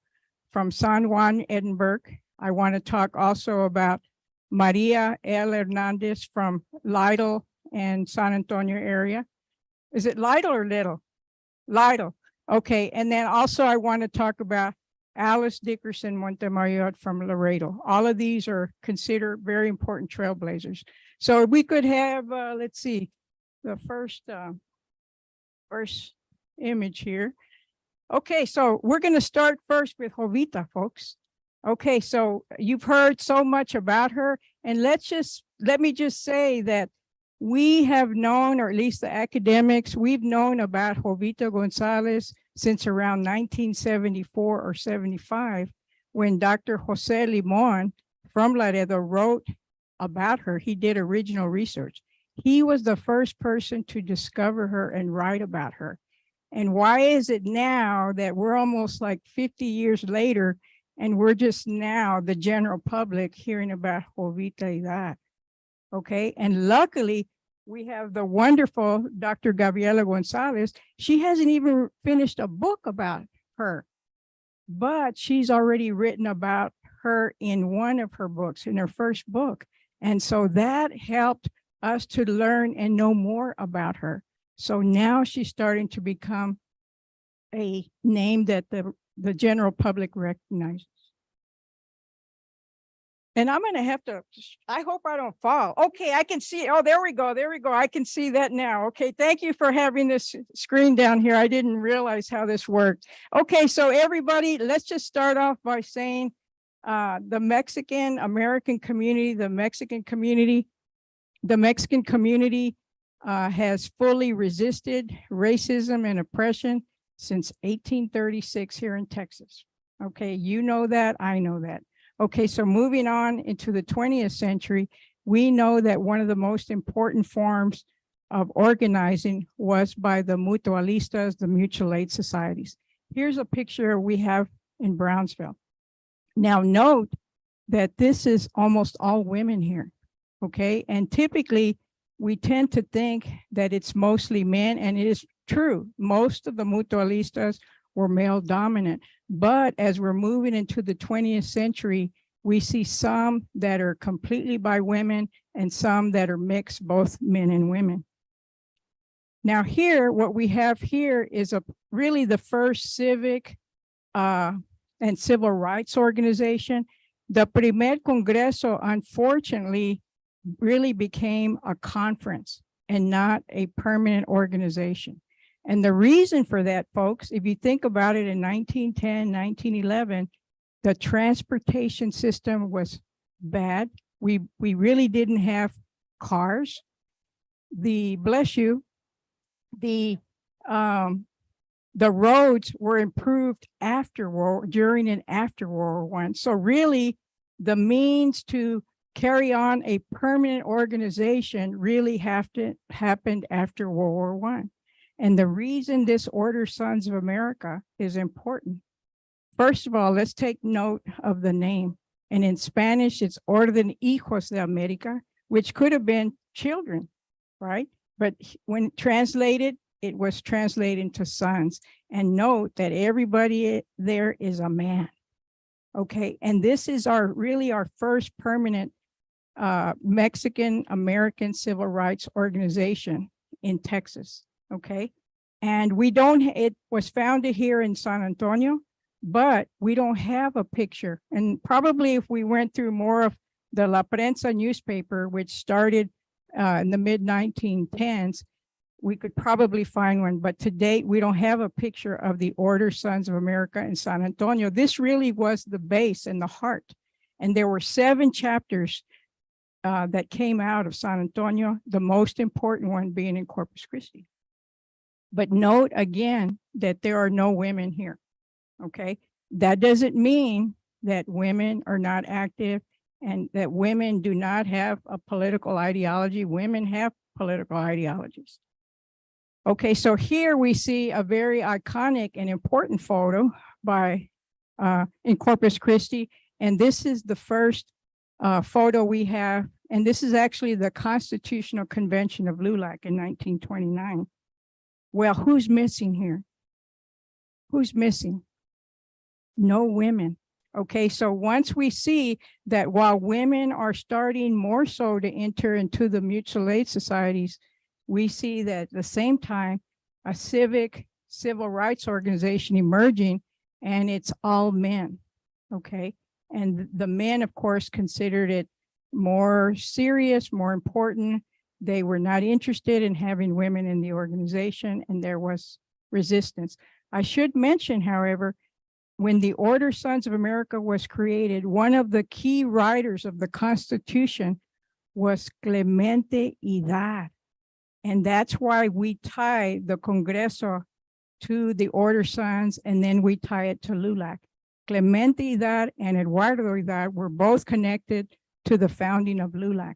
from San Juan, Edinburgh. I want to talk also about Maria L. Hernandez from Lytle and San Antonio area. Is it Lytle or Little? Lytle. Okay, and then also I want to talk about Alice Dickerson Montemayor from Laredo. All of these are considered very important trailblazers. So we could have, let's see, the first image here. Okay, so we're going to start first with Jovita, folks. Okay, so you've heard so much about her, and let me just say that we have known, or at least the academics, we've known about Jovita Gonzalez since around 1974 or 75, when Dr. Jose Limon from Laredo wrote about her. He did original research. He was the first person to discover her and write about her. And why is it now that we're almost like 50 years later and we're just now, the general public, hearing about Jovita Idar? Okay, and luckily we have the wonderful Dr. Gabriela Gonzalez. She hasn't even finished a book about her, but she's already written about her in one of her books, in her first book. And so that helped us to learn and know more about her. So now she's starting to become a name that the general public recognizes. And I'm gonna have to, I hope I don't fall. Okay, I can see, oh, there we go, there we go. I can see that now. Okay, thank you for having this screen down here. I didn't realize how this worked. Okay, so everybody, let's just start off by saying the Mexican American community, the Mexican community has fully resisted racism and oppression since 1836 here in Texas. Okay, you know that, I know that. Okay, so moving on into the 20th century, we know that one of the most important forms of organizing was by the mutualistas, the mutual aid societies. Here's a picture we have in Brownsville. Now note that this is almost all women here, okay? And typically we tend to think that it's mostly men, and it is true. Most of the mutualistas were male dominant. But as we're moving into the 20th century, we see some that are completely by women and some that are mixed, both men and women. Now here, what we have here is really the first civic and civil rights organization. The Primer Congreso, unfortunately, really became a conference and not a permanent organization. And the reason for that, folks, if you think about it, in 1910, 1911, the transportation system was bad. We really didn't have cars. Bless you, the roads were improved during and after World War I. So really, the means to carry on a permanent organization really happened after World War I. And the reason this Order Sons of America is important, first of all, let's take note of the name. And in Spanish, it's Orden Hijos de América, which could have been children, right? But when translated, it was translated into sons. And note that everybody there is a man. Okay, and this is really our first permanent Mexican American civil rights organization in Texas. Okay, and it was founded here in San Antonio, but we don't have a picture. And probably if we went through more of the La Prensa newspaper, which started in the mid-1910s, we could probably find one. But to date, we don't have a picture of the Order Sons of America in San Antonio. This really was the base and the heart. And there were 7 chapters that came out of San Antonio, the most important one being in Corpus Christi. But note again that there are no women here, okay? That doesn't mean that women are not active and that women do not have a political ideology. Women have political ideologies. Okay, so here we see a very iconic and important photo in Corpus Christi. And this is the first photo we have. And this is actually the Constitutional Convention of LULAC in 1929. Well, who's missing here? Who's missing? No women. Okay, so once we see that while women are starting more so to enter into the mutual aid societies, we see that at the same time, a civil rights organization emerging, and it's all men, okay? And the men, of course, considered it more serious, more important. They were not interested in having women in the organization, and there was resistance. I should mention, however, when the Order Sons of America was created, one of the key writers of the Constitution was Clemente Idar. And that's why we tie the Congreso to the Order Sons, and then we tie it to LULAC. Clemente Idar and Eduardo Idar were both connected to the founding of LULAC.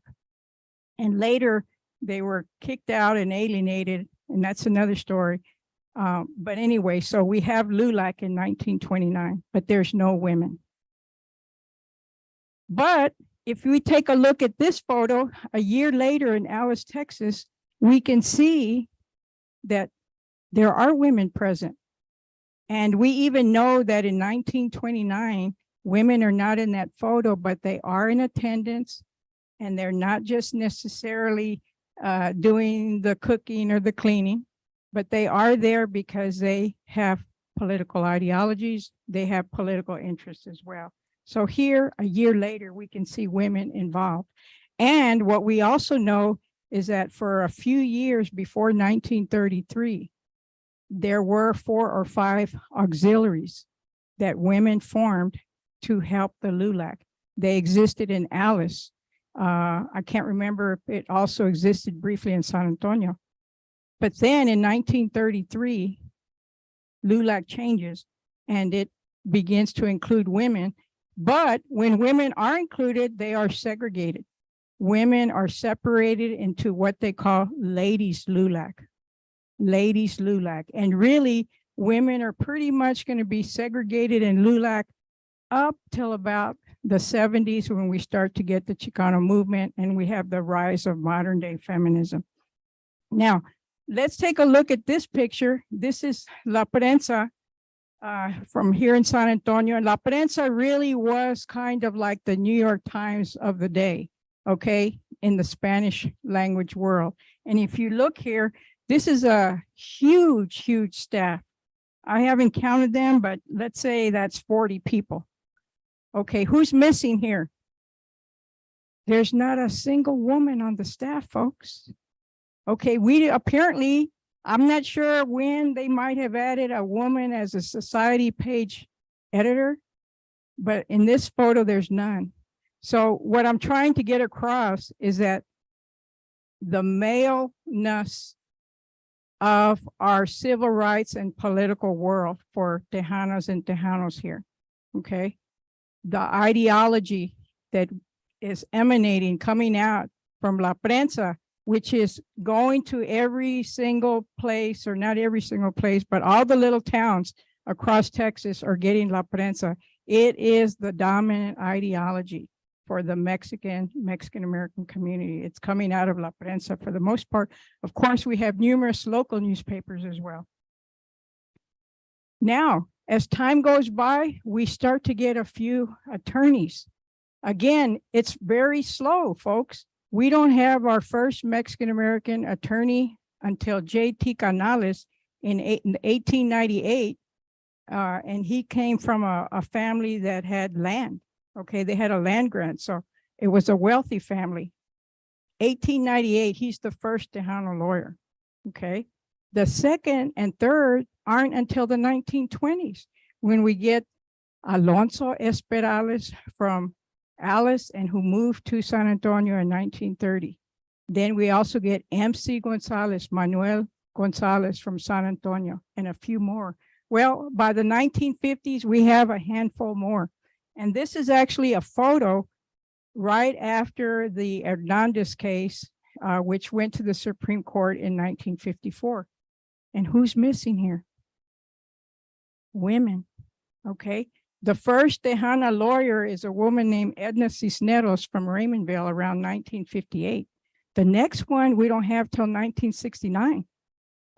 And later, They were kicked out and alienated, and that's another story. But anyway, so we have LULAC in 1929, but there's no women. But if we take a look at this photo a year later in Alice, Texas, we can see that there are women present. And we even know that in 1929, women are not in that photo, but they are in attendance, and they're not just necessarily doing the cooking or the cleaning, but they are there because they have political ideologies, they have political interests as well. So here, a year later, we can see women involved. And what we also know is that for a few years before 1933, there were 4 or 5 auxiliaries that women formed to help the LULAC. They existed in Alice. I can't remember if it also existed briefly in San Antonio. But then in 1933, LULAC changes and it begins to include women. But when women are included, they are segregated. Women are separated into what they call ladies LULAC. Ladies LULAC. And really, women are pretty much going to be segregated in LULAC up till about the 70s, when we start to get the Chicano movement and we have the rise of modern day feminism. Now, let's take a look at this picture. This is La Prensa from here in San Antonio. And La Prensa really was kind of like the New York Times of the day, okay, in the Spanish language world. And if you look here, this is a huge, huge staff. I haven't counted them, but let's say that's 40 people. Okay, who's missing here? There's not a single woman on the staff, folks. Okay, we apparently, I'm not sure when they might have added a woman as a society page editor, but in this photo, there's none. So what I'm trying to get across is that the maleness of our civil rights and political world for Tejanas and Tejanos here, okay? The ideology that is emanating, coming out from La Prensa, which is going to every single place, or not every single place, but all the little towns across Texas are getting La Prensa. It is the dominant ideology for the Mexican-American community. It's coming out of La Prensa for the most part. Of course, we have numerous local newspapers as well. Now, as time goes by, we start to get a few attorneys. Again, it's very slow, folks. We don't have our first Mexican-American attorney until J.T. Canales in 1898. And he came from a family that had land. Okay, they had a land grant, so it was a wealthy family. 1898, he's the first Tejano lawyer. Okay, the second and third aren't until the 1920s, when we get Alonso Esperales from Alice and who moved to San Antonio in 1930. Then we also get MC Gonzalez, Manuel Gonzalez from San Antonio, and a few more. Well, by the 1950s, we have a handful more. And this is actually a photo right after the Hernandez case, which went to the Supreme Court in 1954. And who's missing here? Women, okay? The first Tejana lawyer is a woman named Edna Cisneros from Raymondville around 1958. The next one we don't have till 1969.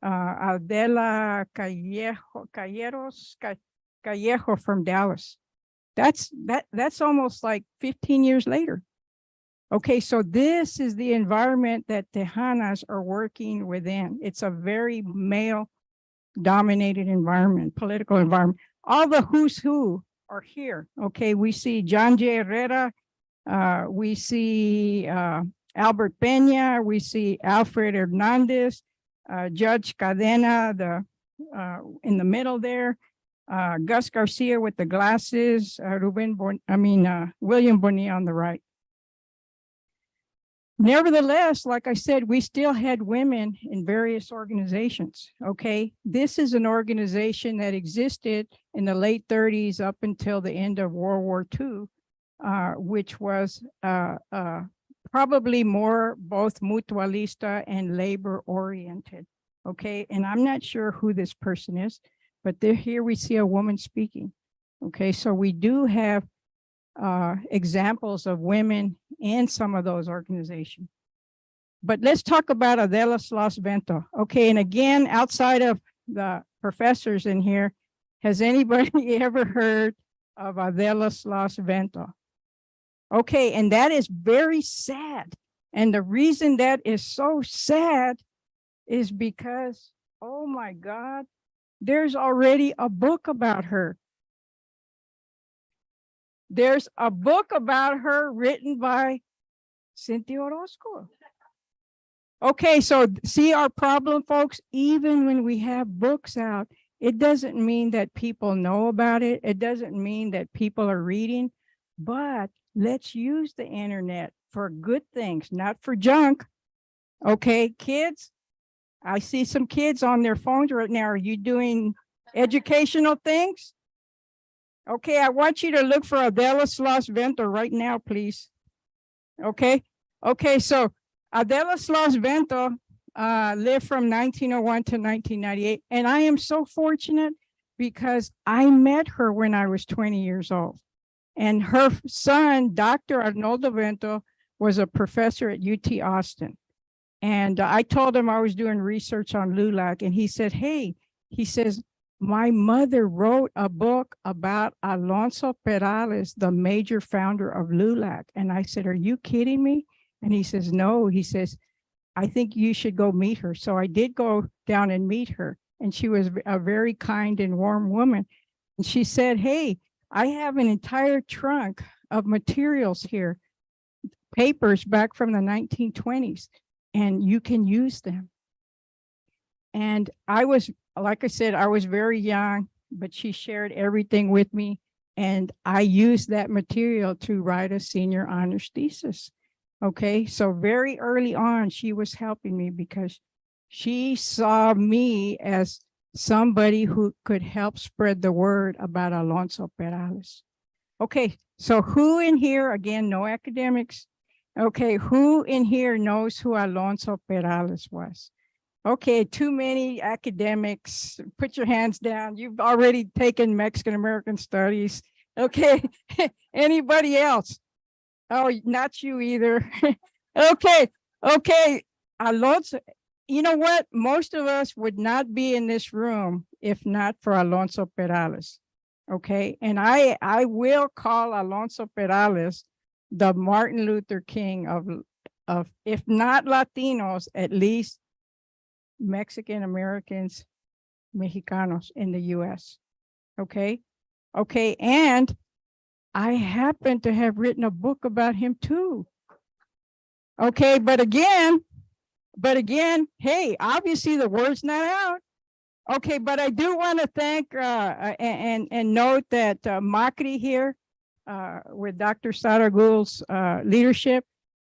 Adela Callejo from Dallas. That's almost like 15 years later. Okay, so this is the environment that Tejanas are working within. It's a very male-dominated environment, political environment. All the who's who are here. Okay, we see John J. Herrera, we see Albert Peña, we see Alfred Hernandez, Judge Cadena, in the middle there, Gus Garcia with the glasses, William Bonilla on the right. Nevertheless, like I said, we still had women in various organizations, okay? This is an organization that existed in the late 30s up until the end of World War II, which was probably more both mutualista and labor oriented. Okay, and I'm not sure who this person is, but here we see a woman speaking. Okay, so we do have examples of women in some of those organizations. But let's talk about Adela Slos-Vento. Okay, and again, outside of the professors in here, has anybody ever heard of Adela Slos-Vento? Okay, and that is very sad. And the reason that is so sad is because, oh my God, there's already a book about her. There's a book about her written by Cynthia Orozco. Okay, so see our problem, folks, even when we have books out, it doesn't mean that people know about it. It doesn't mean that people are reading, but let's use the internet for good things, not for junk. Okay, kids, I see some kids on their phones right now. Are you doing educational things? Okay, I want you to look for Adela Slos-Vento right now, please. Okay, okay, so Adela Slos-Vento lived from 1901 to 1998, and I am so fortunate because I met her when I was 20 years old. And her son, Dr. Arnoldo Vento, was a professor at UT Austin. And I told him I was doing research on LULAC, and he said, hey, he says, my mother wrote a book about Alonso Perales, the major founder of LULAC. And I said, are you kidding me? And he says, no, he says, I think you should go meet her. So I did go down and meet her. And she was a very kind and warm woman. And she said, hey, I have an entire trunk of materials here, papers back from the 1920s, and you can use them. And I was, like I said, I was very young, but she shared everything with me. And I used that material to write a senior honors thesis. Okay, so very early on, she was helping me because she saw me as somebody who could help spread the word about Alonso Perales. Okay, so who in here, again, no academics. Okay, who in here knows who Alonso Perales was? Okay, too many academics. Put your hands down. You've already taken Mexican-American studies. Okay, anybody else? Oh, not you either. Okay, okay, Alonso. You know what? Most of us would not be in this room if not for Alonso Perales. Okay, and I will call Alonso Perales the Martin Luther King of if not Latinos, at least Mexican Americans, Mexicanos in the US. Okay, okay, and I happen to have written a book about him too. Okay, but again, hey, obviously the word's not out. Okay, but I do want to thank and note that MACRI here with Dr. Saragul's leadership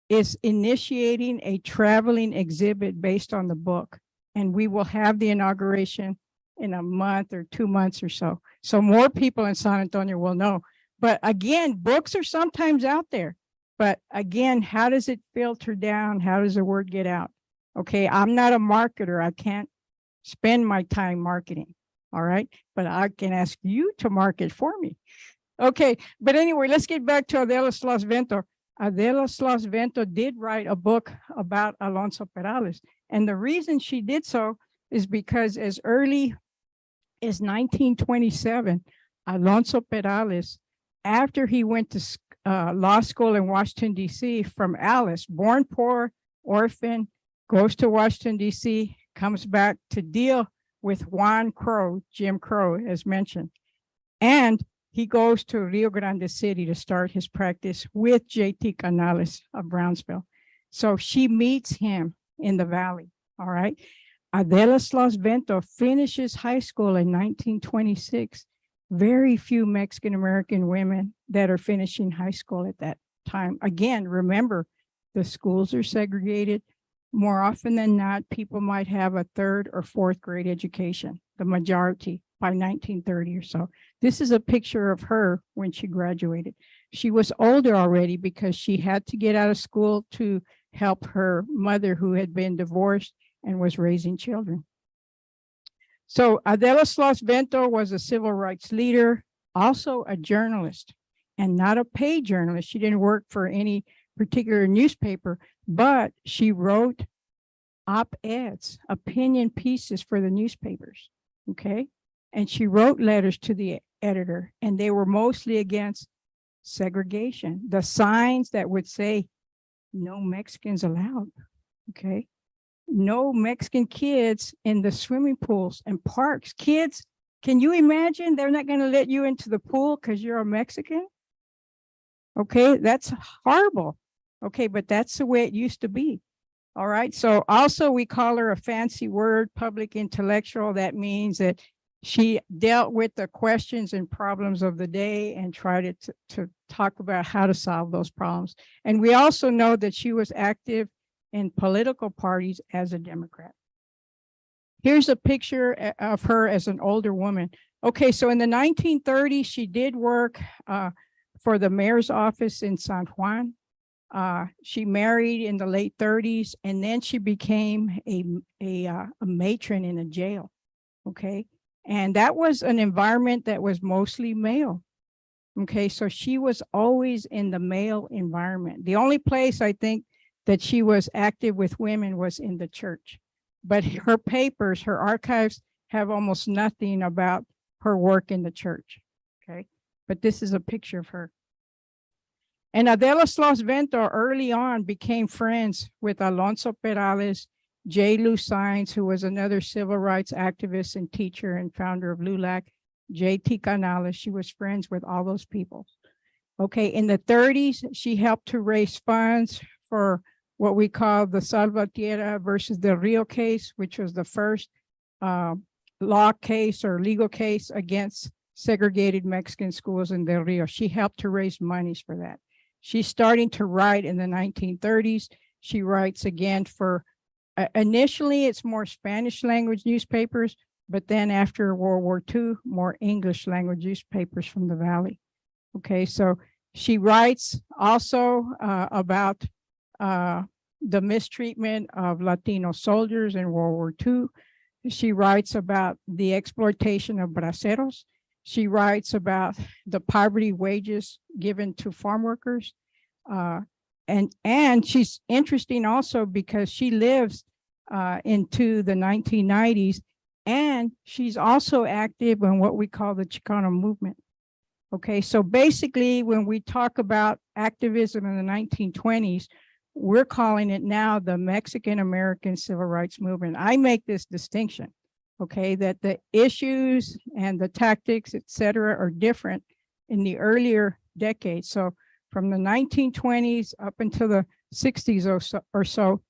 is initiating a traveling exhibit based on the book. And we will have the inauguration in a month or 2 months or so. So more people in San Antonio will know. But again, books are sometimes out there. But again, how does it filter down? How does the word get out? Okay, I'm not a marketer. I can't spend my time marketing. All right, but I can ask you to market for me. Okay, but anyway, let's get back to Adela Slos-Vento. Adela Slos-Vento did write a book about Alonso Perales. And the reason she did so is because as early as 1927, Alonso Perales, after he went to law school in Washington, D.C. from Alice, born poor, orphan, goes to Washington, D.C., comes back to deal with Juan Crow, Jim Crow, as mentioned. And he goes to Rio Grande City to start his practice with J.T. Canales of Brownsville. So she meets him in the valley, all right? Adela Slos-Vento finishes high school in 1926. Very few Mexican-American women that are finishing high school at that time. Again, remember, the schools are segregated. More often than not, people might have a 3rd or 4th grade education, the majority by 1930 or so. This is a picture of her when she graduated. She was older already because she had to get out of school to help her mother who had been divorced and was raising children. So Adela Slos-Vento was a civil rights leader, also a journalist, and not a paid journalist. She didn't work for any particular newspaper, but she wrote op-eds, opinion pieces for the newspapers, okay? And she wrote letters to the editor, and they were mostly against segregation. The signs that would say, no Mexicans allowed, okay? No Mexican kids in the swimming pools and parks. Kids, can you imagine? They're not gonna let you into the pool because you're a Mexican? Okay, that's horrible. Okay, but that's the way it used to be. All right, so also we call her a fancy word, public intellectual. That means that she dealt with the questions and problems of the day and tried to talk about how to solve those problems. And we also know that she was active in political parties as a Democrat. Here's a picture of her as an older woman. Okay, so in the 1930s, she did work for the mayor's office in San Juan. She married in the late 30s, and then she became a matron in a jail, okay? And that was an environment that was mostly male, okay? So she was always in the male environment. The only place I think that she was active with women was in the church. But her papers, her archives have almost nothing about her work in the church, okay? But this is a picture of her. And Adela Slos-Vento early on became friends with Alonso Perales, J. Lou Saenz, who was another civil rights activist and teacher and founder of LULAC, J.T. Canales. She was friends with all those people. Okay, in the 30s, she helped to raise funds for what we call the Salvatierra versus Del Rio case, which was the first law case or legal case against segregated Mexican schools in Del Rio. She helped to raise monies for that. She's starting to write in the 1930s. She writes again for, initially it's more Spanish language newspapers, but then after World War II, more English language newspapers from the Valley. Okay, so she writes also about the mistreatment of Latino soldiers in World War II. She writes about the exploitation of braceros. She writes about the poverty wages given to farm workers. And she's interesting also because she lives into the 1990s, and she's also active in what we call the Chicano movement. Okay, so basically when we talk about activism in the 1920s, we're calling it now the Mexican American Civil Rights Movement. I make this distinction, okay, that the issues and the tactics, et cetera, are different in the earlier decades. So from the 1920s up until the 60s or so,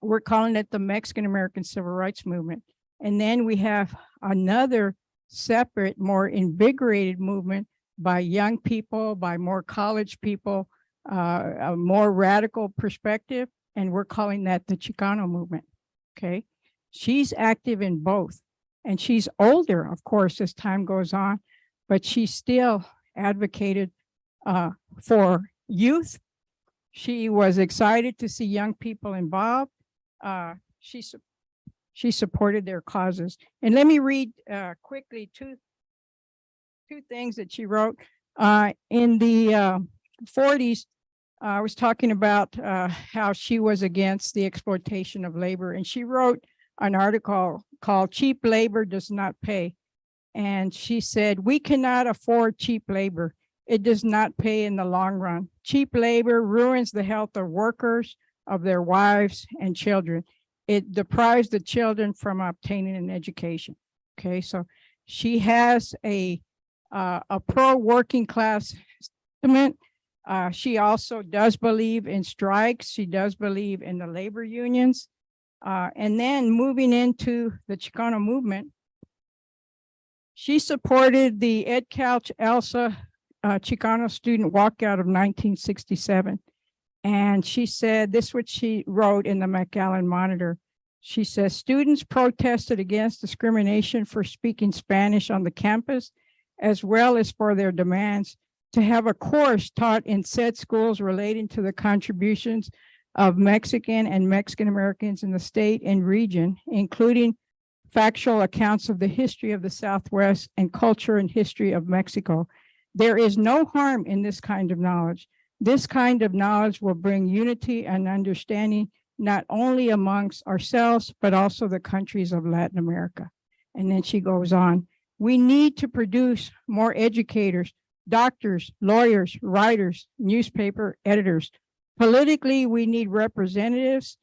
we're calling it the Mexican American Civil Rights Movement. And then we have another separate, more invigorated movement by young people, by more college people, a more radical perspective, and we're calling that the Chicano movement, okay? She's active in both, and she's older, of course, as time goes on, but she still advocated for youth. She was excited to see young people involved. She supported their causes. And let me read quickly two things that she wrote. In the 40s, I was talking about how she was against the exploitation of labor, and she wrote an article called "Cheap Labor Does Not Pay." And she said, "We cannot afford cheap labor. It does not pay in the long run. Cheap labor ruins the health of workers, of their wives and children. It deprives the children from obtaining an education." Okay, so she has a pro-working class sentiment. She also does believe in strikes. She does believe in the labor unions. And then moving into the Chicano movement, she supported the Ed Couch Elsa Chicano student walkout of 1967. And she said, this is what she wrote in the McAllen Monitor. She says, "Students protested against discrimination for speaking Spanish on the campus, as well as for their demands to have a course taught in said schools relating to the contributions of Mexican and Mexican Americans in the state and region, including factual accounts of the history of the Southwest and culture and history of Mexico. There is no harm in this kind of knowledge. This kind of knowledge will bring unity and understanding not only amongst ourselves, but also the countries of Latin America. And then she goes on, we need to produce more educators, doctors, lawyers, writers, newspaper editors. Politically, we need representatives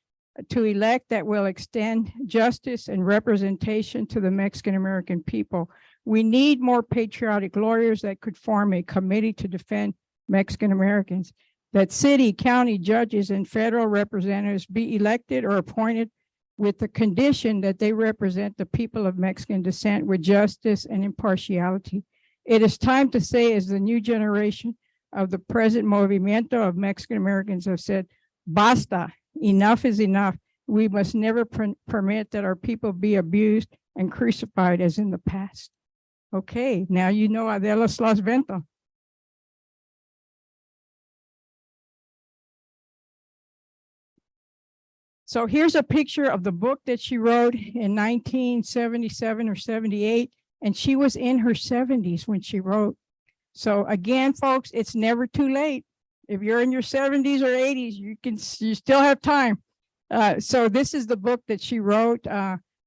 to elect that will extend justice and representation to the Mexican American people. We need more patriotic lawyers that could form a committee to defend Mexican Americans. That city, county judges, and federal representatives be elected or appointed with the condition that they represent the people of Mexican descent with justice and impartiality. It is time to say, as the new generation of the present movimiento of Mexican Americans have said, basta, enough is enough. We must never permit that our people be abused and crucified as in the past. Okay, now you know Adela Slasvento. So here's a picture of the book that she wrote in 1977 or 78, and she was in her 70s when she wrote. So again, folks, it's never too late. If you're in your 70s or 80s, you still have time. So this is the book that she wrote.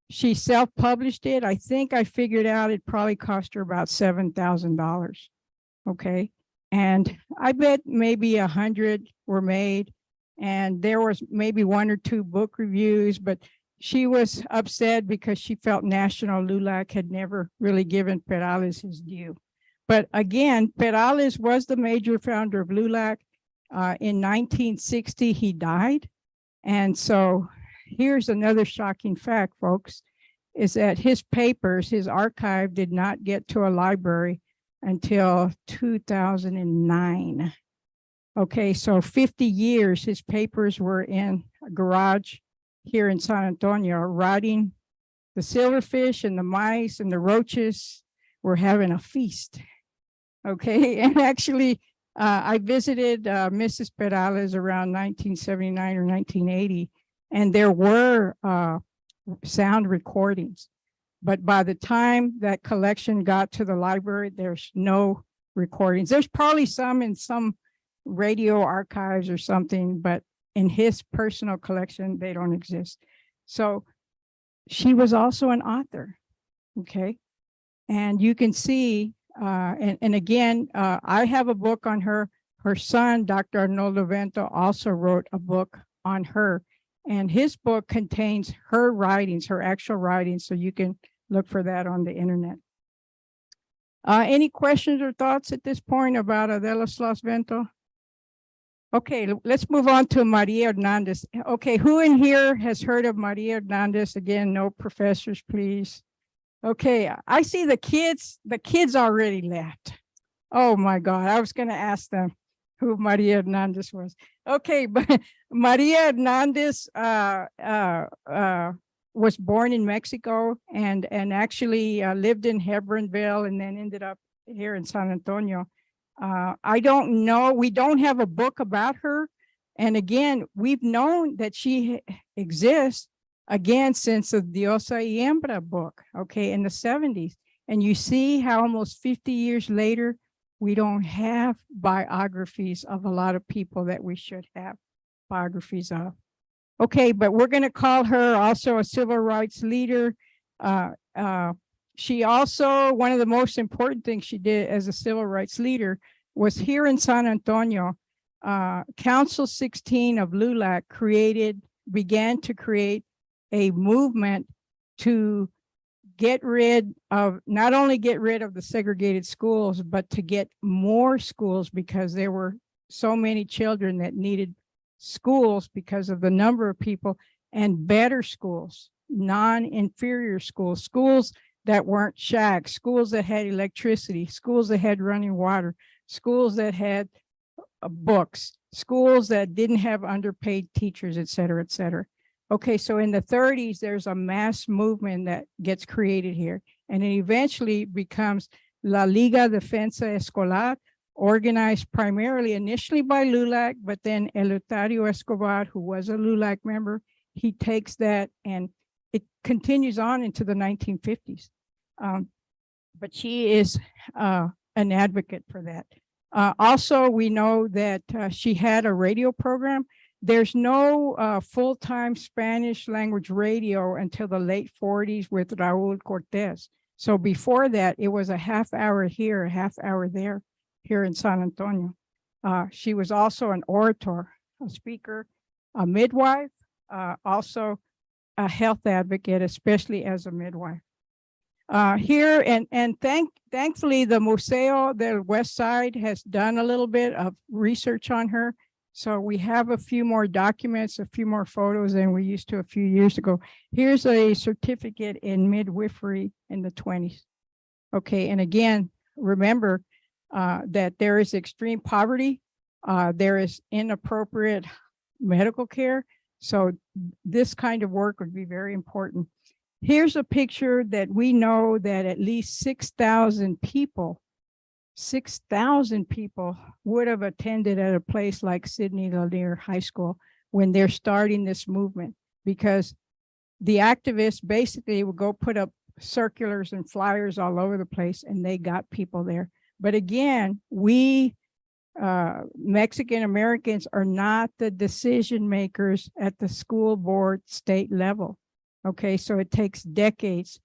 She self-published it. I think I figured out it probably cost her about $7,000. Okay. And I bet maybe 100 were made. And there was maybe 1 or 2 book reviews, but she was upset because she felt National LULAC had never really given Perales his due. But again, Perales was the major founder of LULAC. In 1960, he died. And so here's another shocking fact, folks, is that his papers, his archive did not get to a library until 2009. Okay, so 50 years, his papers were in a garage here in San Antonio, rotting. The silverfish and the mice and the roaches were having a feast. Okay, and actually, I visited Mrs. Perales around 1979 or 1980, and there were sound recordings. But by the time that collection got to the library, there's no recordings. There's probably some in some radio archives or something, but in his personal collection, they don't exist. So she was also an author, okay? And you can see, and again, I have a book on her. Her son, Dr. Arnoldo Vento, also wrote a book on her. And his book contains her writings, her actual writings, so you can look for that on the internet. Any questions or thoughts at this point about Adela Slasvento? Okay, let's move on to Maria Hernandez. Okay, who in here has heard of Maria Hernandez? Again, no professors, please. Okay, I see the kids already left. Oh my God, I was gonna ask them who Maria Hernandez was. Okay, but Maria Hernandez was born in Mexico and actually lived in Hebronville and then ended up here in San Antonio. I don't know, we don't have a book about her. And again, we've known that she exists again since the Diosa y Hembra book, okay, in the 70s. And you see how almost 50 years later, we don't have biographies of a lot of people that we should have biographies of. Okay, but we're going to call her also a civil rights leader. She also, one of the most important things she did as a civil rights leader was here in San Antonio, Council 16 of LULAC began to create a movement to not only get rid of the segregated schools, but to get more schools because there were so many children that needed schools because of the number of people, and better schools, non-inferior schools, schools that weren't shacks, schools that had electricity, schools that had running water, schools that had books, schools that didn't have underpaid teachers, et cetera, et cetera. Okay, so in the 30s, there's a mass movement that gets created here, and it eventually becomes La Liga Defensa Escolar, organized primarily initially by LULAC, but then Eleuterio Escobar, who was a LULAC member, he takes that and it continues on into the 1950s. But she is an advocate for that. Also, we know that she had a radio program. There's no full-time Spanish language radio until the late 40s with Raúl Cortés. So before that, it was a half hour here, a half hour there, here in San Antonio. She was also an orator, a speaker, a midwife, also a health advocate, especially as a midwife. Here and thankfully the Museo del West Side has done a little bit of research on her. So we have a few more documents, a few more photos than we used to a few years ago. Here's a certificate in midwifery in the 20s. Okay, and again, remember that there is extreme poverty, there is inappropriate medical care. So this kind of work would be very important. Here's a picture that we know that at least 6,000 people would have attended at a place like Sidney Lanier High School when they're starting this movement, because the activists basically would go put up circulars and flyers all over the place and they got people there. But again, we Mexican Americans are not the decision makers at the school board state level. Okay, so it takes decades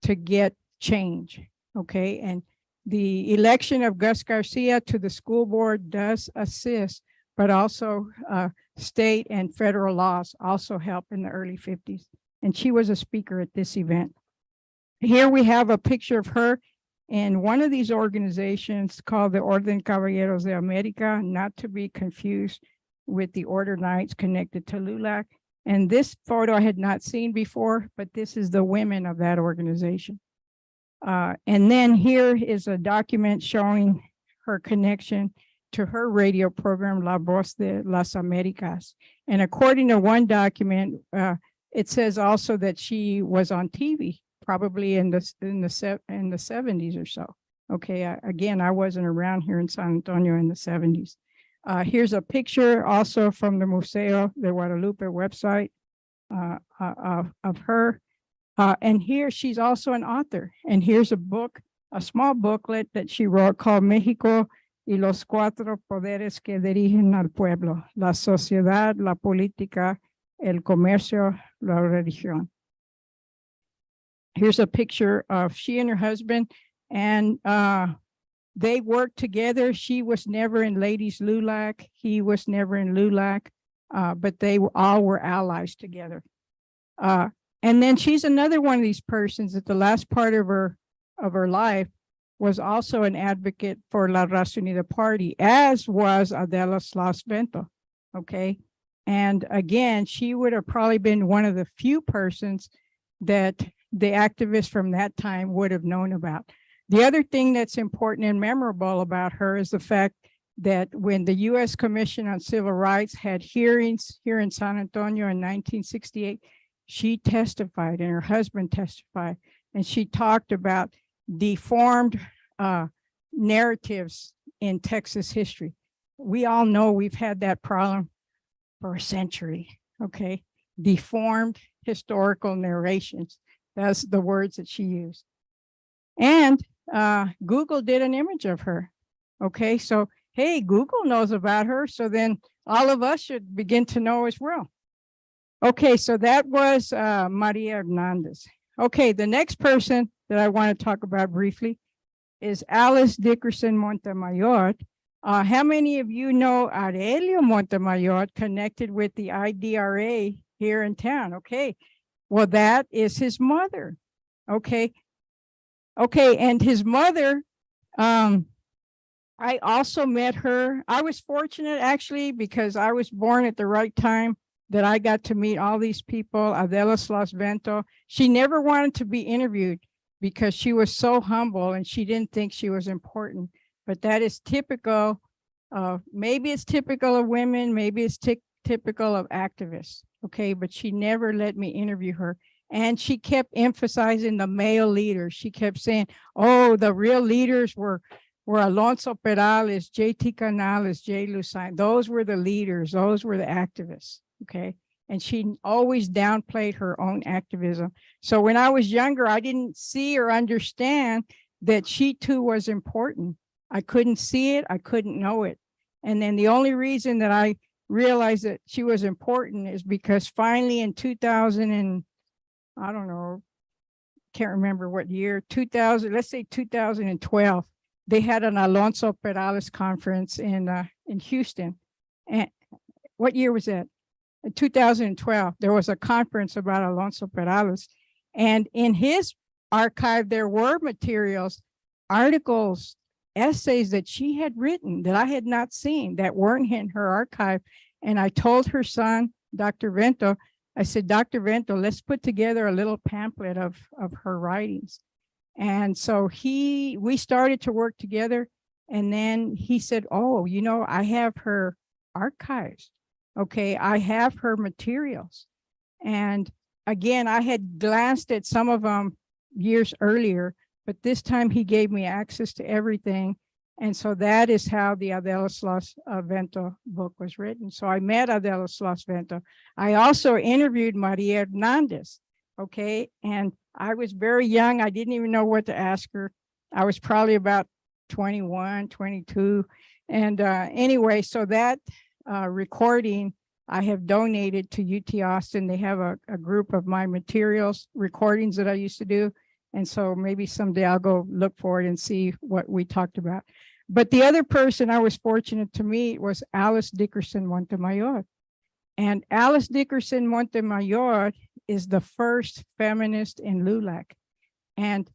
to get change. Okay, and the election of Gus Garcia to the school board does assist, but also state and federal laws also help in the early 50s. And she was a speaker at this event. Here we have a picture of her in one of these organizations called the Orden Caballeros de America, not to be confused with the Order Knights connected to LULAC. And this photo I had not seen before, but this is the women of that organization. And then here is a document showing her connection to her radio program, La Voz de las Americas. And according to one document, it says also that she was on TV, probably in the 70s or so. Okay, again, I wasn't around here in San Antonio in the 70s. Here's a picture also from the Museo de Guadalupe website of her. And here she's also an author. And here's a book, a small booklet that she wrote called México y los cuatro poderes que dirigen al pueblo: la sociedad, la política, el comercio, la religión. Here's a picture of she and her husband, and they worked together. She was never in Ladies LULAC. He was never in LULAC, but they all were allies together. And then she's another one of these persons that the last part of her life was also an advocate for La Raza Unida Party, as was Adela Slas Bento. Okay. And again, she would have probably been one of the few persons that the activists from that time would have known about. The other thing that's important and memorable about her is the fact that when the U.S. Commission on Civil Rights had hearings here in San Antonio in 1968, she testified and her husband testified, and she talked about deformed narratives in Texas history. We all know we've had that problem for a century, okay? Deformed historical narrations. That's the words that she used. And Google did an image of her. Okay, so hey, Google knows about her, so then all of us should begin to know as well. Okay, so that was Maria Hernandez. Okay, the next person that I want to talk about briefly is Alice Dickerson Montemayor. How many of you know Aurelio Montemayor connected with the IDRA here in town? Okay, well, that is his mother. Okay. Okay, and his mother, I also met her. I was fortunate actually because I was born at the right time that I got to meet all these people. Adela Slas Bento. She never wanted to be interviewed because she was so humble and she didn't think she was important. But that is typical of, maybe it's typical of women, maybe it's typical of activists. Okay, but she never let me interview her. And she kept emphasizing the male leaders. She kept saying, oh, the real leaders were were Alonso Perales, J.T. Canales, J. Lucine. Those were the leaders. Those were the activists. Okay. And she always downplayed her own activism. So when I was younger, I didn't see or understand that she too was important. I couldn't see it. I couldn't know it. And then the only reason that I realized that she was important is because finally in 2000 and I don't know, can't remember what year, 2000, let's say 2012, they had an Alonso Perales conference in Houston. And what year was that? In 2012, there was a conference about Alonso Perales. And in his archive, there were materials, articles, essays that she had written that I had not seen that weren't in her archive. And I told her son, Dr. Vento, I said, Dr. Vento, let's put together a little pamphlet of her writings. And so we started to work together. And then he said, oh, you know, I have her archives. Okay, I have her materials. And again, I had glanced at some of them years earlier, but this time he gave me access to everything. And so that is how the Adela Slas Vento book was written. So I met Adela Slas Vento. I also interviewed Maria Hernandez, okay? And I was very young. I didn't even know what to ask her. I was probably about 21, 22. And anyway, so that recording I have donated to UT Austin. They have a group of my materials, recordings that I used to do. And so maybe someday I'll go look for it and see what we talked about. But the other person I was fortunate to meet was Alice Dickerson Montemayor. And Alice Dickerson Montemayor is the first feminist in LULAC. And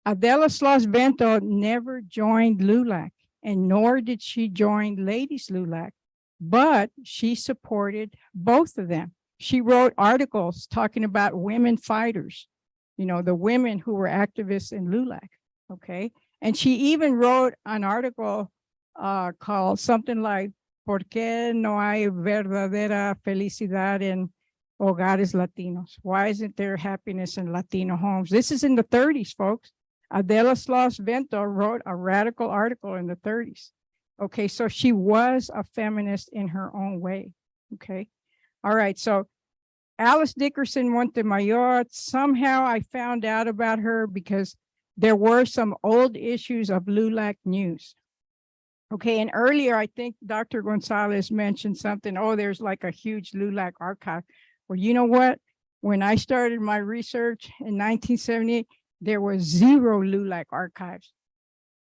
Adela Slas Vento never joined LULAC, and nor did she join Ladies LULAC, but she supported both of them. She wrote articles talking about women fighters, you know, the women who were activists in LULAC, okay? And she even wrote an article called something like, ¿Por qué no hay verdadera felicidad en hogares latinos? Why isn't there happiness in Latino homes? This is in the 30s, folks. Adela Slas Vento wrote a radical article in the 30s. Okay, so she was a feminist in her own way, okay? All right, so Alice Dickerson Montemayor, somehow I found out about her because there were some old issues of LULAC News. Okay, and earlier I think Dr. Gonzalez mentioned something, oh, there's like a huge LULAC archive. Well, you know what? When I started my research in 1978, there was 0 LULAC archives.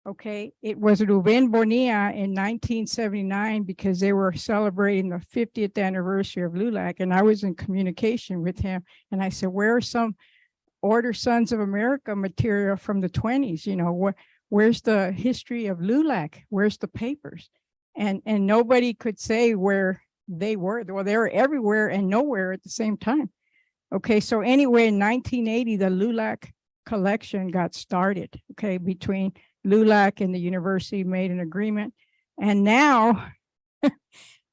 Okay, it was Ruben Bonilla in 1979 because they were celebrating the 50th anniversary of LULAC, and I was in communication with him. And I said, where's some Order Sons of America material from the 20s? You know, where's the history of LULAC? Where's the papers? And nobody could say where they were. Well, they were everywhere and nowhere at the same time. Okay, so anyway, in 1980, the LULAC collection got started, okay, between LULAC and the university made an agreement. And now,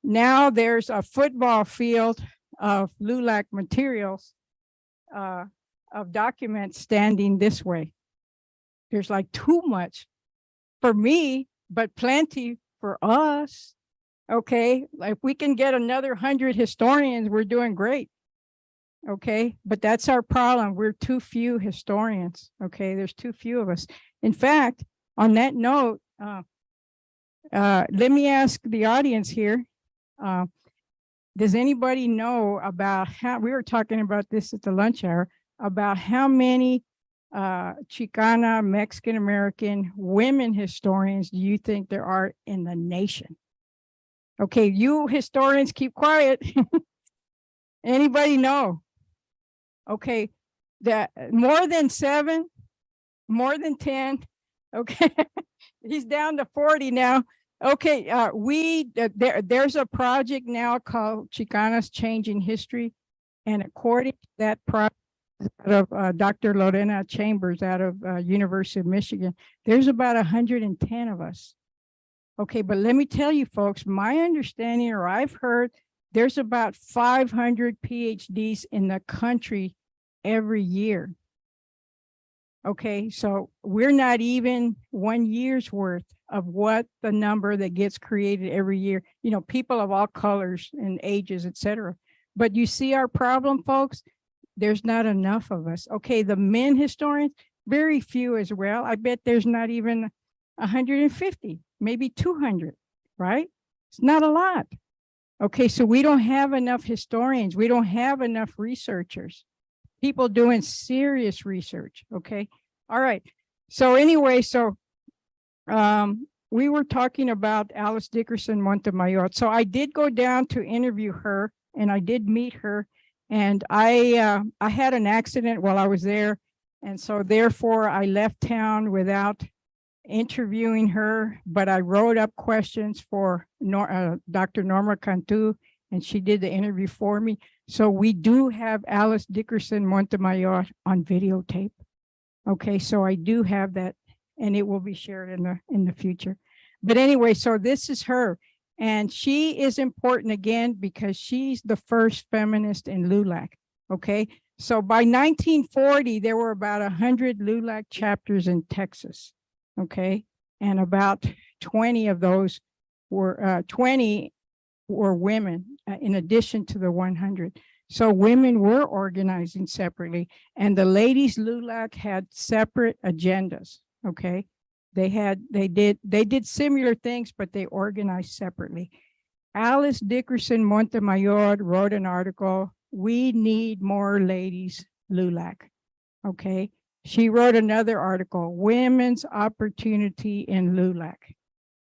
now there's a football field of LULAC materials, of documents standing this way. There's like too much for me, but plenty for us. Okay, like we can get another 100 historians, we're doing great. Okay, but that's our problem. We're too few historians. Okay, there's too few of us. In fact, on that note, let me ask the audience here. Does anybody know about how, we were talking about this at the lunch hour, about how many Chicana, Mexican-American women historians do you think there are in the nation? Okay, you historians keep quiet. Anybody know? Okay, that more than 7, more than 10. Okay, he's down to 40 now. Okay, there's a project now called Chicanas Changing History, and according to that project out of Dr. Lorena Chambers out of University of Michigan, there's about 110 of us. Okay, but let me tell you folks, my understanding, or I've heard, there's about 500 PhDs in the country every year. Okay, so we're not even 1 year's worth of what the number that gets created every year, you know, people of all colors and ages, etc. But you see our problem, folks, there's not enough of us. Okay, the men historians, very few as well. I bet there's not even 150, maybe 200, right? It's not a lot. Okay, so we don't have enough historians. We don't have enough researchers, people doing serious research. Okay, all right. So anyway, we were talking about Alice Dickerson Montemayor. So I did go down to interview her, and I did meet her, and I had an accident while I was there, and so therefore I left town without interviewing her, but I wrote up questions for Dr. Norma Cantu, and she did the interview for me. So we do have Alice Dickerson Montemayor on videotape. Okay, so I do have that, and it will be shared in the future. But anyway, so this is her, and she is important again because she's the first feminist in LULAC. Okay, so by 1940 there were about 100 LULAC chapters in Texas. Okay, and about 20 of those were 20 were women, in addition to the 100. So women were organizing separately, and the ladies LULAC had separate agendas. Okay, they did similar things, but they organized separately. Alice Dickerson Montemayor wrote an article, "We Need More Ladies LULAC." Okay, she wrote another article, "Women's Opportunity in LULAC."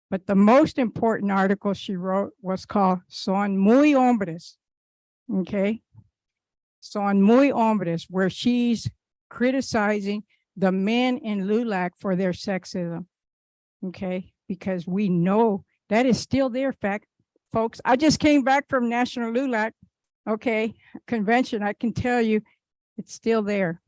But the most important article she wrote was called "Son Muy Hombres." Okay, "Son Muy Hombres," where she's criticizing the men in LULAC for their sexism. Okay, because we know that is still there, folks. I just came back from National LULAC, okay, convention. I can tell you it's still there.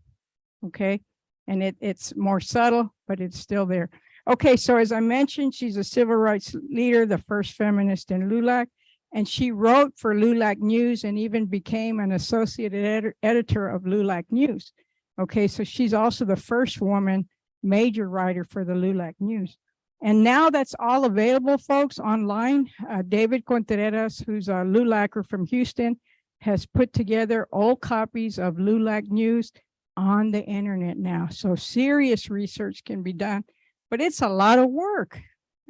Okay, and it's more subtle, but it's still there. Okay, so as I mentioned, she's a civil rights leader, the first feminist in LULAC, and she wrote for LULAC News and even became an associate editor of LULAC News. Okay, so she's also the first woman major writer for the LULAC News. And now that's all available, folks, online. David Contreras, who's a LULACer from Houston, has put together old copies of LULAC News on the internet now. So serious research can be done, but it's a lot of work.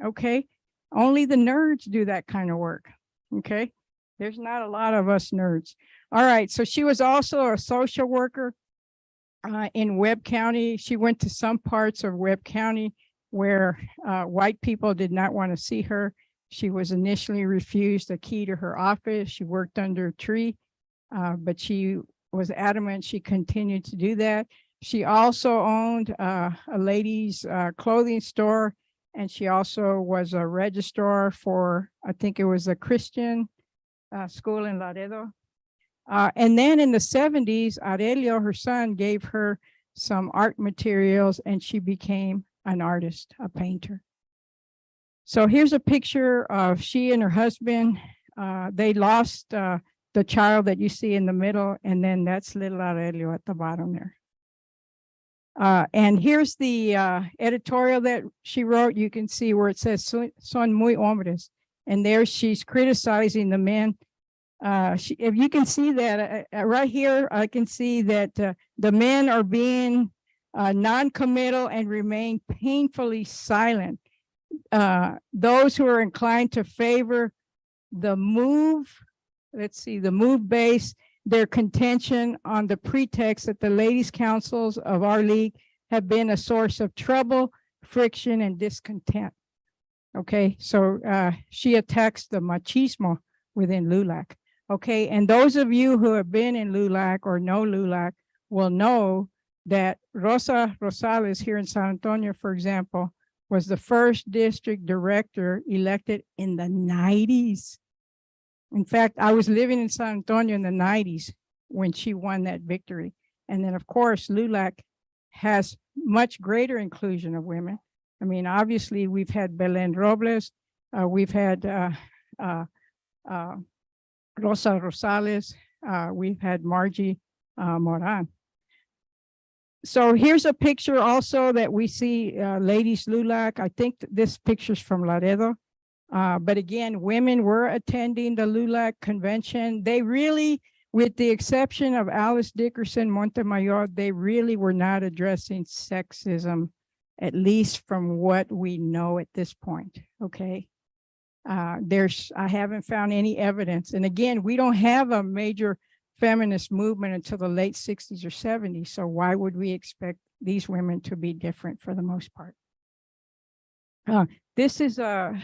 Okay, only the nerds do that kind of work. Okay, there's not a lot of us nerds. All right, so she was also a social worker in Webb County. She went to some parts of Webb County where white people did not want to see her. She was initially refused a key to her office. She worked under a tree, but she was adamant she continued to do that. She also owned a ladies' clothing store, and she also was a registrar for, I think it was a Christian school in Laredo. And then in the 70s, Aurelio, her son, gave her some art materials, and she became an artist, a painter. So here's a picture of she and her husband. They lost the child that you see in the middle, and then that's little Aurelio at the bottom there. And here's the editorial that she wrote. You can see where it says "Son muy hombres," and there she's criticizing the men. If you can see that right here, I can see that the men are being non-committal and remain painfully silent. Those who are inclined to favor the move, let's see, the move base their contention on the pretext that the ladies' councils of our league have been a source of trouble, friction, and discontent. Okay, so she attacks the machismo within LULAC. Okay, and those of you who have been in LULAC or know LULAC will know that Rosa Rosales here in San Antonio, for example, was the first district director elected in the 90s. In fact, I was living in San Antonio in the 90s when she won that victory. And then, of course, LULAC has much greater inclusion of women. I mean, obviously, we've had Belen Robles, we've had Rosa Rosales, we've had Margie Moran. So here's a picture also that we see ladies LULAC. I think this picture's from Laredo. But again, women were attending the LULAC convention. They really, with the exception of Alice Dickerson Montemayor, they really were not addressing sexism, at least from what we know at this point, okay? I haven't found any evidence. And again, we don't have a major feminist movement until the late 60s or 70s. So why would we expect these women to be different for the most part? This is a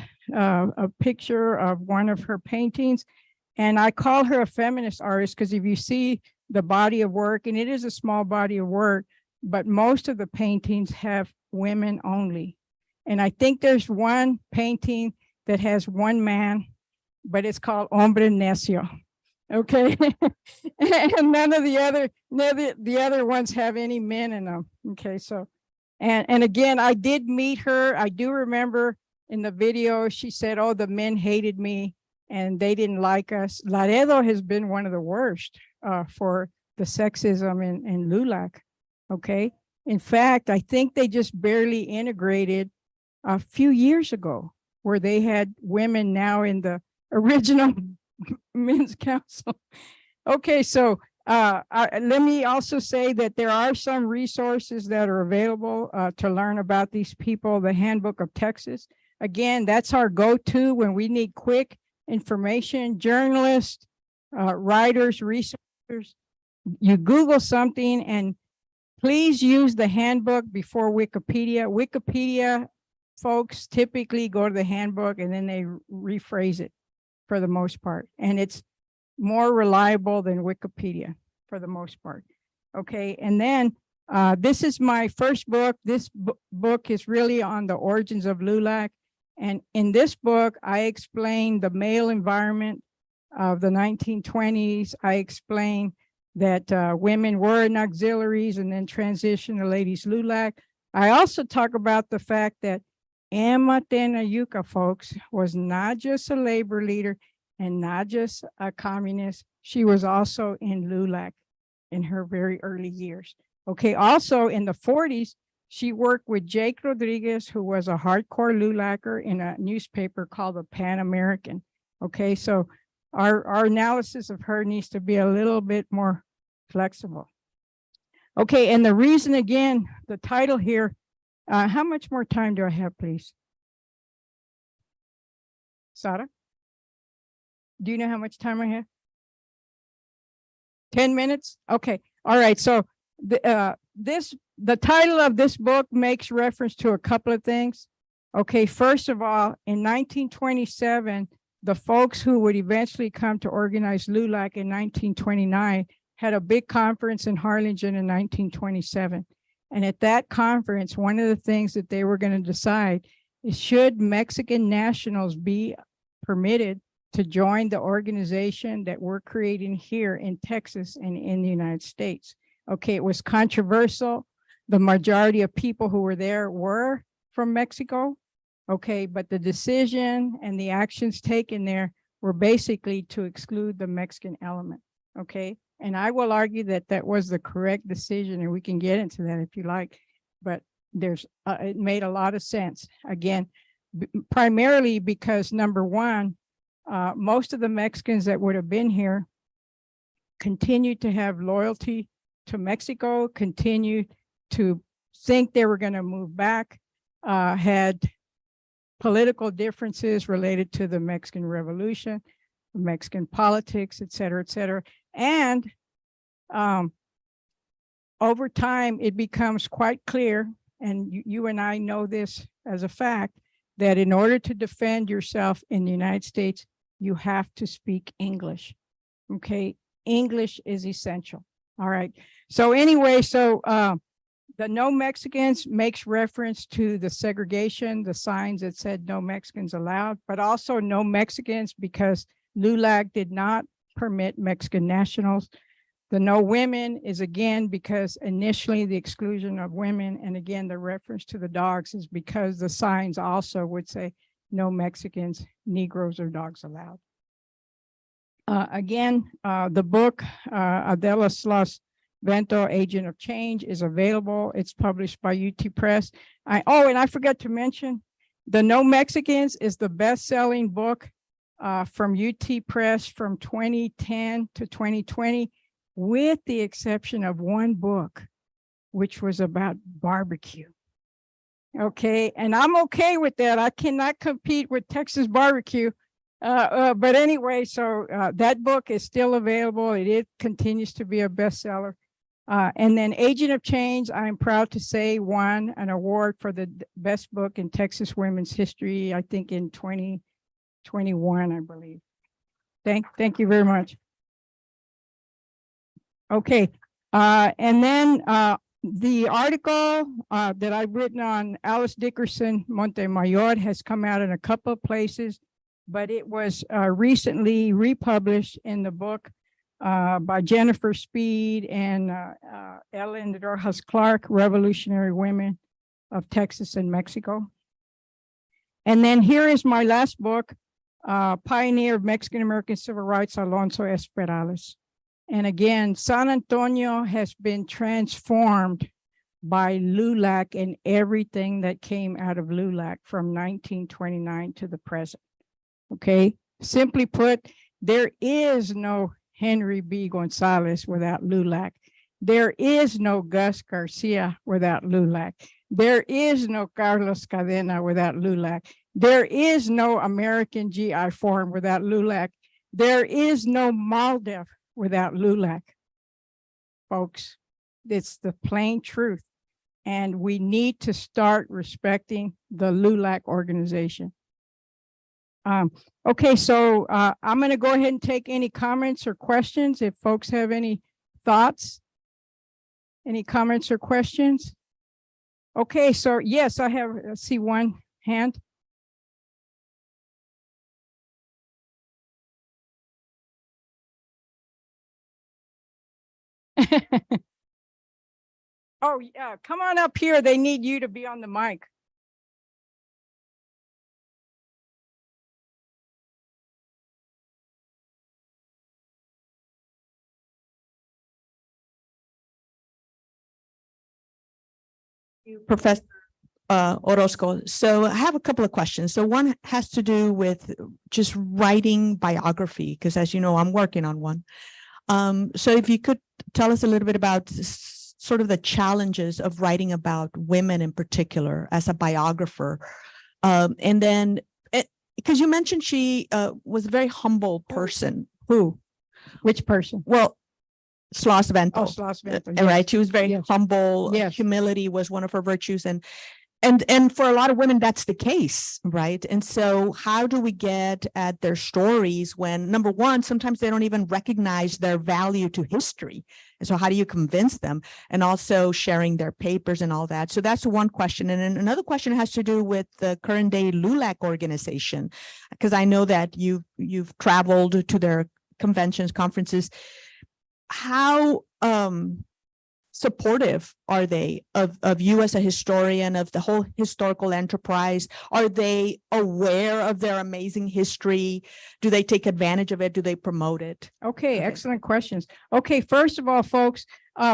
picture of one of her paintings. And I call her a feminist artist because if you see the body of work, and it is a small body of work, but most of the paintings have women only. And I think there's one painting that has one man, but it's called Hombre Necio. Okay. And none of the other ones have any men in them. Okay. So, and again, I did meet her. I do remember in the video, she said, oh, the men hated me and they didn't like us. Laredo has been one of the worst for the sexism in LULAC. Okay. In fact, I think they just barely integrated a few years ago where they had women now in the original men's council. Okay, so let me also say that there are some resources that are available to learn about these people. The Handbook of Texas. Again, that's our go-to when we need quick information. Journalists, writers, researchers, you Google something and please use the handbook before Wikipedia. Wikipedia folks typically go to the handbook and then they rephrase it for the most part. And it's more reliable than Wikipedia for the most part. Okay, and then this is my first book. This book is really on the origins of LULAC. And in this book, I explain the male environment of the 1920s. I explain that women were in auxiliaries and then transitioned to ladies LULAC. I also talk about the fact that Emma Tenayuca, folks, was not just a labor leader and not just a communist. She was also in LULAC in her very early years. Okay, also in the 40s, she worked with Jake Rodriguez, who was a hardcore LULACer in a newspaper called the Pan American. Okay, so our analysis of her needs to be a little bit more flexible. Okay, and the reason, again, the title here, how much more time do I have, please? Sara? Do you know how much time I have? 10 minutes? Okay, all right, so the title of this book makes reference to a couple of things. Okay, first of all, in 1927, the folks who would eventually come to organize LULAC in 1929 had a big conference in Harlingen in 1927. And at that conference, one of the things that they were going to decide is should Mexican nationals be permitted to join the organization that we're creating here in Texas and in the United States. Okay, it was controversial. The majority of people who were there were from Mexico. Okay, but the decision and the actions taken there were basically to exclude the Mexican element. Okay, and I will argue that that was the correct decision, and we can get into that if you like, but there's it made a lot of sense. Again, primarily because number one, most of the Mexicans that would have been here continued to have loyalty to Mexico, continued to think they were going to move back, had political differences related to the Mexican Revolution, Mexican politics, et cetera, et cetera. And over time, it becomes quite clear, and you and I know this as a fact, that in order to defend yourself in the United States, you have to speak English. Okay, English is essential. All right. So anyway, so the No Mexicans makes reference to the segregation, the signs that said no Mexicans allowed, but also no Mexicans because LULAC did not permit Mexican nationals. The no women is again because initially the exclusion of women, and again the reference to the dogs is because the signs also would say no Mexicans, Negroes, or dogs allowed. Again, the book Adela Sloss Vento, Agent of Change, is available. It's published by UT Press. And I forgot to mention, The No Mexicans is the best-selling book from UT Press from 2010 to 2020, with the exception of one book, which was about barbecue. Okay, and I'm okay with that. I cannot compete with Texas barbecue. But anyway, so that book is still available. It continues to be a bestseller. And then Agent of Change, I'm proud to say, won an award for the best book in Texas women's history, I think in 2021, I believe. Thank you very much. Okay, and then the article that I've written on Alice Dickerson Montemayor has come out in a couple of places, but it was recently republished in the book by Jennifer Speed and Ellen Rojas Clark, Revolutionary Women of Texas and Mexico. And then here is my last book, Pioneer of Mexican-American Civil Rights, Alonso Esperales. And again, San Antonio has been transformed by LULAC and everything that came out of LULAC from 1929 to the present. Okay, simply put, there is no Henry B. Gonzalez without LULAC. There is no Gus Garcia without LULAC. There is no Carlos Cadena without LULAC. There is no American GI Forum without LULAC. There is no MALDEF without LULAC. Folks, it's the plain truth. And we need to start respecting the LULAC organization. Okay, so I'm going to go ahead and take any comments or questions if folks have any thoughts. Any comments or questions? Okay, so yes, I have, see one hand. Oh, yeah, come on up here. They need you to be on the mic. Professor Orozco. So I have a couple of questions. So one has to do with just writing biography, because as you know, I'm working on one. So if you could tell us a little bit about sort of the challenges of writing about women in particular as a biographer. And then, because you mentioned she was a very humble person. Who? Which person? Well, Sloss Vento. Oh, Sloss Vento. Right. She was very humble. Yes. Humility was one of her virtues. And for a lot of women, that's the case, right? And so how do we get at their stories when, number one, sometimes they don't even recognize their value to history. And so how do you convince them? And also sharing their papers and all that. So that's one question. And then another question has to do with the current day LULAC organization, because I know that you've traveled to their conventions, conferences. How supportive are they of you as a historian, of the whole historical enterprise? Are they aware of their amazing history? Do they take advantage of it? Do they promote it? Okay, excellent questions. Okay, first of all, folks,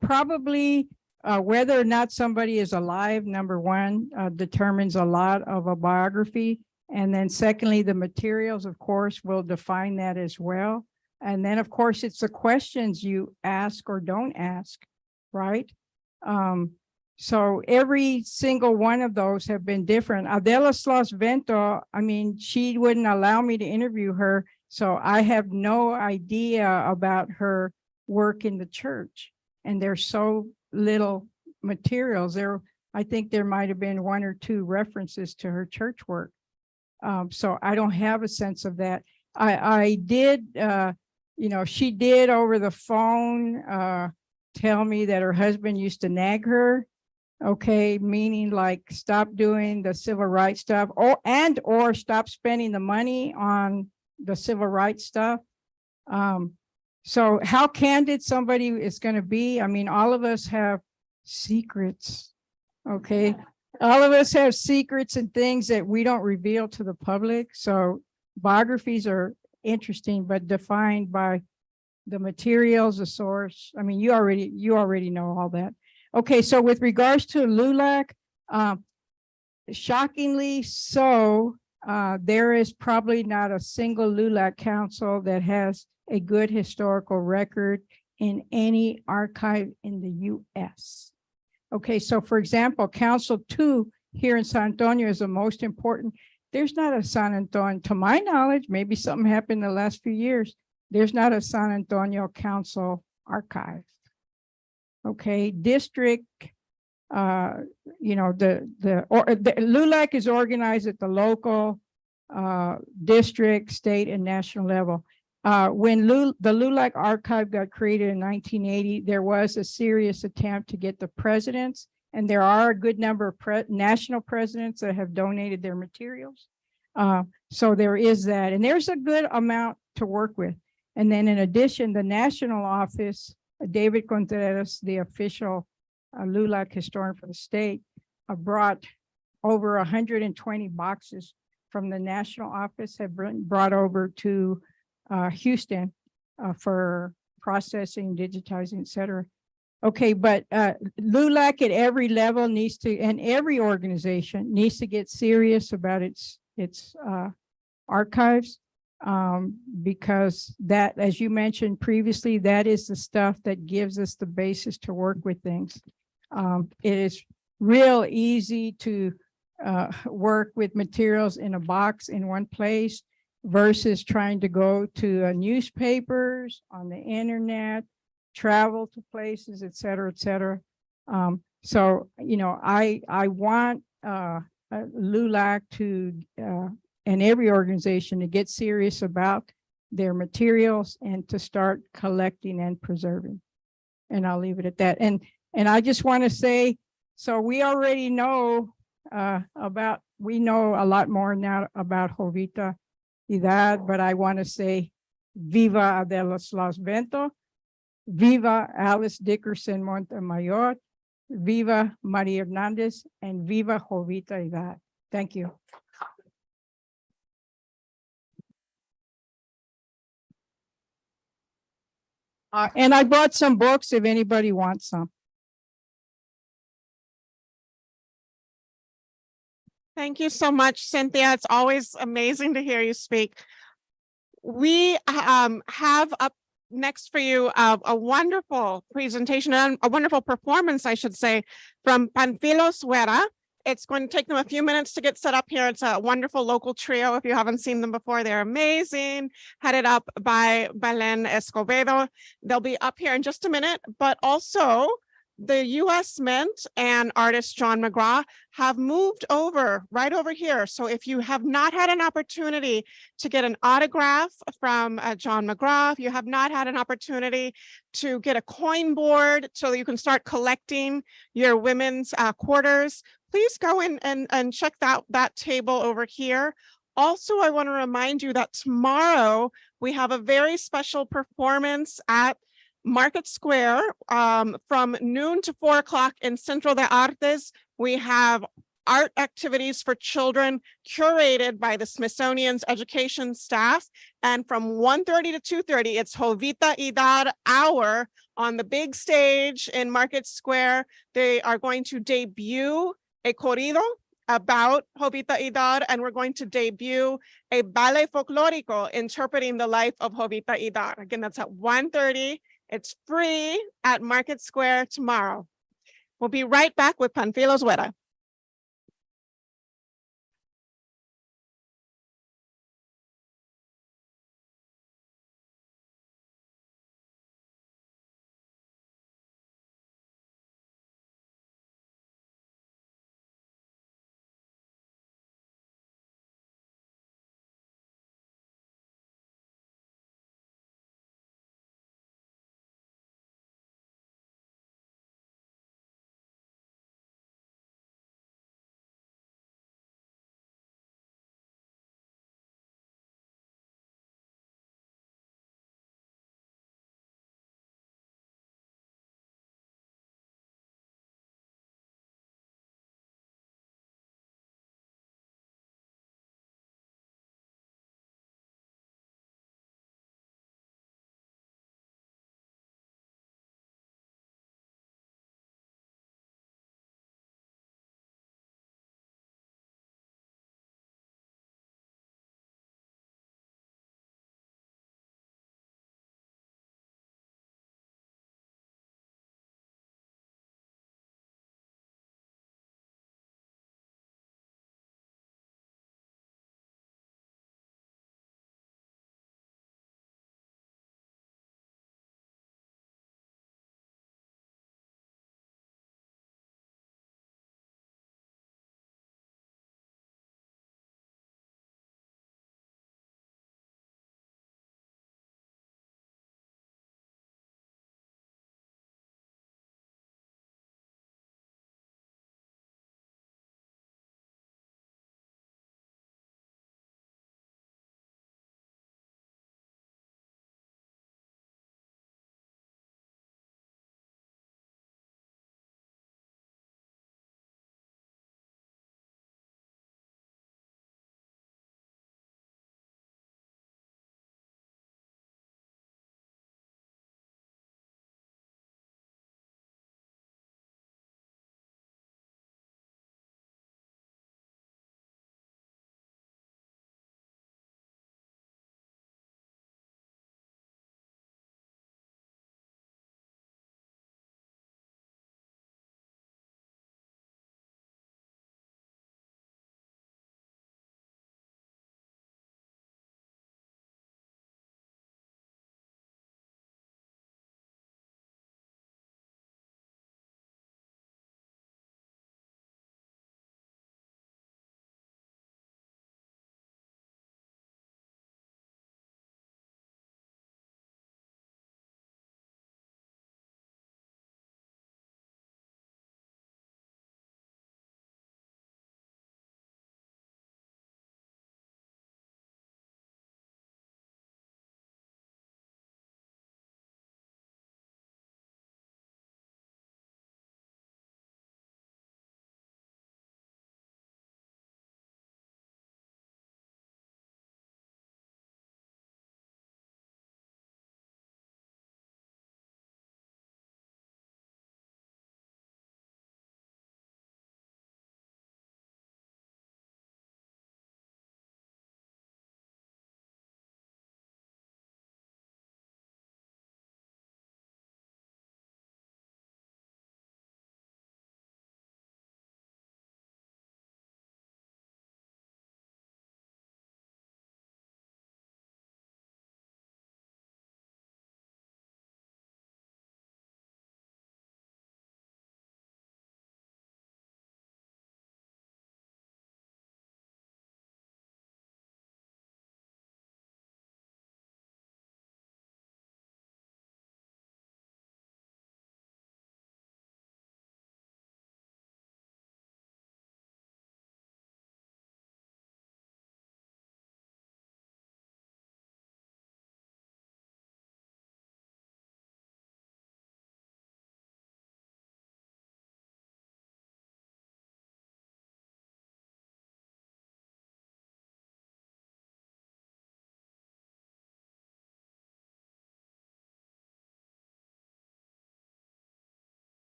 probably whether or not somebody is alive, number one, determines a lot of a biography. And then secondly, the materials, of course, will define that as well. And then, of course, it's the questions you ask or don't ask. Right. So every single one of those have been different. Adela Sloss Vento, I mean, she wouldn't allow me to interview her. So I have no idea about her work in the church. And there's so little materials there. I think there might have been one or two references to her church work. So I don't have a sense of that. I did, she did over the phone, tell me that her husband used to nag her, okay, meaning like stop doing the civil rights stuff or stop spending the money on the civil rights stuff. So how candid somebody is going to be, I mean, all of us have secrets, okay? All of us have secrets and things that we don't reveal to the public. So biographies are interesting, but defined by the materials, the source. I mean, you already know all that. Okay, so with regards to LULAC, shockingly so, there is probably not a single LULAC council that has a good historical record in any archive in the US. Okay, so for example, Council 2 here in San Antonio is the most important. There's not a San Antonio, to my knowledge, maybe something happened in the last few years. There's not a San Antonio Council archive. Okay, district, you know, the LULAC is organized at the local, district, state, and national level. When the LULAC archive got created in 1980, there was a serious attempt to get the presidents, and there are a good number of national presidents that have donated their materials. So there is that, and there's a good amount to work with. And then in addition, the national office, David Contreras, the official LULAC historian for the state, brought over 120 boxes from the national office, have been brought over to Houston for processing, digitizing, et cetera. Okay, but LULAC at every level needs to, and every organization needs to get serious about its archives, because that, as you mentioned previously, that is the stuff that gives us the basis to work with things. It is real easy to work with materials in a box in one place versus trying to go to newspapers, on the internet, travel to places, et cetera, et cetera. So, you know, I want LULAC to, and every organization to get serious about their materials and to start collecting and preserving. And I'll leave it at that. And I just want to say, so we already know we know a lot more now about Jovita Idar, but I want to say, Viva Adela Slas-Bento, Viva Alice Dickerson Montemayor, Viva Maria Hernandez, and Viva Jovita Idar. Thank you. And I brought some books if anybody wants some. Thank you so much, Cynthia. It's always amazing to hear you speak. We have up next for you a wonderful presentation and a wonderful performance, I should say, from Panfilos Huera. It's going to take them a few minutes to get set up here. It's a wonderful local trio. If you haven't seen them before, they're amazing, headed up by Belen Escobedo. They'll be up here in just a minute, but also the U.S. Mint and artist John McGraw have moved over right over here. So if you have not had an opportunity to get an autograph from John McGraw, if you have not had an opportunity to get a coin board so that you can start collecting your women's quarters, please go in and check that table over here. Also, I want to remind you that tomorrow we have a very special performance at Market Square from noon to 4 o'clock in Centro de Artes. We have art activities for children curated by the Smithsonian's education staff. And from 1:30 to 2:30, it's Jovita Idar Hour on the big stage in Market Square. They are going to debut a corrido about Jovita Idar, and we're going to debut a ballet folklorico interpreting the life of Jovita Idar. Again, that's at 1:30. It's free at Market Square tomorrow. We'll be right back with Panfilos Huera.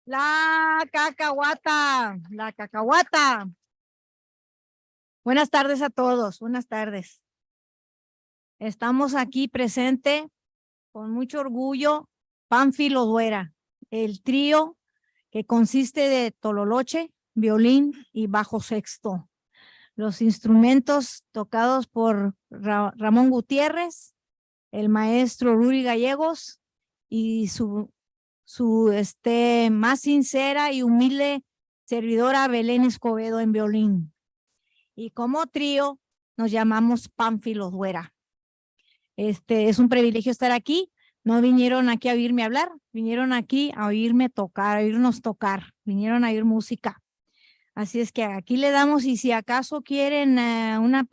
La cacahuata, la cacahuata. Buenas tardes a todos, buenas tardes. Estamos aquí presente con mucho orgullo, Pánfilo Duera, el trío que consiste de tololoche, violín y bajo sexto. Los instrumentos tocados por Ramón Gutiérrez, el maestro Ruri Gallegos y su más sincera y humilde servidora Belén Escobedo en violín. Y como trío nos llamamos Pánfilo Duera. Es un privilegio estar aquí. No vinieron aquí a oírme hablar, vinieron aquí a oírme tocar, a oírnos tocar, vinieron a oír música. Así es que aquí le damos, y si acaso quieren una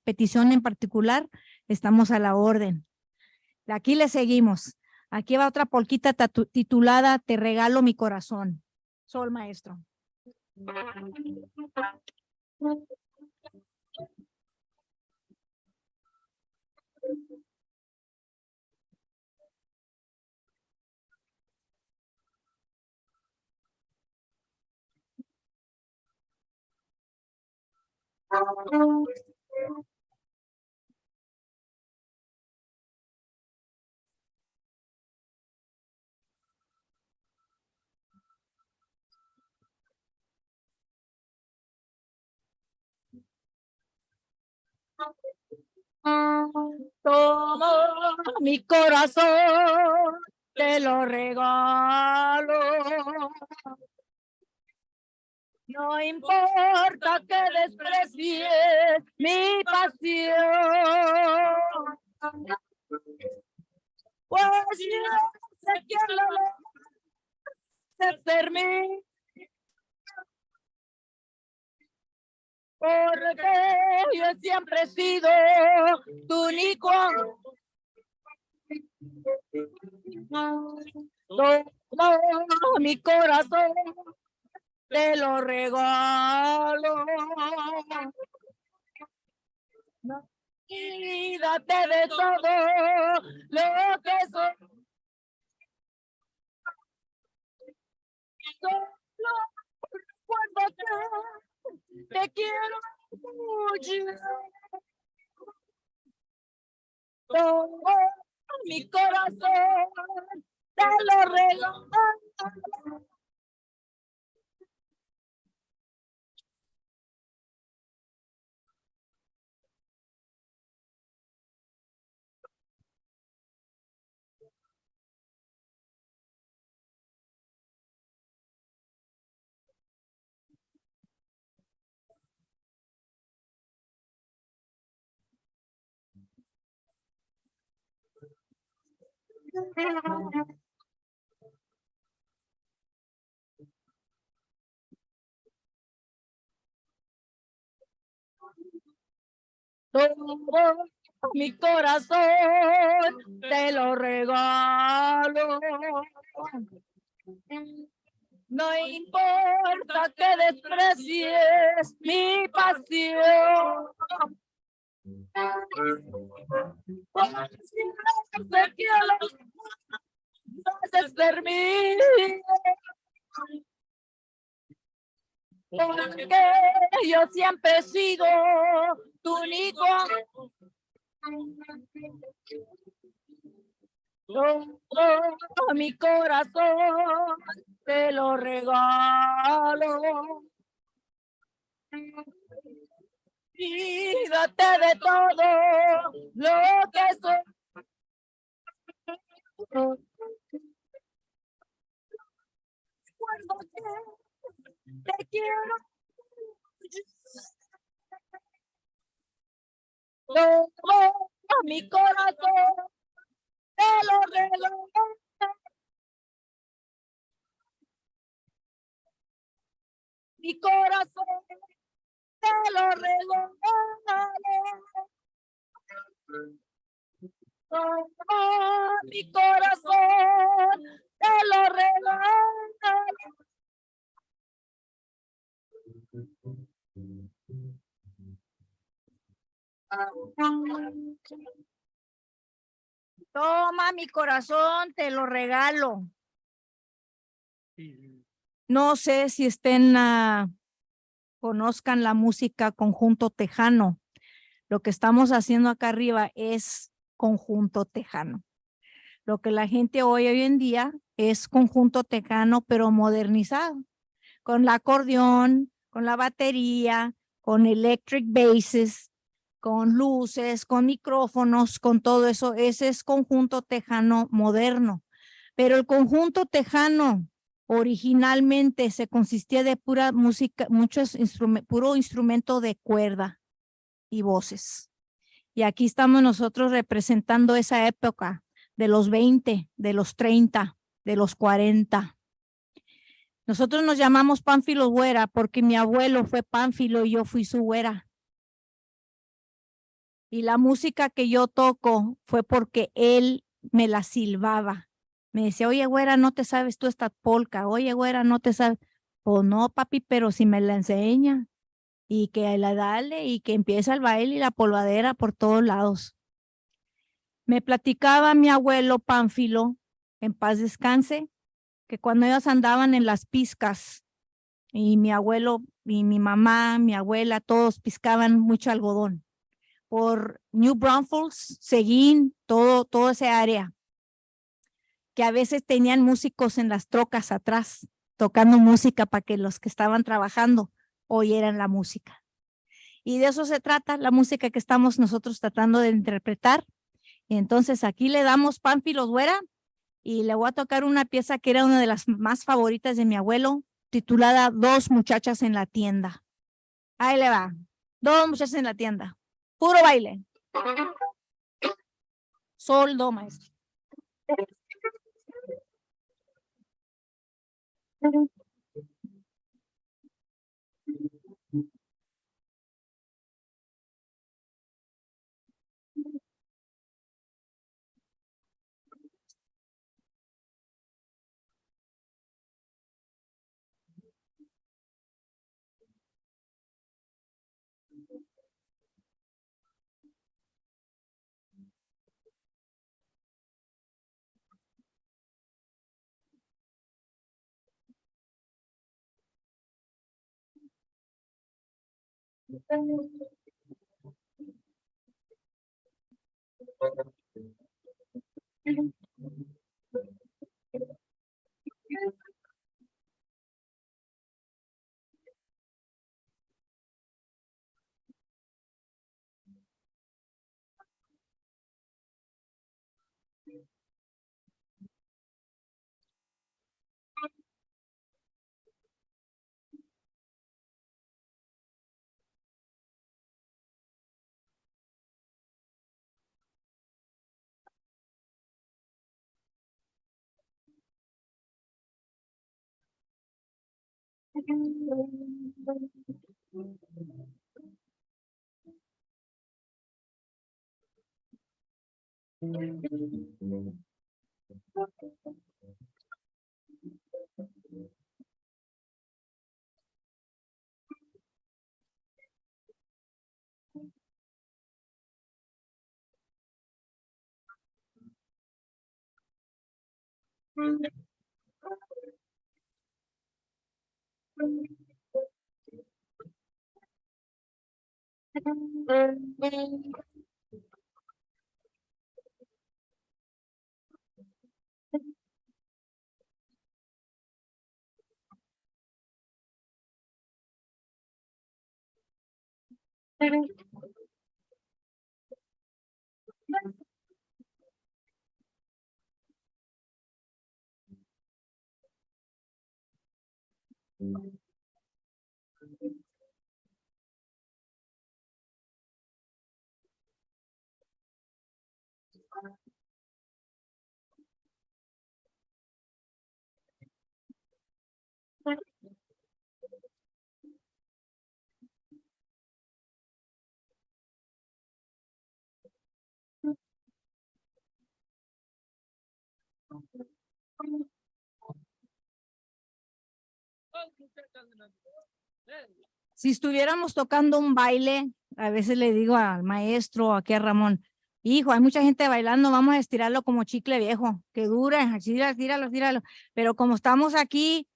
petición en particular, estamos a la orden. Aquí le seguimos. Aquí va otra polquita titulada Te regalo mi corazón. Sol, maestro. Toma mi corazón, te lo regalo. No importa que desprecies mi pasión, pues yo sé que el amor ser mi, porque yo siempre he sido tu único. Todo mi corazón te lo regalo. Y date de todo lo que soy. Solo recuerdo que te quiero mucho. Todo mi corazón te lo regalo. Todo mi corazón te lo regalo. No importa que desprecies mi pasión. Te quiero, debes ser mía. Porque yo siempre he sido tu único. Todo mi corazón te lo regalo. Y date de todo lo que soy. Recuerdo que te quiero. Todo mi corazón te lo regalo. Mi corazón te lo regalo. Todo mi corazón te lo regalo. Toma mi corazón, te lo regalo. No sé si conozcan la música conjunto tejano. Lo que estamos haciendo acá arriba es conjunto tejano. Lo que la gente oye hoy en día es conjunto tejano, pero modernizado, con el acordeón, con la batería, con electric basses, con luces, con micrófonos, con todo eso. Ese es conjunto tejano moderno. Pero el conjunto tejano originalmente se consistía de pura música, puro instrumento de cuerda y voces. Y aquí estamos nosotros representando esa época de los 20, de los 30, de los 40. Nosotros nos llamamos Pánfilo Güera porque mi abuelo fue Pánfilo y yo fui su güera. Y la música que yo toco fue porque él me la silbaba. Me decía, oye, güera, ¿no te sabes tú esta polca? Oye, güera, ¿no te sabes? Pues no, papi, pero si me la enseña. Y que la dale y que empieza el baile y la polvadera por todos lados. Me platicaba mi abuelo Pánfilo, en paz descanse, que cuando ellos andaban en las piscas y mi abuelo y mi mamá, mi abuela, todos piscaban mucho algodón por New Braunfels, Seguín, todo ese área, que a veces tenían músicos en las trocas atrás, tocando música para que los que estaban trabajando oyeran la música. Y de eso se trata la música que estamos nosotros tratando de interpretar. Y entonces aquí le damos Pánfilo Güera y le voy a tocar una pieza que era una de las más favoritas de mi abuelo, titulada Dos muchachas en la tienda. Ahí le va. Dos muchachas en la tienda. Puro baile. Sol, do, maestro. Si estuviéramos tocando un baile, a veces le digo al maestro, aquí a Ramón, hijo, hay mucha gente bailando, vamos a estirarlo como chicle viejo, que dure, tíralo. Pero como estamos aquí,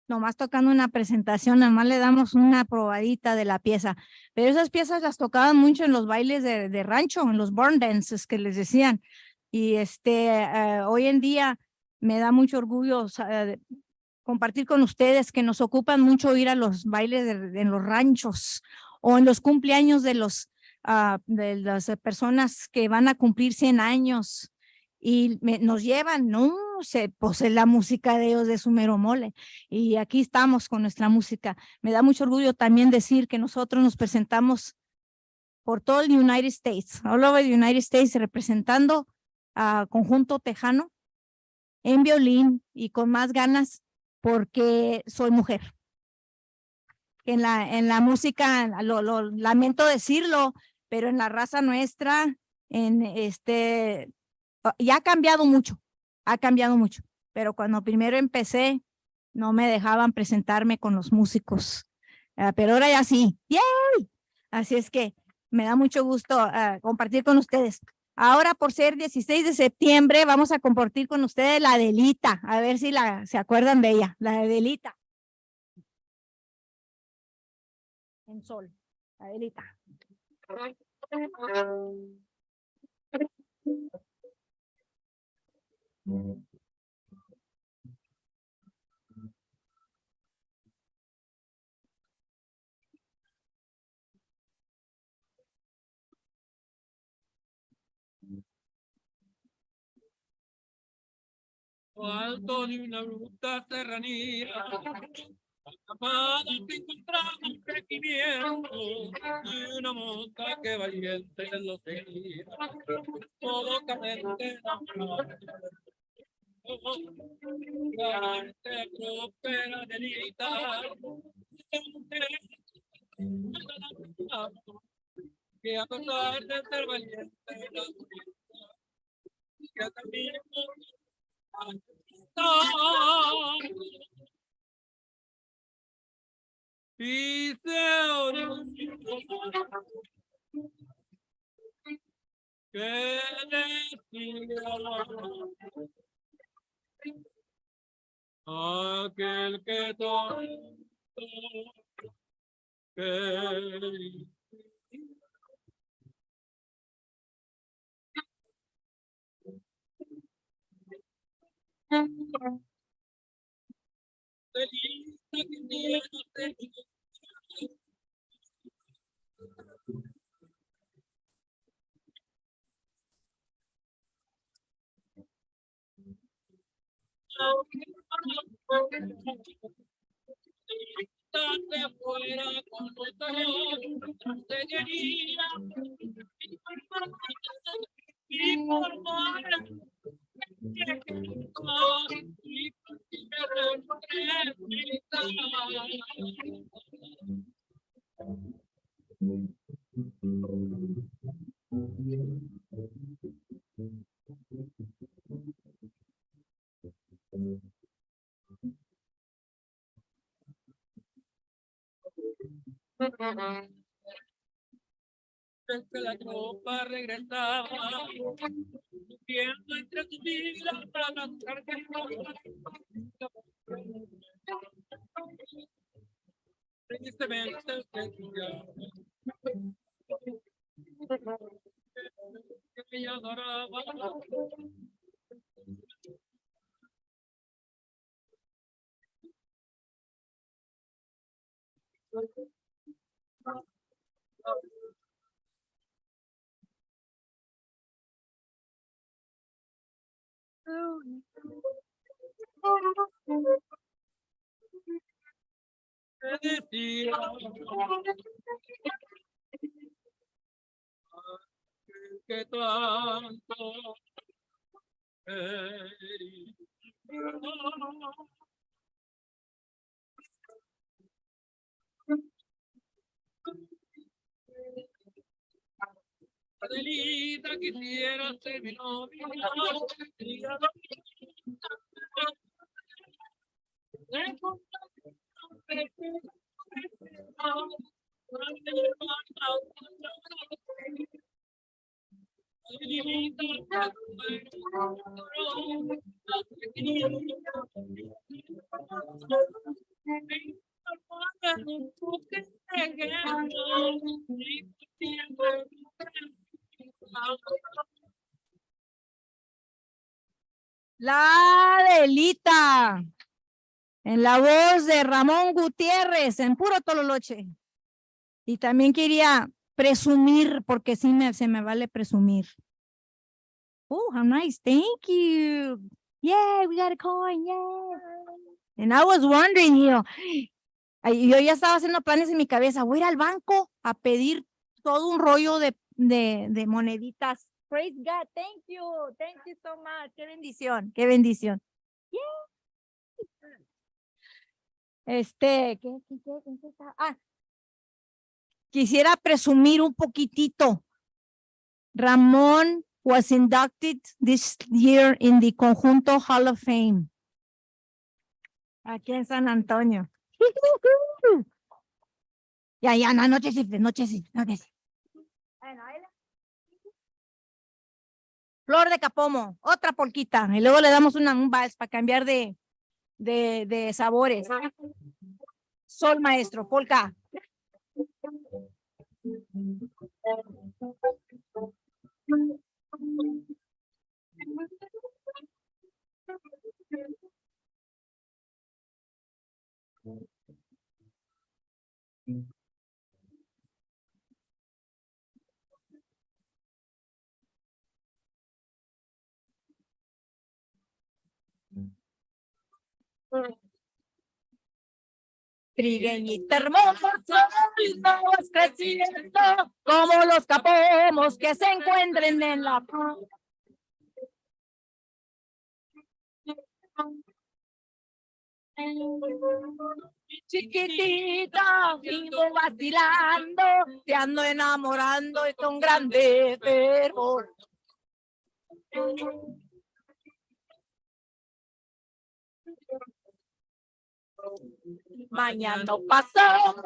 nomás tocando una presentación, nomás le damos una probadita de la pieza. Pero esas piezas las tocaban mucho en los bailes de rancho, en los barn dances que les decían. Y hoy en día me da mucho orgullo compartir con ustedes que nos ocupan mucho ir a los bailes en los ranchos o en los cumpleaños de de las personas que van a cumplir 100 años y nos llevan, no sé, pues es la música de ellos de su mero mole y aquí estamos con nuestra música. Me da mucho orgullo también decir que nosotros nos presentamos por todo el United States, all over the United States, representando a Conjunto Tejano en violín y con más ganas porque soy mujer. En la música, lo lamento decirlo, pero en la raza nuestra, ya ha cambiado mucho, pero cuando primero empecé, no me dejaban presentarme con los músicos, pero ahora ya sí, ¡yay! Así es que me da mucho gusto compartir con ustedes. Ahora, por ser 16 de septiembre, vamos a compartir con ustedes la Adelita, a ver si se acuerdan de ella, la Adelita. En sol, Adelita. Alto de una bruta serranía, amada te encontramos un crecimiento y una mosca que valiente lo seguía, todo caliente enamorado. Te prospera delita, que a pesar de ser valiente, la que también y se que decía aquel que todo que fuera con nosotros, señoría, y por más que la tropa regresaba, viendo entre sus vidas para lanzar tristemente que ella adoraba. Decía que tanto quería. Adelita quisiera ser mi novia. La Adelita, en la voz de Ramón Gutiérrez, en puro Tololoche. Y también quería presumir, porque sí se me vale presumir. Oh, how nice, thank you. Yeah, we got a coin, yeah. And I was wondering, yo ya estaba haciendo planes en mi cabeza, voy a ir al banco a pedir todo un rollo de moneditas. Praise God, thank you so much. Qué bendición, qué bendición. Yeah. Quisiera presumir un poquitito. Ramón was inducted this year in the Conjunto Hall of Fame. Aquí en San Antonio. Ya, no sí. Flor de Capomo, otra polquita. Y luego le damos un vals para cambiar de sabores. Sol maestro, polka. Trigueñita hermosa, vas creciendo como los capomos que se encuentren en la Chiquitita, vivo vacilando, te ando enamorando y con grande fervor. Mañana pasado,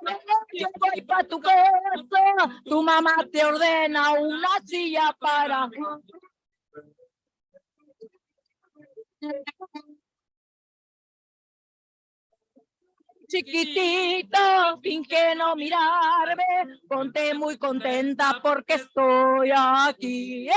yo voy para tu casa, tu mamá te ordena una silla para chiquitita, finge no mirarme, ponte muy contenta porque estoy aquí.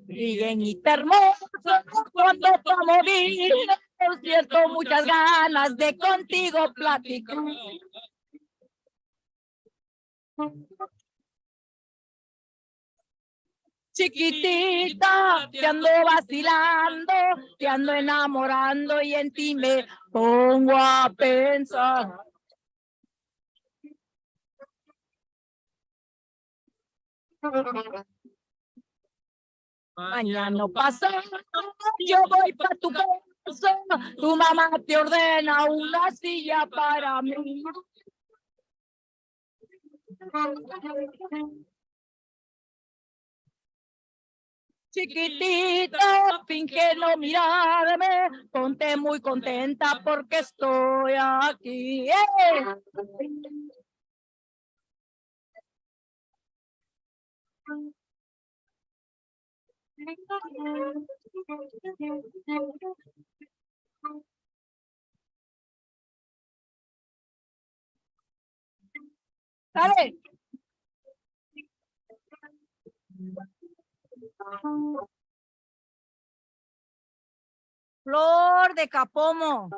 Trigueñita hermosa, cuando pa' morir, por cierto, muchas ganas de contigo platicar. Chiquitita, te ando vacilando, te ando enamorando y en ti me pongo a pensar. Mañana pasado, yo voy para tu casa, tu mamá te ordena una silla para mí. Chiquitita, finge no mirarme, ponte muy contenta porque estoy aquí. Dale. Flor de Capomo.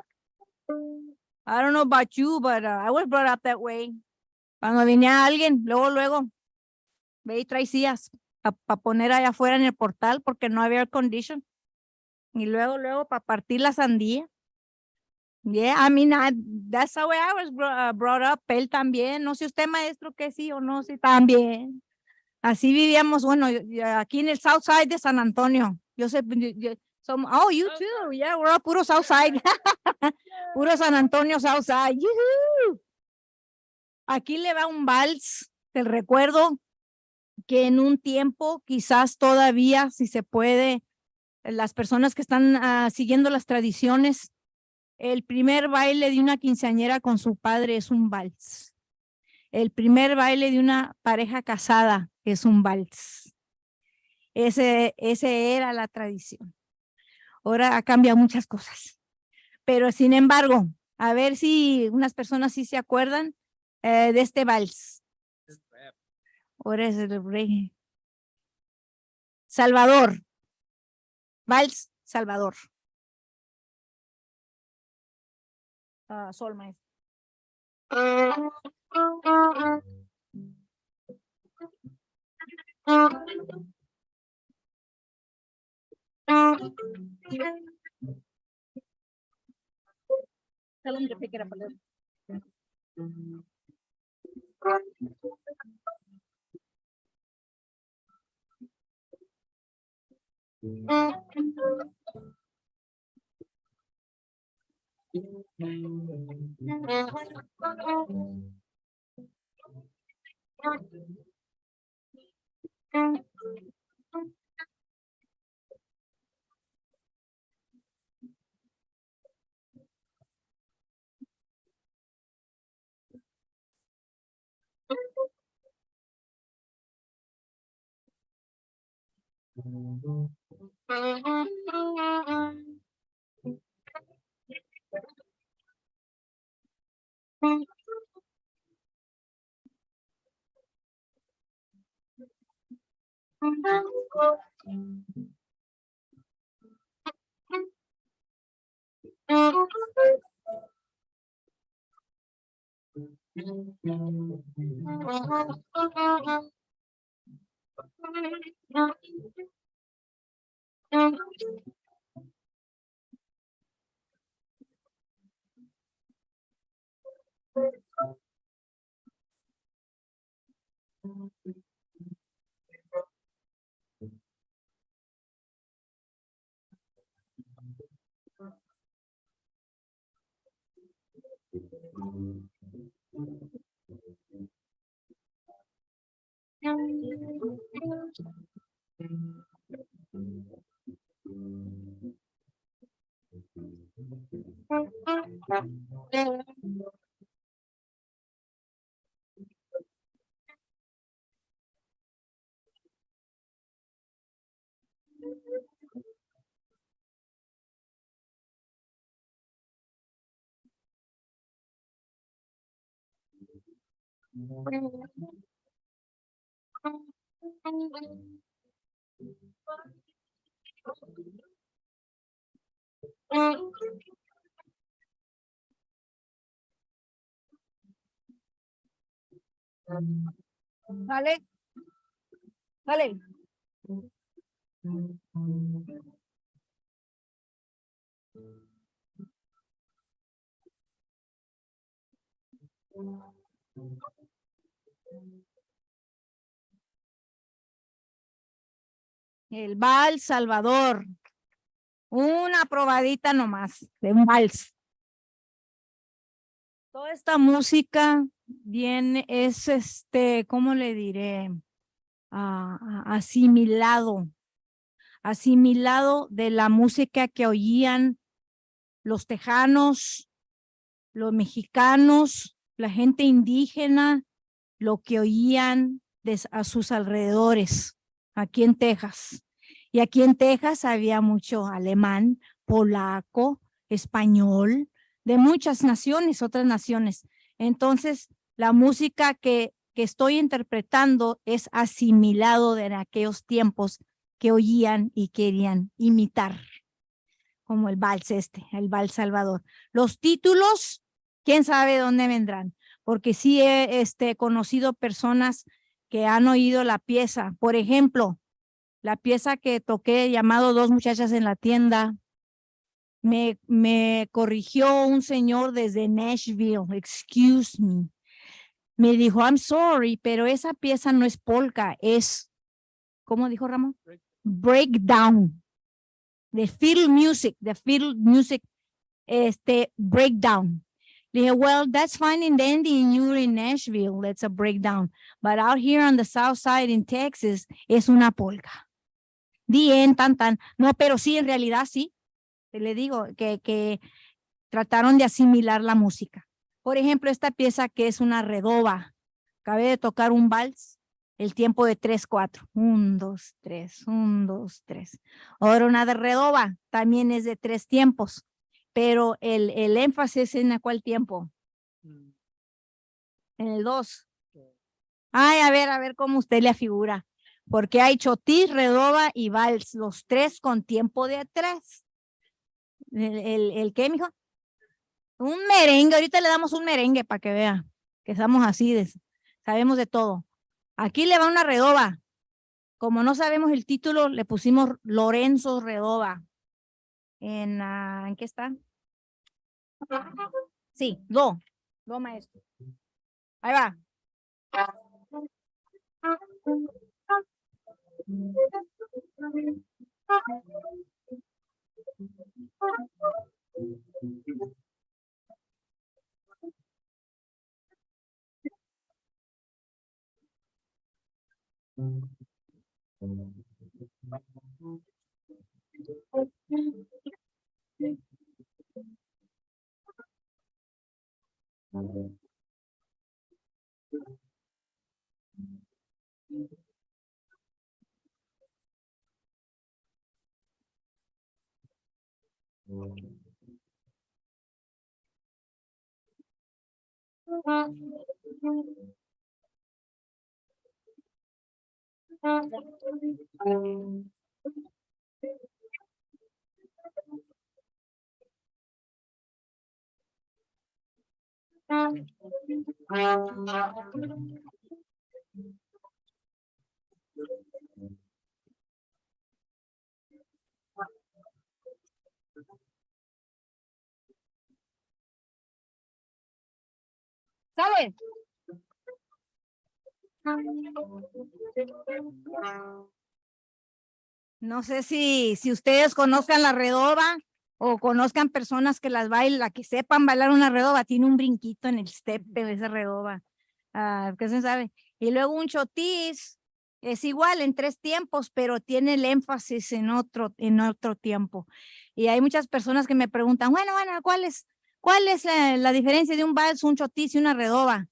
I don't know about you, but I was brought up that way. Cuando venía alguien, luego, ve y trae sillas para poner allá afuera en el portal porque no había air condition. Y luego, para partir la sandía. Yeah, I mean, that's the way I was brought up. Él también. No sé usted, maestro, que sí o no, sí, también. Así vivíamos, bueno, aquí en el South Side de San Antonio. Yo sé, oh, you too. Yeah, we're all puro South Side. Puro San Antonio, South Side. Yuhu. Aquí le va un vals del recuerdo que en un tiempo, quizás todavía, si se puede, las personas que están siguiendo las tradiciones, el primer baile de una quinceañera con su padre es un vals. El primer baile de una pareja casada es un vals. Ese era la tradición. Ahora ha cambiado muchas cosas. Pero sin embargo, a ver si unas personas sí se acuerdan de este vals. Ahora es el rey. Salvador. Vals Salvador. Sol, maestro. Tell him to pick it up a little. Vale, vale. El vals Salvador. Una probadita nomás de un vals. Toda esta música viene, es ¿cómo le diré? Asimilado de la música que oían los tejanos, los mexicanos, la gente indígena, lo que oían a sus alrededores, aquí en Texas. Y aquí en Texas había mucho alemán, polaco, español, de muchas naciones, otras naciones. Entonces, la música que estoy interpretando es asimilado de aquellos tiempos que oían y querían imitar, como el vals el vals Salvador. Los títulos, quién sabe dónde vendrán, porque sí he conocido personas que han oído la pieza. Por ejemplo, la pieza que toqué llamado Dos muchachas en la tienda, me corrigió un señor desde Nashville, excuse me. Me dijo, I'm sorry, pero esa pieza no es polka, es, ¿cómo dijo Ramón? Breakdown. The fiddle music, breakdown. Le dije, well, that's fine in Dandy and you're in Nashville, that's a breakdown. But out here on the south side in Texas, es una polka. Tan. No, pero sí, en realidad sí. Le digo que trataron de asimilar la música. Por ejemplo, esta pieza que es una redoba. Acabé de tocar un vals, el tiempo de 3/4. 1, 2, 3, 1, 2, 3. Ahora una de redoba, también es de 3 tiempos. Pero el énfasis en cuál tiempo. En el 2. Ay, a ver cómo usted le afigura. Porque hay chotis, redoba y vals, los 3 con tiempo de 3. ¿El qué, mijo? Un merengue, ahorita le damos un merengue para que vea que estamos así, sabemos de todo. Aquí le va una redoba. Como no sabemos el título, le pusimos Lorenzo Redoba. ¿En qué está? Sí, do maestro. Ahí va. ¿Sale? No sé si ustedes conozcan la redoba o conozcan personas que las bailan, que sepan bailar una redoba. Tiene un brinquito en el step de esa redoba. ¿Qué se sabe? Y luego un chotis es igual en 3 tiempos, pero tiene el énfasis en otro tiempo. Y hay muchas personas que me preguntan, bueno, ¿cuál es la diferencia de un vals, un chotis y una redoba?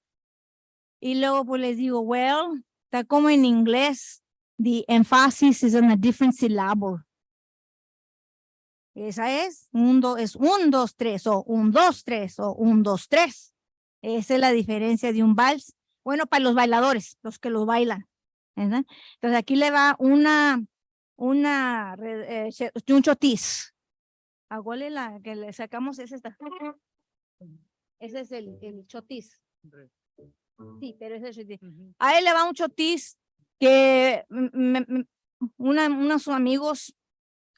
Y luego pues les digo, well, está como en inglés, the emphasis is on a different syllable. Esa es un, 2, 3, o 1, 2, 3, o 1, 2, 3. Esa es la diferencia de un vals. Bueno, para los bailadores, los que lo bailan, ¿verdad? Entonces aquí le va un chotis. ¿A cuál es la que le sacamos? Es esta. Ese es el chotis. Sí, pero ese es el chotis. A él le va un chotis que unos amigos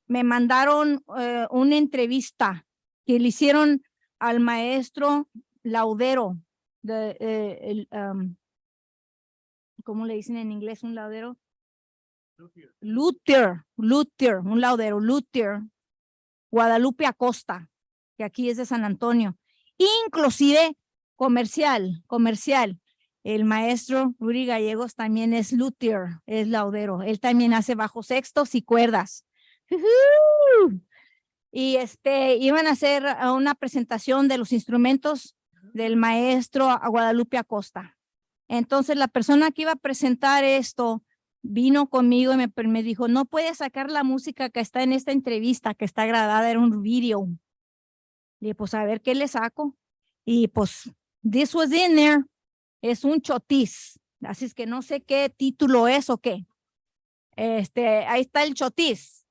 me mandaron una entrevista que le hicieron al maestro laudero, ¿cómo le dicen en inglés un laudero? Luthier, un laudero, Luthier, Guadalupe Acosta, que aquí es de San Antonio, inclusive comercial. El maestro Rudy Gallegos también es luthier, es laudero, él también hace bajos sextos y cuerdas. Y iban a hacer una presentación de los instrumentos del maestro a Guadalupe Acosta. Entonces la persona que iba a presentar esto vino conmigo y me dijo, no puedes sacar la música que está en esta entrevista, que está grabada, era un video. Y pues a ver qué le saco. Y pues, this was in there. Es un chotis. Así es que no sé qué título es o qué. Ahí está el chotis.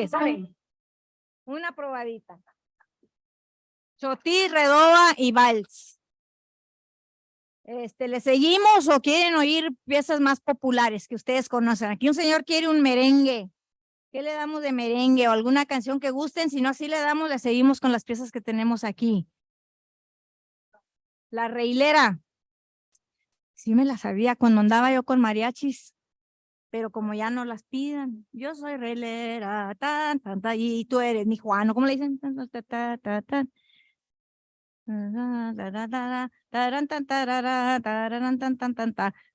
Sale. Una probadita. Chotis, redoba y vals. ¿Le seguimos o quieren oír piezas más populares que ustedes conocen? Aquí un señor quiere un merengue. ¿Qué le damos de merengue o alguna canción que gusten? Si no, así le seguimos con las piezas que tenemos aquí. La reilera. Sí me la sabía cuando andaba yo con mariachis, pero como ya no las pidan. Yo soy reilera, y tú eres mi Juano, ¿cómo le dicen?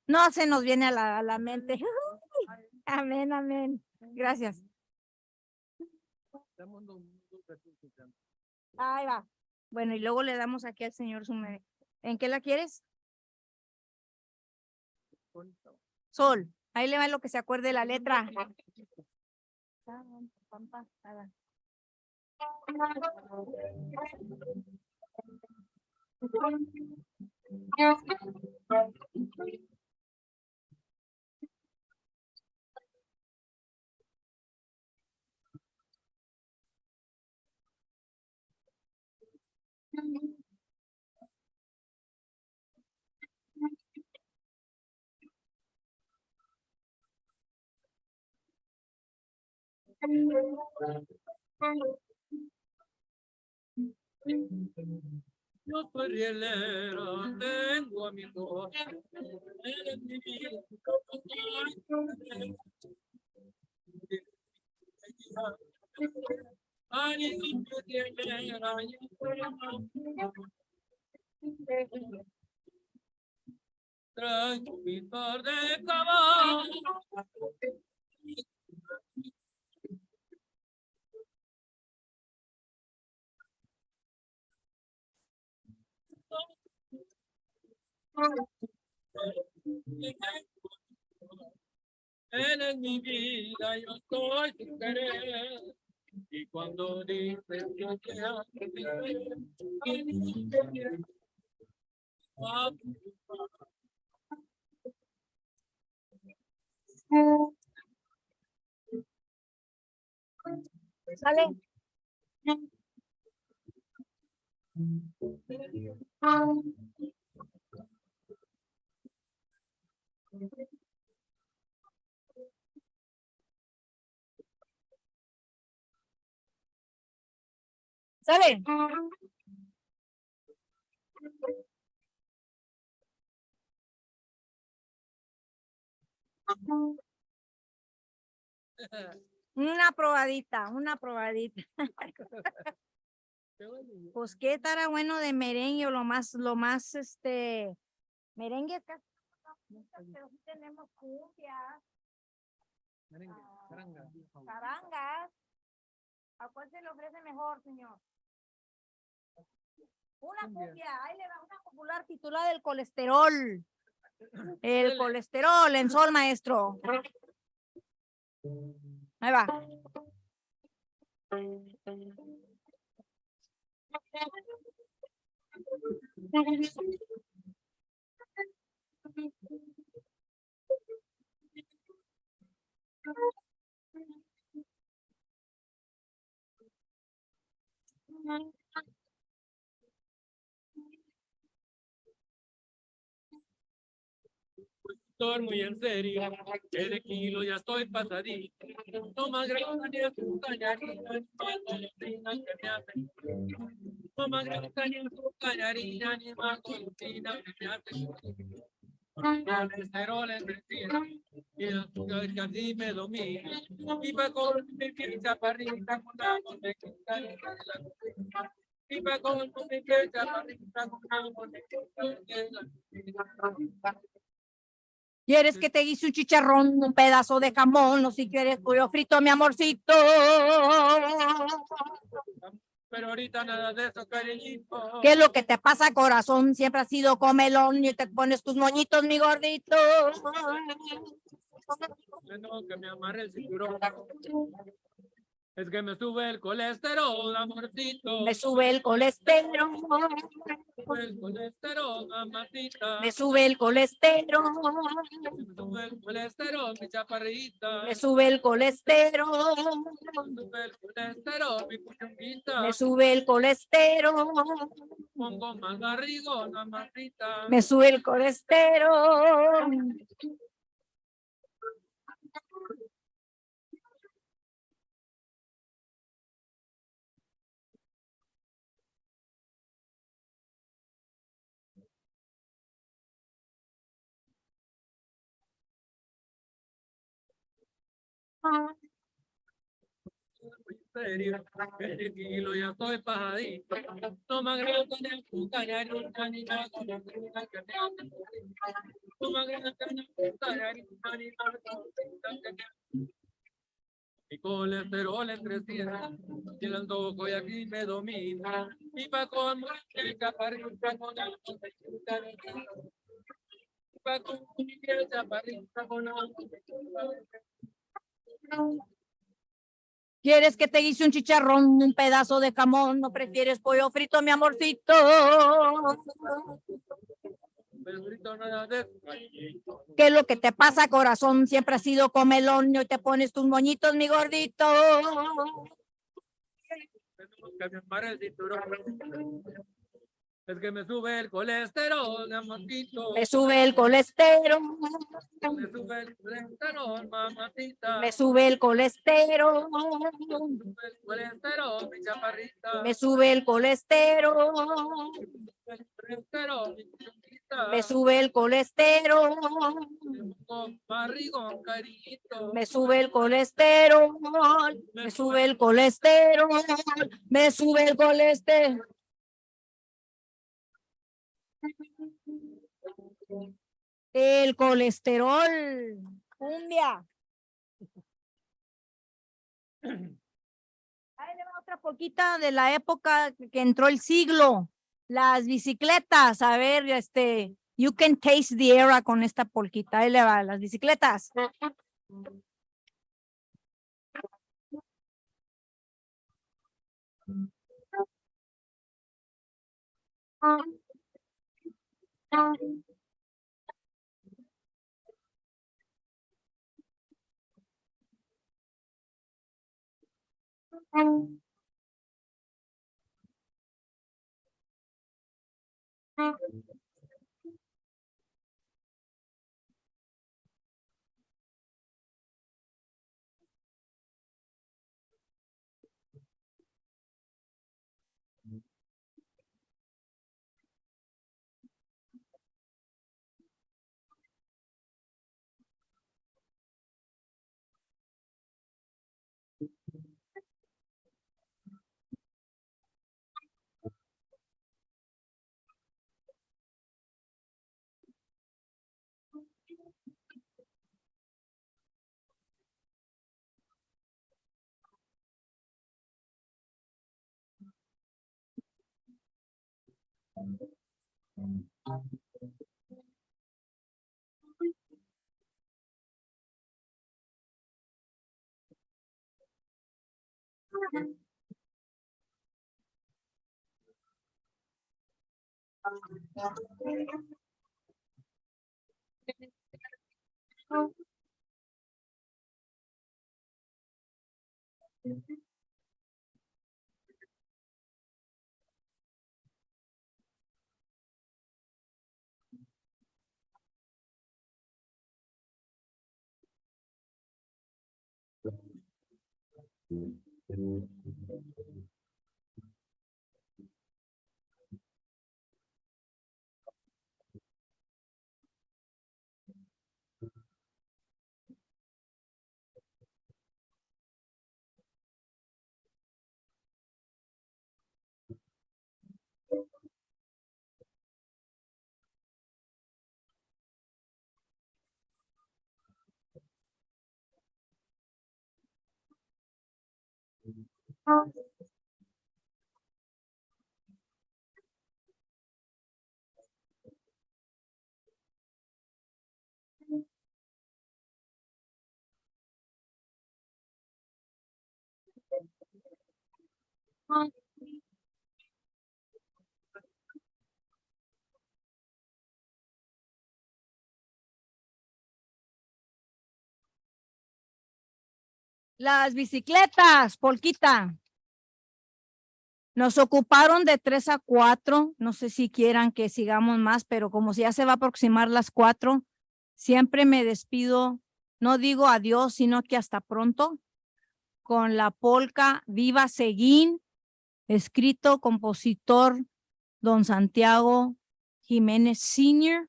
No se nos viene a la mente. Amén, amén. Gracias. Ahí va. Bueno, y luego le damos aquí al señor su ¿En qué la quieres? Sol. Ahí le va lo que se acuerde la letra. Yo soy rielera, tengo amigos. Eres mi vida, ay, yo rielera, yo trae tu pintor de caballo. Él es mi vida, yo soy tu querer. Y cuando dices yo te amo, ¿Sale? ¿Sale? Una probadita, una probadita. Pues qué estará bueno de merengue o lo más, merengue casi no, pero sí tenemos cumbias, carangas. ¿A cuál se le ofrece mejor, señor? Una cumbia, ahí le va una popular titulada El colesterol. El colesterol en sol, maestro. Ahí va. Estoy muy en serio, que de kilo ya estoy pasadito. No más grasa ni azúcar, ni harina, ni más golosinas que me hacen. No más grasa ni azúcar, ni harina, ni más golosinas que me hacen. Colesterol en mentira, y el azúcar que así me domina. Y pa' con mi piel chaparrita con la mantequilla de la cocina. Y pa' con mi piel chaparrita con la mantequilla de la cocina. ¿Quieres que te guise un chicharrón, un pedazo de jamón, o si quieres pollo frito, mi amorcito? Pero ahorita nada de eso, cariñito. ¿Qué es lo que te pasa, corazón? Siempre has sido comelón y te pones tus moñitos, mi gordito. No, que me amarre el cinturón. Es que me sube el colesterol, amorcito. Me sube el colesterol. El colesterol, mamacita. Me sube el colesterol. Me sube el colesterol, mi chaparrita. Me sube el colesterol. Me sube el colesterol, mi puchunguita. Me sube el colesterol. Pongo más barrigón, mamacita. Me sube el colesterol. Serio, el kilo ya estoy pajadito. No me agrada ni azúcar, ni harina, ni nada con la fruta que me hacen. No me agrada ni azúcar, ni harina, ni nada con la fruta que me hacen. Mi colesterol en 300, y el antojo y aquí me domina. Y pa' con el chaparrita con la mantequilla de ¿Quieres que te guise un chicharrón, un pedazo de jamón? ¿No prefieres pollo frito, mi amorcito? ¿Qué es lo que te pasa, corazón? Siempre has sido comelón y hoy te pones tus moñitos, mi gordito. Es que me sube el colesterol, mamacito. Me sube el colesterol. Me sube el colesterol, mamacita. Me sube el colesterol. El colesterol, mi chaparrita. Me sube el colesterol. El colesterol, mi chiquita. Me sube el colesterol. Con barrigón, cariñito. Me sube el colesterol. Me sube el colesterol. Me sube el colesterol. El colesterol. Cumbia. Ahí le va otra poquita de la época que entró el siglo. Las bicicletas. A ver, you can taste the era con esta polquita. Ahí le va, las bicicletas. Las bicicletas, polquita. Nos ocuparon de 3 a 4. No sé si quieran que sigamos más, pero como ya se va a aproximar las 4, siempre me despido. No digo adiós, sino que hasta pronto. Con la polca Viva Seguín, escrito, compositor, don Santiago Jiménez Sr.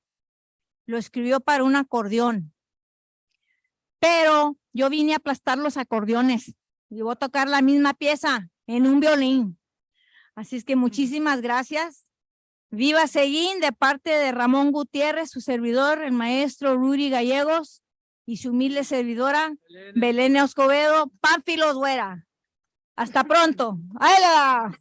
Lo escribió para un acordeón. Pero yo vine a aplastar los acordeones y voy a tocar la misma pieza en un violín. Así es que muchísimas gracias. Viva Seguín, de parte de Ramón Gutiérrez, su servidor, el maestro Rudy Gallegos, y su humilde servidora, Belén Escobedo, Pánfilo Duera. Hasta pronto. ¡Ahí la!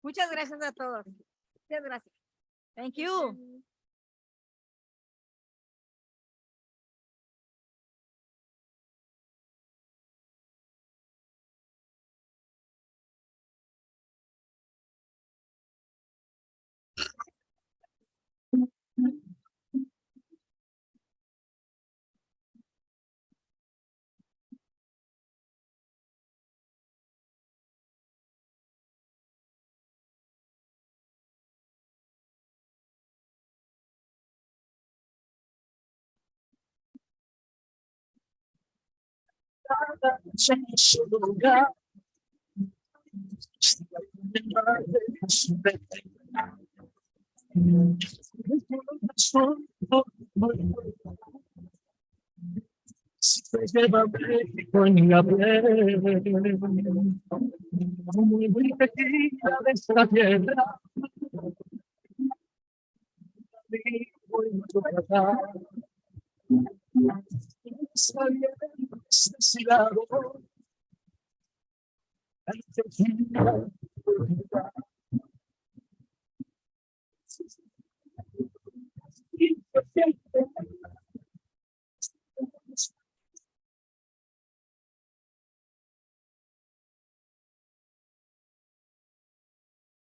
Muchas gracias a todos. Muchas gracias. Thank you.